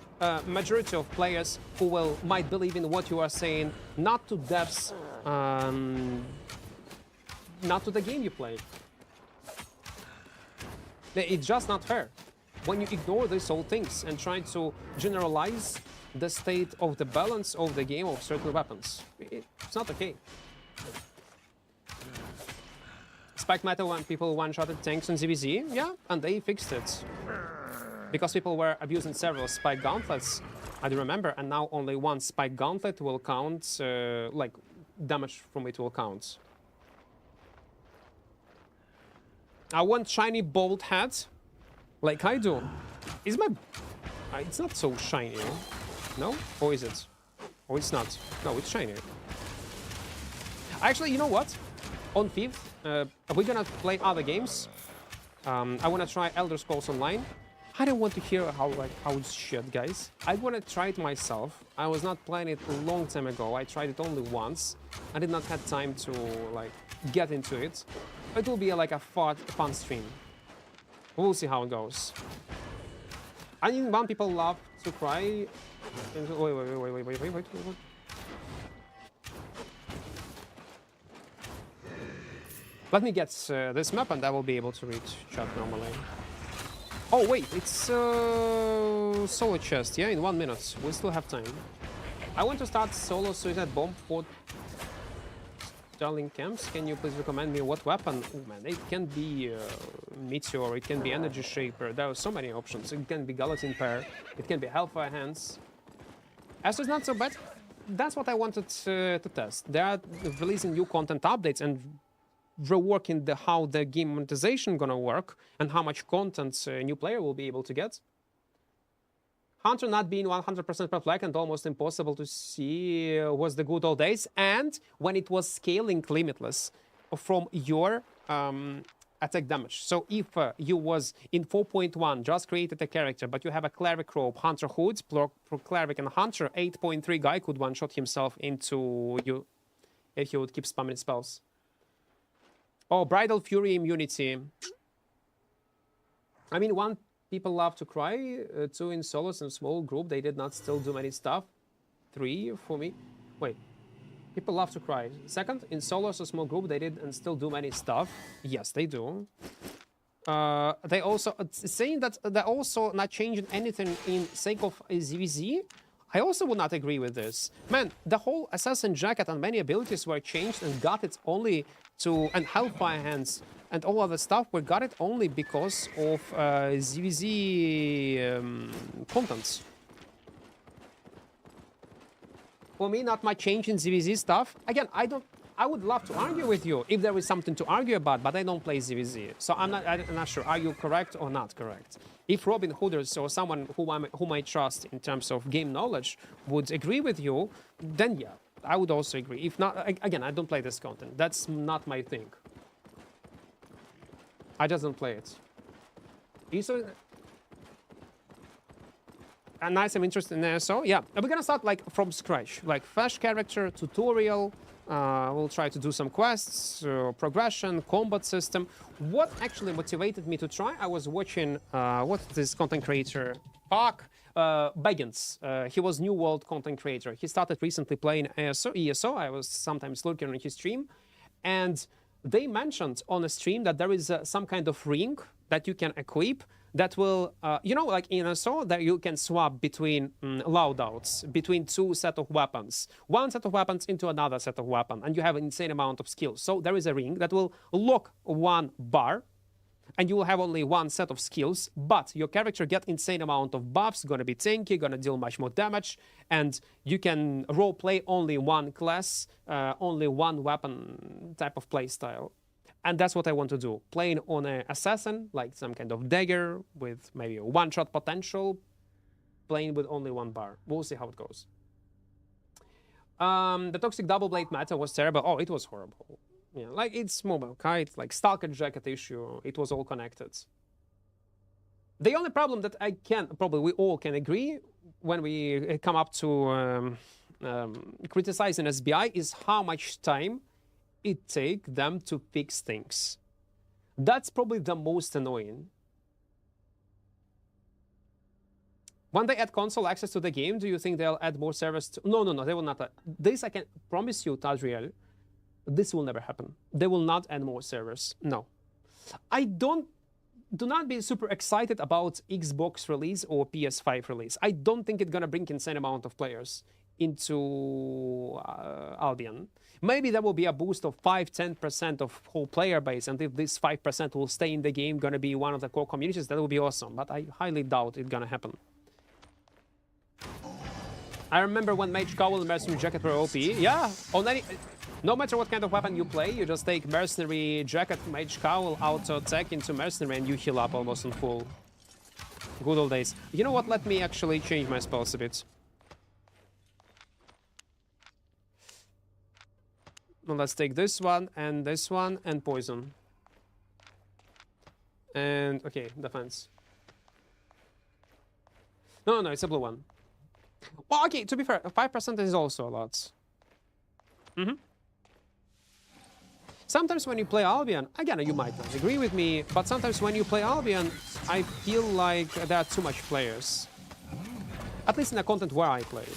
majority of players who might believe in what you are saying, not to devs, not to the game you play. It's just not fair. When you ignore these whole things and try to generalize the state of the balance of the game of certain weapons, it's not okay. Spike Metal when people one-shotted tanks in ZVZ, yeah, and they fixed it. Because people were abusing several Spike Gauntlets, I do remember, and now only one Spike Gauntlet will count, like, damage from it will count. I want shiny bolt hat, like I do. Is my... it's not so shiny, no? Or is it? Or it's not? No, it's shiny. Actually, you know what? On 5th, we're gonna play other games. I wanna try Elder Scrolls Online. I don't want to hear how it's shit, guys. I wanna try it myself. I was not playing it a long time ago. I tried it only once. I did not have time to, like, get into it. It will be like a fun stream. We'll see how it goes. I mean, one people love to cry. Wait. Let me get this map and I will be able to reach chat normally. Oh wait, it's solo chest, yeah, in 1 minute. We still have time. I want to start solo suicide bomb for Darling Camps. Can you please recommend me what weapon? Oh man, it can be Meteor, it can be Energy Shaper. There are so many options. It can be Gallatin Pair, it can be Hellfire Hands. As is not so bad. That's what I wanted to test. They are releasing new content updates and reworking how the game monetization gonna work and how much content a new player will be able to get. Hunter not being 100% per flag and almost impossible to see was the good old days, and when it was scaling limitless from your attack damage. So if you was in 4.1, just created a character, but you have a Cleric robe, Hunter Hood, pro Cleric and Hunter, 8.3 guy could one-shot himself into you if he would keep spamming spells. Oh, Bridal Fury immunity. I mean, one, people love to cry. 2, in solos and small group, they did not still do many stuff. 3, for me. Wait. People love to cry. 2nd, in solos or small group, they did and still do many stuff. Yes, they do. They also, saying that they're also not changing anything in sake of ZVZ, I also would not agree with this. Man, the whole Assassin Jacket and many abilities were changed and got it only to... and Hellfire Hands and all other stuff were got it only because of ZVZ contents. For me, not much change in ZVZ stuff. Again, I would love to argue with you if there is something to argue about, but I don't play ZVZ. So I'm not sure. Are you correct or not correct? If Robin Hooders or someone whom I trust in terms of game knowledge would agree with you, then yeah, I would also agree. If not, again, I don't play this content. That's not my thing. I just don't play it. A nice, I'm interested in ASO. Yeah, we're gonna start like from scratch, like fresh character, tutorial. We'll try to do some quests, progression, combat system. What actually motivated me to try? I was watching what's this content creator? Baggins. He was New World content creator. He started recently playing ESO. I was sometimes looking on his stream, and they mentioned on a stream that there is some kind of ring that you can equip that will, you know, like in SO, that you can swap between loadouts, between two set of weapons, one set of weapons into another set of weapon, and you have an insane amount of skills. So there is a ring that will lock one bar, and you will have only one set of skills, but your character get insane amount of buffs, gonna be tanky, gonna deal much more damage, and you can roleplay only one class, only one weapon type of play style. And that's what I want to do. Playing on an assassin, like some kind of dagger with maybe a one-shot potential, playing with only one bar. We'll see how it goes. The toxic double blade meta was terrible. Oh, it was horrible. Yeah, like it's mobile kite, like stalker jacket issue. It was all connected. The only problem that I can, probably we all can agree when we come up to criticizing SBI is how much time it takes them to fix things. That's probably the most annoying. When they add console access to the game, do you think they'll add more servers? No, they will not. This I can promise you, Tadriel, this will never happen. They will not add more servers. No. Do not be super excited about Xbox release or PS5 release. I don't think it's gonna bring insane amount of players into Albion. Maybe there will be a boost of 5-10% of whole player base, and if this 5% will stay in the game, gonna be one of the core communities, that will be awesome. But I highly doubt it's gonna happen. I remember when Mage Cowl and Mercenary Jacket were OP. Yeah, on any, no matter what kind of weapon you play, you just take Mercenary Jacket, Mage Cowl, auto attack into Mercenary, and you heal up almost in full. Good old days. You know what? Let me actually change my spells a bit. Well, let's take this one, and poison. And, okay, defense. No, it's a blue one. Well, okay, to be fair, 5% is also a lot. Sometimes when you play Albion, again, you might not agree with me, but sometimes when you play Albion, I feel like there are too much players. At least in the content where I play.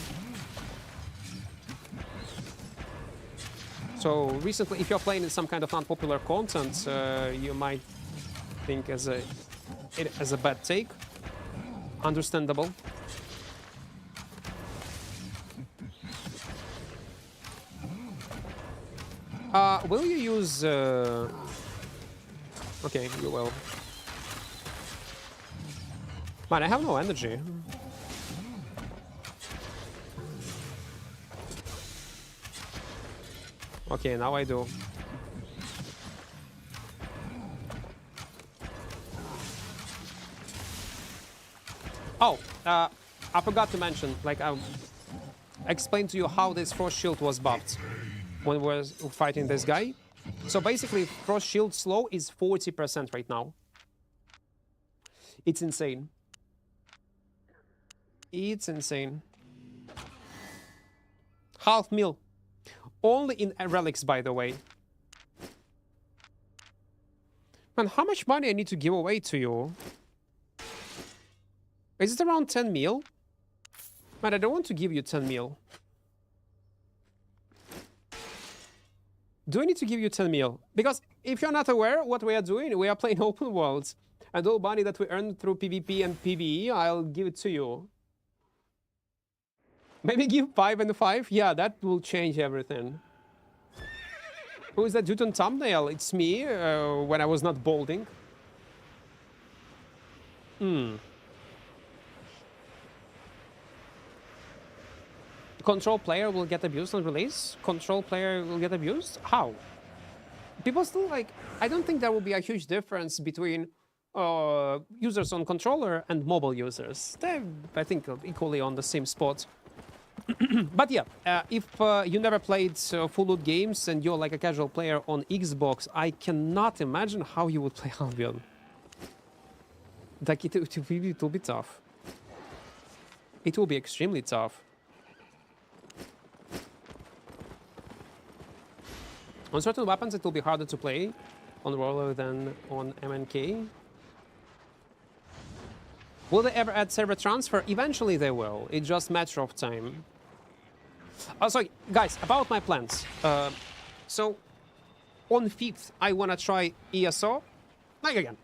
So recently, if you're playing in some kind of unpopular content, you might think it as a bad take. Understandable. Will you use... Okay, you will. Man, I have no energy. Okay, now I do. Oh, I forgot to mention, like, I explained to you how this Frost Shield was buffed when we were fighting this guy. So basically, Frost Shield slow is 40% right now. It's insane. It's insane. Half mil. Only in relics, by the way. Man, how much money I need to give away to you? Is it around 10 mil? Man, I don't want to give you 10 mil. Do I need to give you 10 mil? Because if you're not aware what we are doing, we are playing open worlds. And all money that we earn through PvP and PvE, I'll give it to you. Maybe give 5 and 5? Yeah, that will change everything. Who is that dude on thumbnail? It's me, when I was not balding. Control player will get abused on release? Control player will get abused? How? People still like... I don't think there will be a huge difference between users on controller and mobile users. They're, I think, equally on the same spot. But yeah, if you never played full loot games and you're like a casual player on Xbox, I cannot imagine how you would play Albion. Like, it will be tough. It will be extremely tough. On certain weapons, it will be harder to play on Roller than on MNK. Will they ever add server transfer? Eventually they will. It's just a matter of time. Oh, sorry, guys, about my plans. So, on 5th, I want to try ESO. Like, again,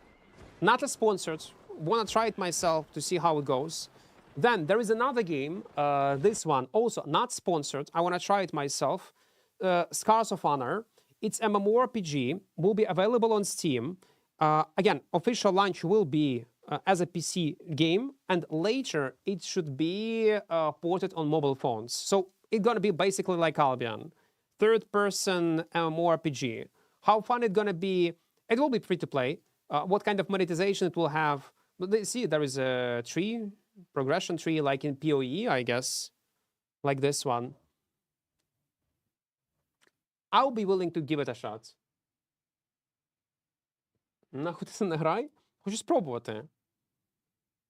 not a sponsored Wanna try it myself to see how it goes. Then there is another game, this one also not sponsored. I wanna try it myself. Scars of Honor. It's MMORPG, will be available on Steam. Again, official launch will be as a PC game, and later it should be ported on mobile phones. So it's gonna be basically like Albion, third-person MMORPG. How fun it's gonna be? It will be free to play. What kind of monetization it will have? See, there is a tree, progression tree, like in PoE, I guess, like this one. I'll be willing to give it a shot. Нахуй ти це не грай? Хочу спробувати.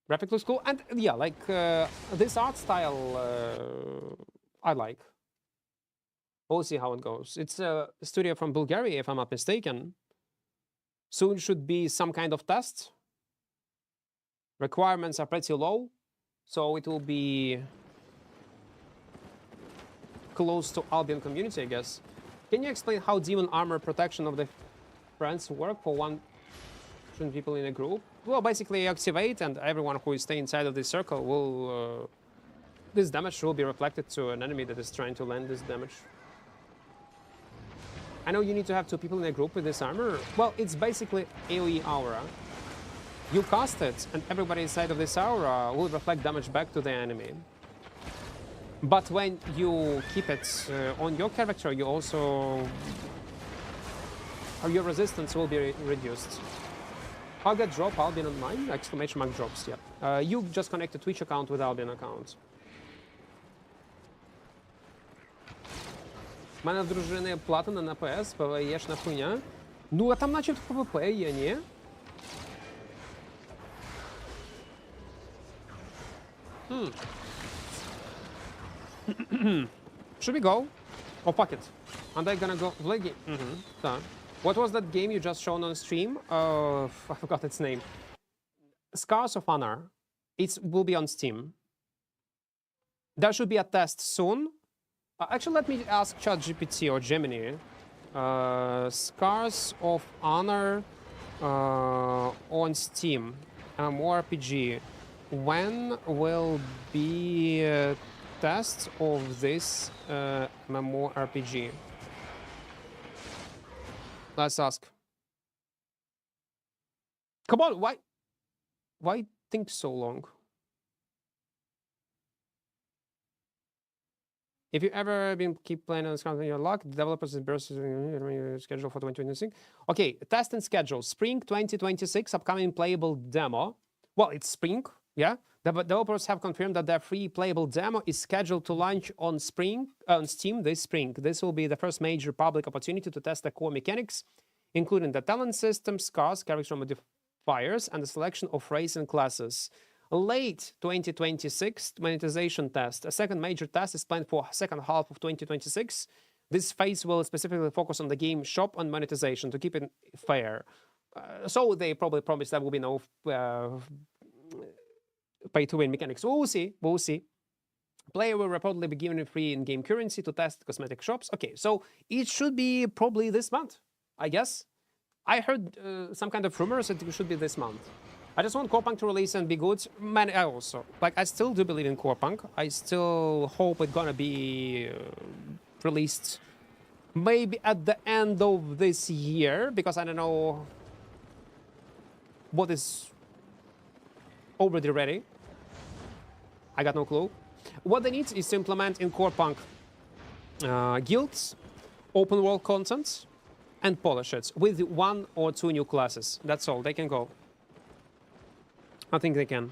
Graphic looks cool. And yeah, like this art style I like. We'll see how it goes. It's a studio from Bulgaria, if I'm not mistaken. Soon should be some kind of test. Requirements are pretty low, so it will be close to Albion community, I guess. Can you explain how demon armor protection of the friends work for 100 people in a group? Well, basically you activate, and everyone who is staying inside of this circle will... this damage will be reflected to an enemy that is trying to land this damage. I know you need to have 2 people in a group with this armor. Well, it's basically AoE aura. You cast it, and everybody inside of this aura will reflect damage back to the enemy. But when you keep it on your character, you also... your resistance will be reduced. I'll get drop Albion on mine? Exclamation mark drops, yeah. You just connect a Twitch account with Albion account. У мене в дружини платина на ПС, ПВЕшна хуйня. Ну, а там начебто ПВП є, ні? Should we go? Or pocket? Are they gonna go? What was that game you just shown on stream? I forgot its name. Scars of Honor. It will be on Steam. There should be a test soon. Actually, let me ask ChatGPT or Gemini. Scars of Honor on Steam. MMORPG. When will be a test of this MMORPG? Let's ask. Come on, why think so long? If you ever been keep playing on this content, your luck, developers and bursts schedule for 2026. Okay, test and schedule. Spring 2026, upcoming playable demo. Well, it's spring, yeah. The developers have confirmed that their free playable demo is scheduled to launch on Steam this spring. This will be the first major public opportunity to test the core mechanics, including the talent system, scars, character modifiers, and the selection of race and classes. Late 2026 monetization test. A second major test is planned for second half of 2026. This phase will specifically focus on the game shop and monetization to keep it fair. So they probably promised there will be no pay-to-win mechanics. We'll see. Player will reportedly be given free in-game currency to test cosmetic shops. Okay, so it should be probably this month, I guess. I heard some kind of rumors that it should be this month. I just want Core Punk to release and be good. Man, I also, like, I still do believe in Core Punk. I still hope it's gonna be released maybe at the end of this year, because I don't know what is already ready. I got no clue. What they need is to implement in Core Punk guilds, open world content, and polish it with 1 or 2 new classes. That's all. They can go. I think they can.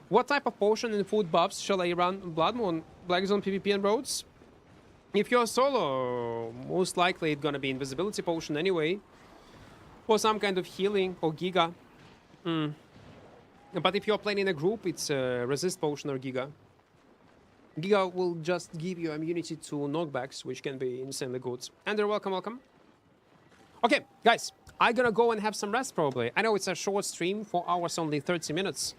What type of potion and food buffs shall I run Blood Moon, Black Zone, PvP, and Roads? If you're solo, most likely it's gonna be Invisibility Potion anyway. Or some kind of healing, or Giga. But if you're playing in a group, it's Resist Potion or Giga. Giga will just give you immunity to knockbacks, which can be insanely good. Andrew, welcome. Okay, guys, I'm gonna go and have some rest probably. I know it's a short stream, 4 hours, only 30 minutes,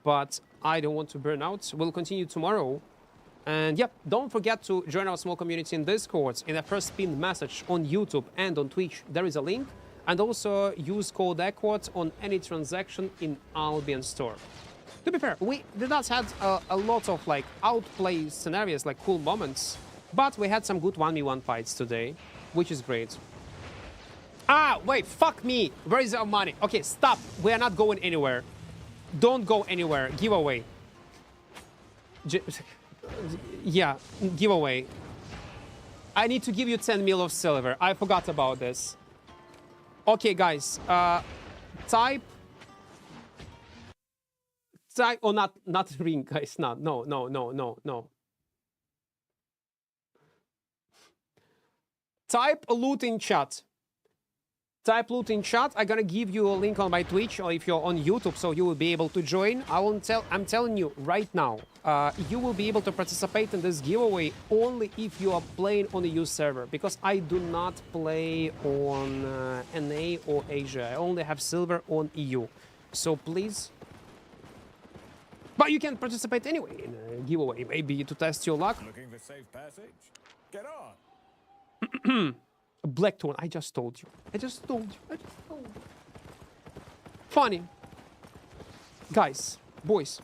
but I don't want to burn out. We'll continue tomorrow. And yep, don't forget to join our small community in Discord. In the first pinned message on YouTube and on Twitch, there is a link. And also use code Equart on any transaction in Albion store. To be fair, we did not have a lot of like outplay scenarios, like cool moments, but we had some good 1v1 fights today, which is great. Ah, wait, fuck me. Where is our money? Okay, stop. We are not going anywhere. Don't go anywhere. Giveaway. Yeah, giveaway. I need to give you 10 mil of silver. I forgot about this. Okay, guys. Type. Oh, not ring, guys. No. Type loot in chat. Type loot in chat. I'm gonna give you a link on my Twitch, or if you're on YouTube, so you will be able to join. I'm telling you right now, you will be able to participate in this giveaway only if you are playing on a EU server, because I do not play on NA or Asia. I only have silver on EU. So please. But you can participate anyway in a giveaway, maybe to test your luck. Looking for safe passage? Get on. Blackthorn, I just told you. I just told you. Funny. Guys, boys.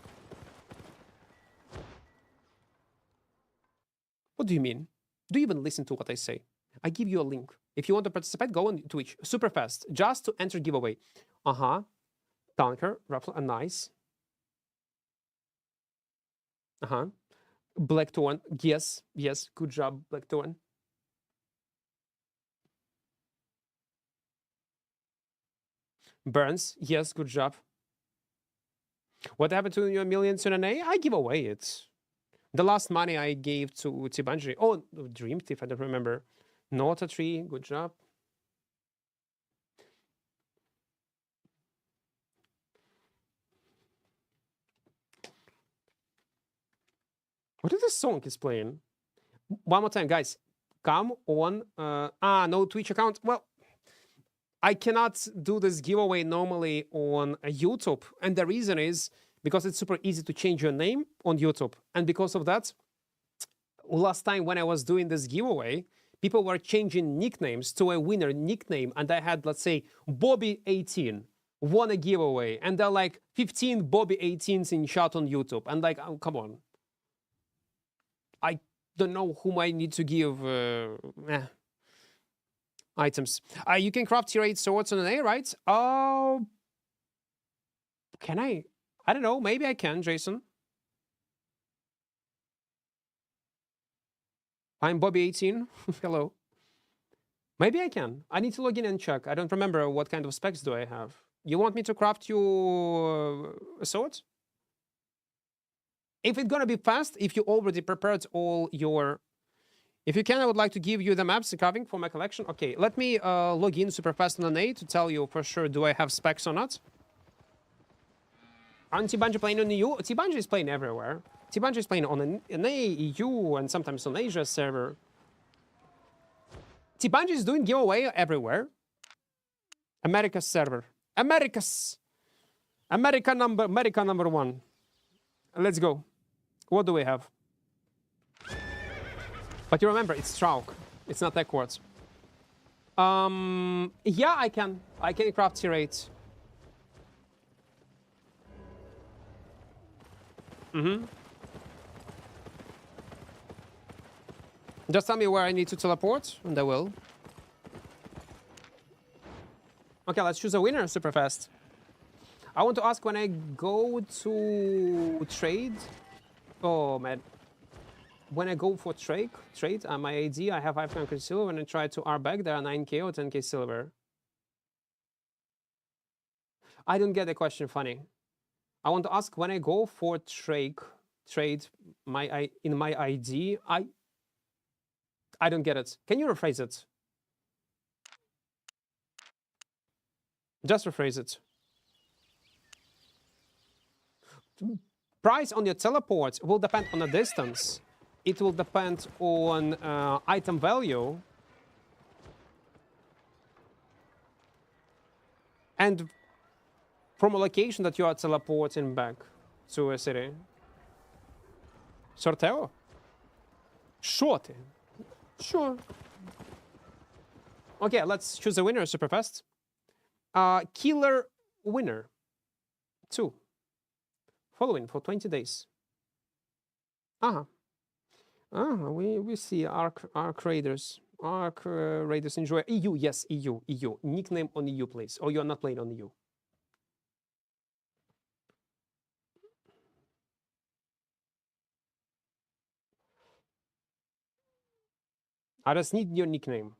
What do you mean? Do you even listen to what I say? I give you a link. If you want to participate, go on Twitch. Super fast. Just to enter giveaway. Tanker, Ruffle, nice. Blackthorn. Yes. Good job, Blackthorn. Burns, yes, good job. What happened to your millions in NA? I give away it. The last money I gave to Tibanji. Oh, Dream Thief, I don't remember. Nota Tree, good job. What is this song is playing? One more time, guys. Come on. No Twitch account. Well, I cannot do this giveaway normally on YouTube. And the reason is because it's super easy to change your name on YouTube. And because of that, last time when I was doing this giveaway, people were changing nicknames to a winner nickname. And I had, let's say, Bobby18 won a giveaway. And there are like 15 Bobby18s in chat on YouTube. And like, oh, come on. I don't know whom I need to give items. You can craft tier 8 swords on an A, right? Can I? I don't know. Maybe I can, Jason. I'm Bobby18. Hello. Maybe I can. I need to log in and check. I don't remember what kind of specs do I have. You want me to craft you a sword? If it's gonna be fast, if you already prepared all your... If you can, I would like to give you the maps carving for my collection. Okay, let me log in super fast on an A to tell you for sure do I have specs or not. Aren't Tibanji playing on EU? Tibanji is playing everywhere. Tibanji is playing on an NA, EU, and sometimes on Asia server. Tibanji is doing giveaway everywhere. America's server. America number one. Let's go. What do we have? But you remember, it's Strauk. It's not Equart. Yeah, I can. I can craft tier 8. Just tell me where I need to teleport, and I will. Okay, let's choose a winner super fast. I want to ask when I go to trade. Oh, man. When I go for trade, my AD, I have 500 silver. When I try to R back, there are 9k or 10k silver. I don't get the question, funny. I want to ask when I go for trade in my ID, I don't get it. Can you rephrase it? Just rephrase it. Price on your teleport will depend on the distance. It will depend on item value. And from a location that you are teleporting back to a city. Sorteo? Shorty. Sure. Okay, let's choose a winner super fast. Killer winner. 2. Following for 20 days. We see Arc Raiders. Arc Raiders enjoy. EU, yes, EU. Nickname on EU, please. Or you're not playing on EU. I just need your nickname.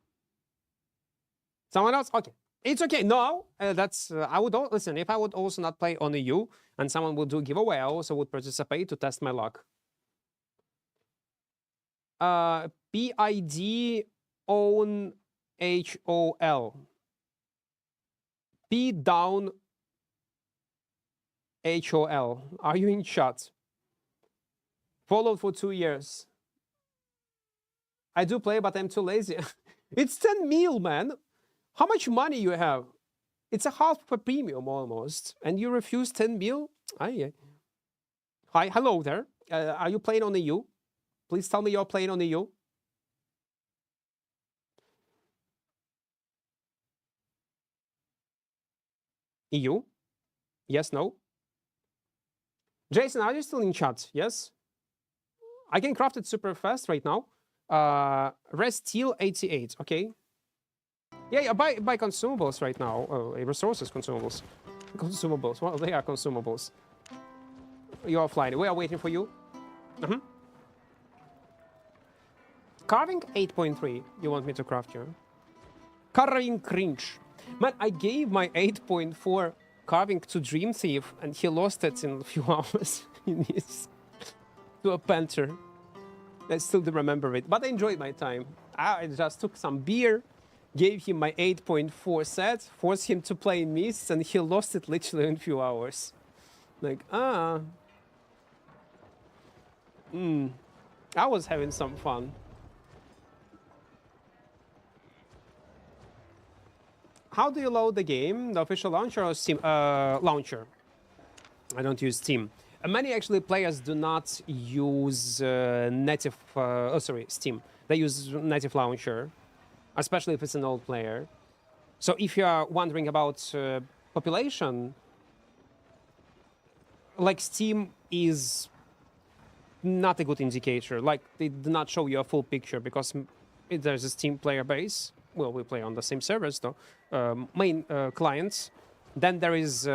Someone else? Okay. It's okay. No, that's I would listen. If I would also not play on EU and someone would do giveaway, I also would participate to test my luck. PID own HOL. P down HOL. Are you in chat? Followed for 2 years. I do play, but I'm too lazy. It's 10 mil, man. How much money you have? It's a half per premium almost, and you refuse 10 mil? Hi, hello there. Are you playing on the EU? Please tell me you're playing on the EU. EU? Yes, no? Jason, are you still in chat? Yes? I can craft it super fast right now. Rest Steel 88, okay. Yeah, buy consumables right now. Resources consumables. Consumables, well, they are consumables. You're offline, we are waiting for you. Carving 8.3, you want me to craft you? Carving cringe. Man, I gave my 8.4 carving to Dream Thief and he lost it in a few hours. To a panther. I still do remember it, but I enjoyed my time. I just took some beer, gave him my 8.4 set, forced him to play in Mists, and he lost it literally in a few hours. Like, I was having some fun. How do you load the game? The official launcher or Steam? Launcher. I don't use Steam. Many actually players do not use native, Steam. They use native launcher, especially if it's an old player. So if you are wondering about population, like Steam is not a good indicator. Like they do not show you a full picture because there's a Steam player base. Well, we play on the same servers though, main clients. Then there is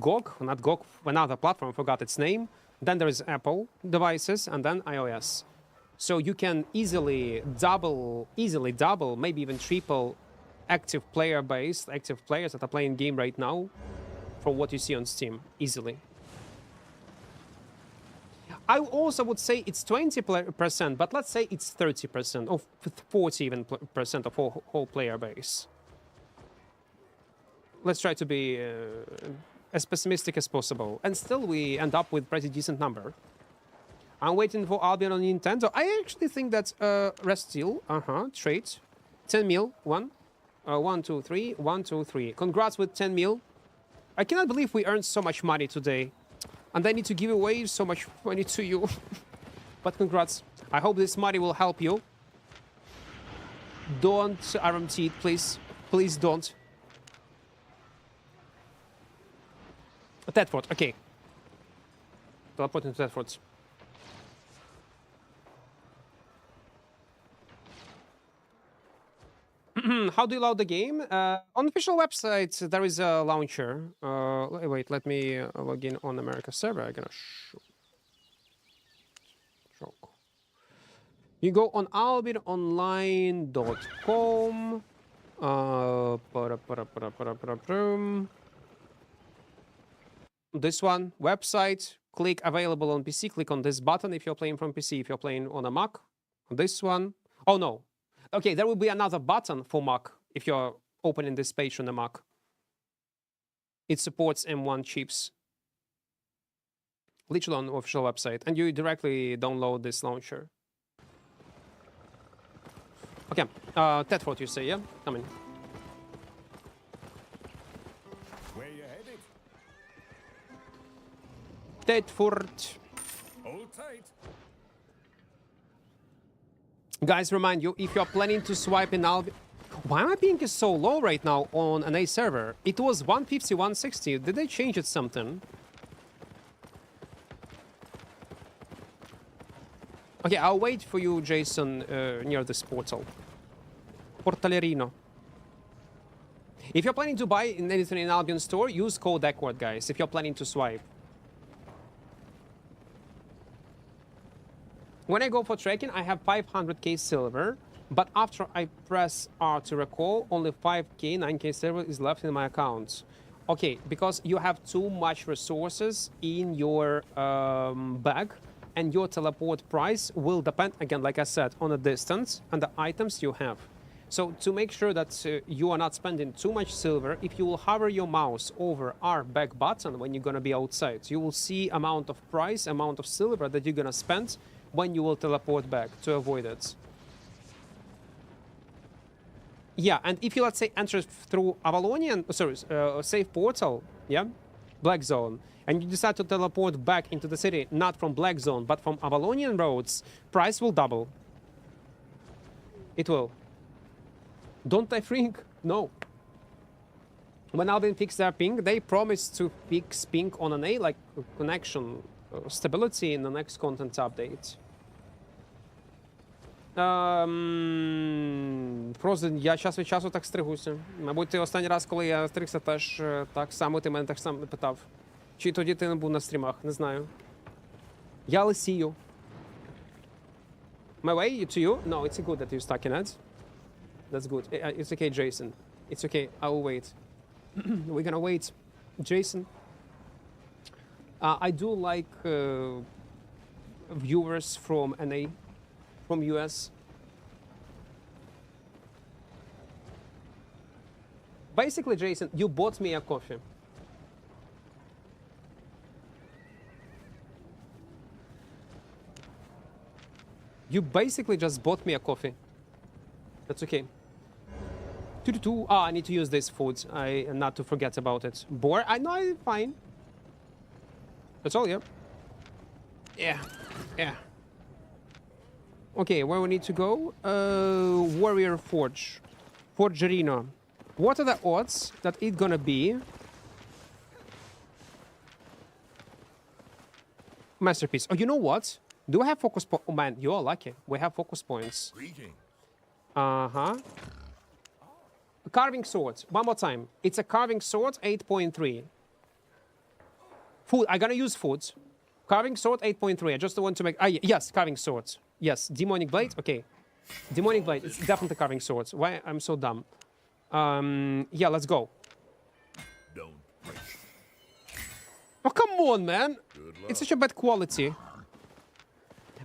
GOG, not GOG, another platform, forgot its name. Then there is Apple devices and then iOS. So you can easily double, maybe even triple active player base, active players that are playing game right now from what you see on Steam, easily. I also would say it's 20%, but let's say it's 30% or 40 even percent of whole player base. Let's try to be as pessimistic as possible, and still we end up with pretty decent number. I'm waiting for Albion on Nintendo. I actually think that Rest Steel, trade, 10 mil, 1, 1, 2, 3, 1, 2, 3. Congrats with 10 mil. I cannot believe we earned so much money today, and I need to give away so much money to you. But congrats. I hope this money will help you. Don't RMT it, please. Please don't. Tedford, okay. Teleport into Tedford. How do you load the game? On the official website, there is a launcher. Wait, let me log in on America server. I'm gonna show. You go on albiononline.com. This one, website, click available on PC, click on this button if you're playing from PC, if you're playing on a Mac. This one, oh no. Okay, there will be another button for Mac if you're opening this page on the Mac. It supports M1 chips. Literally on the official website, and you directly download this launcher. Okay, Tedford you say, yeah? Come in. Where you headed? Tedford. Hold tight. Guys, remind you, if you're planning to swipe in Albion... Why my ping is so low right now on an A server? It was 150, 160. Did they change it something? Okay, I'll wait for you, Jason, near this portal. Portalerino. If you're planning to buy anything in Albion store, use code Equart, guys, if you're planning to swipe. When I go for trekking, I have 500k silver, but after I press R to recall, only 5k, 9k silver is left in my account. Okay, because you have too much resources in your bag, and your teleport price will depend, again, like I said, on the distance and the items you have. So to make sure that you are not spending too much silver, if you will hover your mouse over R back button when you're gonna be outside, you will see amount of price, amount of silver that you're gonna spend when you will teleport back to avoid it. Yeah, and if you, let's say, enter through Avalonian, safe portal, yeah, Black Zone, and you decide to teleport back into the city, not from Black Zone, but from Avalonian roads, price will double. It will. Don't I think? No. When Albion fixed their ping, they promised to fix ping on an A, like connection stability in the next content update. Frozen, я час від часу так стригуся. Мабуть, ти останній раз, коли я стригся, теж так само, ти мене так само питав. Чи тоді ти не був на стрімах, не знаю. Я лисію. My way to you? No, it's good that you're stuck in it. That's good. It's okay, Jason. It's okay. I will wait. We're gonna wait. Jason. I do like viewers from NA, from US. Basically, Jason, you bought me a coffee. You basically just bought me a coffee. That's okay. I need to use this food. Not to forget about it. Boar? I know, I'm fine. That's all, yeah. Yeah. Okay, where we need to go? Warrior Forge. Forgerino. What are the odds that it's gonna be Masterpiece? Oh, you know what? Do I have focus point? Oh man, you are lucky. We have focus points. Greeting. Uh-huh. Carving sword. One more time. It's a carving sword, 8.3. Food. I'm gonna use food. Carving sword, 8.3. I just want to make... yes, carving sword. Yes, demonic blade. Okay. Demonic blade. It's definitely carving sword. Why I'm so dumb? Yeah, let's go. Don't push. Oh, come on, man. Good luck. It's such a bad quality.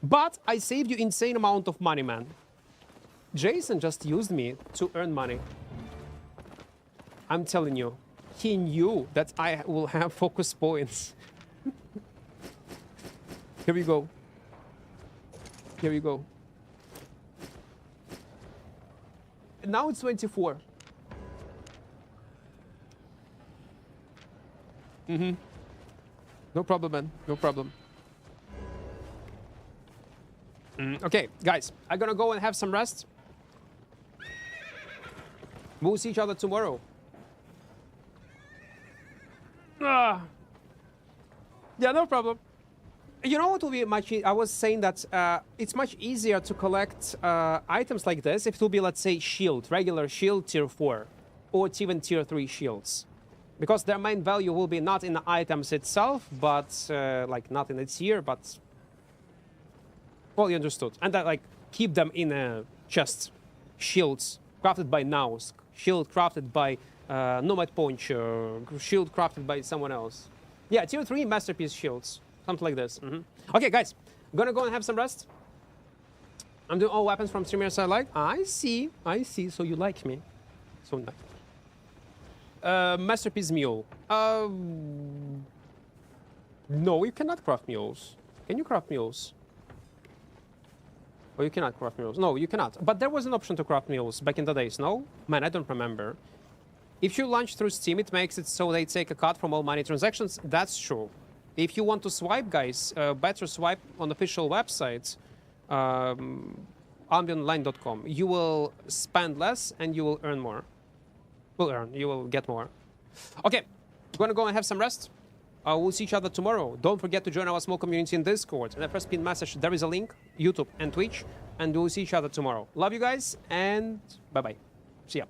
But I saved you insane amount of money, man. Jason just used me to earn money. I'm telling you, he knew that I will have focus points. Here we go. Here we go. Now it's 24. No problem, man. No problem. Okay, guys, I'm gonna go and have some rest. We'll see each other tomorrow. Yeah, no problem. You know what will be much... I was saying that it's much easier to collect items like this if it will be, let's say, shield, regular shield tier 4, or even tier 3 shields. Because their main value will be not in the items itself, but, like, not in the tier, but... Well, you understood. And that, like, keep them in a chest. Shields crafted by Naus. Shield crafted by Nomad Poncho. Shield crafted by someone else. Yeah, tier 3 masterpiece shields. Something like this. Okay, guys. I'm gonna go and have some rest. I'm doing all weapons from streamers I like. I see. So you like me. So nice. Masterpiece mule. No, you cannot craft mules. Can you craft mules? Oh, you cannot craft mules. No, you cannot. But there was an option to craft mules back in the days, no? Man, I don't remember. If you launch through Steam, it makes it so they take a cut from all money transactions. That's true. If you want to swipe, guys, better swipe on official websites. ambionline.com. You will spend less and you will earn more. You will get more. Okay, we're gonna go and have some rest. We'll see each other tomorrow. Don't forget to join our small community in Discord. In the first pinned message, there is a link, YouTube and Twitch. And we'll see each other tomorrow. Love you guys, and bye-bye. See ya.